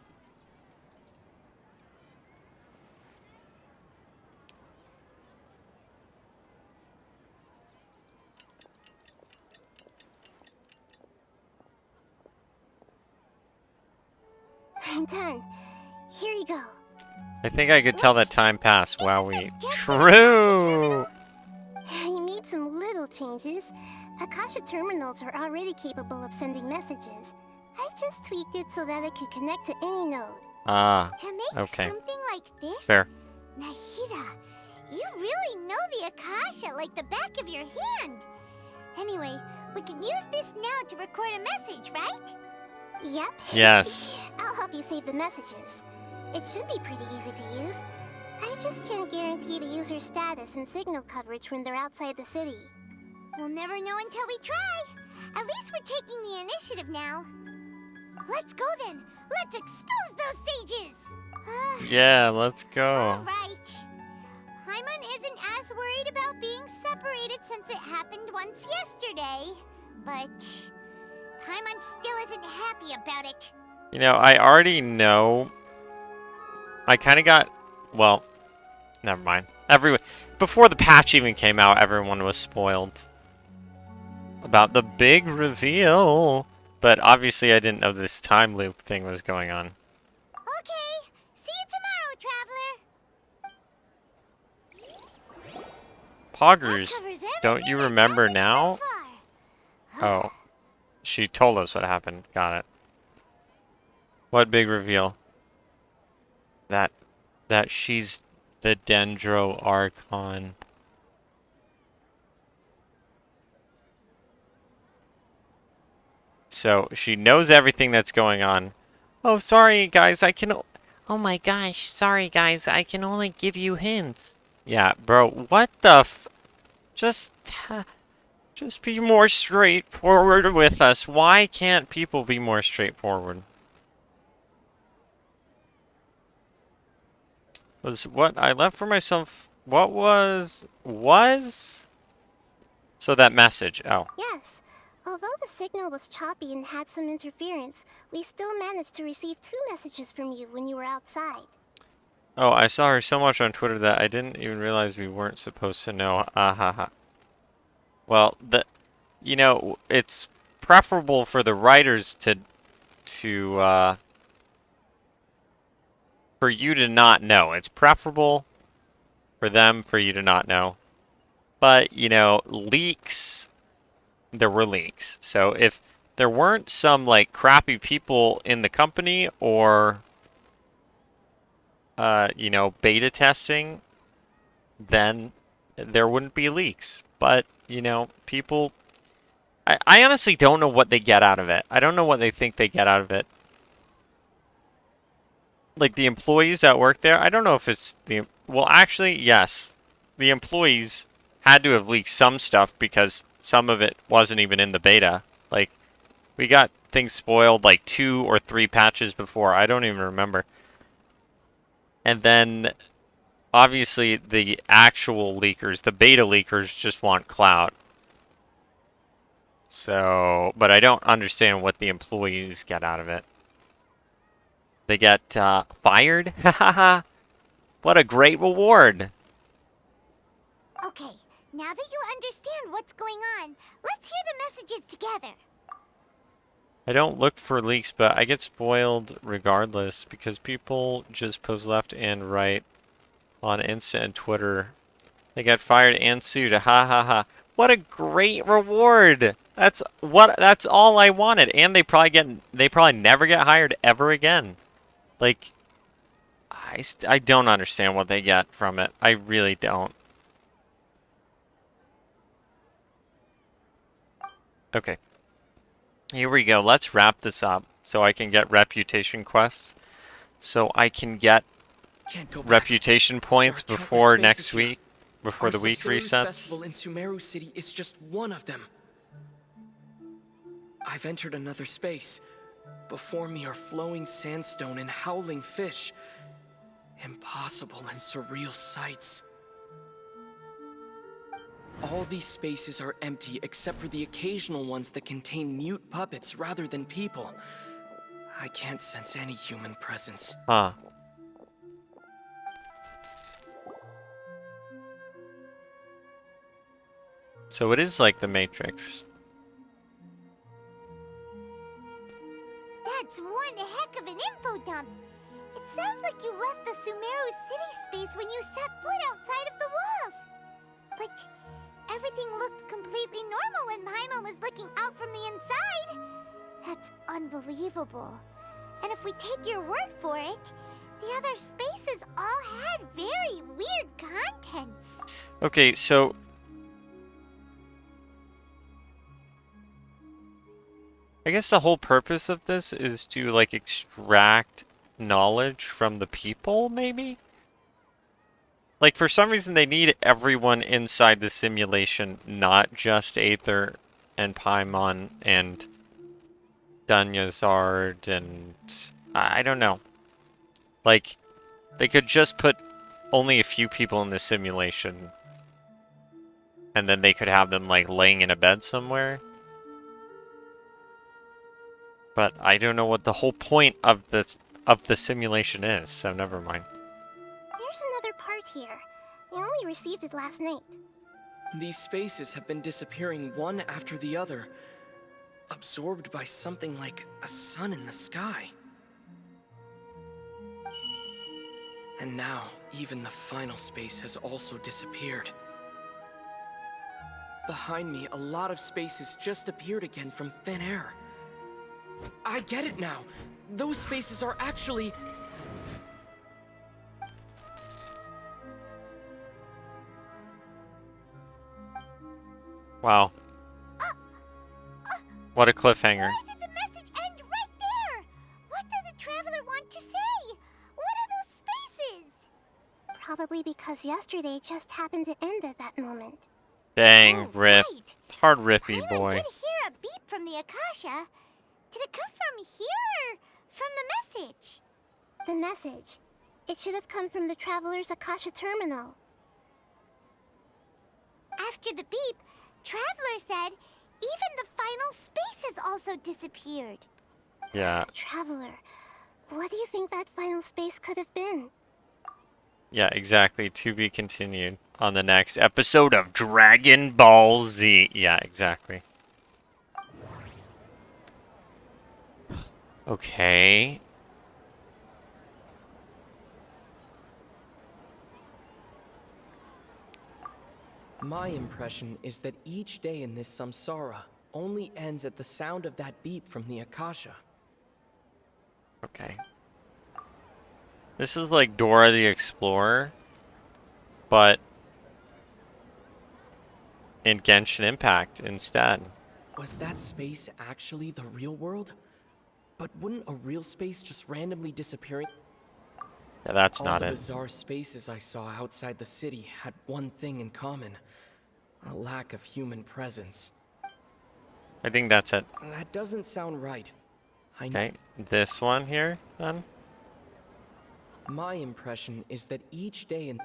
I'm done. Here you go. I think I could tell that time passed. Wowie. True. You made some little changes. Akasha terminals are already capable of sending messages. I just tweaked it so that it could connect to any node. Ah. To make Okay. something like this, Fair. Nahida, you really know the Akasha like the back of your hand. Anyway, we can use this now to record a message, right? Yep. Yes. I'll help you save the messages. It should be pretty easy to use. I just can't guarantee the user's status and signal coverage when they're outside the city. We'll never know until we try. At least we're taking the initiative now. Let's go then. Let's expose those sages. Yeah, let's go. Right. Paimon isn't as worried about being separated since it happened once yesterday. But Paimon still isn't happy about it. You know, I already know. I kind of got, well, never mind. Before the patch even came out, everyone was spoiled about the big reveal. But obviously I didn't know this time loop thing was going on. Okay. See you tomorrow, Traveler. Poggers, don't you remember now? Oh, she told us what happened. Got it. What big reveal? That she's the Dendro Archon. So she knows everything that's going on. Oh, sorry guys, oh my gosh, sorry guys, I can only give you hints. Yeah, bro, what the Just be more straightforward with us. Why can't people be more straightforward? Was what I left for myself, what was? So that message, oh. Yes. Although the signal was choppy and had some interference, we still managed to receive 2 messages from you when you were outside. Oh, I saw her so much on Twitter that I didn't even realize we weren't supposed to know. Ahaha. Well, you know, it's preferable for the writers for you to not know. It's preferable for you to not know. But, you know, leaks, there were leaks. So if there weren't some, like, crappy people in the company or, you know, beta testing, then there wouldn't be leaks. But, you know, people... I honestly don't know what they get out of it. I don't know what they think they get out of it. Like, the employees that work there, I don't know if it's the... Well, actually, yes. The employees had to have leaked some stuff because some of it wasn't even in the beta. Like, we got things spoiled like 2 or 3 patches before. I don't even remember. And then, obviously, the actual leakers, the beta leakers, just want clout. So, but I don't understand what the employees get out of it. They get fired? Hahaha. What a great reward. Okay, now that you understand what's going on, let's hear the messages together. I don't look for leaks, but I get spoiled regardless because people just post left and right on Insta and Twitter. They got fired and sued. Ha ha ha. What a great reward. That's all I wanted. And they probably never get hired ever again. Like, I don't understand what they get from it. I really don't. Okay. Here we go. Let's wrap this up so I can get reputation quests. So I can get reputation points before next week, before the week resets. Festival in Sumeru City is just one of them. I've entered another space. Before me are flowing sandstone and howling fish. Impossible and surreal sights. All these spaces are empty except for the occasional ones that contain mute puppets rather than people. I can't sense any human presence. Huh. So it is like the Matrix. That's one heck of an info dump. It sounds like you left the Sumeru City space when you set foot outside of the walls. But everything looked completely normal when Paimon was looking out from the inside. That's unbelievable. And if we take your word for it, the other spaces all had very weird contents. Okay, so I guess the whole purpose of this is to, like, extract knowledge from the people, maybe? Like, for some reason, they need everyone inside the simulation, not just Aether and Paimon and Dunyazard and... I don't know. Like, they could just put only a few people in the simulation, and then they could have them, like, laying in a bed somewhere. But I don't know what the whole point of the simulation is, so never mind. There's another part here. I only received it last night. These spaces have been disappearing one after the other, absorbed by something like a sun in the sky. And now, even the final space has also disappeared. Behind me, a lot of spaces just appeared again from thin air. I get it now. Those spaces are actually... Wow. What a cliffhanger. Why did the message end right there? What did the traveler want to say? What are those spaces? Probably because yesterday just happened to end at that moment. Dang, Rip. Right. Hard Rippy Paimon boy. did hear a beep from the Akasha. Did it come from here or from the message? The message. It should have come from the Traveler's Akasha terminal. After the beep, Traveler said even the final spaces also disappeared. Yeah. Traveler, what do you think that final space could have been? Yeah, exactly. To be continued on the next episode of Dragon Ball Z. Yeah, exactly. Okay. My impression is that each day in this samsara only ends at the sound of that beep from the Akasha. Okay. This is like Dora the Explorer, but in Genshin Impact instead. Was that space actually the real world? But wouldn't a real space just randomly disappearing? Yeah, that's All not the it. bizarre spaces I saw outside the city had one thing in common. A lack of human presence. I think that's it. That doesn't sound right. Okay, this one here, then? My impression is that each day in...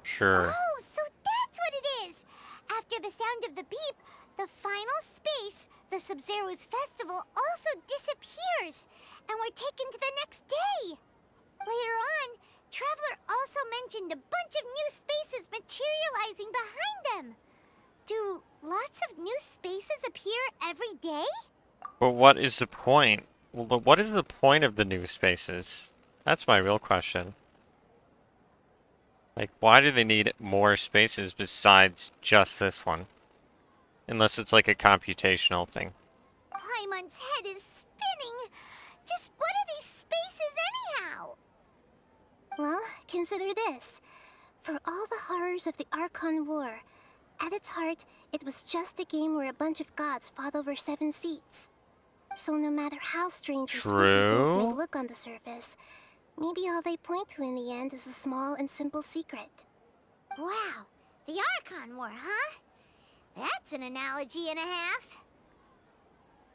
Sure. Oh, so that's what it is! After the sound of the beep, the final space, the Sub-Zero's festival, also disappears, and we're taken to the next day. Later on, Traveler also mentioned a bunch of new spaces materializing behind them. Do lots of new spaces appear every day? But what is the point? Well, what is the point of the new spaces? That's my real question. Like, why do they need more spaces besides just this one? Unless it's like a computational thing. Paimon's head is spinning. Just what are these spaces anyhow? Well, consider this. For all the horrors of the Archon War, at its heart, it was just a game where a bunch of gods fought over 7 seats. So no matter how strange or spooky things may True. look on the surface, maybe all they point to in the end is a small and simple secret. Wow, the Archon War, huh? That's an analogy and a half.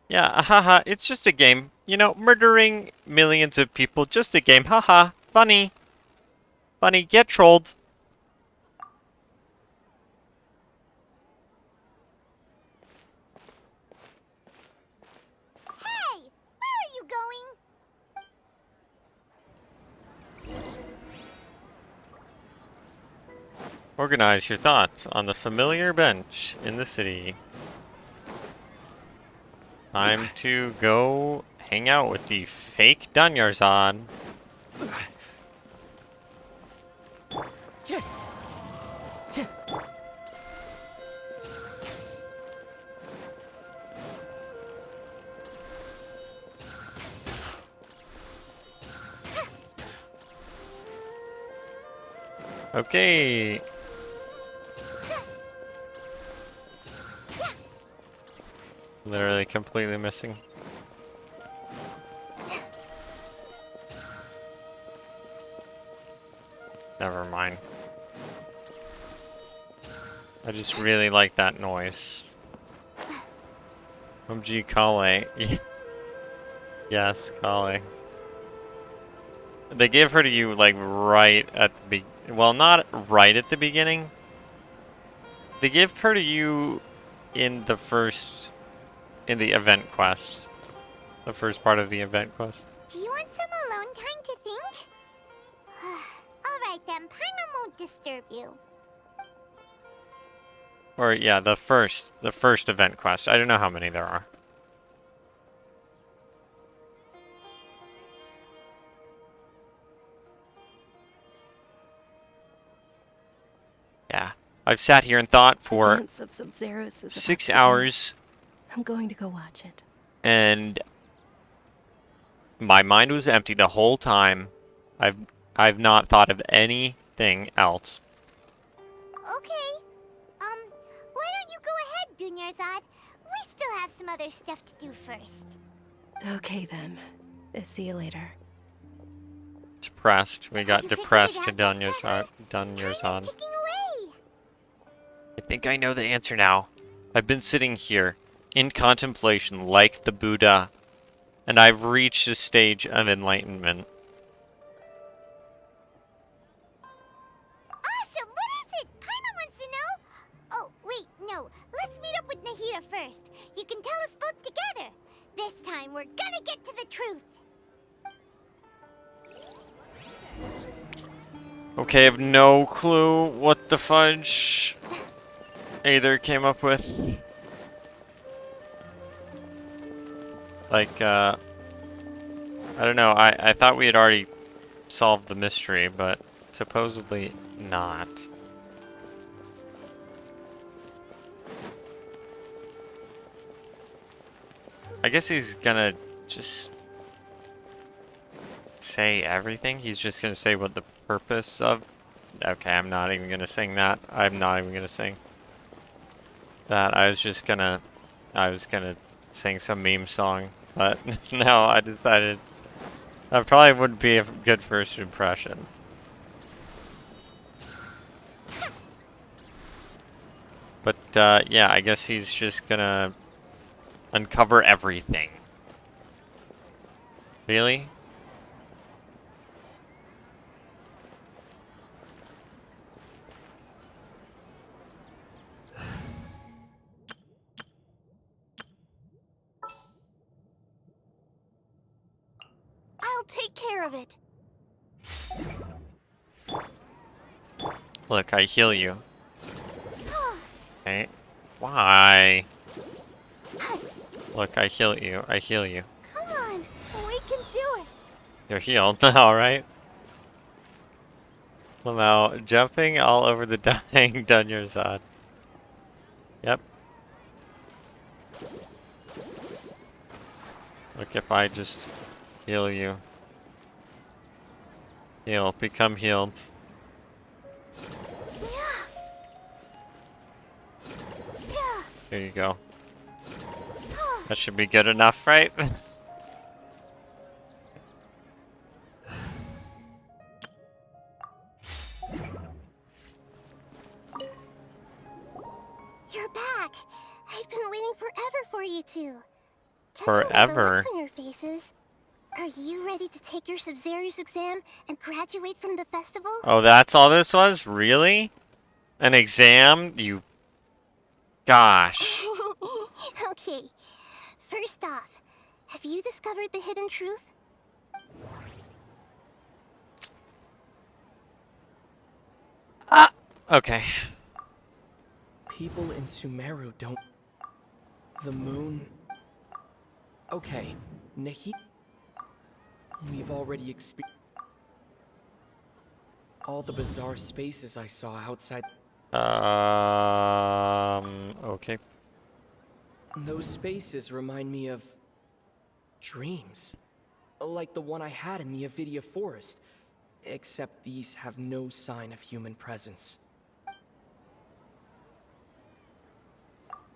Yeah, haha, it's just a game. You know, murdering millions of people, just a game. Haha, funny. Funny, get trolled. Hey, where are you going? Organize your thoughts on the familiar bench in the city. Time to go hang out with the fake Dunyarzad. Okay. Literally completely missing. Never mind. I just really like that noise. OMG Kale. Yes, Kale. They gave her to you like right at the well, not right at the beginning. They gave her to you in the event quest. The first part of the event quest. Do you want some alone time to think? Alright then, Paimon won't disturb you. Or yeah, the first event quest. I don't know how many there are. Yeah. I've sat here and thought for Dance of Sub-Zeros is 6 about to begin. hours, I'm going to go watch it. and my mind was empty the whole time. I've not thought of anything else. Okay. Why don't you go ahead, Dunyarzad? We still have some other stuff to do first. Okay then. See you later. Depressed. We got You figured depressed it to out yet, Trevor? Dunyarzad. Ticking away. I think I know the answer now. I've been sitting here in contemplation like the Buddha, and I've reached a stage of enlightenment. Awesome! What is it? Paimon wants to know. Oh, wait, no. Let's meet up with Nahida first. You can tell us both together. This time, we're gonna get to the truth. Okay, I have no clue what the fudge Aether came up with. Like, I don't know. I thought we had already solved the mystery, but supposedly not. I guess he's gonna just say everything. He's just gonna say what the purpose of... Okay, I'm not even gonna sing that. I'm not even gonna sing that. I was gonna sing some meme song, but no, I decided that probably wouldn't be a good first impression. But yeah, I guess he's just gonna uncover everything. Really? I'll take care of it. Look, I heal you. Okay. Why? Look, I heal you. I heal you. Come on, we can do it. You're healed. Alright. Well, now, jumping all over the dying Dunyarzad. Yep. Look, if I just heal you. Heal, become healed. There you go. That should be good enough, right? You're back. I've been waiting forever for you two. Judging by the Forever. looks on your faces, are you ready to take your Sub-Zero's exam and graduate from the festival? Oh, that's all this was? Really? An exam? You... Gosh. Okay. First off, have you discovered the hidden truth? Okay. People in Sumeru don't... The moon... Okay, Nahi... We've already experienced... All the bizarre spaces I saw outside... Okay. Those spaces remind me of... dreams. Like the one I had in the Avidia Forest. Except these have no sign of human presence.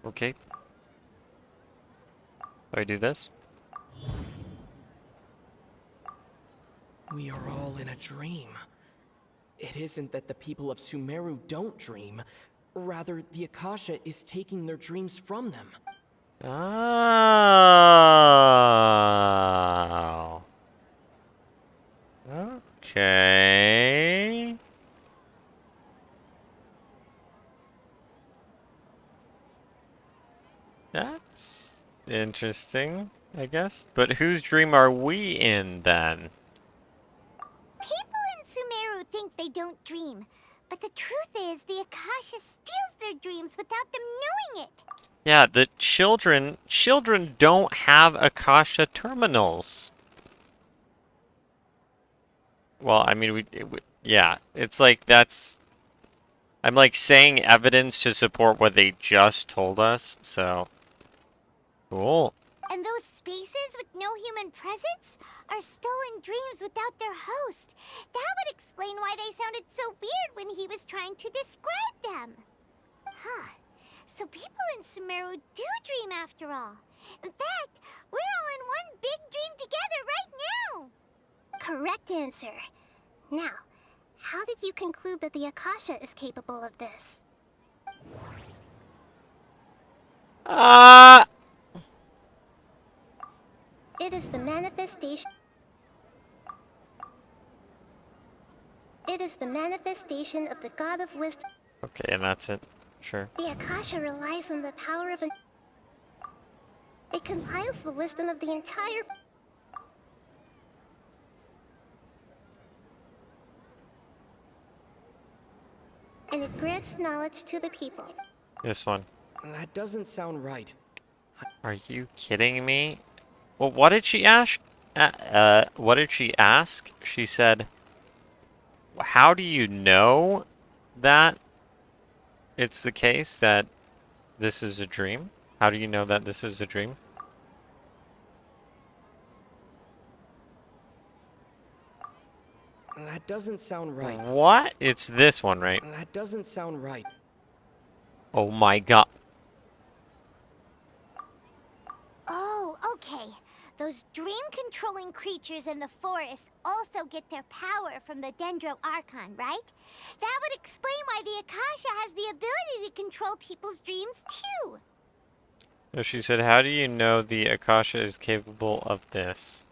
Okay. Do I do this? We are all in a dream. It isn't that the people of Sumeru don't dream. Rather, the Akasha is taking their dreams from them. Oh. Okay. That's interesting, I guess. But whose dream are we in, then? People in Sumeru think they don't dream, but the truth is the Akasha steals their dreams without them knowing it. Yeah, the children don't have Akasha terminals. Well, I mean, yeah, it's like that's... I'm like saying evidence to support what they just told us, so... Cool. And those spaces with no human presence are stolen dreams without their host. That would explain why they sounded so weird when he was trying to describe them. Huh. So people in Sumeru do dream after all. In fact, we're all in one big dream together right now. Correct answer. Now, how did you conclude that the Akasha is capable of this? It is the manifestation. It is the manifestation of the God of Wisdom. Okay, and that's it. Sure. The Akasha relies on the power of an... It compiles the wisdom of the entire... And it grants knowledge to the people. This one. That doesn't sound right. Are you kidding me? Well, what did she ask? What did she ask? She said, how do you know that it's the case that this is a dream? How do you know that this is a dream? That doesn't sound right. What? It's this one, right? That doesn't sound right. Oh my god. Oh, okay. Those dream-controlling creatures in the forest also get their power from the Dendro Archon, right? That would explain why the Akasha has the ability to control people's dreams, too. So she said, how do you know the Akasha is capable of this?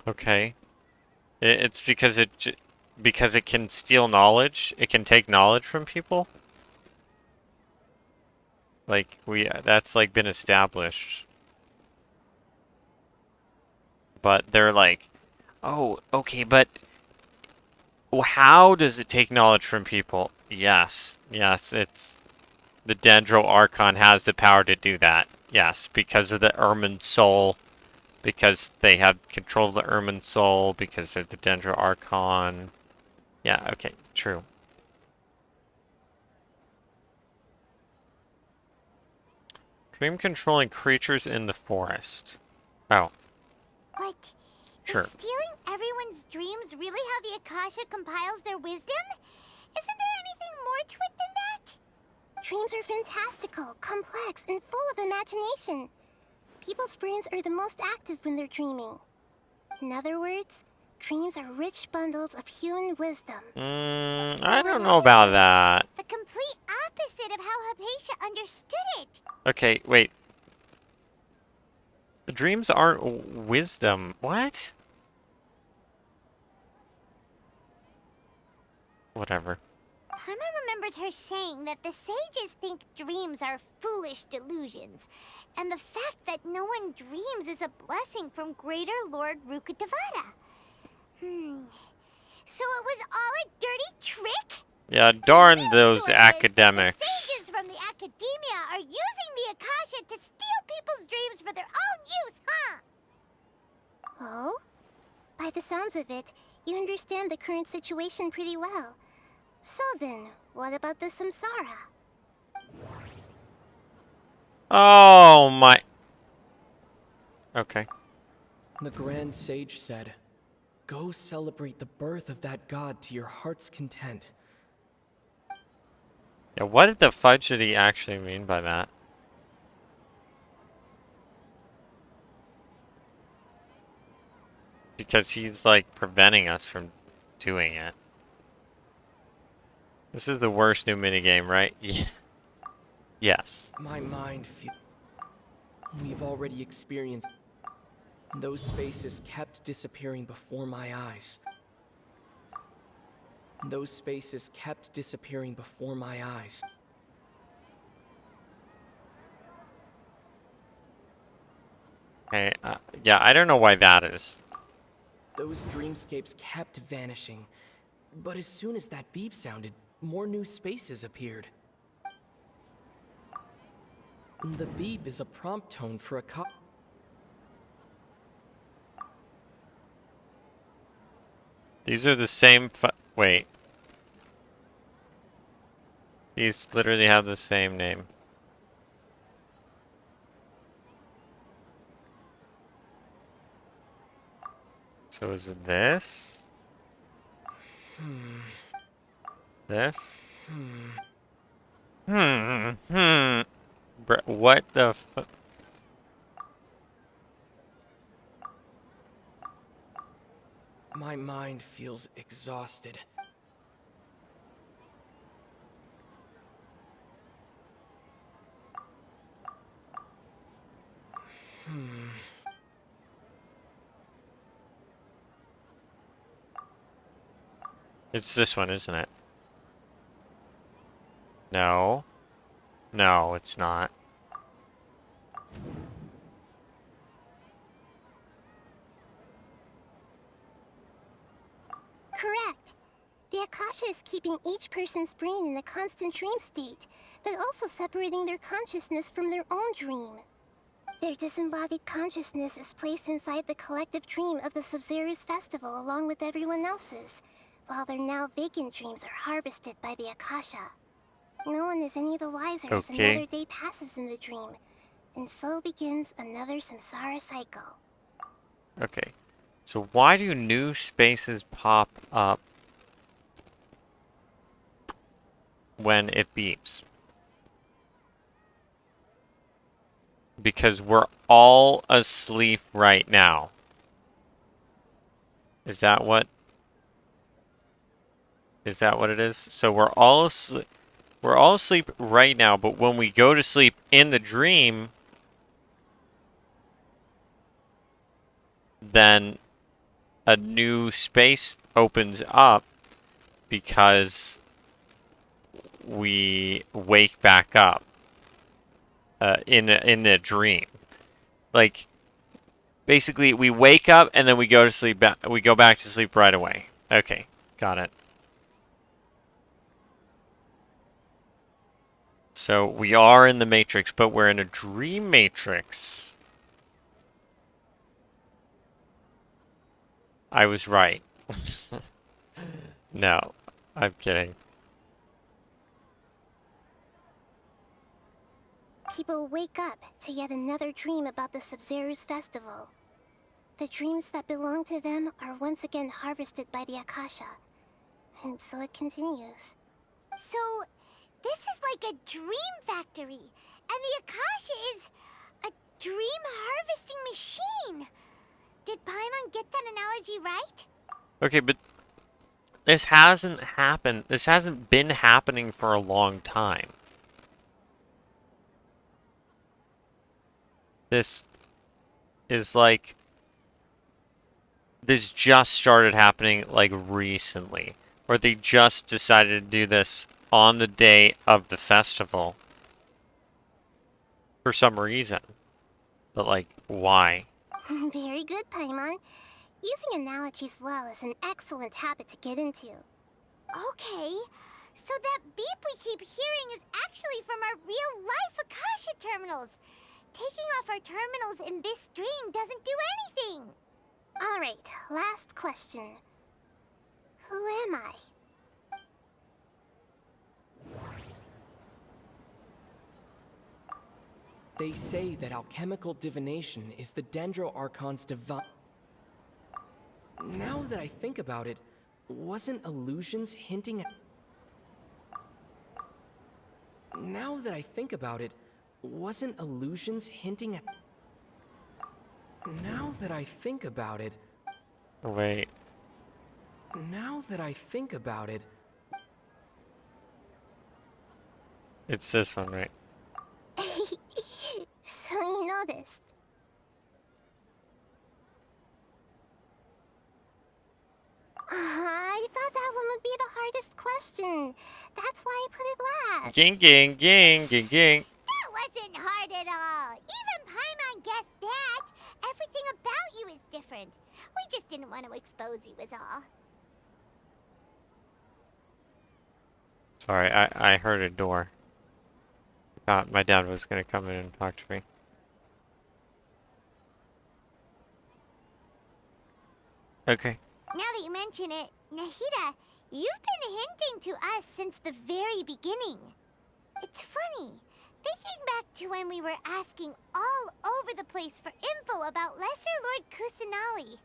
Okay. It's because it can steal knowledge. It can take knowledge from people. Like that's like been established. But they're like, oh, okay, but how does it take knowledge from people? Yes, it's the Dendro Archon has the power to do that. Yes, because of the Ermin soul Because they have control of the Ermin Soul, because they're the Dendro Archon. Yeah, okay, true. Dream controlling creatures in the forest. Oh. What? Sure. Is stealing everyone's dreams really how the Akasha compiles their wisdom? Isn't there anything more to it than that? Dreams are fantastical, complex, and full of imagination. People's brains are the most active when they're dreaming. In other words, dreams are rich bundles of human wisdom. I don't know about that. The complete opposite of how Hypatia understood it. Okay, wait. The dreams aren't wisdom. What? Whatever. Paimon remembers her saying that the sages think dreams are foolish delusions, and the fact that no one dreams is a blessing from Greater Lord Rukkhadevata. So it was all a dirty trick? Yeah, darn those academics. Sages from the academia are using the Akasha to steal people's dreams for their own use, huh? Oh? By the sounds of it, you understand the current situation pretty well. So then, what about the samsara? Oh my... Okay. The Grand Sage said, "Go celebrate the birth of that god to your heart's content." Yeah, what did the fudge did he actually mean by that? Because he's, like, preventing us from doing it. This is the worst new minigame, right? Yes. My mind We've already experienced. Those spaces kept disappearing before my eyes. Those spaces kept disappearing before my eyes. Okay, yeah, I don't know why that is. Those dreamscapes kept vanishing. But as soon as that beep sounded, more new spaces appeared. The beep is a prompt tone for a These are the same wait. These literally have the same name. So is it this? This? What the fu- My mind feels exhausted. It's this one, isn't it? No. No, it's not. Correct. The Akasha is keeping each person's brain in a constant dream state, but also separating their consciousness from their own dream. Their disembodied consciousness is placed inside the collective dream of the Sub-Zero's festival along with everyone else's, while their now vacant dreams are harvested by the Akasha. No one is any the wiser as another day passes in the dream, and so begins another samsara cycle. Okay. So why do new spaces pop up when it beeps? Because we're all asleep right now. Is that what it is? So we're all asleep right now, but when we go to sleep in the dream, then a new space opens up because we wake back up in a dream. Like, basically, we wake up and then we go to sleep. We go back to sleep right away. Okay, got it. So we are in the Matrix, but we're in a dream matrix. I was right. No, I'm kidding. People wake up to yet another dream about the Sub-Zero's festival. The dreams that belong to them are once again harvested by the Akasha. And so it continues. So, this is like a dream factory, and the Akasha is a dream harvesting machine. Did Paimon get that analogy right? Okay, but this hasn't happened. This hasn't been happening for a long time. This is like... This just started happening, like, recently. Or they just decided to do this on the day of the festival. For some reason. But, like, why? Very good, Paimon. Using analogies well is an excellent habit to get into. Okay, so that beep we keep hearing is actually from our real-life Akasha terminals. Taking off our terminals in this dream doesn't do anything. Alright, last question. Who am I? They say that alchemical divination is the Dendro Archon's divine... Now that I think about it, wasn't illusions hinting at... Now that I think about it, wasn't illusions hinting at... Now that I think about it... Wait. Now that I think about it... It's this one, right? So you noticed. I thought that one would be the hardest question. That's why I put it last. Ging, ging, ging, ging, ging. That wasn't hard at all. Even Paimon guessed that. Everything about you is different. We just didn't want to expose you is all. Sorry, I heard a door. Thought my dad was gonna come in and talk to me. Okay. Now that you mention it, Nahida, you've been hinting to us since the very beginning. It's funny, thinking back to when we were asking all over the place for info about Lesser Lord Kusanali.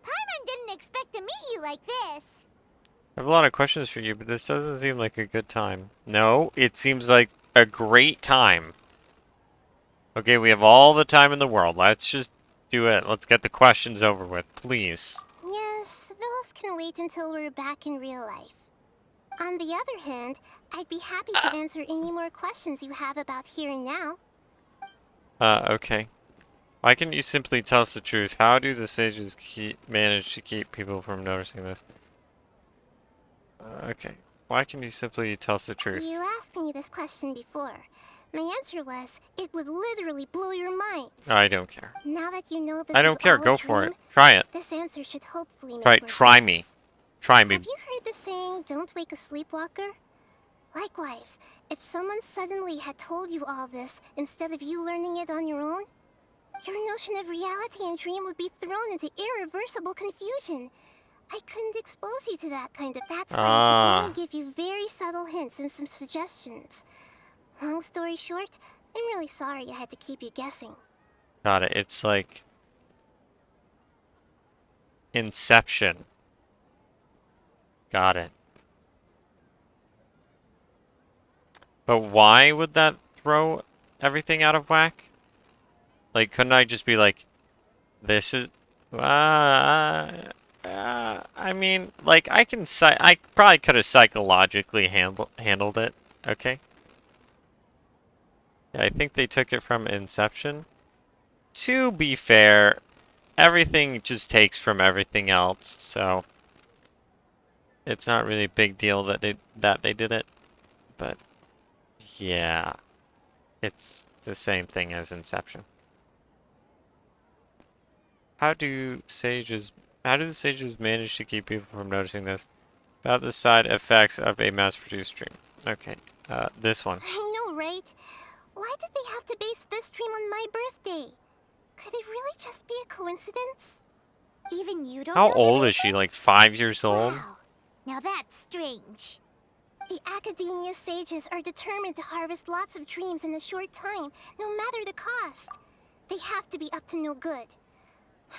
Paimon didn't expect to meet you like this. I have a lot of questions for you, but this doesn't seem like a good time. No, it seems like a great time. Okay, we have all the time in the world. Let's just do it. Let's get the questions over with, please. Yes, those can wait until we're back in real life. On the other hand, I'd be happy to answer any more questions you have about here and now. Okay. Why can't you simply tell us the truth? How do the sages manage to keep people from noticing this? Okay. Why can you simply tell us the truth? You asked me this question before. My answer was, it would literally blow your mind. I don't care. Now that you know this I don't is care. all a Go for dream, it. Try it. This answer should hopefully make Try it. more Try sense. me. Try me. Have you heard the saying, don't wake a sleepwalker? Likewise, if someone suddenly had told you all this instead of you learning it on your own, your notion of reality and dream would be thrown into irreversible confusion. I couldn't expose you to that kind of... That's why I can only give you very subtle hints and some suggestions. Long story short, I'm really sorry I had to keep you guessing. Got it. It's like Inception. Got it. But why would that throw everything out of whack? Like, couldn't I just be like, this is... I mean, like, I probably could have psychologically handled it, okay? Yeah, I think they took it from Inception. To be fair, everything just takes from everything else, so... It's not really a big deal that they did it, but... Yeah. It's the same thing as Inception. How do the sages manage to keep people from noticing this? About the side effects of a mass-produced dream. Okay, this one. I know, right? Why did they have to base this dream on my birthday? Could it really just be a coincidence? Even you don't How know the old is reason? she? Like 5 years old? Wow. Now that's strange. The Academia sages are determined to harvest lots of dreams in a short time, no matter the cost. They have to be up to no good.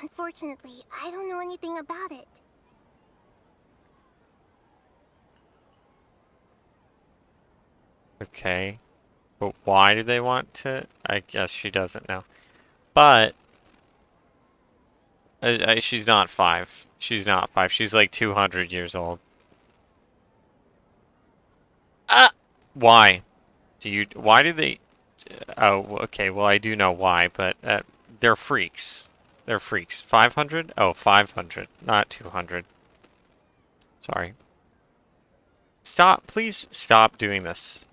Unfortunately, I don't know anything about it. Okay. But why do they want to? I guess she doesn't know. But she's not 5. She's not 5. She's like 200 years old. Ah! Why? Why do they... Oh, okay, well I do know why, but they're freaks. They're freaks. 500? Oh, 500, not 200. Sorry. Stop, please stop doing this.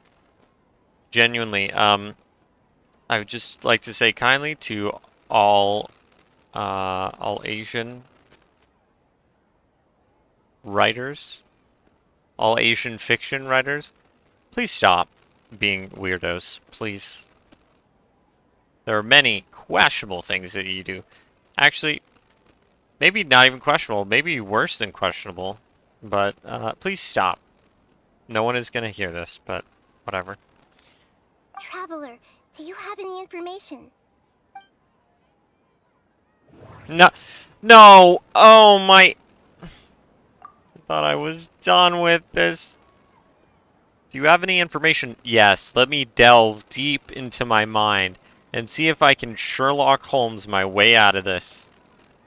Genuinely, I would just like to say kindly to all Asian writers, all Asian fiction writers, please stop being weirdos, please. There are many questionable things that you do. Actually, maybe not even questionable, maybe worse than questionable, but please stop. No one is going to hear this, but whatever. Traveler, do you have any information? No, no, oh my, I thought I was done with this. Do you have any information? Yes, let me delve deep into my mind and see if I can Sherlock Holmes my way out of this.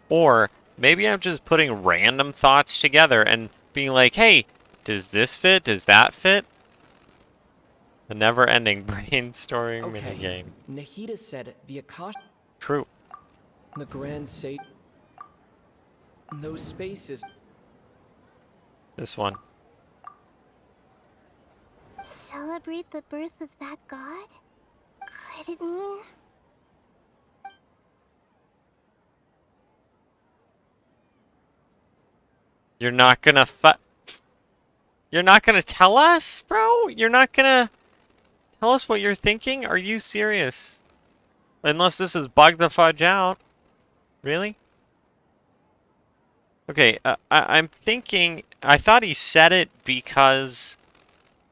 Or maybe I'm just putting random thoughts together and being like, hey, does this fit? Does that fit? The never-ending brainstorming minigame. Nahida said the Akasha... True. The Grand Sate... Those spaces... This one. Celebrate the birth of that god? Could it mean... You're not gonna You're not gonna tell us, bro? You're not gonna tell us what you're thinking? Are you serious? Unless this is bug the fudge out. Really? Okay, I'm thinking... I thought he said it because...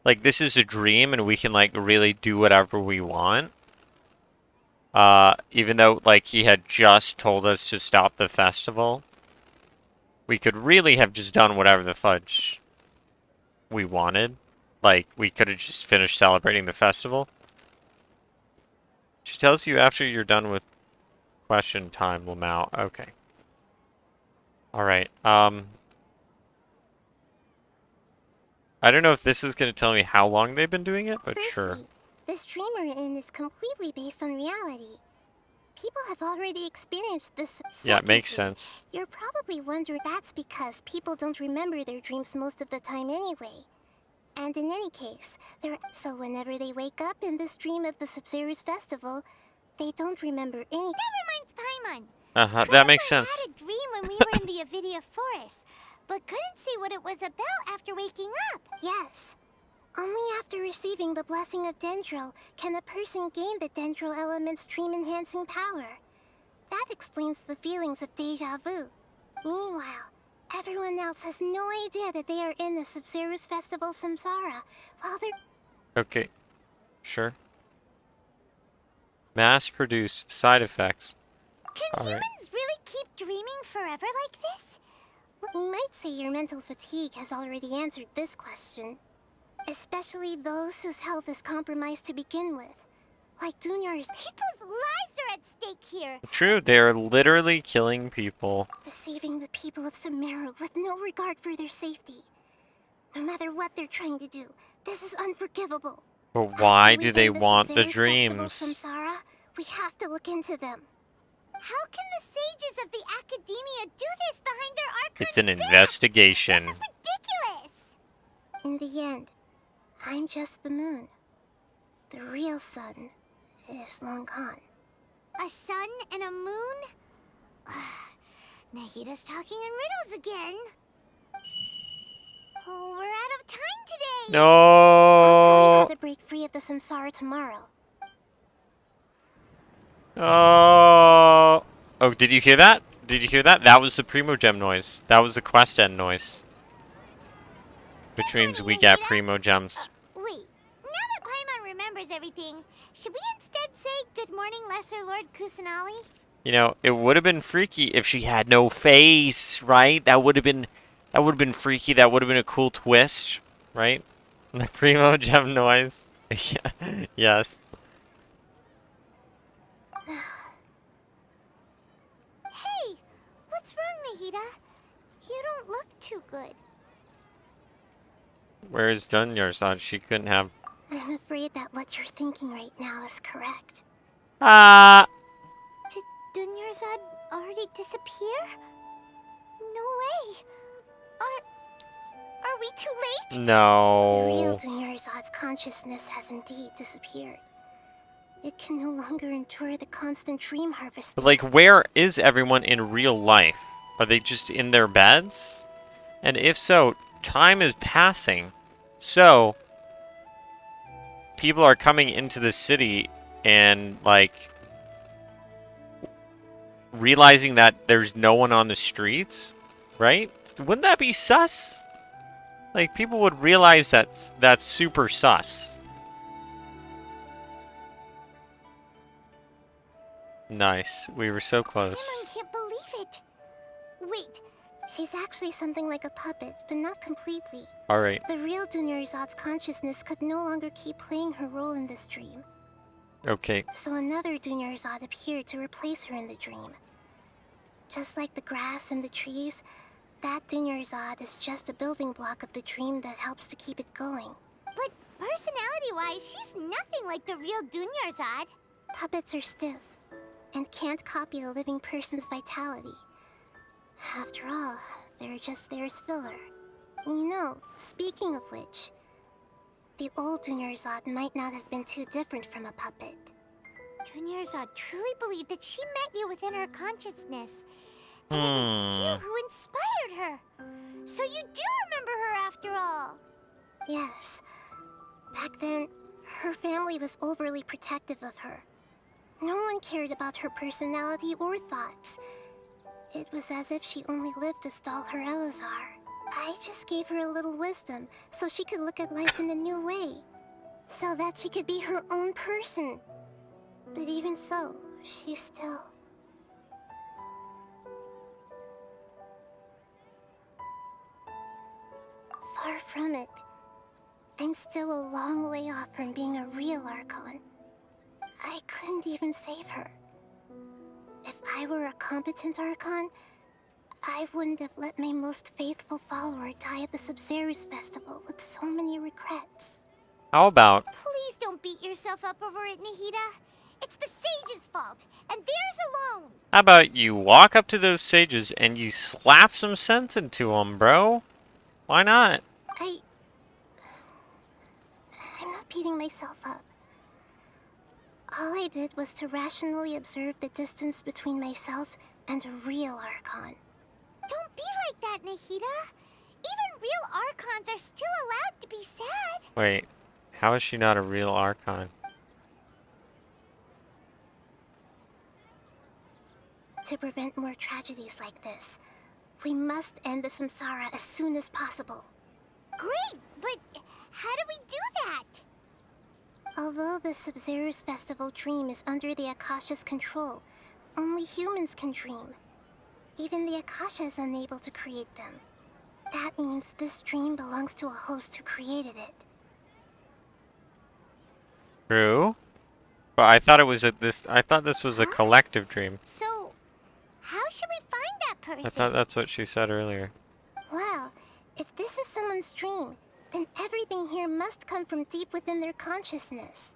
Like, this is a dream and we can, like, really do whatever we want. Even though, like, he had just told us to stop the festival. We could really have just done whatever the fudge we wanted. Like, we could have just finished celebrating the festival. She tells you after you're done with question time, Lamau. Okay. Alright, I don't know if this is going to tell me how long they've been doing it, but sure. This dream we're in is completely based on reality. People have already experienced this. Yeah, it makes sense. You're probably wondering that's because people don't remember their dreams most of the time anyway. And in any case, so whenever they wake up in this dream of the Sabzeruz festival, they don't remember any. That reminds Paimon. That makes sense. I had a dream when we were in the Avidia forest, but couldn't see what it was about after waking up. Yes. Only after receiving the blessing of Dendril can a person gain the Dendril element's dream-enhancing power. That explains the feelings of deja vu. Meanwhile, everyone else has no idea that they are in the Sabzeruz Festival Samsara, while they're... Okay. Sure. Mass-produced side effects. Can humans really keep dreaming forever like this? We might say your mental fatigue has already answered this question. Especially those whose health is compromised to begin with. Like Dunyar's. People's lives are at stake here. True, they are literally killing people. Deceiving the people of Sumeru with no regard for their safety. No matter what they're trying to do, this is unforgivable. But why do they want the dreams? Samsara, we have to look into them. How can the sages of the Academia do this behind their archives? It's an investigation. This is ridiculous! In the end, I'm just the moon. The real sun is long gone. A sun and a moon? Nahida's talking in riddles again. Oh, we're out of time today. No. I'll tell you how to break free of the samsara tomorrow. Oh. Oh, did you hear that? Did you hear that? That was the Primogem noise. That was the quest end noise. Which means we get Primogems. Wait, now that Paimon remembers everything, should we instead say good morning, Lesser Lord Kusanali? You know, it would have been freaky if she had no face, right? That would have been freaky. That would have been a cool twist, right? The Primogem noise. Yeah. Yes. Hey, what's wrong, Nahida? You don't look too good. Where is Dunyarzad? She couldn't have. I'm afraid that what you're thinking right now is correct. Ah. Did Dunyarzad already disappear? No way. Are we too late? No. The real Dunyarzad's consciousness has indeed disappeared. It can no longer endure the constant dream harvesting. But like, where is everyone in real life? Are they just in their beds? And if so, time is passing. So, people are coming into the city and, like, realizing that there's no one on the streets, right? Wouldn't that be sus? Like, people would realize that's super sus. Nice. We were so close. I can't believe it. Wait, she's actually something like a puppet, but not completely. Alright. The real Dunyarzad's consciousness could no longer keep playing her role in this dream. Okay. So another Dunyarzad appeared to replace her in the dream. Just like the grass and the trees, that Dunyarzad is just a building block of the dream that helps to keep it going. But personality-wise, she's nothing like the real Dunyarzad. Puppets are stiff and can't copy a living person's vitality. After all, they're just there as filler. You know, speaking of which, the old Dunyarzad might not have been too different from a puppet. Dunyarzad truly believed that she met you within her consciousness. And it was you who inspired her. So you do remember her after all. Yes. Back then, her family was overly protective of her. No one cared about her personality or thoughts. It was as if she only lived to stall her Elazar. I just gave her a little wisdom so she could look at life in a new way. So that she could be her own person. But even so, she still... Far from it. I'm still a long way off from being a real Archon. I couldn't even save her. If I were a competent Archon, I wouldn't have let my most faithful follower die at the Sabzeruz festival with so many regrets. How about... Please don't beat yourself up over it, Nahida. It's the sage's fault, and theirs alone. How about you walk up to those sages and you slap some sense into them, bro? Why not? I'm not beating myself up. All I did was to rationally observe the distance between myself and a real Archon. Don't be like that, Nahida. Even real Archons are still allowed to be sad. Wait, how is she not a real Archon? To prevent more tragedies like this, we must end the samsara as soon as possible. Great, but how do we do that? Although the Sabzeruz festival dream is under the Akasha's control, only humans can dream. Even the Akasha is unable to create them. That means this dream belongs to a host who created it. True. But I thought it was I thought this was a collective dream. So, how should we find that person? I thought that's what she said earlier. Well, if this is someone's dream, then everything here must come from deep within their consciousness.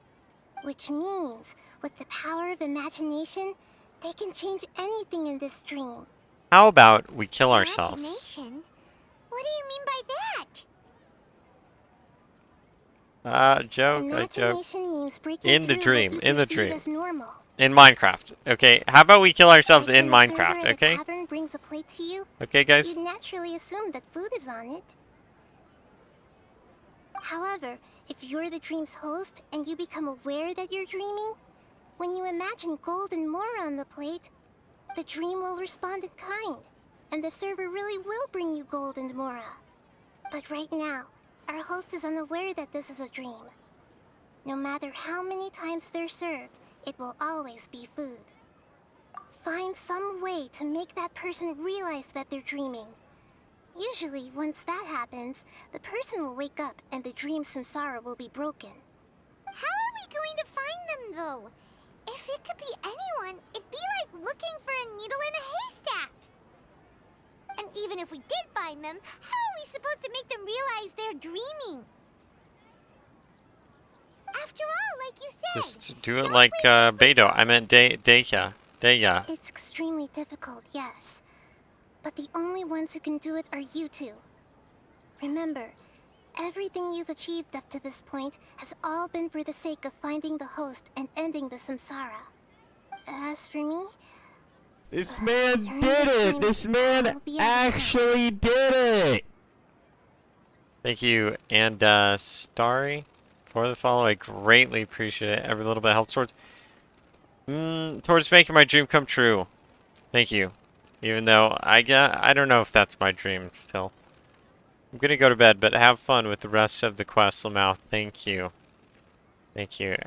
Which means, with the power of imagination, they can change anything in this dream. How about we kill ourselves? Imagination? What do you mean by that? Joke, I joke. Imagination means breaking In the through dream, what you in the perceive dream. as normal. In Minecraft, okay? How about we kill ourselves in When the server Minecraft, at the okay? tavern brings a plate to you, Okay, guys? you'd naturally assume that food is on it. However, if you're the dream's host and you become aware that you're dreaming, when you imagine gold and more on the plate, the dream will respond in kind, and the server really will bring you gold and Mora. But right now, our host is unaware that this is a dream. No matter how many times they're served, it will always be food. Find some way to make that person realize that they're dreaming. Usually, once that happens, the person will wake up and the dream samsara will be broken. How are we going to find them, though? If it could be anyone, it'd be like looking for a needle in a haystack. And even if we did find them, how are we supposed to make them realize they're dreaming? After all, like you said... Just do it like Beidou. I meant Deya. Deya. It's extremely difficult, yes. But the only ones who can do it are you two. Remember, everything you've achieved up to this point has all been for the sake of finding the host and ending the samsara. As for me... This man did it! This man actually did it! Thank you, and Starry, for the follow. I greatly appreciate it. Every little bit helps towards making my dream come true. Thank you. Even though I don't know if that's my dream still. I'm gonna go to bed, but have fun with the rest of the quest, Lamau. Thank you. Thank you.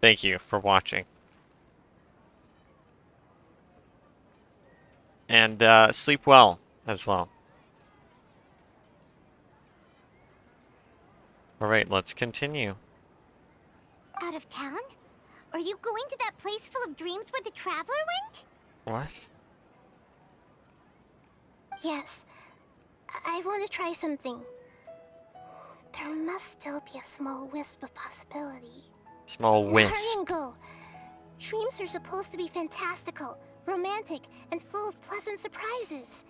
Thank you for watching. And sleep well as well. Alright, let's continue. Out of town? Are you going to that place full of dreams where the Traveler went? What? Yes. I want to try something. There must still be a small wisp of possibility. Small wisp. Hurry and go. Dreams are supposed to be fantastical, romantic, and full of pleasant surprises.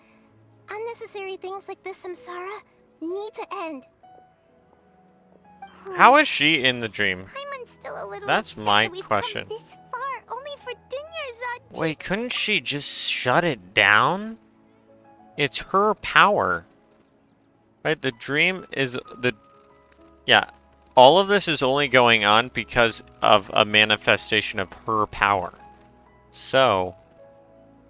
Unnecessary things like this samsara need to end. How is she in the dream? I'm still a little That's upset my that we've question. come this far only for Dunyarzad. Wait, couldn't she just shut it down? It's her power. Right? The dream is the... Yeah. All of this is only going on because of a manifestation of her power. So...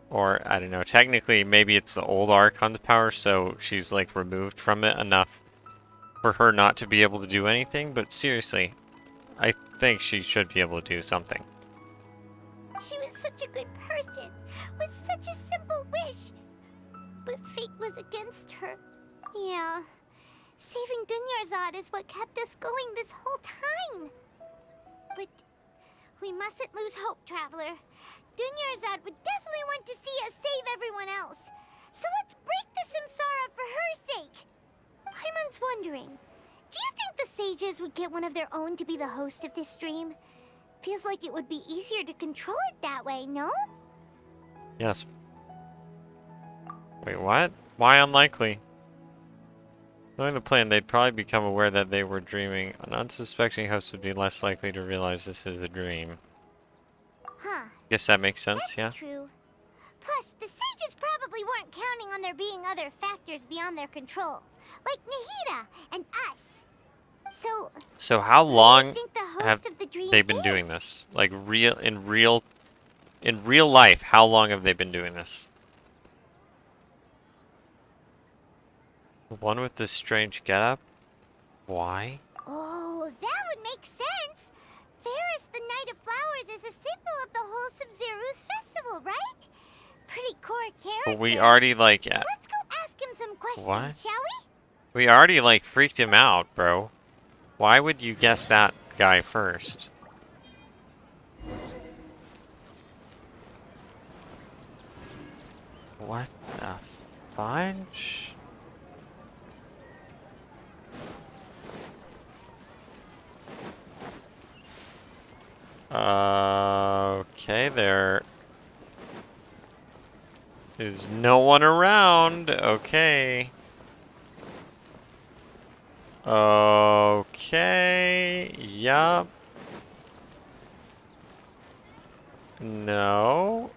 Or, I don't know, technically maybe it's the old Archon's power, so she's like removed from it enough for her not to be able to do anything, but seriously, I think she should be able to do something. She was such a good person, with such a simple wish. But fate was against her. Yeah. Saving Dunyarzad is what kept us going this whole time. But we mustn't lose hope, Traveler. Dunyarzad would definitely want to see us save everyone else. So let's break the samsara for her sake. Paimon's wondering, do you think the sages would get one of their own to be the host of this dream? Feels like it would be easier to control it that way, no? Yes. Wait, what? Why unlikely? Knowing the plan, they'd probably become aware that they were dreaming. An unsuspecting host would be less likely to realize this is a dream. Huh. Guess that makes sense, That's yeah? true. Plus, the sages probably weren't counting on there being other factors beyond their control, like Nahida and us. So how long think the host have of the dream they been doing this? Like in real life, how long have they been doing this? The one with this strange getup? Why? Oh, that would make sense. Ferris, the Knight of Flowers, is a symbol of the whole Sub-Zero's festival, right? Pretty core character. But we already like... Let's go ask him some questions, What? shall we? We already like freaked him out, bro. Why would you guess that guy first? What the fudge? Okay, there is no one around. Okay. Okay. Yup. No.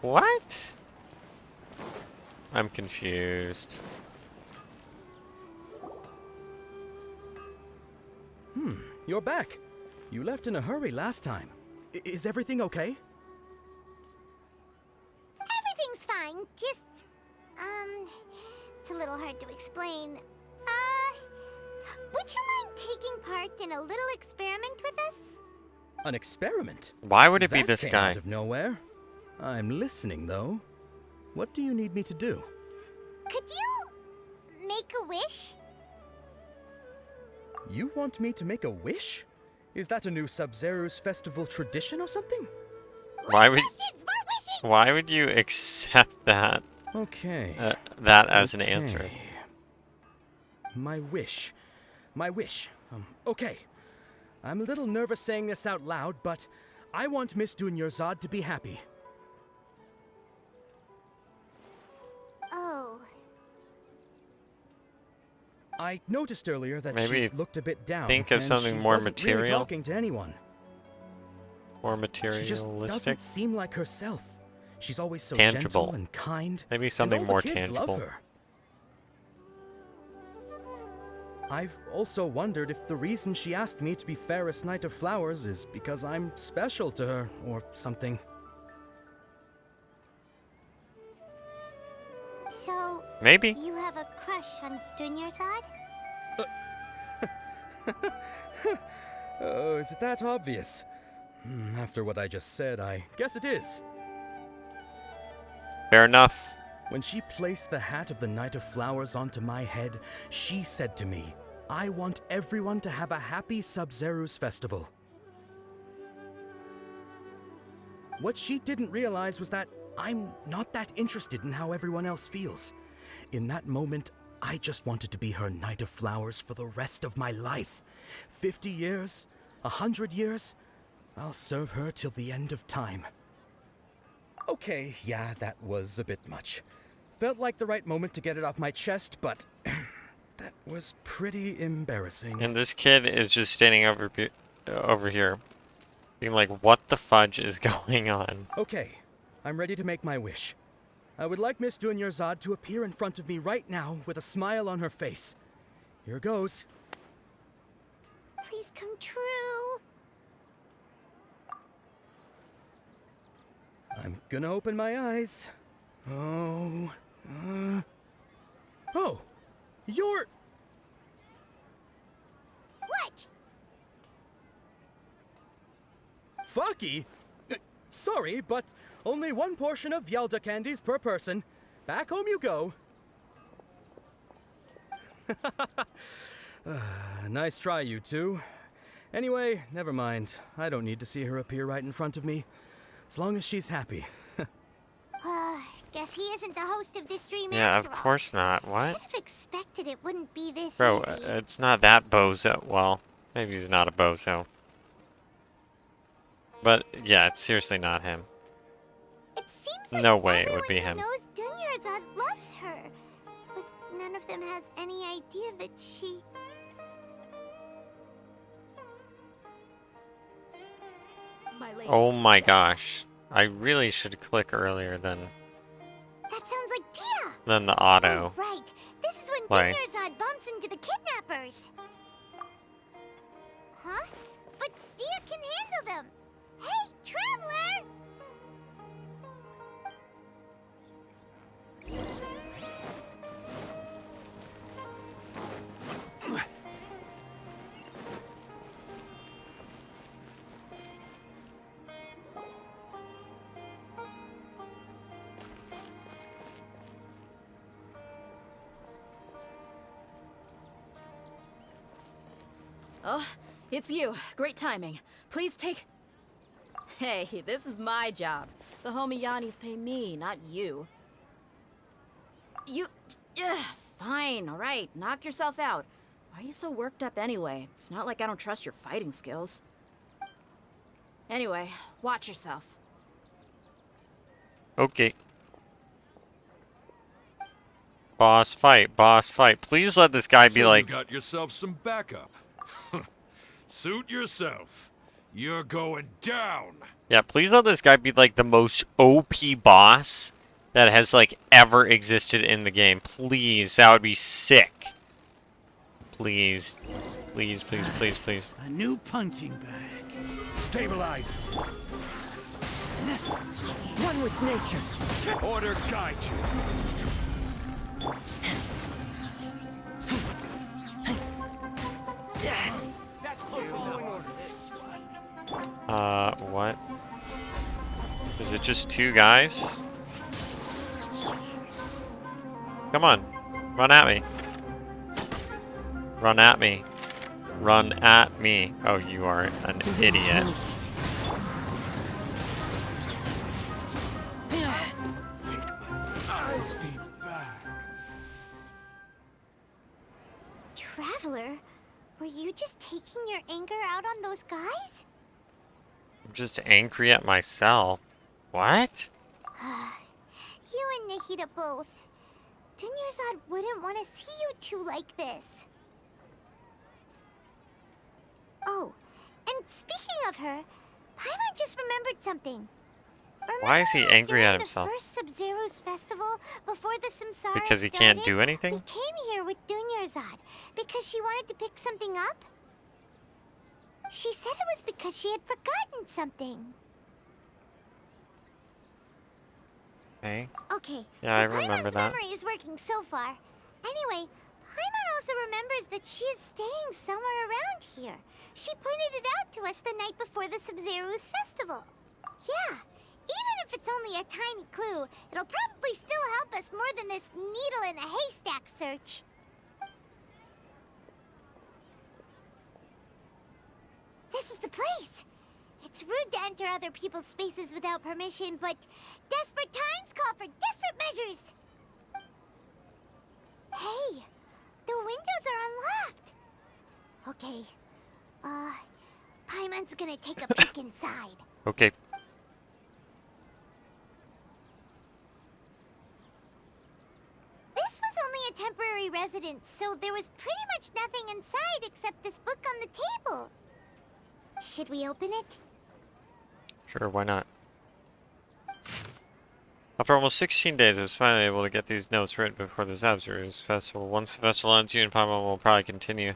What? I'm confused. You're back. You left in a hurry last time. Is everything okay? fine. Just, it's a little hard to explain. Would you mind taking part in a little experiment with us? An experiment? Why would it be That this came guy? out of nowhere. I'm listening, though. What do you need me to do? Could you make a wish? You want me to make a wish? Is that a new Sub-Zero's festival tradition or something? Why would you accept that? Okay. That as an answer. My wish. My wish. Okay. I'm a little nervous saying this out loud, but I want Miss Dunyarzad to be happy. Oh. I noticed earlier that Maybe she looked a bit down. think of and something she more wasn't really material? talking to anyone. More She just materialistic? doesn't seem like herself. She's always so Tangible. gentle and kind. Maybe and something all more the kids tangible. love her. I've also wondered if the reason she asked me to be Fairest Knight of Flowers is because I'm special to her or something. So, Maybe. you have a crush on Dunyarzad? Oh, is it that obvious? After what I just said, I guess it is. Fair enough. When she placed the hat of the Knight of Flowers onto my head, she said to me, I want everyone to have a happy Sub-Zero's festival. What she didn't realize was that I'm not that interested in how everyone else feels. In that moment, I just wanted to be her Knight of Flowers for the rest of my life. 50 years, 100 years, I'll serve her till the end of time. Okay, yeah, that was a bit much. Felt like the right moment to get it off my chest, but that was pretty embarrassing. And this kid is just standing over here, being like, what the fudge is going on? Okay, I'm ready to make my wish. I would like Miss Dunyarzad to appear in front of me right now with a smile on her face. Here goes. Please come true. I'm gonna open my eyes. Oh, oh, you're... What? Fucky? Sorry, but only one portion of Yelda candies per person. Back home you go. Nice try, you two. Anyway, never mind. I don't need to see her appear right in front of me. As long as she's happy. Guess he isn't the host of this stream Yeah, after of all. course not. What? Should have expected it wouldn't be this Bro, easy. it's not that bozo. Well, maybe he's not a bozo. But, yeah, it's seriously not him. It seems like No way it would be him. knows Dunyarzad loves her, but none of them has any idea that she... Oh my gosh. I really should click earlier than That sounds like Dia! the auto. Oh, right. This is when Play. Dunyarzad bumps into the kidnappers. Huh? But Dia can handle them. Hey, Traveler! Oh, it's you. Great timing. Please take... Hey, this is my job. The homie Yannis pay me, not you. You... Fine, alright. Knock yourself out. Why are you so worked up anyway? It's not like I don't trust your fighting skills. Anyway, watch yourself. Okay. Boss fight, boss fight. Please let this guy be So like... you got yourself some backup. Suit yourself. You're going down. Yeah, please let this guy be like the most OP boss that has like ever existed in the game. Please, that would be sick. Please. Please, please, please, please. A new punching bag. Stabilize. One with nature. Order guide you. That's close following order. What? Is it just 2 guys? Come on. Run at me. Run at me. Run at me. Oh, you are an idiot. Traveler, were you just taking your anger out on those guys? I'm just angry at myself. What? You and Nahida both. Dunyarzad wouldn't want to see you two like this. Oh, and speaking of her, Paimon just remembered something. Why is he angry at During himself? the first Sub-Zero's festival, before the Samsara Because he started, can't do anything? we came here with Dunyarzad because she wanted to pick something up. She said it was because she had forgotten something. Okay. Okay, Yeah, so I remember Paimon's that. memory is working so far. Anyway, Paimon also remembers that she is staying somewhere around here. She pointed it out to us the night before the Sub-Zero's festival. Yeah, even if it's only a tiny clue, it'll probably still help us more than this needle in a haystack search. This is the place. It's rude to enter other people's spaces without permission, but desperate times call for desperate measures. Hey, the windows are unlocked. Okay, Paimon's gonna take a peek inside. Okay. This was only a temporary residence, so there was pretty much nothing inside except this book on the table. Should we open it? Sure, why not? After almost 16 days, I was finally able to get these notes written before the Zabzuruz festival. Once the festival ends, you and Paimon will probably continue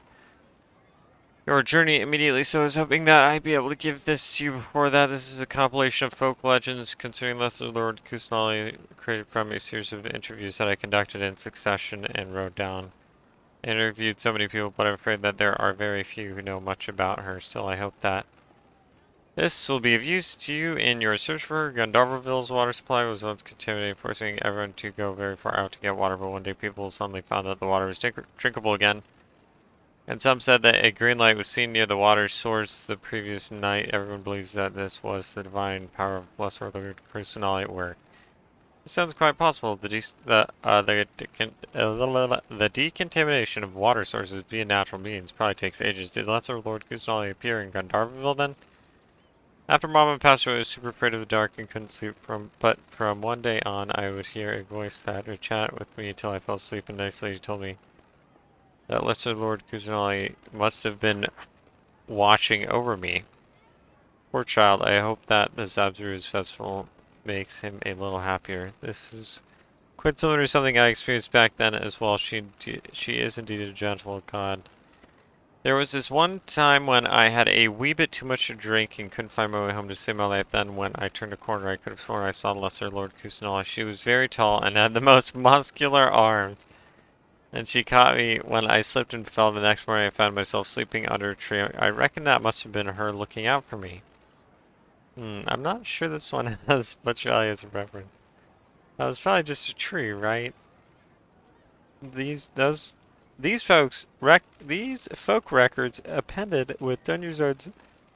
your journey immediately, so I was hoping that I'd be able to give this to you before that. This is a compilation of folk legends concerning Lesser Lord Kusanali, created from a series of interviews that I conducted in succession and wrote down. I interviewed so many people, but I'm afraid that there are very few who know much about her. Still, I hope that this will be of use to you in your search for her. Gandharvaville's water supply was once contaminated, forcing everyone to go very far out to get water, but one day people suddenly found that the water was drinkable again. And some said that a green light was seen near the water source the previous night. Everyone believes that this was the divine power of Lesser Lord Kusanali at work. It sounds quite possible. The decontamination of water sources via natural means probably takes ages. Did Lesser Lord Kusanali appear in Gandharvaville then? After Mama passed away, I was super afraid of the dark and couldn't sleep. But from one day on, I would hear a voice that would chat with me until I fell asleep, and nice lady told me that Lesser Lord Kusanali must have been watching over me. Poor child, I hope that the Zabzuruz festival makes him a little happier. This is quite similar to something I experienced back then as well. She is indeed a gentle god. There was this one time when I had a wee bit too much to drink and couldn't find my way home to save my life. Then when I turned a corner, I could have sworn I saw Lesser Lord Kusanali. She was very tall and had the most muscular arms. And she caught me when I slipped and fell. The next morning I found myself sleeping under a tree. I reckon that must have been her looking out for me. I'm not sure this one has much value as a reference. That was probably just a tree, right? These folk records appended with Dunyarzad's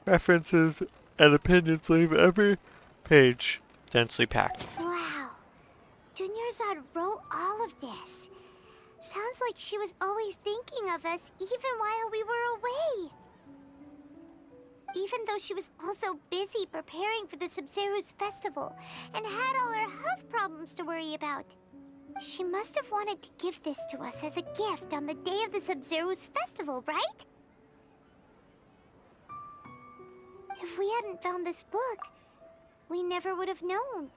references and opinions leave every page densely packed. Wow, Dunyarzad wrote all of this. Sounds like she was always thinking of us even while we were away. Even though she was also busy preparing for the Sub-Zero's festival and had all her health problems to worry about. She must have wanted to give this to us as a gift on the day of the Sub-Zero's festival, right? If we hadn't found this book, we never would have known.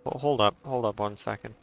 Well, hold up 1 second.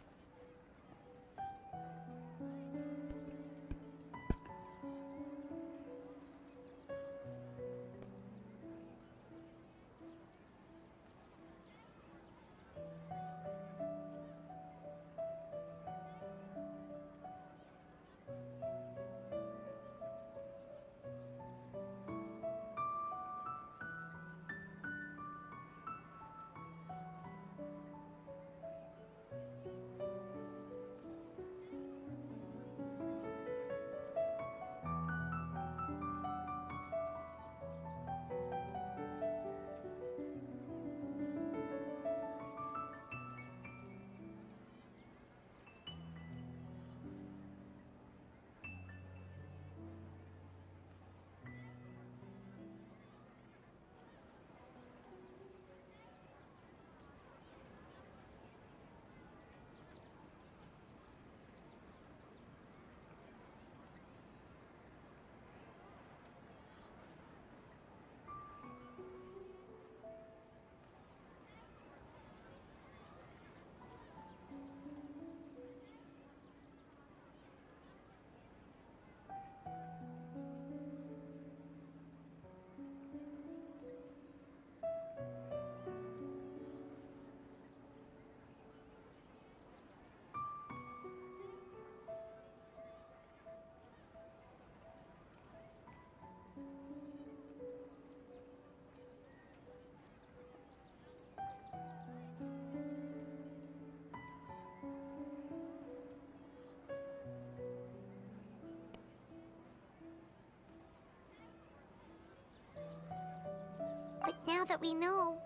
now that we know,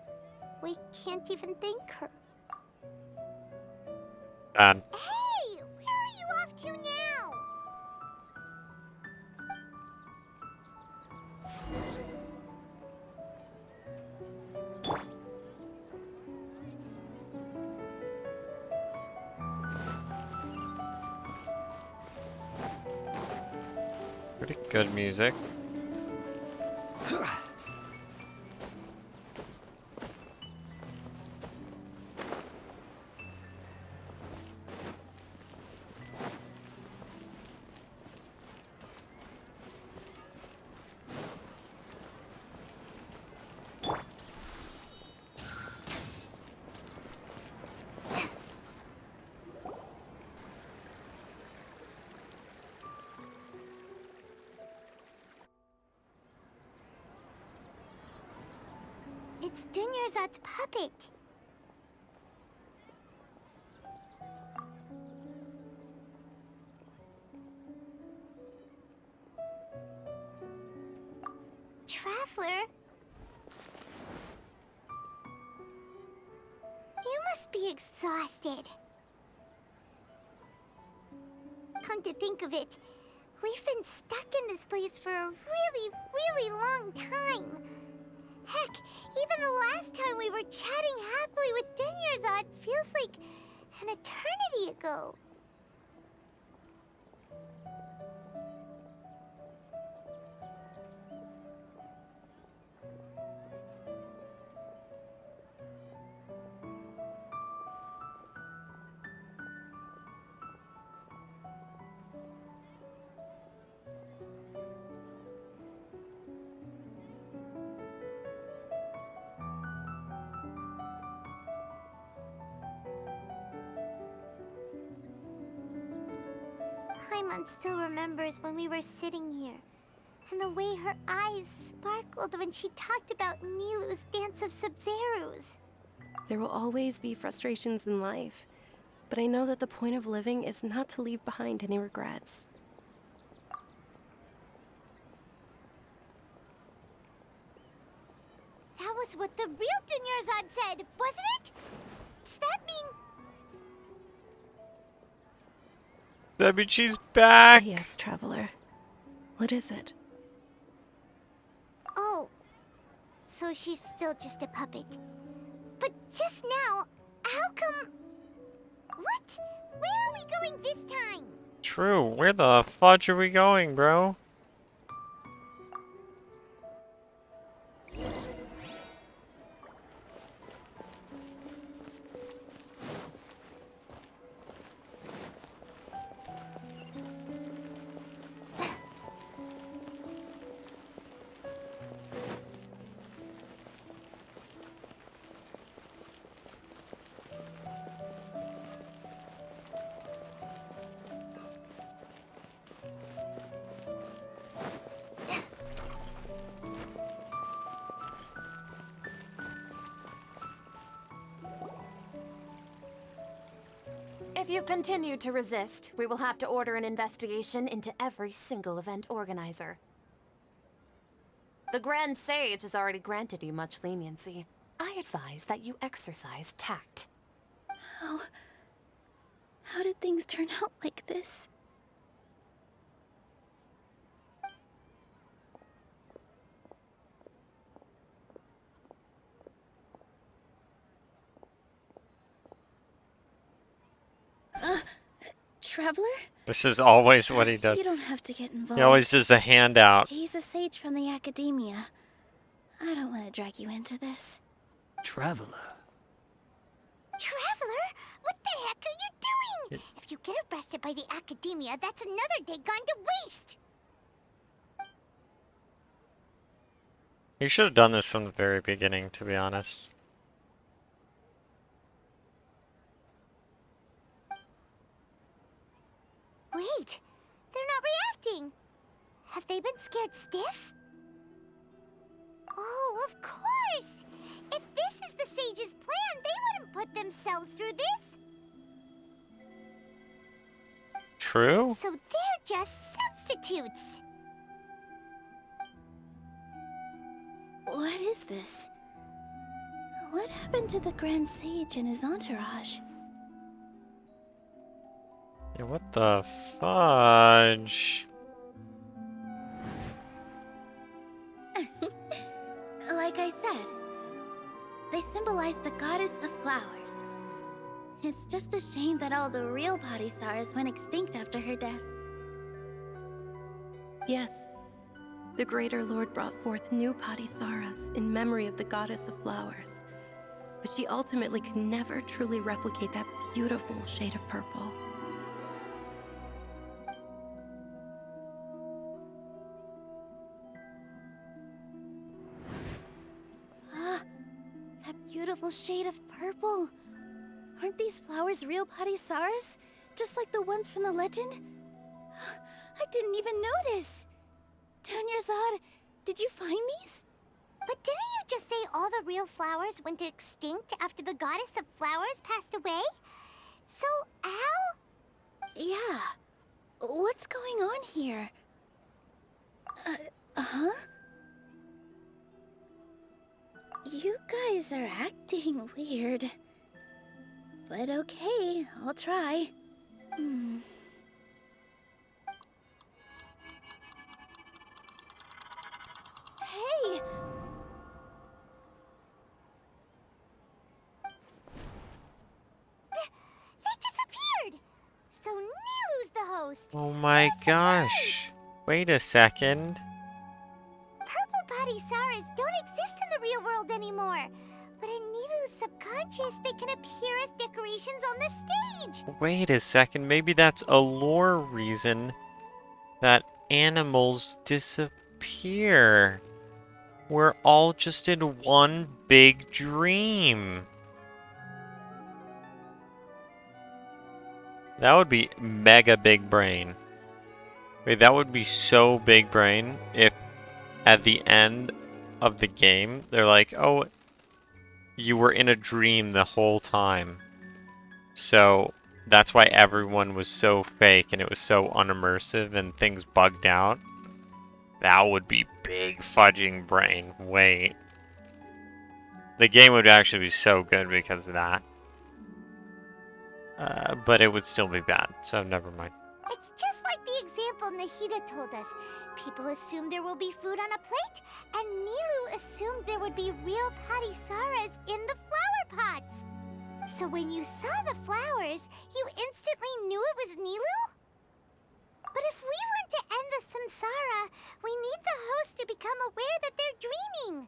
we can't even thank her. Bad. Hey! Where are you off to now? Pretty good music. It's Dunyarzad's puppet. Traveler? You must be exhausted. Come to think of it, we've been stuck in this place for a really long time. Heck, even the last time we were chatting happily with Dunyarzad feels like an eternity ago. Paimon still remembers when we were sitting here, and the way her eyes sparkled when she talked about Nilu's dance of Sub-Zerus. There will always be frustrations in life, but I know that the point of living is not to leave behind any regrets. That was what the real Dunyarzad said, wasn't it? Does that mean... That means she's back! Yes, Traveler. What is it? Oh, so she's still just a puppet. But just now, how come... What? Where are we going this time? True, where the fudge are we going, bro? If you continue to resist, we will have to order an investigation into every single event organizer. The Grand Sage has already granted you much leniency. I advise that you exercise tact. How did things turn out like this? Traveler? This is always what he does. You don't have to get involved. He always does a handout. He's a sage from the Academia. I don't want to drag you into this. Traveler? Traveler? What the heck are you doing? If you get arrested by the Academia, that's another day gone to waste. He should have done this from the very beginning, to be honest. Wait, they're not reacting. Have they been scared stiff? Oh, of course! If this is the Sage's plan, they wouldn't put themselves through this. True? So they're just substitutes. What is this? What happened to the Grand Sage and his entourage? Yeah, what the fudge? Like I said, they symbolize the goddess of flowers. It's just a shame that all the real Padisaras went extinct after her death. Yes. The Greater Lord brought forth new Padisaras in memory of the goddess of flowers. But she ultimately could never truly replicate that beautiful shade of purple. Ah, that beautiful shade of purple. Aren't these flowers real Padisaras? Just like the ones from the legend? I didn't even notice. Tanyarzad, did you find these? But didn't you just say all the real flowers went extinct after the goddess of flowers passed away? So, how? Yeah. What's going on here? Huh? You guys are acting weird. But okay, I'll try. Hey! They disappeared! So Nilu's the host! Oh my gosh. Wait a second. Purple Padisaras don't exist in the real world anymore. But in Nilu's subconscious, they can appear as decorations on the stage! Wait a second. Maybe that's a lore reason that animals disappear. We're all just in one big dream. That would be mega big brain. Wait, that would be so big brain if at the end of the game, they're like, oh, you were in a dream the whole time. So that's why everyone was so fake and it was so unimmersive and things bugged out. That would be big fudging brain. Wait. The game would actually be so good because of that. But it would still be bad, so never mind. It's just like the example Nahida told us. People assumed there will be food on a plate, and Nilu assumed there would be real Padisaras in the flower pots. So when you saw the flowers, you instantly knew it was Nilu? But if we want to end the samsara, we need the host to become aware that they're dreaming.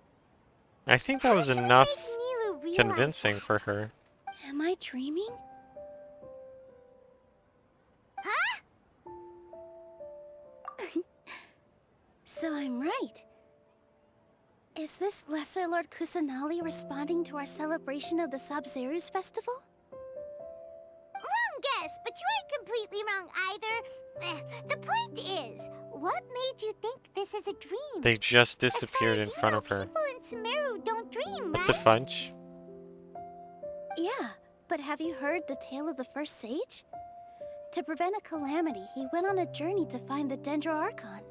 I think that was How should we enough make Nilu realize convincing for her. Am I dreaming? Huh? So I'm right. Is this Lesser Lord Kusanali responding to our celebration of the Sub-Zeru's festival? Wrong guess, but you aren't completely wrong either. The point is, what made you think this is a dream? They just As far disappeared as in you front know, of her. people in Sumeru don't dream, What right? the fudge? Yeah, but have you heard the tale of the first sage? To prevent a calamity, he went on a journey to find the Dendro Archon.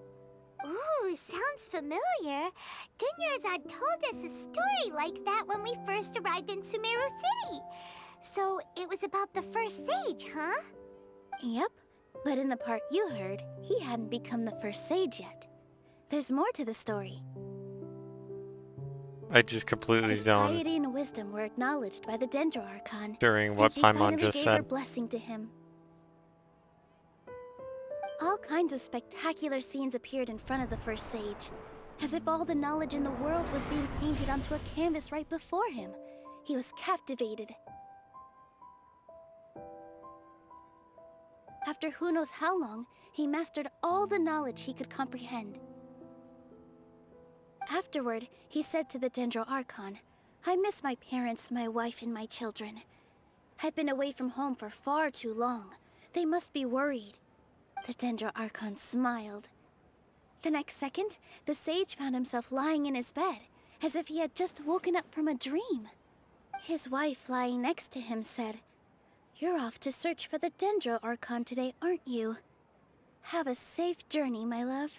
Ooh, sounds familiar. Dunyarzad told us a story like that when we first arrived in Sumeru City. So it was about the first sage, huh? Yep, but in the part you heard, he hadn't become the first sage yet. There's more to the story. I just completely His don't. piety and wisdom were acknowledged by the Dendro Archon. During what and she Paimon finally just gave her said. blessing to him. All kinds of spectacular scenes appeared in front of the first sage, as if all the knowledge in the world was being painted onto a canvas right before him. He was captivated. After who knows how long, he mastered all the knowledge he could comprehend. Afterward, he said to the Dendro Archon, "I miss my parents, my wife, and my children. I've been away from home for far too long. They must be worried." The Dendro Archon smiled. The next second, the sage found himself lying in his bed, as if he had just woken up from a dream. His wife, lying next to him, said, "You're off to search for the Dendro Archon today, aren't you? Have a safe journey, my love."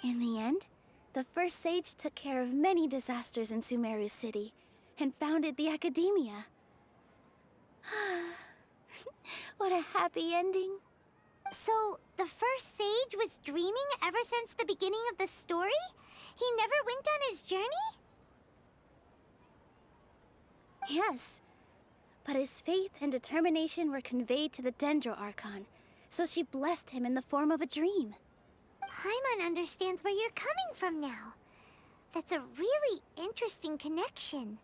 In the end, the first sage took care of many disasters in Sumeru City, and founded the Academia. What a happy ending. So, the first sage was dreaming ever since the beginning of the story? He never went on his journey? Yes, but his faith and determination were conveyed to the Dendro Archon, so she blessed him in the form of a dream. Paimon understands where you're coming from now. That's a really interesting connection.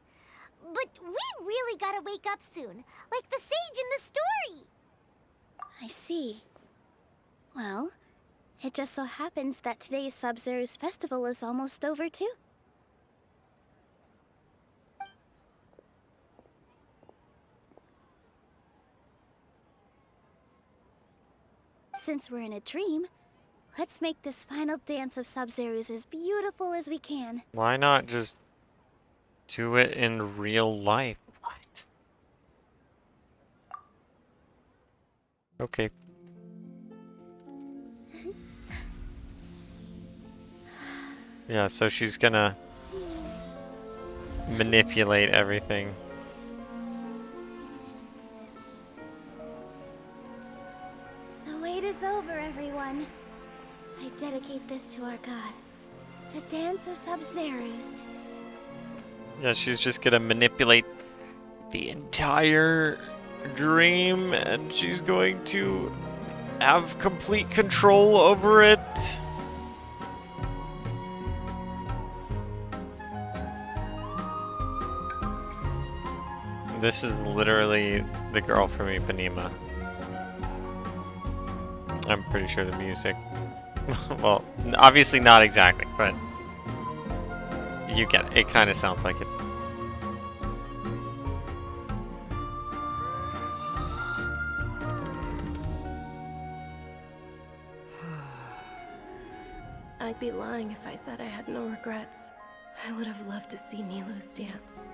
But we really gotta wake up soon, like the sage in the story. I see. Well, it just so happens that today's Sub-Zero's festival is almost over too. Since we're in a dream, let's make this final dance of Sub-Zero's as beautiful as we can. Why not just do it in real life? What? Okay. Yeah, so she's gonna manipulate everything. The wait is over, everyone. I dedicate this to our god, the dance of Sub-Zero's. Yeah, she's just gonna manipulate the entire dream, and she's going to have complete control over it. This is literally the girl from Ipanema. I'm pretty sure the music. Well, obviously not exactly, but you get it. It kind of sounds like it. I'd be lying if I said I had no regrets. I would have loved to see Nilou's dance.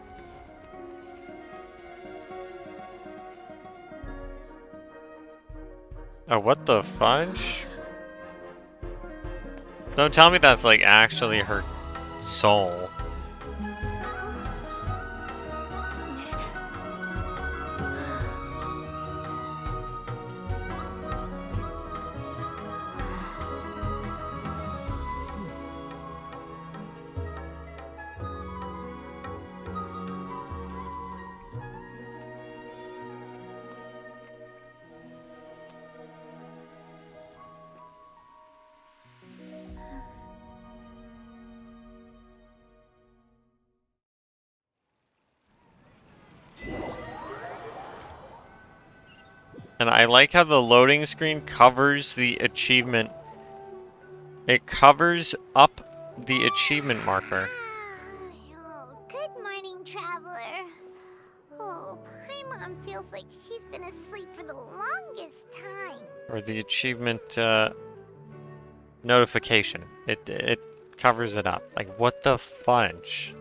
Oh, what the fudge? Don't tell me that's like actually her soul. And I like how the loading screen covers the achievement. It covers up the achievement marker. Oh, good morning, traveler. Oh, Paimon feels like she's been asleep for the longest time. Or the achievement notification. It covers it up. Like, what the fudge?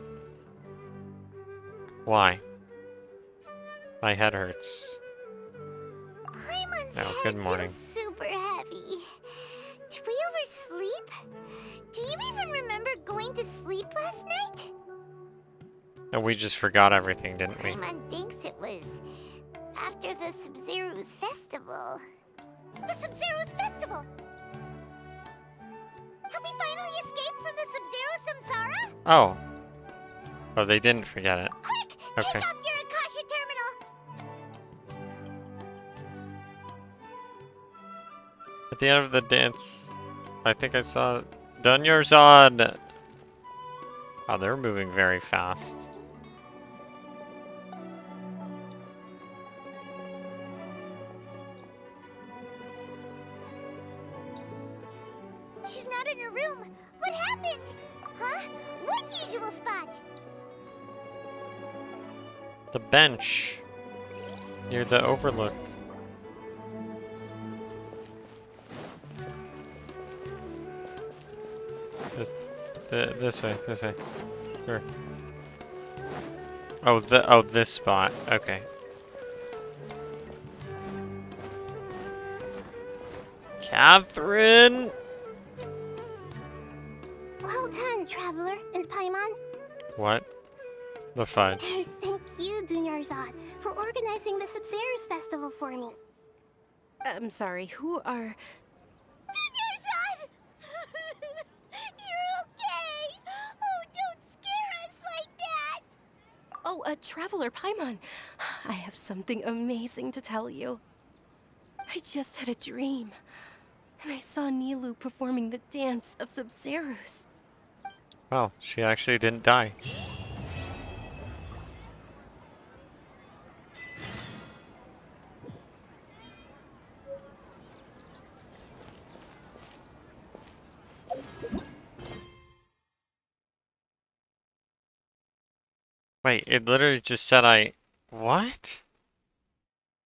Why? My head hurts. Paimon's Oh, good morning. feels super heavy. Did we oversleep? Do you even remember going to sleep last night? And we just forgot everything, didn't we? Paimon thinks it was after the Sub-Zero's festival. The Sub-Zero's festival! Have we finally escaped from the Sub-Zero Samsara? Oh. Oh, they didn't forget it. Quick! Okay. Take off your Akasha terminal! At the end of the dance, I think I saw Dunyarzad. Oh, they're moving very fast. She's not in her room. What happened? Huh? What usual spot? The bench near the overlook. This way, this way. Sure. Oh, this spot. Okay. Catherine! Well done, traveler and Paimon. What? The fudge. And thank you, Dunyarzad, for organizing the Sub-Zero's festival for me. I'm sorry, who are... Dunyarzad! You're okay! Oh, don't scare us like that! Oh, Traveler Paimon. I have something amazing to tell you. I just had a dream, and I saw Nilou performing the dance of Sub-Zero's. Well, she actually didn't die. Wait, it literally just said What?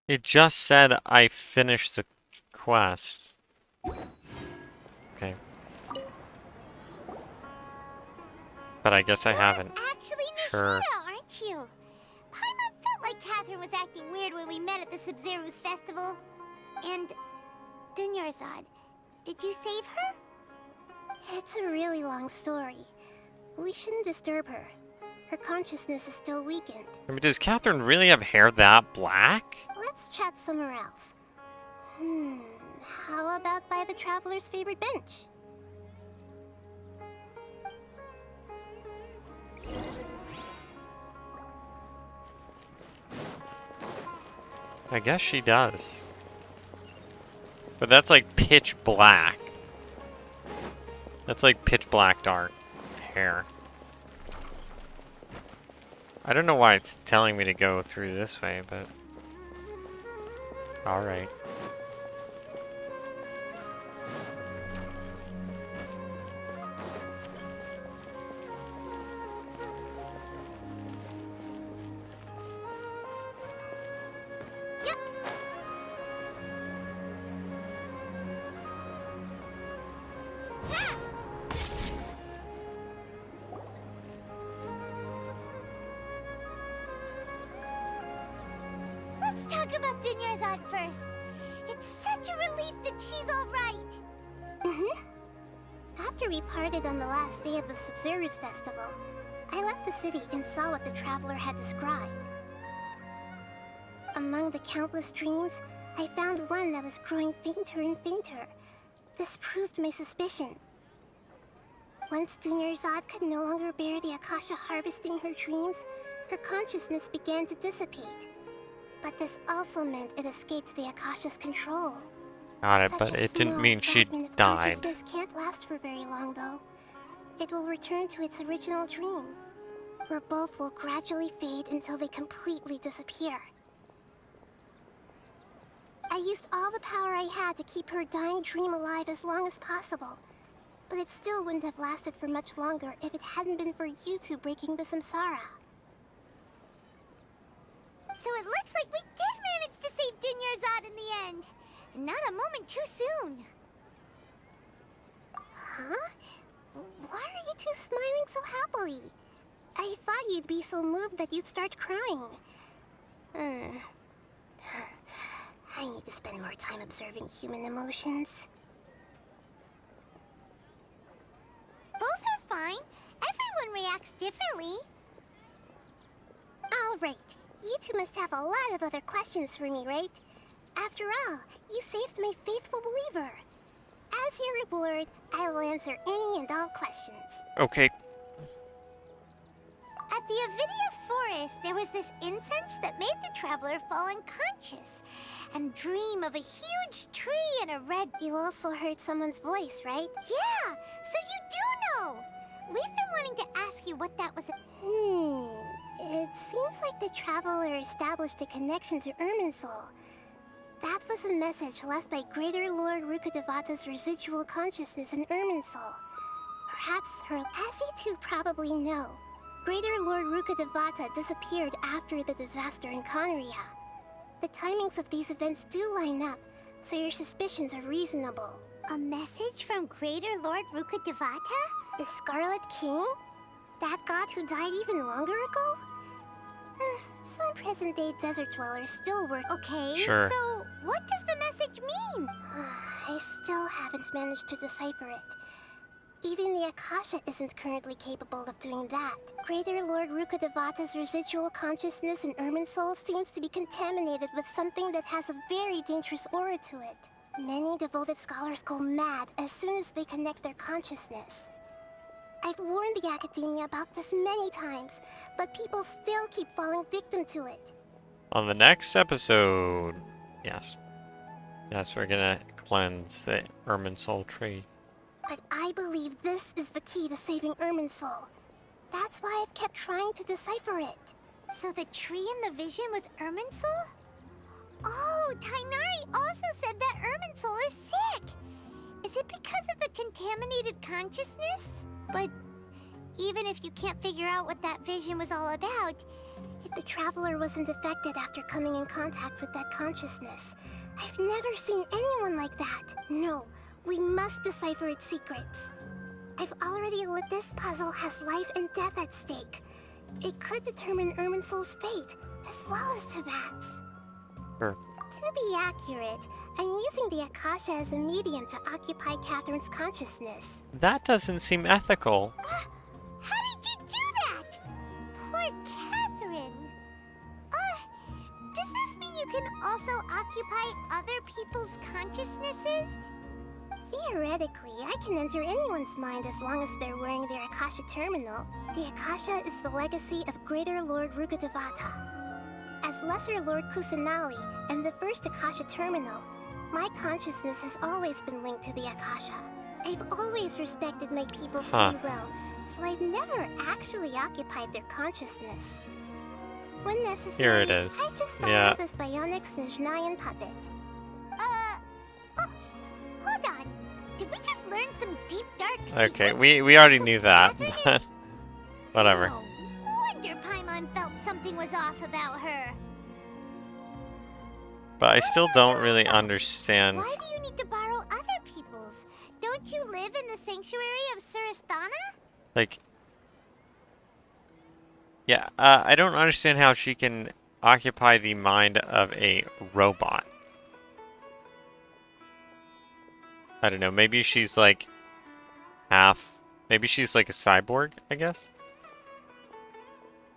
It just said I finished the quest. Okay. But I guess I haven't. Actually, Sure. Nishida, aren't you? Paimon felt like Catherine was acting weird when we met at the Sub-Zero's festival. And Dunyarzad, did you save her? It's a really long story. We shouldn't disturb her. Her consciousness is still weakened. I mean, does Catherine really have hair that black? Let's chat somewhere else. How about by the Traveler's favorite bench? I guess she does. But that's like pitch black. That's like pitch black dark hair. I don't know why it's telling me to go through this way, but... Alright. Let's talk about Dunyarzad first. It's such a relief that she's all right. After we parted on the last day of the Sub-Zero's festival, I left the city and saw what the Traveler had described. Among the countless dreams, I found one that was growing fainter and fainter. This proved my suspicion. Once Dunyarzad could no longer bear the Akasha harvesting her dreams, her consciousness began to dissipate. But this also meant it escaped the Akasha's control. Got it, Such but a it didn't small mean she fragment of died. Consciousness can't last for very long, though. It will return to its original dream, where both will gradually fade until they completely disappear. I used all the power I had to keep her dying dream alive as long as possible, but it still wouldn't have lasted for much longer if it hadn't been for you two breaking the samsara. So it looks like we did manage to save Dunyarzad in the end. And not a moment too soon. Huh? Why are you two smiling so happily? I thought you'd be so moved that you'd start crying. I need to spend more time observing human emotions. Both are fine. Everyone reacts differently. All right. You two must have a lot of other questions for me, right? After all, you saved my faithful believer. As your reward, I will answer any and all questions. Okay. At the Avidia Forest, there was this incense that made the Traveler fall unconscious and dream of a huge tree and a red... You also heard someone's voice, right? Yeah, so you do know. We've been wanting to ask you what that was. It seems like the Traveler established a connection to Irminsul. That was a message left by Greater Lord Rukkhadevata's residual consciousness in Irminsul. Perhaps her... As you two probably know, Greater Lord Rukkhadevata disappeared after the disaster in Conria. The timings of these events do line up, so your suspicions are reasonable. A message from Greater Lord Rukkhadevata? The Scarlet King? That god who died even longer ago? Some present-day desert dwellers still work. Okay, sure. So what does the message mean? I still haven't managed to decipher it. Even the Akasha isn't currently capable of doing that. Greater Lord Rukkhadevata's residual consciousness in Irminsul seems to be contaminated with something that has a very dangerous aura to it. Many devoted scholars go mad as soon as they connect their consciousness. I've warned the Academia about this many times, but people still keep falling victim to it. On the next episode, yes. Yes, we're gonna cleanse the Irminsul tree. But I believe this is the key to saving Irminsul. That's why I've kept trying to decipher it. So the tree in the vision was Irminsul? Oh, Tainari also said that Irminsul is sick. Is it because of the contaminated consciousness? But even if you can't figure out what that vision was all about, if the traveler wasn't affected after coming in contact with that consciousness, I've never seen anyone like that. No, we must decipher its secrets. I've already lit this puzzle has life and death at stake. It could determine Irminsul's fate, as well as Tevat's. Sure. To be accurate, I'm using the Akasha as a medium to occupy Catherine's consciousness. That doesn't seem ethical. how did you do that? Poor Catherine. Does this mean you can also occupy other people's consciousnesses? Theoretically, I can enter anyone's mind as long as they're wearing their Akasha terminal. The Akasha is the legacy of Greater Lord Rukkhadevata. As Lesser Lord Kusanali and the first Akasha terminal, my consciousness has always been linked to the Akasha. I've always respected my people's free will, so I've never actually occupied their consciousness. When necessary, Here it is. I just borrow this bionic Snezhnayan puppet. Hold on. Did we just learn some deep, dark Okay, we already knew that, but whatever. No wonder Paimon felt something was off about her. But I still don't really understand. Why do you need to borrow other people's? Don't you live in the sanctuary of Surasthana? Like, yeah, I don't understand how she can occupy the mind of a robot. I don't know, maybe she's like maybe she's like a cyborg, I guess?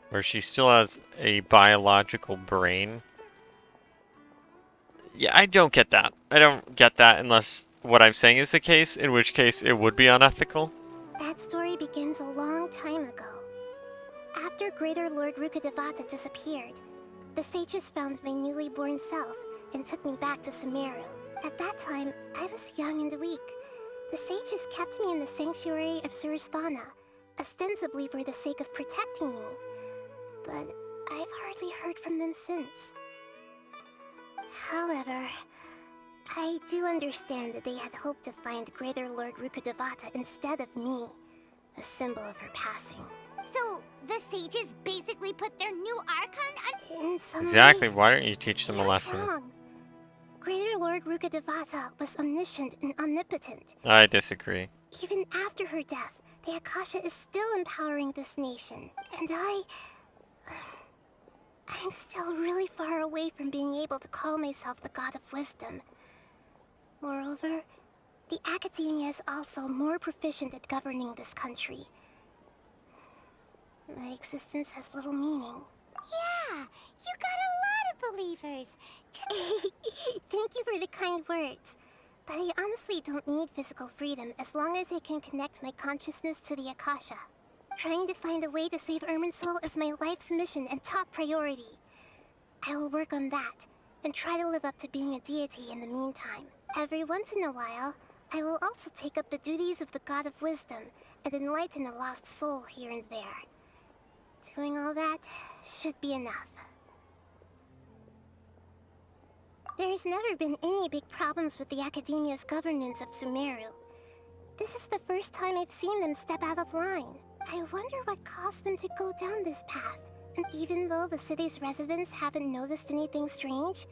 Where she still has a biological brain. Yeah, I don't get that. I don't get that unless what I'm saying is the case, in which case it would be unethical. That story begins a long time ago. After Greater Lord Rukkhadevata disappeared, the sages found my newly born self and took me back to Sumeru. At that time, I was young and weak. The sages kept me in the sanctuary of Surasthana, ostensibly for the sake of protecting me. But I've hardly heard from them since. However, I do understand that they had hoped to find Greater Lord Rukkhadevata instead of me, a symbol of her passing. So, the sages basically put their new Archon in some Exactly, ways, why don't you teach them a you're lesson? wrong. Greater Lord Rukkhadevata was omniscient and omnipotent. I disagree. Even after her death, the Akasha is still empowering this nation. And I'm still really far away from being able to call myself the God of Wisdom. Moreover, the Academia is also more proficient at governing this country. My existence has little meaning. Yeah, you got a lot of believers. Thank you for the kind words. But I honestly don't need physical freedom as long as I can connect my consciousness to the Akasha. Trying to find a way to save Irminsul is my life's mission and top priority. I will work on that, and try to live up to being a deity in the meantime. Every once in a while, I will also take up the duties of the God of Wisdom and enlighten a lost soul here and there. Doing all that should be enough. There's never been any big problems with the Academia's governance of Sumeru. This is the first time I've seen them step out of line. I wonder what caused them to go down this path. And even though the city's residents haven't noticed anything strange,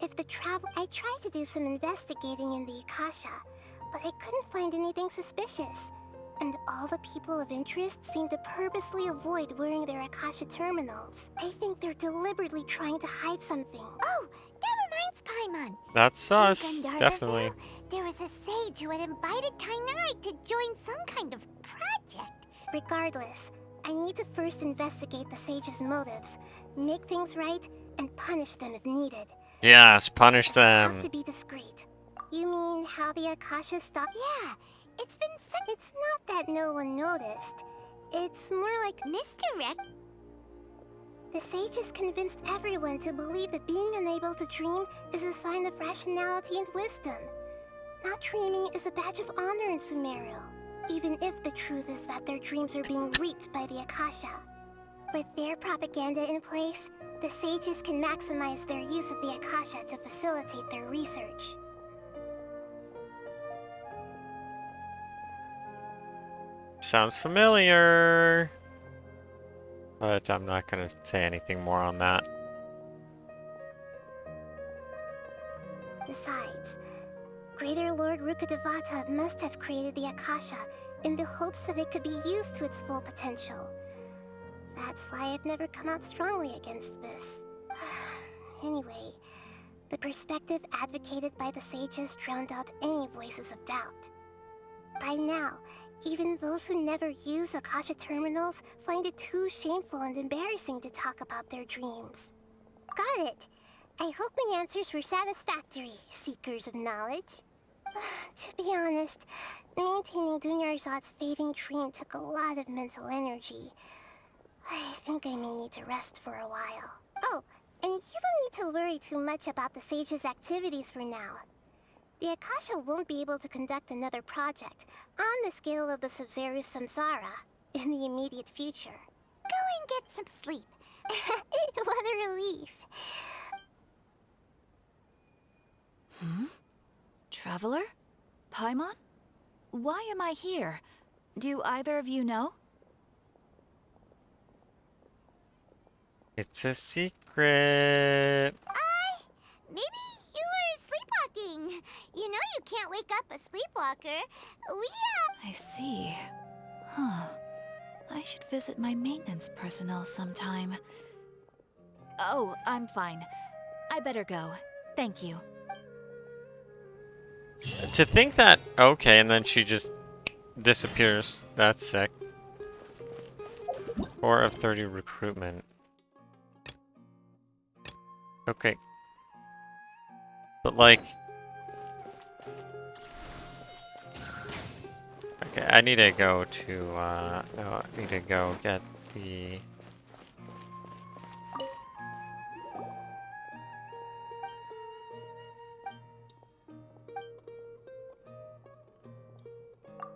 I tried to do some investigating in the Akasha, but I couldn't find anything suspicious. And all the people of interest seem to purposely avoid wearing their Akasha terminals. I think they're deliberately trying to hide something. Oh, that reminds Paimon. That's us, In Gandharva definitely. Vale, there was a sage who had invited Kainari to join some kind of project. Regardless, I need to first investigate the sage's motives, make things right, and punish them if needed. Yes, punish I have them. to be discreet. You mean how the Akasha stopped? Yeah, it's been It's not that no one noticed. It's more like misdirect. The sages convinced everyone to believe that being unable to dream is a sign of rationality and wisdom. Not dreaming is a badge of honor in Sumeru, even if the truth is that their dreams are being reaped by the Akasha. With their propaganda in place, the sages can maximize their use of the Akasha to facilitate their research. Sounds familiar. But I'm not going to say anything more on that. Besides, Greater Lord Rukkhadevata must have created the Akasha in the hopes that it could be used to its full potential. That's why I've never come out strongly against this. Anyway, the perspective advocated by the sages drowned out any voices of doubt. By now, even those who never use Akasha terminals find it too shameful and embarrassing to talk about their dreams. Got it. I hope my answers were satisfactory, seekers of knowledge. To be honest, maintaining Dunyarzad's fading dream took a lot of mental energy. I think I may need to rest for a while. Oh, and you don't need to worry too much about the sage's activities for now. The Akasha won't be able to conduct another project on the scale of the Sub-Zero Samsara in the immediate future. Go and get some sleep. What a relief. Traveler? Paimon? Why am I here? Do either of you know? It's a secret. Maybe you were sleepwalking. You know you can't wake up a sleepwalker. I see. Huh. I should visit my maintenance personnel sometime. Oh, I'm fine. I better go. Thank you. To think that, okay, and then she just disappears. That's sick. 4 of 30 recruitment. Okay. But like... Okay, I need to go to, no, I need to go get the...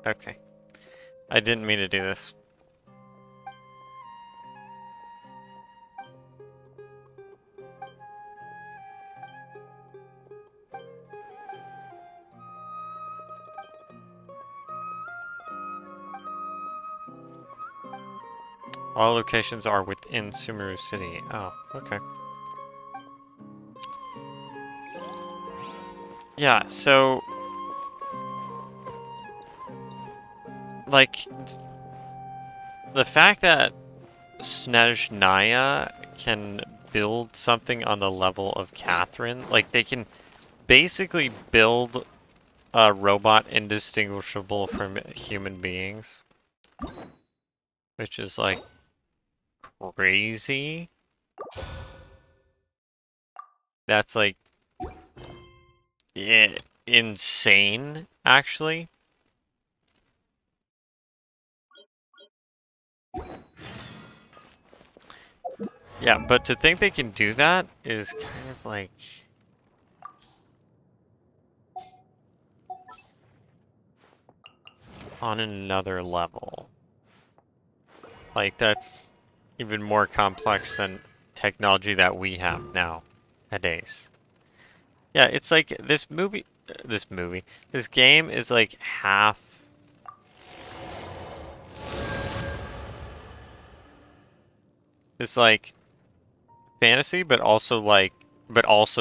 Okay. I didn't mean to do this. All locations are within Sumeru City. Oh, okay. Yeah, so... Like... The fact that Snezhnaya can build something on the level of Catherine, like they can basically build a robot indistinguishable from human beings. Which is like crazy. That's like insane, actually. Yeah, but to think they can do that is kind of like... on another level. Like, that's even more complex than technology that we have nowadays. Yeah, it's like this game is like half... It's like fantasy, but also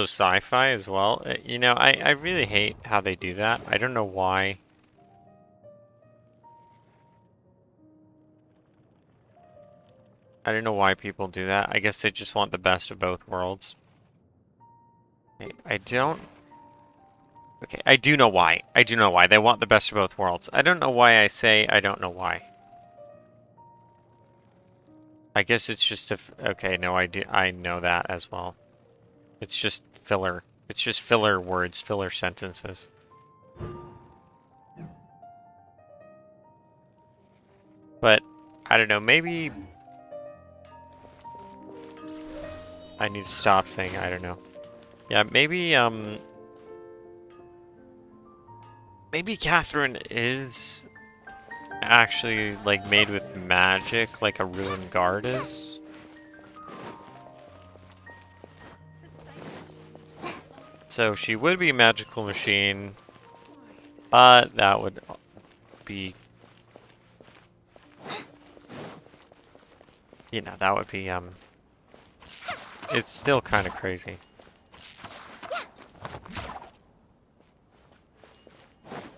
sci-fi as well. You know, I really hate how they do that. I don't know why. I don't know why people do that. I guess they just want the best of both worlds. I don't... Okay, I do know why. I do know why. They want the best of both worlds. I don't know why I say I don't know why. I guess it's just a... Okay, no, I know that as well. It's just filler. It's just filler words, filler sentences. But, I don't know, maybe... I need to stop saying I don't know. Yeah, maybe, maybe Catherine is actually, like, made with magic, like a ruined guard is. So she would be a magical machine, but that would be... You know, that would be, it's still kind of crazy.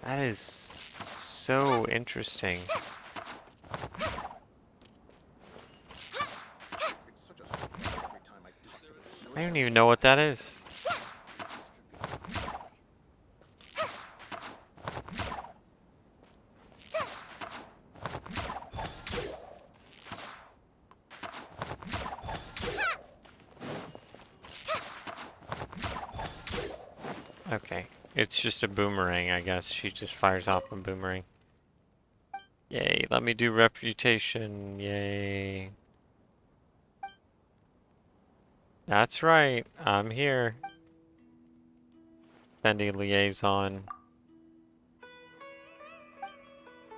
That is so interesting. I don't even know what that is. Okay, it's just a boomerang, I guess. She just fires off a boomerang. Yay, let me do reputation. Yay. That's right, I'm here. Bendy liaison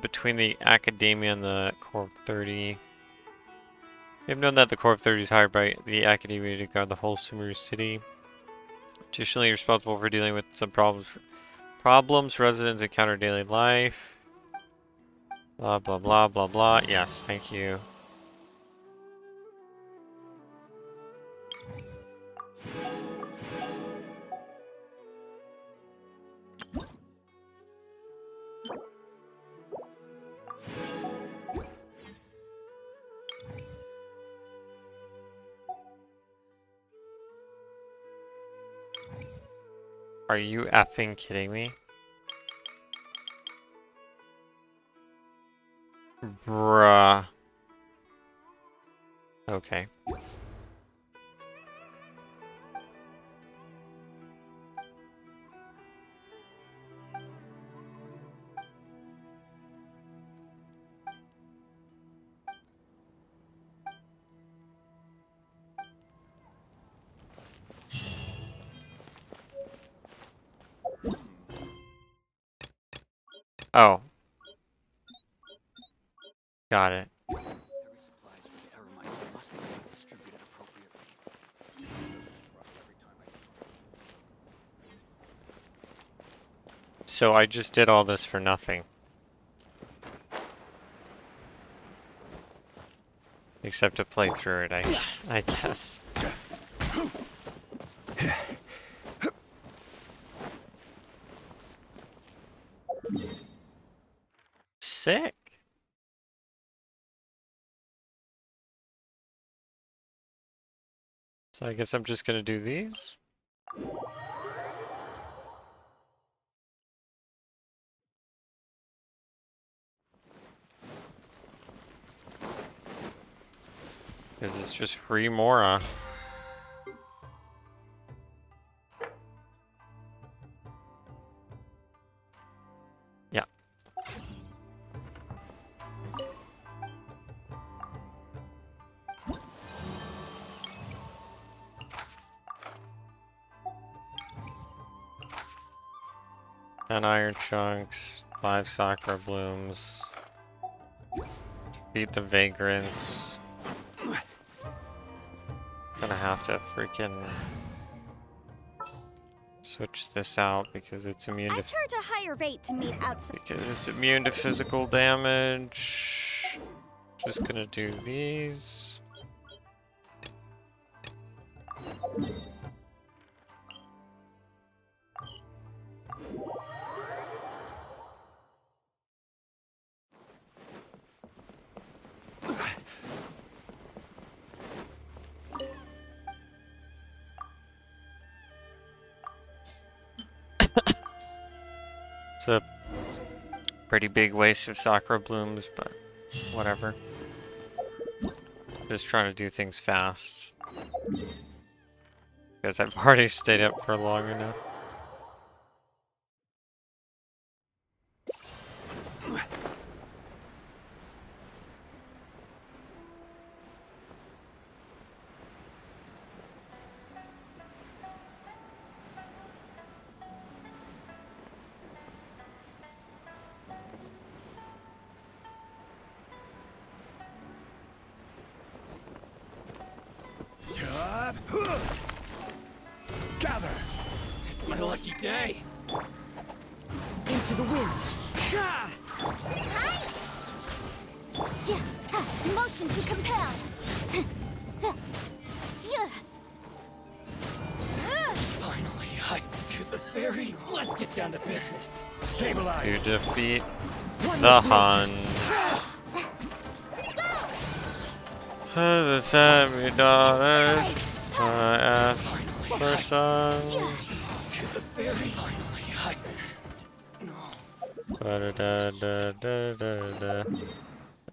between the Academia and the Corps of 30. We have known that the Corps of 30 is hired by the Academia to guard the whole Sumeru city. Additionally, responsible for dealing with some problems residents encounter in daily life. Blah, blah, blah, blah, blah. Yes, thank you. Are you effing kidding me? Bruh. Okay. Oh. Got it. So I just did all this for nothing. Except to play through it, I guess. Sick. So I guess I'm just gonna do these. Because it's just free Mora. Yeah. And iron chunks, 5 sakura blooms. Defeat the vagrants. Gonna have to freaking switch this out because it's immune I to charge a higher rate to meet outside. because it's immune to physical damage. Just gonna do these. It's a pretty big waste of Sakura blooms, but whatever. Just trying to do things fast. Because I've already stayed up for long enough. Gather! It's my lucky day! Into the wind! Motion to compel! Finally, I to the ferry. Let's get down to business. Stabilize! You defeat the Hun. The Sammy daughters, I asked for sons. To the ferry. Finally, I... Da da da da da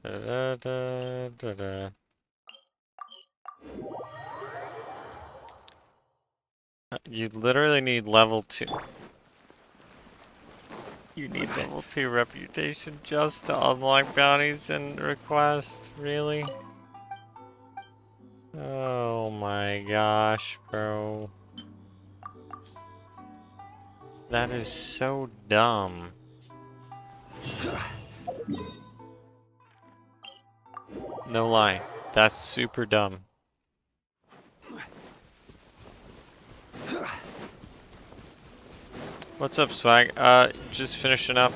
da da da da. You literally need level 2. You need level 2 reputation just to unlock bounties and requests, really? Oh my gosh, bro. That is so dumb. No lie, that's super dumb. What's up, Swag? Just finishing up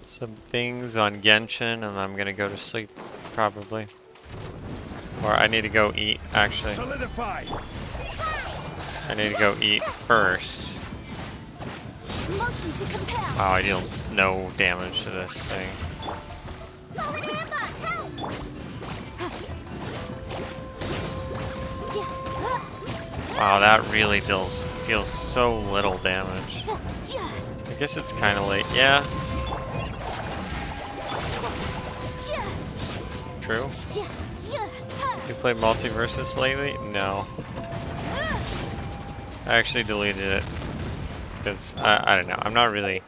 some things on Genshin, and I'm gonna go to sleep, probably. Or I need to go eat, actually. Solidify. I need to go eat first. Motion to compel! Wow, I deal no damage to this thing. Wow, that really deals so little damage. I guess it's kind of late. Yeah. True. You played Multiversus lately? No. I actually deleted it. Because, I don't know. I'm not really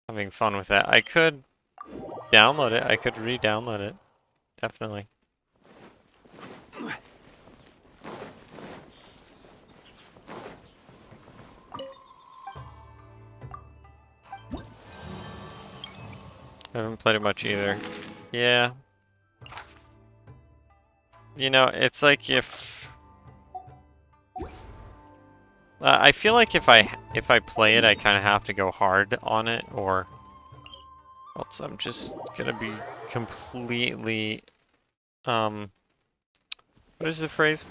having fun with that. I could download it. I could re-download it. Definitely. I haven't played it much either. Yeah. You know, it's like if... I feel like if I play it, I kind of have to go hard on it, or else I'm just gonna be completely... What is the phrase?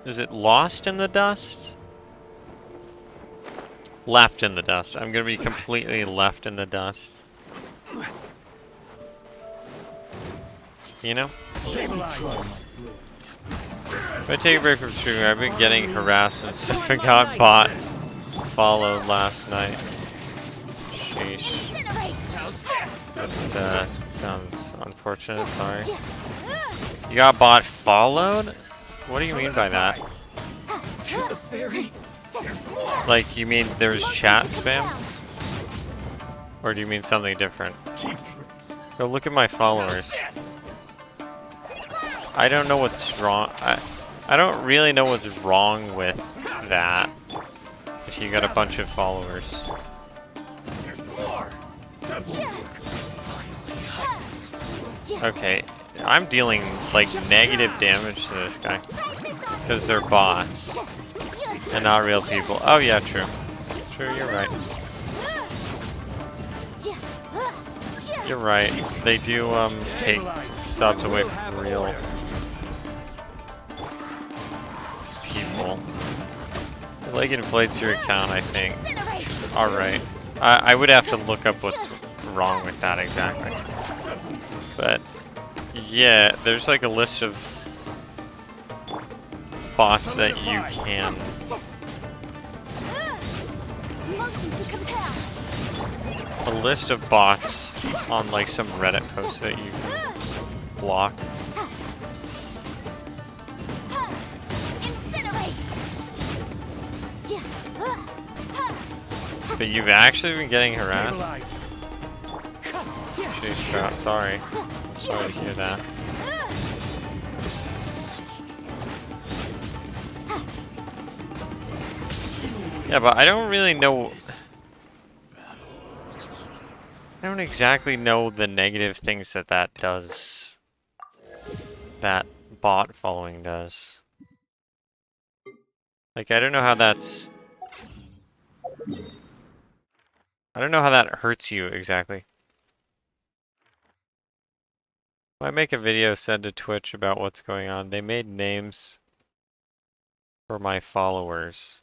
Is it lost in the dust? Left in the dust. I'm gonna be completely left in the dust. You know? If I take a break from streaming, I've been getting harassed and stuff and got bot followed last night. Sheesh. That sounds unfortunate, sorry. You got bot followed? What do you mean by that? Like, you mean there's chat spam? Or do you mean something different? Go look at my followers. I don't know what's wrong. I don't really know what's wrong with that. If you got a bunch of followers. Okay, I'm dealing like negative damage to this guy. Because they're bots. And not real people. Oh yeah, true. True, you're right. You're right. They do take subs away from real people. It like inflates your account, I think. Alright. I would have to look up what's wrong with that exactly. But yeah, there's like a list of bots that you can. Motion to compel. A list of bots on like some Reddit post that you can block. Incinerate. But you've actually been getting harassed. Jeez, sorry. Sorry to hear that. Yeah, but I don't really know. I don't exactly know the negative things that that does. That bot following does. Like, I don't know how that's... I don't know how that hurts you exactly. If I make a video, send to Twitch about what's going on. They made names for my followers.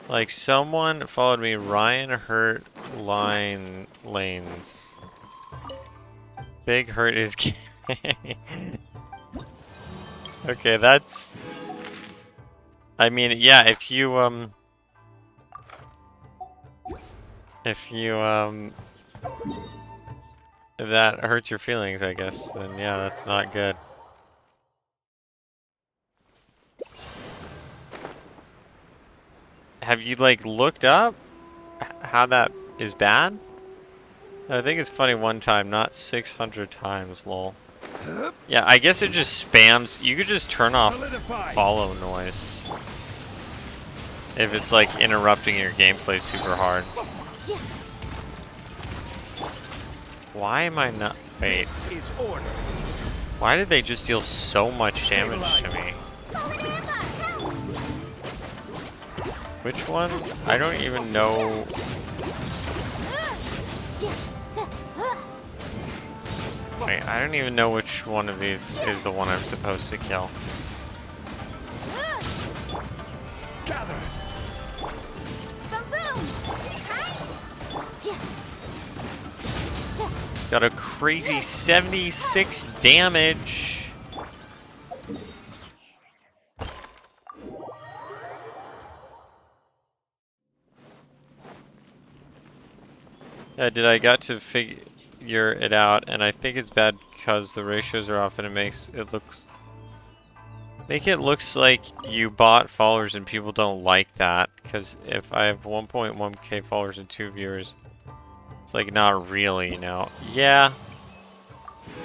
Like, someone followed me, Ryan Hurt Lanes. Big Hurt is gay. Okay, that's... I mean, yeah, if if that hurts your feelings, I guess, then yeah, that's not good. Have you, like, looked up how that is bad? I think it's funny one time, not 600 times, lol. Yeah, I guess it just spams. You could just turn off follow noise. If it's, like, interrupting your gameplay super hard. Why am I not... Wait. Why did they just deal so much damage to me? Which one? I don't even know. Wait, I don't even know which one of these is the one I'm supposed to kill. Got a crazy 76 damage. Yeah, I got to figure it out, and I think it's bad because the ratios are off and it makes it looks like you bought followers and people don't like that, because if I have 1.1k followers and 2 viewers, it's like not really, you know. Yeah.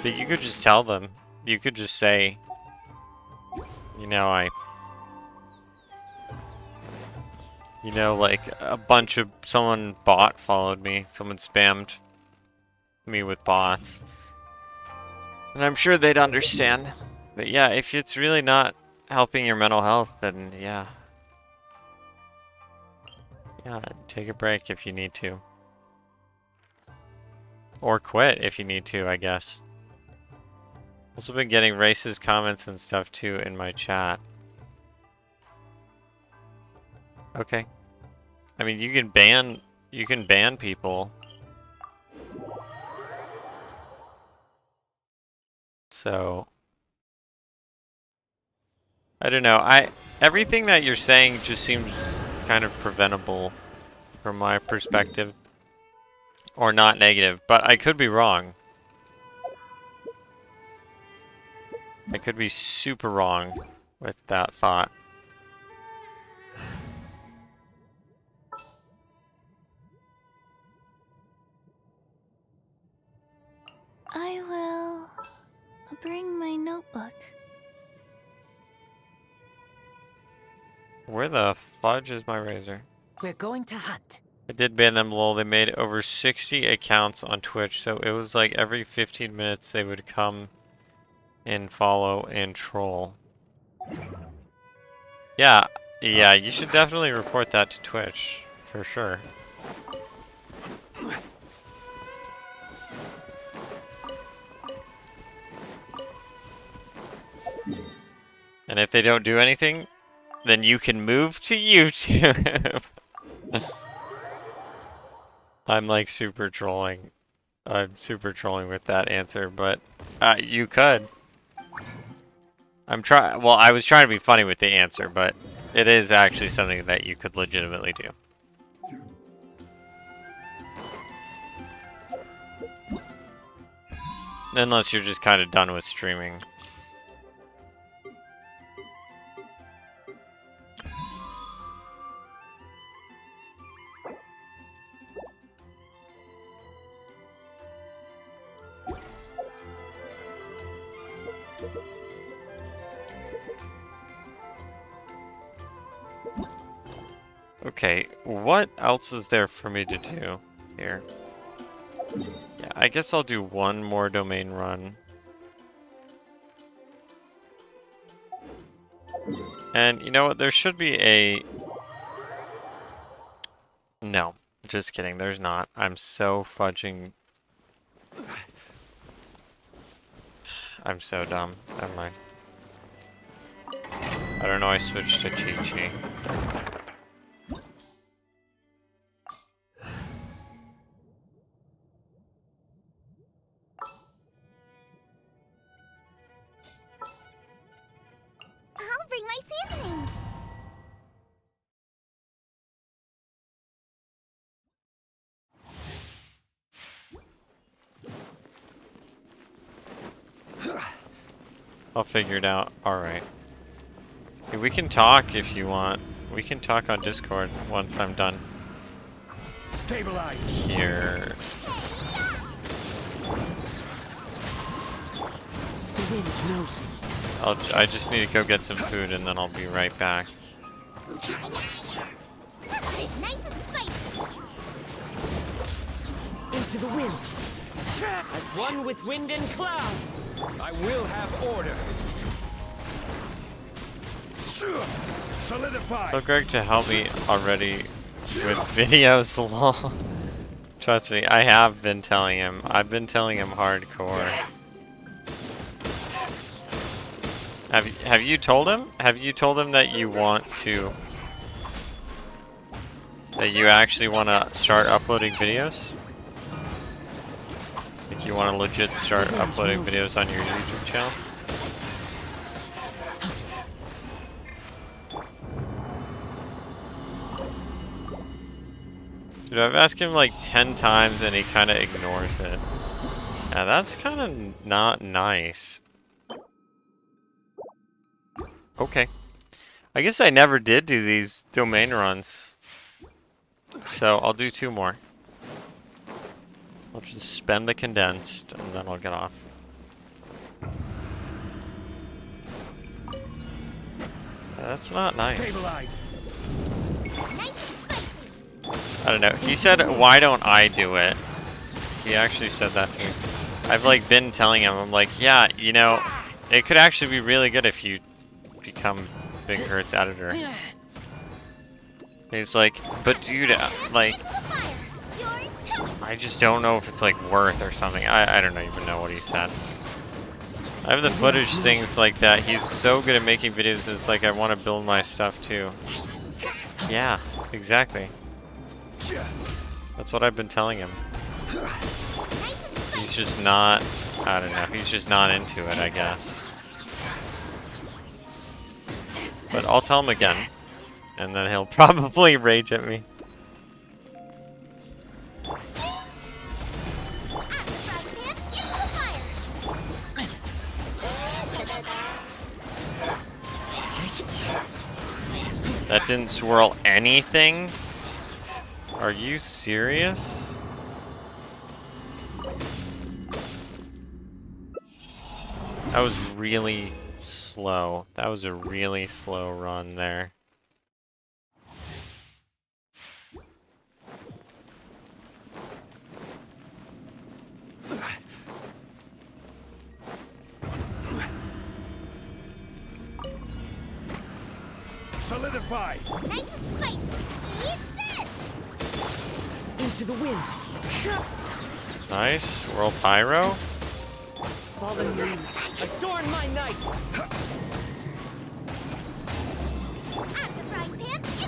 But you could just tell them. You could just say, you know, like a bunch of someone bot followed me. Someone spammed me with bots. And I'm sure they'd understand. But yeah, if it's really not helping your mental health, then yeah. Yeah, take a break if you need to. Or quit if you need to, I guess. Also been getting racist comments and stuff too in my chat. Okay. I mean, you can ban people. So I don't know. Everything that you're saying just seems kind of preventable from my perspective. Or not negative, but I could be wrong. I could be super wrong with that thought. I will bring my notebook. Where the fudge is my razor? We're going to hunt. I did ban them, lol. They made over 60 accounts on Twitch, so it was like every 15 minutes they would come and follow and troll. Yeah, you should definitely report that to Twitch, for sure. And if they don't do anything, then you can move to YouTube. I'm like super trolling. I'm super trolling with that answer, but you could. Well, I was trying to be funny with the answer, but it is actually something that you could legitimately do. Unless you're just kind of done with streaming. Okay, what else is there for me to do here? Yeah, I guess I'll do one more domain run. And you know what? There should be a... No, just kidding. There's not. I'm so fudging... I'm so dumb. Never mind. I don't know, I switched to Chi-Chi. I'll bring my seasonings. I'll figure it out. Alright. Hey, we can talk if you want. We can talk on Discord once I'm done. Stabilize. Here. The wind knows me. I just need to go get some food and then I'll be right back. Nice and spicy. Into the wind. As one with wind and cloud, I will have order. Solidify. Tell Greg to help me already with videos, lol. Trust me, I have been telling him. I've been telling him hardcore. Have you told him? Have you told him that you want to... That you actually want to start uploading videos? Like you want to legit start uploading videos on your YouTube channel? Dude, I've asked him like 10 times and he kind of ignores it. Yeah, that's kind of not nice. Okay. I guess I never did do these domain runs. So I'll do 2 more. I'll just spend the condensed and then I'll get off. Yeah, that's not nice. I don't know. He said, why don't I do it? He actually said that to me. I've like been telling him, I'm like, yeah, you know, it could actually be really good if you become Big Hurt's editor. And he's like, but dude, like, I just don't know if it's like worth or something. I don't even know what he said. I have the footage things like that. He's so good at making videos, it's like I want to build my stuff too. Yeah, exactly. That's what I've been telling him. He's just not, I don't know, he's just not into it, I guess. But I'll tell him again, and then he'll probably rage at me. That didn't swirl anything? Are you serious? That was really slow. That was a really slow run there. Solidify. Nice and spicy. Eat this. Into the wind. Nice. World Pyro. Fallen leaves, adorn my night.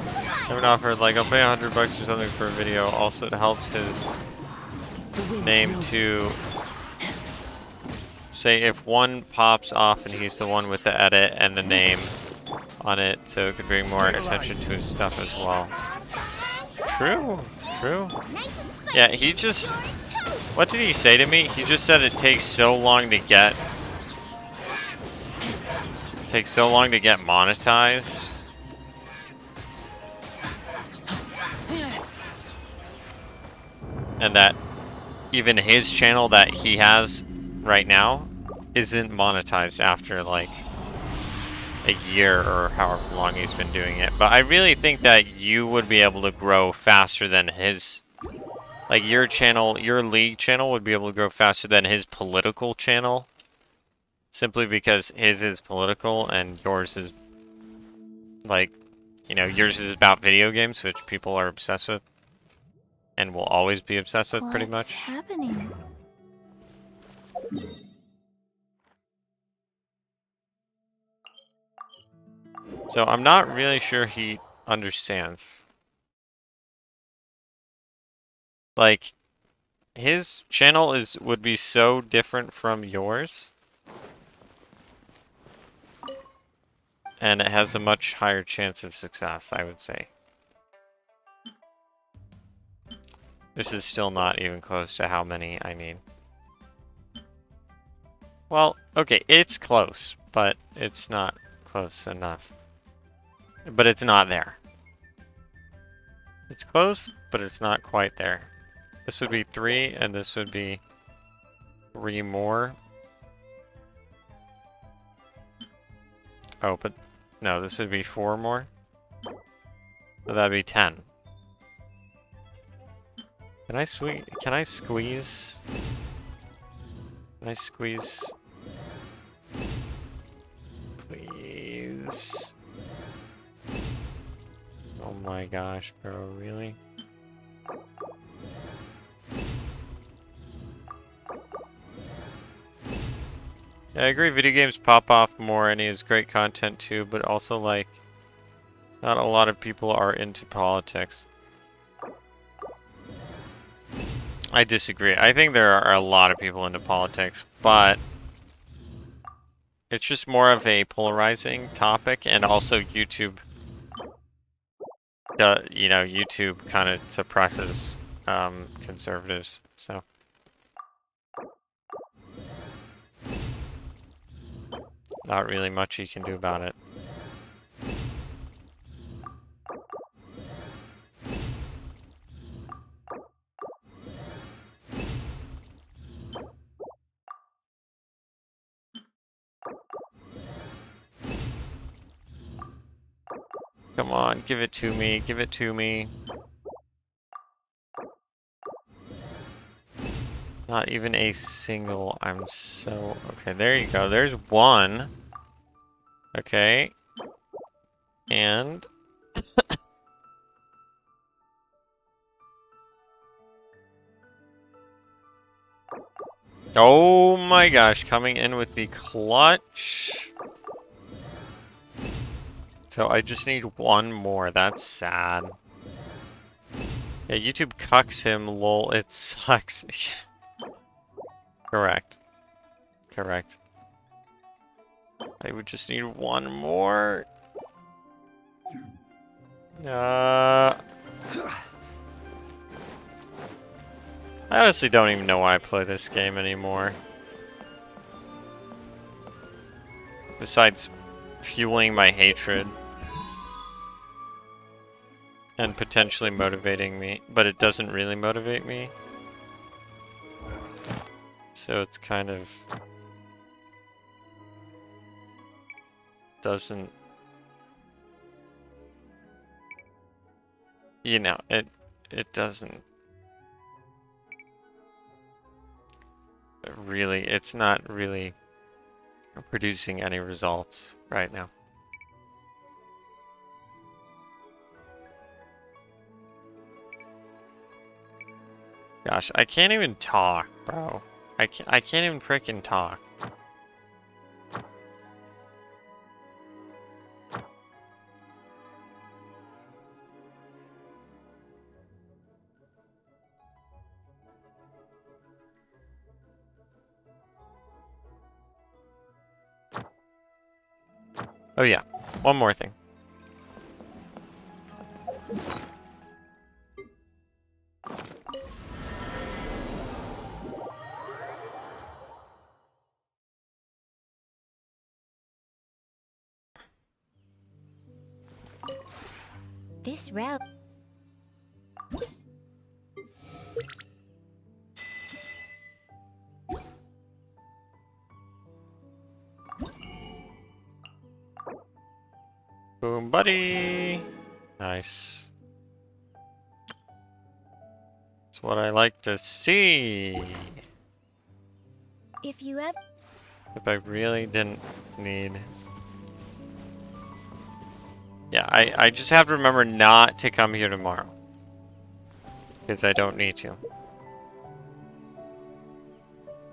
I haven't offered, like, I'll pay $100 or something for a video. Also, it helps his name to say if one pops off and he's the one with the edit and the name on it, so it could bring more attention to his stuff as well. True, true. Yeah, he just... What did he say to me? He just said it takes so long to get... Takes so long to get monetized. And that even his channel that he has right now isn't monetized after like a year or however long he's been doing it. But I really think that you would be able to grow faster than his, like your channel, your league channel would be able to grow faster than his political channel. Simply because his is political and yours is like, you know, yours is about video games, which people are obsessed with. And will always be obsessed with, pretty much. What's happening? So I'm not really sure he understands. Like, his channel would be so different from yours. And it has a much higher chance of success, I would say. This is still not even close to how many I need. Well, okay, it's close, but it's not close enough. But it's not there. It's close, but it's not quite there. This would be 3, and this would be 3 more. Oh, but no, this would be 4 more. So that'd be 10. Can I squeeze? Can I squeeze? Can I squeeze? Please. Oh my gosh, bro, really? Yeah, I agree, video games pop off more and he has great content too, but also like, not a lot of people are into politics. I disagree. I think there are a lot of people into politics, but it's just more of a polarizing topic, and also YouTube, you know, YouTube kind of suppresses conservatives, so. Not really much you can do about it. Come on, give it to me, give it to me. Not even a single, I'm so... Okay, there you go, there's 1. Okay. And... Oh my gosh, coming in with the clutch. So I just need 1 more, that's sad. Yeah, YouTube cucks him, lol, it sucks. Correct. Correct. I would just need 1 more. I honestly don't even know why I play this game anymore. Besides fueling my hatred. And potentially motivating me. But it doesn't really motivate me. So it's kind of... doesn't... You know, it doesn't... Really, it's not really producing any results right now. Gosh, I can't even talk, bro. I can't even frickin' talk. Oh yeah, one more thing. This route. Boom, buddy. Nice. That's what I like to see. If you ever. If I really didn't need... Yeah, I just have to remember not to come here tomorrow. Because I don't need to.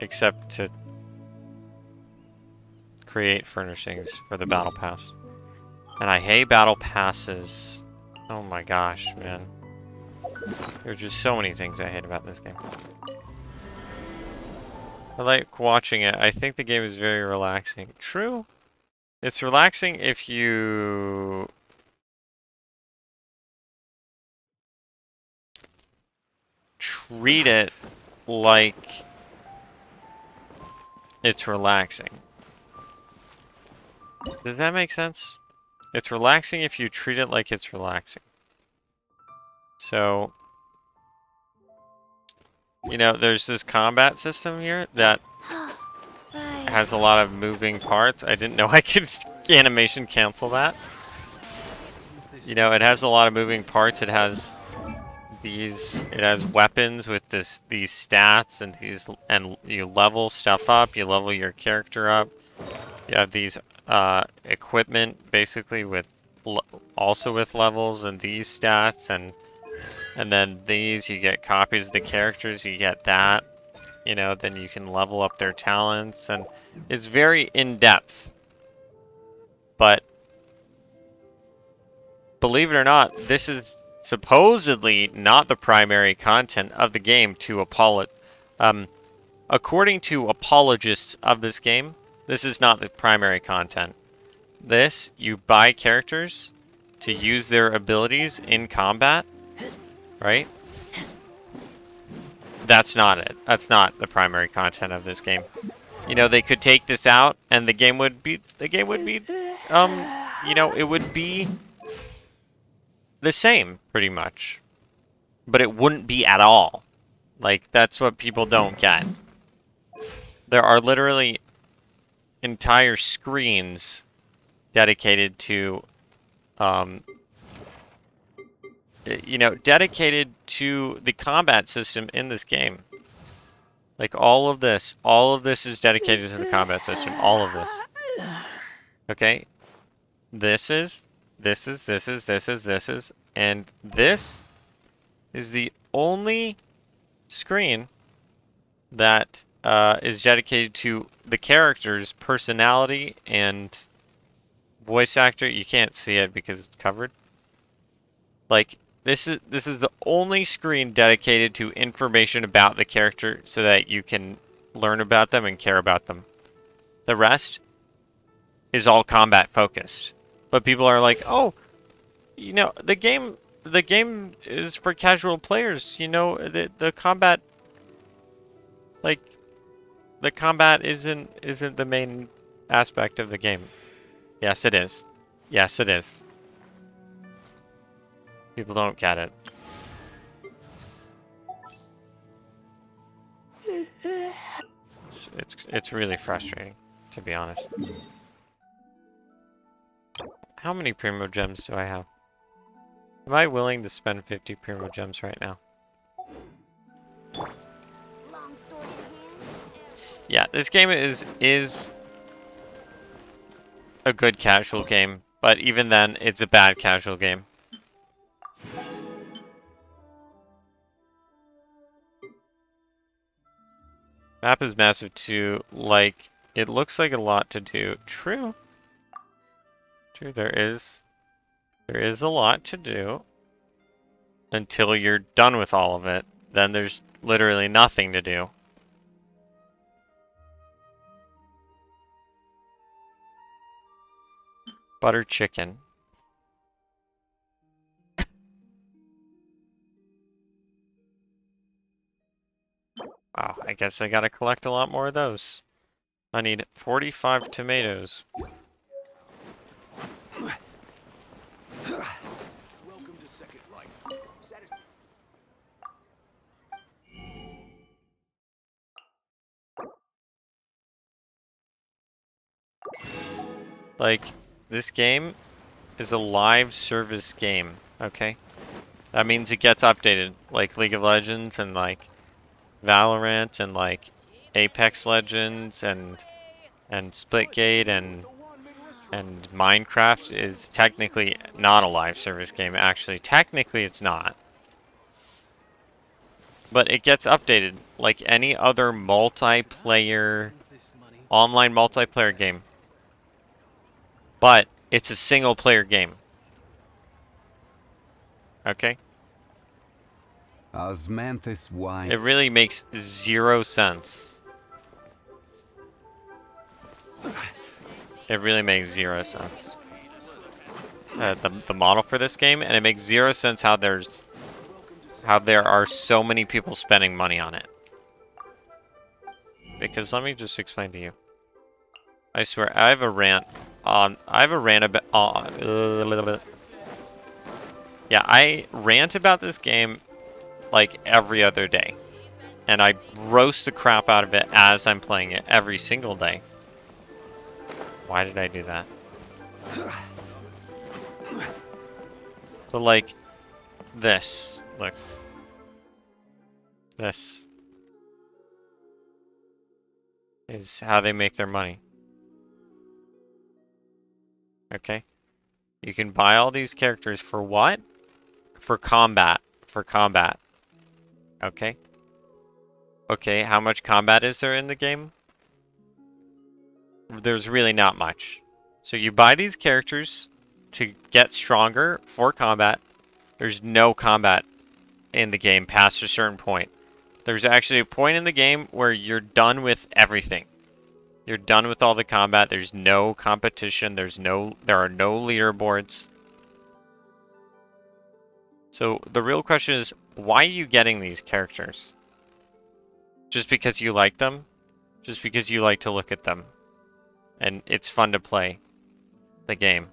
Except to create furnishings for the battle pass. And I hate battle passes. Oh my gosh, man. There's just so many things I hate about this game. I like watching it. I think the game is very relaxing. True. It's relaxing if you... treat it like it's relaxing. Does that make sense? It's relaxing if you treat it like it's relaxing. So, you know, there's this combat system here that has a lot of moving parts. I didn't know I could animation cancel that. You know, it has a lot of moving parts. It has weapons with these stats and you level stuff up. You level your character up. You have these equipment basically with also with levels and these stats and then these you get copies of the characters. You get that. You know, then you can level up their talents, and it's very in-depth. But believe it or not, this is supposedly not the primary content of the game according to apologists of this game, this is not the primary content. This, you buy characters to use their abilities in combat, right? That's not it. That's not the primary content of this game. You know, they could take this out and the game would be, you know, it would be the same, pretty much. But it wouldn't be at all. Like, that's what people don't get. There are literally entire screens dedicated to, you know, dedicated to the combat system in this game. Like, all of this is dedicated to the combat system. All of this. Okay? This is, and this is the only screen that is dedicated to the character's personality and voice actor. You can't see it because it's covered. Like, this is the only screen dedicated to information about the character so that you can learn about them and care about them. The rest is all combat focused. But people are like, "Oh, you know, the game is for casual players. You know, the combat, like, the combat isn't the main aspect of the game." Yes, it is. Yes, it is. People don't get it. It's really frustrating, to be honest. How many Primo Gems do I have? Am I willing to spend 50 Primo Gems right now? Yeah, this game is a good casual game, but even then, it's a bad casual game. Map is massive too. Like, it looks like a lot to do. True. True, there is a lot to do until you're done with all of it. Then there's literally nothing to do. Butter chicken. Wow, I guess I gotta collect a lot more of those. I need 45 tomatoes. Welcome to Second Life. Like, this game is a live service game, okay? That means it gets updated, like League of Legends and like Valorant and like Apex Legends and Splitgate and Minecraft is technically not a live service game. Actually, technically it's not. But it gets updated like any other multiplayer, online multiplayer game. But it's a single player game. Okay? Osmanthus wine. It really makes zero sense. It really makes zero sense. The model for this game, and it makes zero sense how there are so many people spending money on it. Because let me just explain to you. I swear, I have a rant about. Yeah, I rant about this game like every other day, and I roast the crap out of it as I'm playing it every single day. Why did I do that? So like this, look. This is how they make their money. Okay? You can buy all these characters for what? For combat. For combat. Okay? Okay, how much combat is there in the game? There's really not much. So you buy these characters to get stronger for combat. There's no combat in the game past a certain point. There's actually a point in the game where you're done with everything. You're done with all the combat. There's no competition. There are no leaderboards. So the real question is, why are you getting these characters? Just because you like them? Just because you like to look at them? And it's fun to play the game.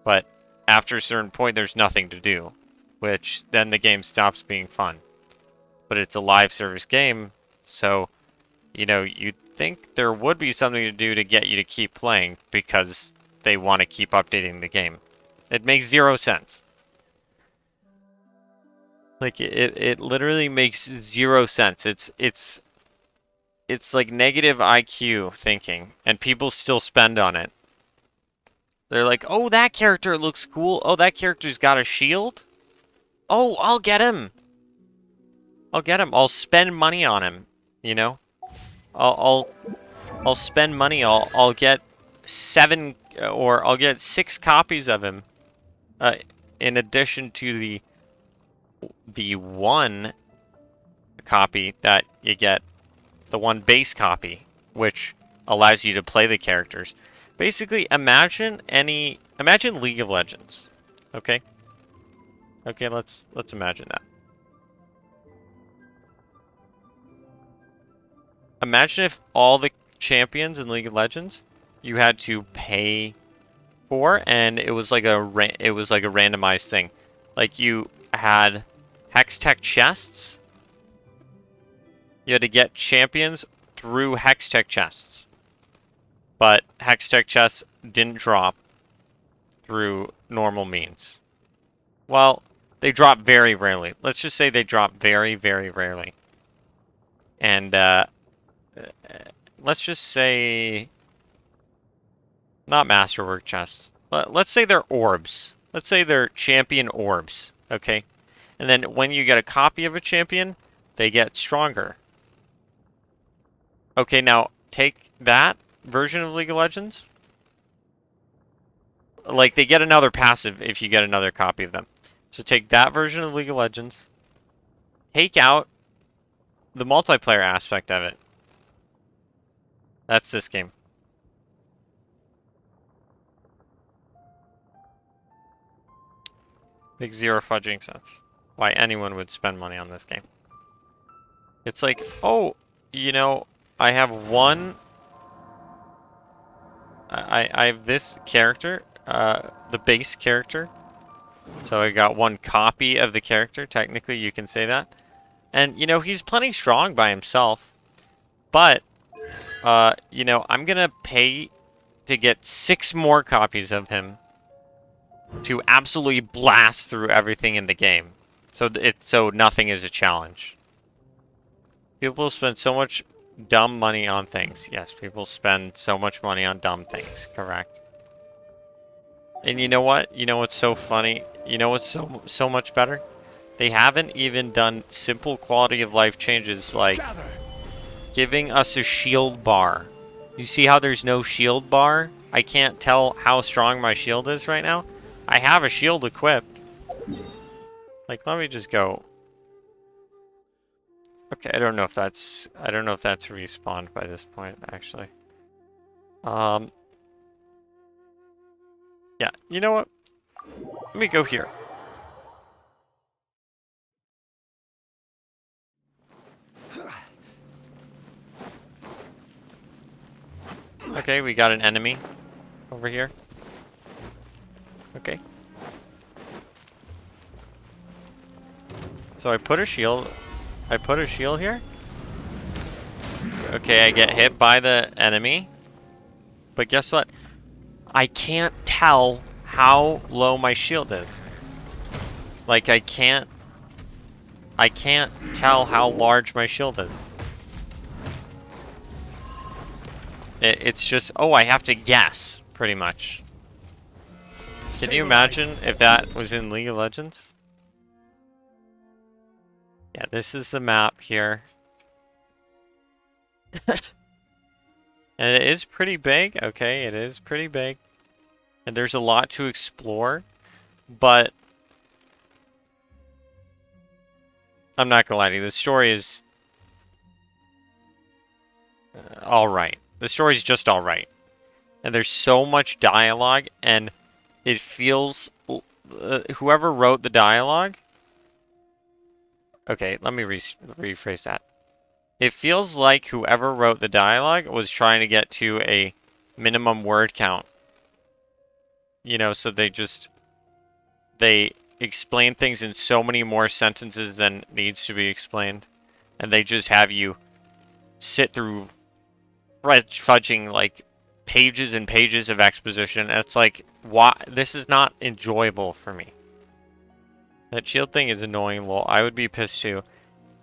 But after a certain point, there's nothing to do. Which then the game stops being fun. But it's a live service game, so, you know, you'd think there would be something to do to get you to keep playing because they want to keep updating the game. It makes zero sense. Like, it literally makes zero sense. It's like negative IQ thinking, and people still spend on it. They're like, oh, that character looks cool. Oh, that character's got a shield. Oh, I'll get him. I'll get him. I'll spend money on him. You know, I'll spend money. I'll get 7 or I'll get 6 copies of him. In addition to the 1 copy that you get, the 1 base copy, which allows you to play the characters. Basically, imagine League of Legends. Okay? Okay, let's imagine that. Imagine if all the champions in League of Legends you had to pay for, and it was like a randomized thing. Like you had Hextech chests. You had to get champions through Hextech chests. But Hextech chests didn't drop through normal means. Well, they drop very rarely. Let's just say they drop very, very rarely. And let's just say not masterwork chests. Let's say they're orbs. Let's say they're champion orbs, okay? And then when you get a copy of a champion, they get stronger. Okay, now take that version of League of Legends. Like, they get another passive if you get another copy of them. So take that version of League of Legends. Take out the multiplayer aspect of it. That's this game. Makes zero fudging sense. Why anyone would spend money on this game. It's like, oh, you know, I have one... I have this character, the base character. So I got one copy of the character. Technically, you can say that. And, you know, he's plenty strong by himself. But, you know, I'm going to pay to get 6 more copies of him to absolutely blast through everything in the game. So nothing is a challenge. People spend so much dumb money on things. Yes, people spend so much money on dumb things. Correct. And you know what? You know what's so funny? You know what's so much better? They haven't even done simple quality of life changes like giving us a shield bar. You see how there's no shield bar? I can't tell how strong my shield is right now. I have a shield equipped. Like, let me just go. Okay, I don't know if that's respawned by this point, actually. Yeah, you know what? Let me go here. Okay, we got an enemy over here. Okay. So I put a shield here. Okay, I get hit by the enemy. But guess what? I can't tell how low my shield is. Like, I can't tell how large my shield is. It's just, oh, I have to guess, pretty much. Can you imagine if that was in League of Legends? Yeah, this is the map here. And it is pretty big. Okay, it is pretty big. And there's a lot to explore. But I'm not gonna lie to you, the story is alright. The story's just alright. And there's so much dialogue, and it feels... whoever wrote the dialogue... Okay, let me rephrase that. It feels like whoever wrote the dialogue was trying to get to a minimum word count. You know, so they explain things in so many more sentences than needs to be explained. And they just have you sit through fudging like pages and pages of exposition. And it's like, why? This is not enjoyable for me. That shield thing is annoying, lol. I would be pissed too.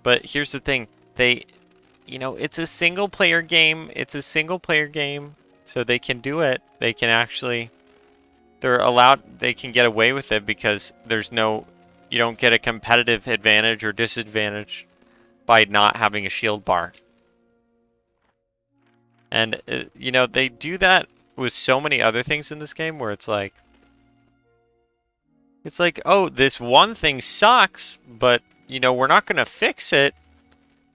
But here's the thing. You know, it's a single player game. It's a single player game. So they can do it. They can actually... they can get away with it because there's no... You don't get a competitive advantage or disadvantage by not having a shield bar. And, you know, they do that with so many other things in this game where it's like... It's like, oh, this one thing sucks, but, you know, we're not going to fix it.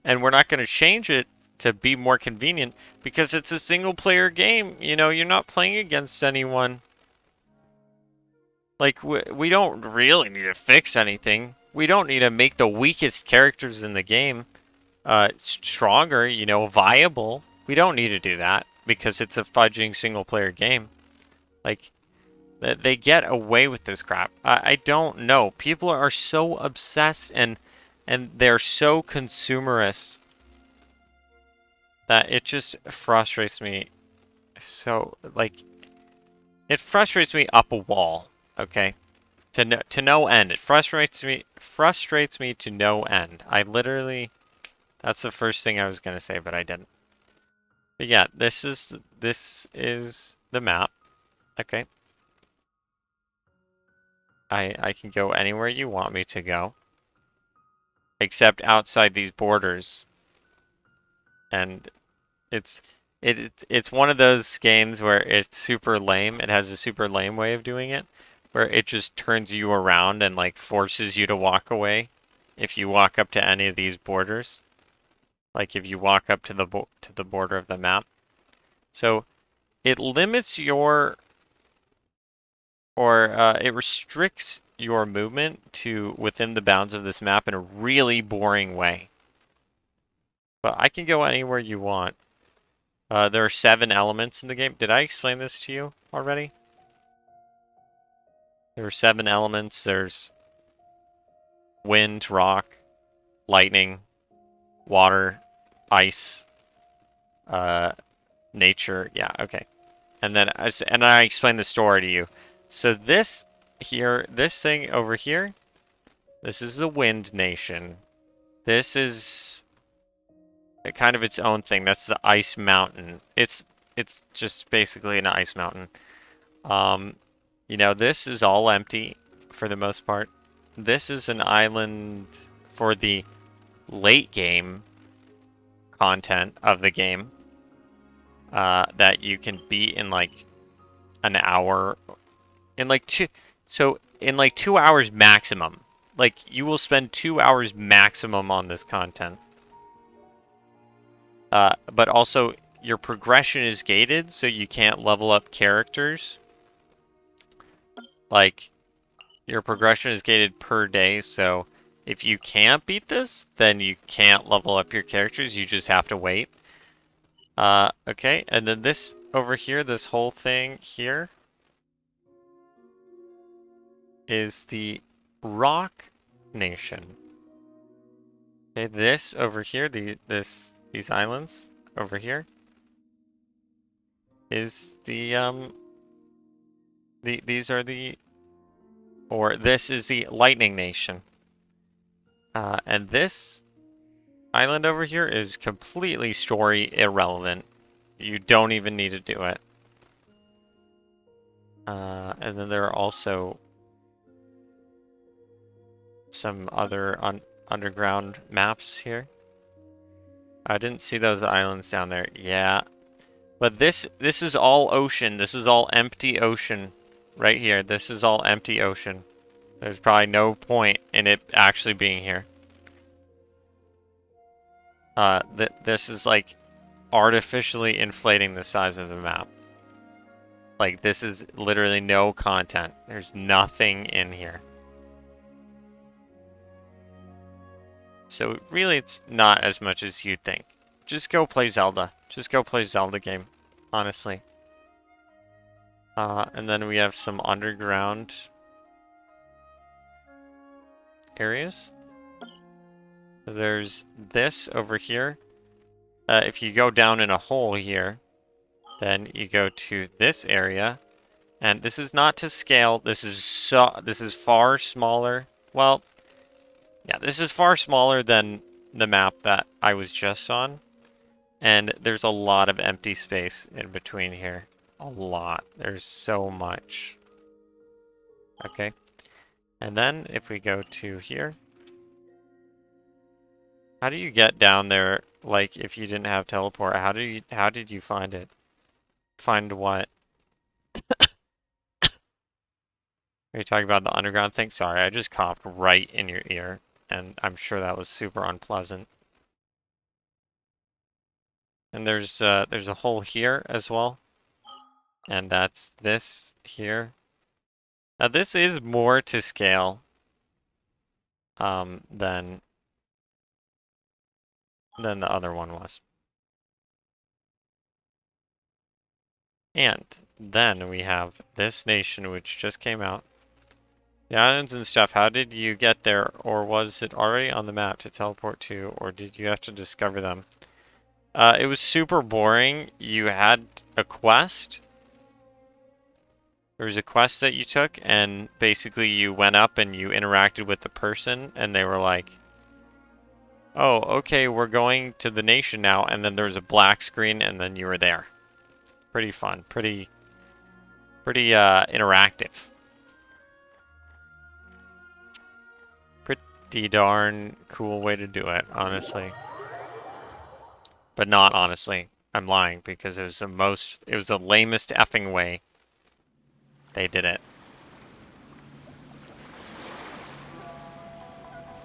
And we're not going to change it to be more convenient because it's a single player game. You know, you're not playing against anyone. Like, we don't really need to fix anything. We don't need to make the weakest characters in the game stronger, you know, viable. We don't need to do that because it's a fudging single player game. Like, they get away with this crap. I don't know. People are so obsessed and they're so consumerist that it just frustrates me. So, like, it frustrates me up a wall. Okay, to no end. It frustrates me to no end. I literally, that's the first thing I was gonna say, but I didn't. But yeah, this is the map. Okay. I can go anywhere you want me to go. Except outside these borders. And it's one of those games where it's super lame. It has a super lame way of doing it, where it just turns you around and like forces you to walk away if you walk up to any of these borders. Like if you walk up to the border of the map. So it limits your it restricts your movement to within the bounds of this map in a really boring way. But I can go anywhere you want. There are 7 elements in the game. Did I explain this to you already? There are 7 elements. There's wind, rock, lightning, water, ice, nature. Yeah, okay. And then I explained the story to you. So this here, this thing over here, this is the Wind Nation. This is kind of its own thing. That's the Ice Mountain. It's just basically an ice mountain. You know, this is all empty for the most part. This is an island for the late game content of the game that you can beat in like an hour, in like 2 hours maximum. Like, you will spend 2 hours maximum on this content. But also, your progression is gated, so you can't level up characters. Like, your progression is gated per day, so if you can't beat this, then you can't level up your characters, you just have to wait. Okay, and then this over here, this whole thing here, is the Rock Nation. Okay, this over here, these islands over here, is these are the, or this is the Lightning Nation. And this island over here is completely story irrelevant. You don't even need to do it. And then there are also some other underground maps here. I didn't see those islands down there. Yeah. But this is all ocean. This is all empty ocean right here. This is all empty ocean. There's probably no point in it actually being here. This is like artificially inflating the size of the map. Like, this is literally no content. There's nothing in here. So really, it's not as much as you'd think. Just go play Zelda. Just go play Zelda game, honestly. And then we have some underground areas. There's this over here. If you go down in a hole here, then you go to this area, and this is not to scale. This is far smaller. Well, yeah, this is far smaller than the map that I was just on, and there's a lot of empty space in between here. A lot. There's so much. Okay, and then if we go to here, how do you get down there? Like, if you didn't have teleport, how did you find it? Find what? Are you talking about the underground thing? Sorry, I just coughed right in your ear, and I'm sure that was super unpleasant. And there's a hole here as well, and that's this here. Now this is more to scale than the other one was. And then we have this nation, which just came out. The islands and stuff, how did you get there? Or was it already on the map to teleport to? Or did you have to discover them? It was super boring. You had a quest. There was a quest that you took, and basically you went up and you interacted with the person, and they were like, oh, okay, we're going to the nation now, and then there was a black screen, and then you were there. Pretty fun. Pretty interactive. Pretty darn cool way to do it, honestly. But not honestly. I'm lying, because it was the lamest effing way they did it.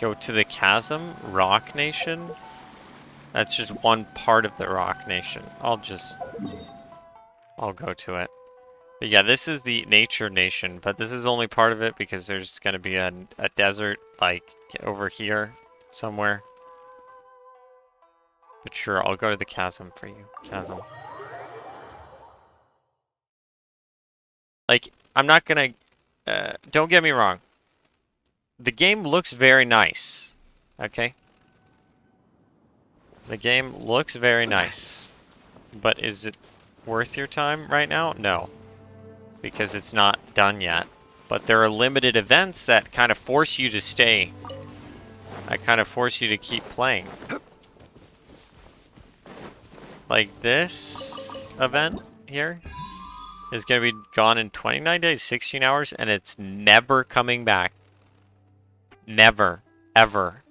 Go to the chasm, Rock Nation. That's just one part of the Rock Nation. I'll go to it. But yeah, this is the Nature Nation, but this is only part of it because there's going to be a desert, like, over here somewhere. But sure, I'll go to the chasm for you. Chasm. Like, I'm not going to... don't get me wrong. The game looks very nice. Okay? The game looks very nice. But is it worth your time right now? No. Because it's not done yet. But there are limited events that kind of force you to stay. That kind of force you to keep playing. Like this event here is going to be gone in 29 days, 16 hours, and it's never coming back. Never. Ever.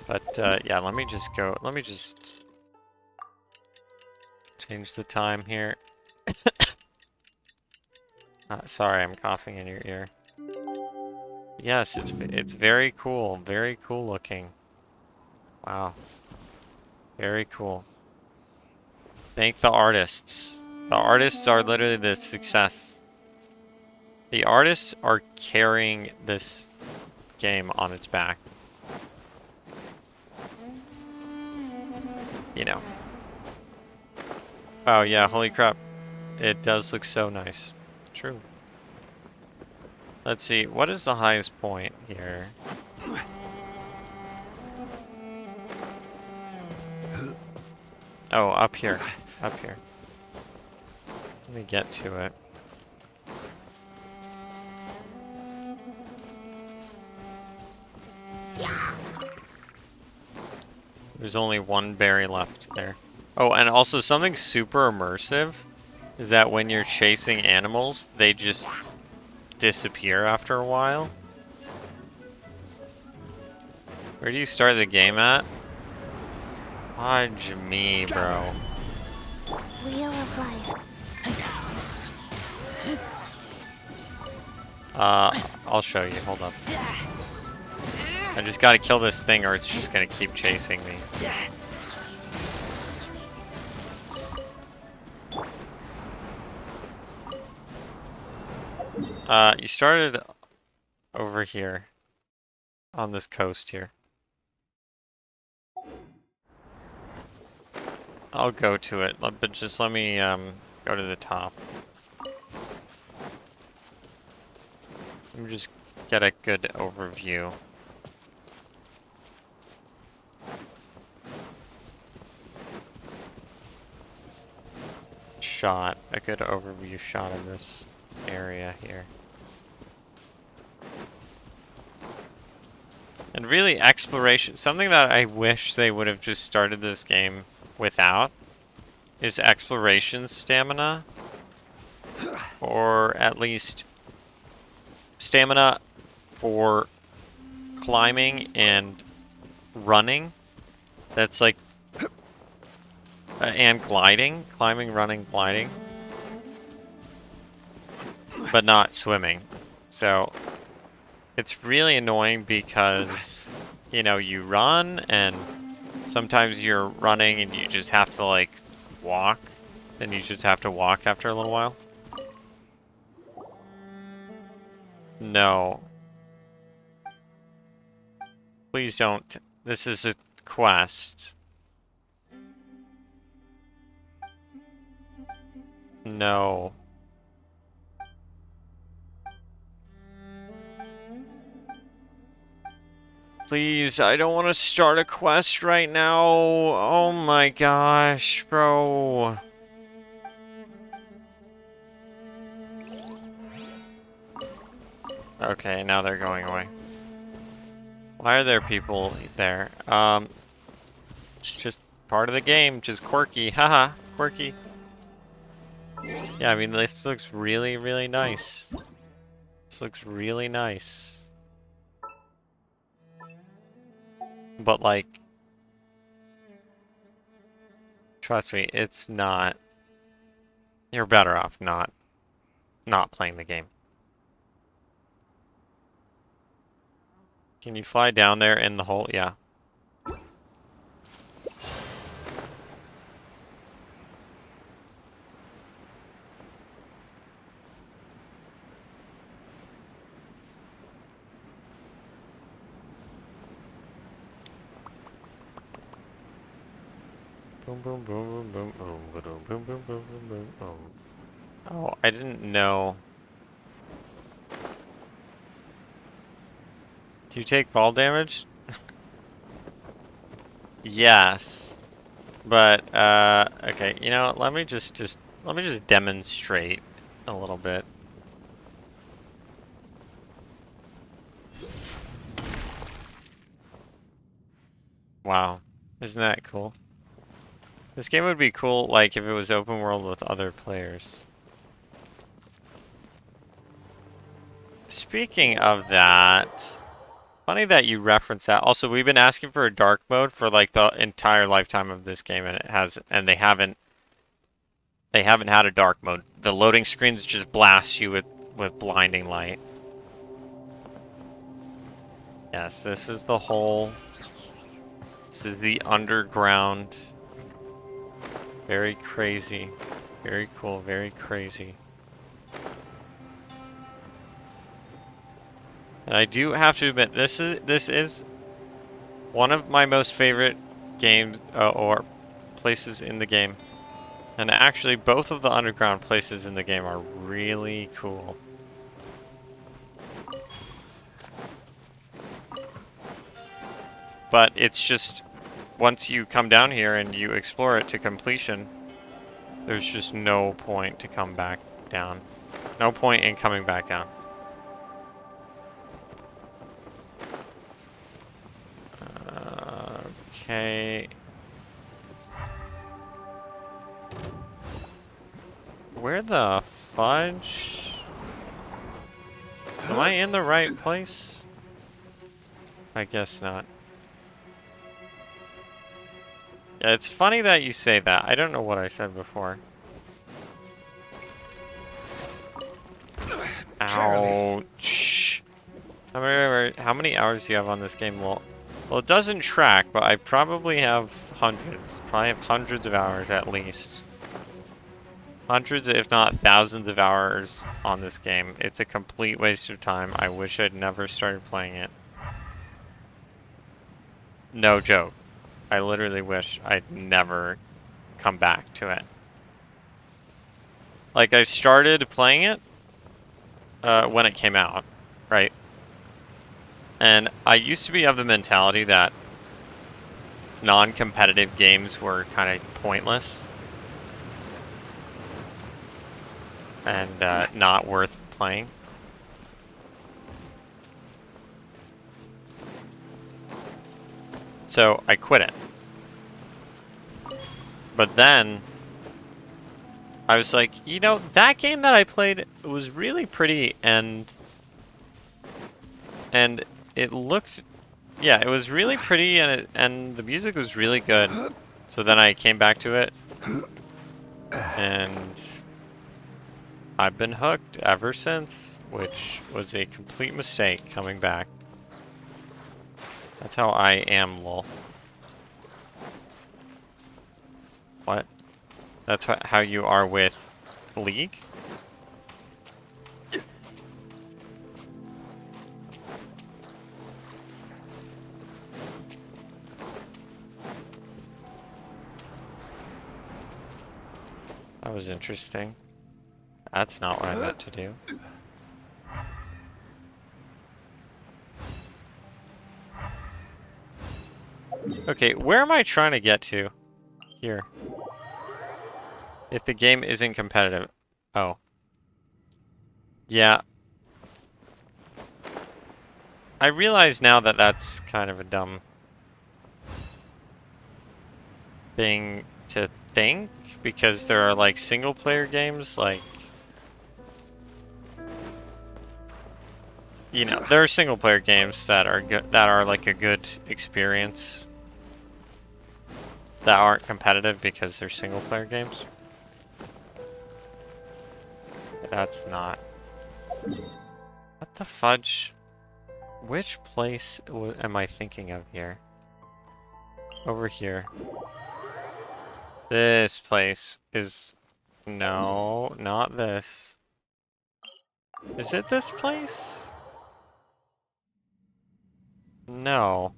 But, yeah, let me just change the time here. Sorry, I'm coughing in your ear. Yes, it's very cool. Very cool looking. Wow. Very cool. Thank the artists. The artists are literally the success. The artists are carrying this game on its back. You know. Oh yeah, holy crap. It does look so nice. True. Let's see, what is the highest point here? Oh, up here. Up here. Let me get to it. There's only one berry left there. Oh, and also something super immersive is that when you're chasing animals, they just disappear after a while. Where do you start the game at? Fudge me, bro. Wheel of life. I'll show you. Hold up. I just gotta kill this thing or it's just gonna keep chasing me. You started over here. On this coast here. I'll go to it, but just let me go to the top. Let me just get a good overview. A good overview shot of this area here. And really exploration, something that I wish they would have just started this game without is exploration stamina. Or at least stamina for climbing and running. That's like and gliding, climbing, running, gliding, but not swimming. So it's really annoying because, you know, you run and sometimes you're running and you just have to like walk, and you just have to walk after a little while. No. Please don't. This is a quest. No. Please, I don't want to start a quest right now. Oh my gosh, bro. Okay, now they're going away. Why are there people there? It's just part of the game, just quirky. Haha, quirky. Yeah, I mean, this looks really, really nice. This looks really nice. But, like, trust me, it's not. You're better off not playing the game. Can you fly down there in the hole? Yeah. Boom, boom, boom, boom, boom, boom, boom, boom, boom, boom, boom, boom. Oh, I didn't know. Do you take fall damage? Yes. But, okay, you know, let me just demonstrate a little bit. Wow. Isn't that cool? This game would be cool, like, if it was open world with other players. Speaking of that, funny that you reference that. Also, we've been asking for a dark mode for, like, the entire lifetime of this game, and they haven't had a dark mode. The loading screens just blast you with blinding light. Yes, this is the hole. This is the underground. Very crazy. Very cool, very crazy. And I do have to admit, this is one of my most favorite games or places in the game. And actually, both of the underground places in the game are really cool. But it's just, once you come down here and you explore it to completion, there's just no point to come back down. No point in coming back down. Okay. Where the fudge? Am I in the right place? I guess not. Yeah, it's funny that you say that. I don't know what I said before. Ouch. How many hours do you have on this game? Well, it doesn't track, but I probably have hundreds. Probably have hundreds of hours at least. Hundreds, if not thousands of hours on this game. It's a complete waste of time. I wish I'd never started playing it. No joke. I literally wish I'd never come back to it. Like, I started playing it when it came out, right? And I used to be of the mentality that non-competitive games were kind of pointless and not worth playing. So I quit it. But then I was like, you know, that game that I played was really pretty, and it looked, yeah, it was really pretty, and the music was really good. So then I came back to it, and I've been hooked ever since, which was a complete mistake coming back. That's how I am, lol. What? That's how you are with League? That was interesting. That's not what I meant to do. Okay, where am I trying to get to? Here. If the game isn't competitive. Oh. Yeah. I realize now that that's kind of a dumb thing to think, because there are like single player games, like, you know, there are single player games that are good, that are like a good experience, that aren't competitive because they're single player games. That's not. What the fudge? Which place am I thinking of here? Over here. This place is... No, not this. Is it this place? No.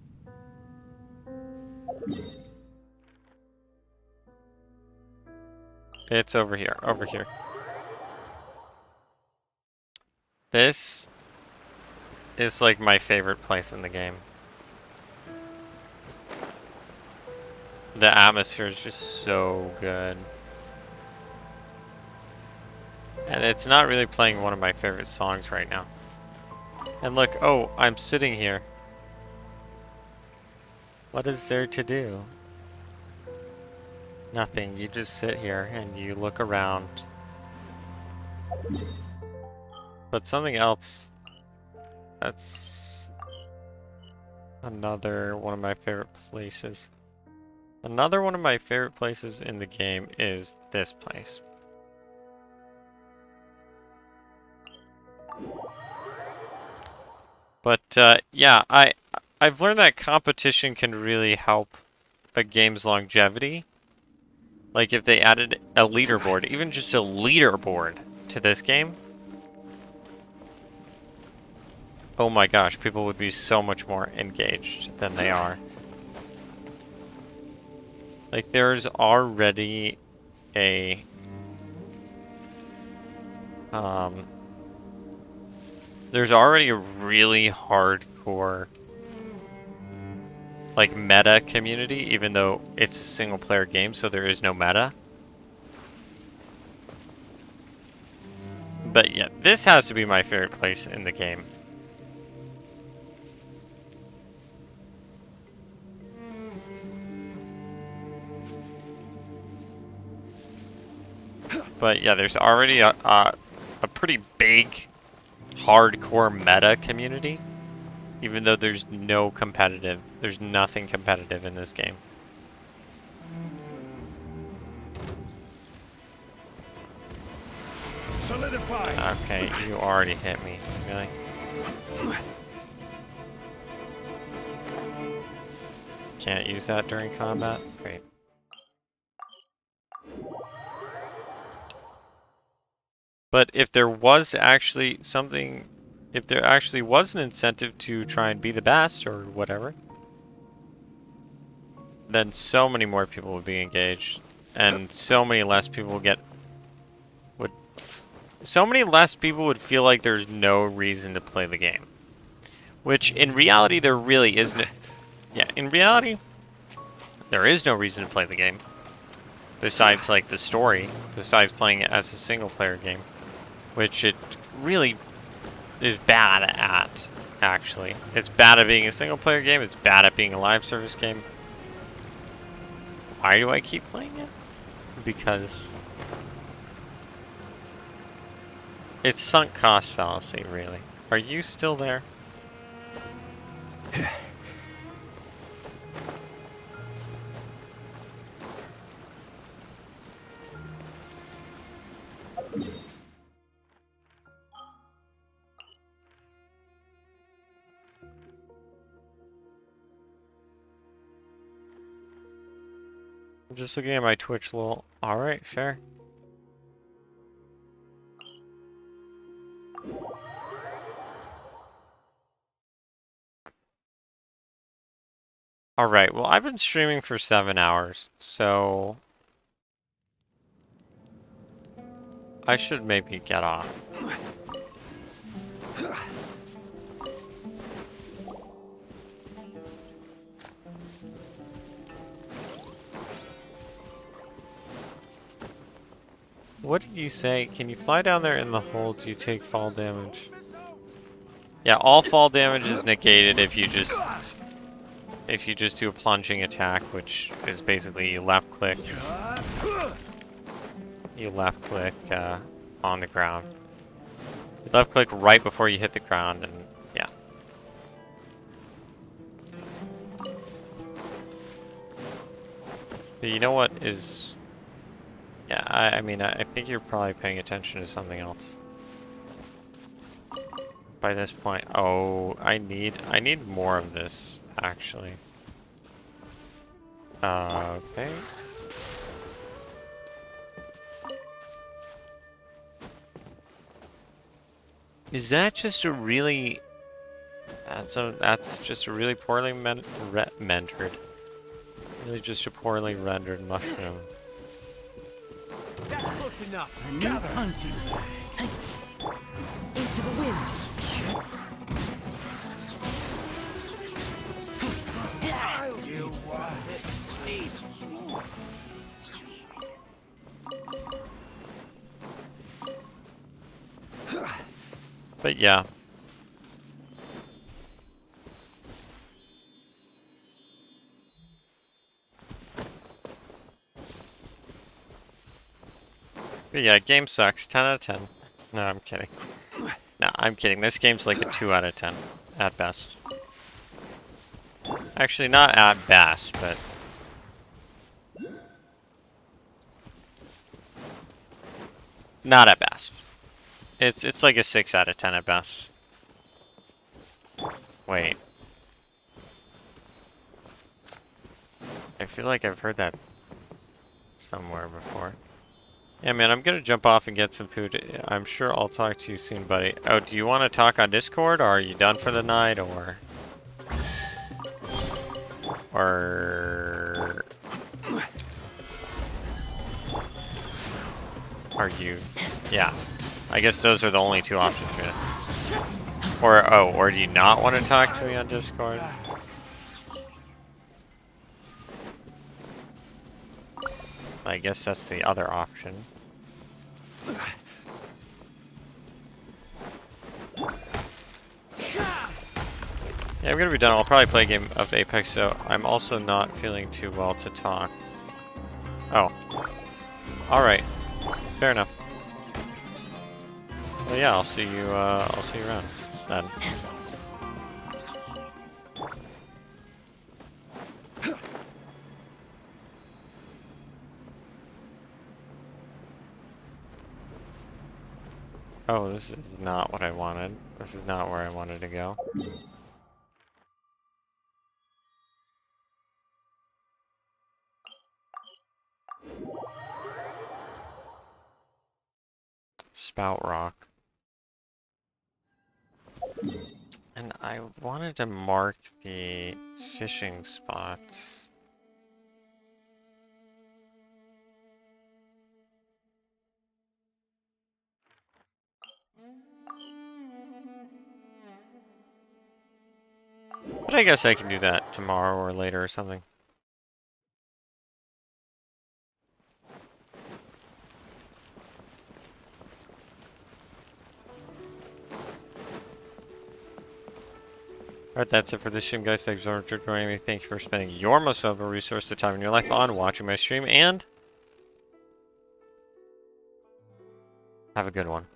It's over here. Over here. This is like my favorite place in the game. The atmosphere is just so good. And it's not really playing one of my favorite songs right now. And look, oh, I'm sitting here. What is there to do? Nothing. You just sit here and you look around. But something else that's another one of my favorite places. Another one of my favorite places in the game is this place. But yeah, I've learned that competition can really help a game's longevity. Like if they added a leaderboard, even just a leaderboard to this game. Oh my gosh, people would be so much more engaged than they are. Like there's already a there's already a really hardcore like meta community, even though it's a single player game, so there is no meta. But yeah, this has to be my favorite place in the game. But yeah, there's already a pretty big hardcore meta community, even though there's no competitive. There's nothing competitive in this game. Solidify. Okay, you already hit me. Really? Can't use that during combat? Great. But if there was actually something, if there actually was an incentive to try and be the best or whatever, then so many more people would be engaged, and so many less people would feel like there's no reason to play the game. Which in reality there really isn't. Yeah, in reality there is no reason to play the game. Besides like the story, besides playing it as a single player game. Which it really is bad at, actually. It's bad at being a single player game, it's bad at being a live service game. Why do I keep playing it? Because it's sunk cost fallacy, really. Are you still there? I'm just looking at my Twitch lol. Alright, fair. Alright, well I've been streaming for 7 hours, so I should maybe get off. What did you say? Can you fly down there in the hole? Do you take fall damage? Yeah, all fall damage is negated if you just do a plunging attack, which is basically you left click on the ground. You left click right before you hit the ground, and yeah. But you know what is? Yeah, I mean, I think you're probably paying attention to something else. By this point, oh, I need more of this, actually. Okay. Is that just a really? That's just a really poorly rendered. Really, just a poorly rendered mushroom. That's enough. A new punching bag. Into the wind. You want this speed? But yeah. But yeah, game sucks. 10 out of 10. No, I'm kidding. No, I'm kidding. This game's like a 2 out of 10 at best. Actually, not at best, but not at best. It's like a 6 out of 10 at best. Wait. I feel like I've heard that somewhere before. Yeah, man, I'm gonna jump off and get some food. I'm sure I'll talk to you soon, buddy. Oh, do you want to talk on Discord, or are you done for the night, or... Are you... Yeah. I guess those are the only two options, man. Or do you not want to talk to me on Discord? I guess that's the other option. Yeah, I'm gonna be done. I'll probably play a game of Apex, so I'm also not feeling too well to talk. Oh. Alright. Fair enough. Well, yeah, I'll see you around then. Oh, this is not what I wanted. This is not where I wanted to go. Spout Rock. And I wanted to mark the fishing spots. But I guess I can do that tomorrow or later or something. Alright, that's it for this stream, guys. Thanks so much for joining me. Thank you for spending your most valuable resource, the time in your life, on watching my stream, and have a good one.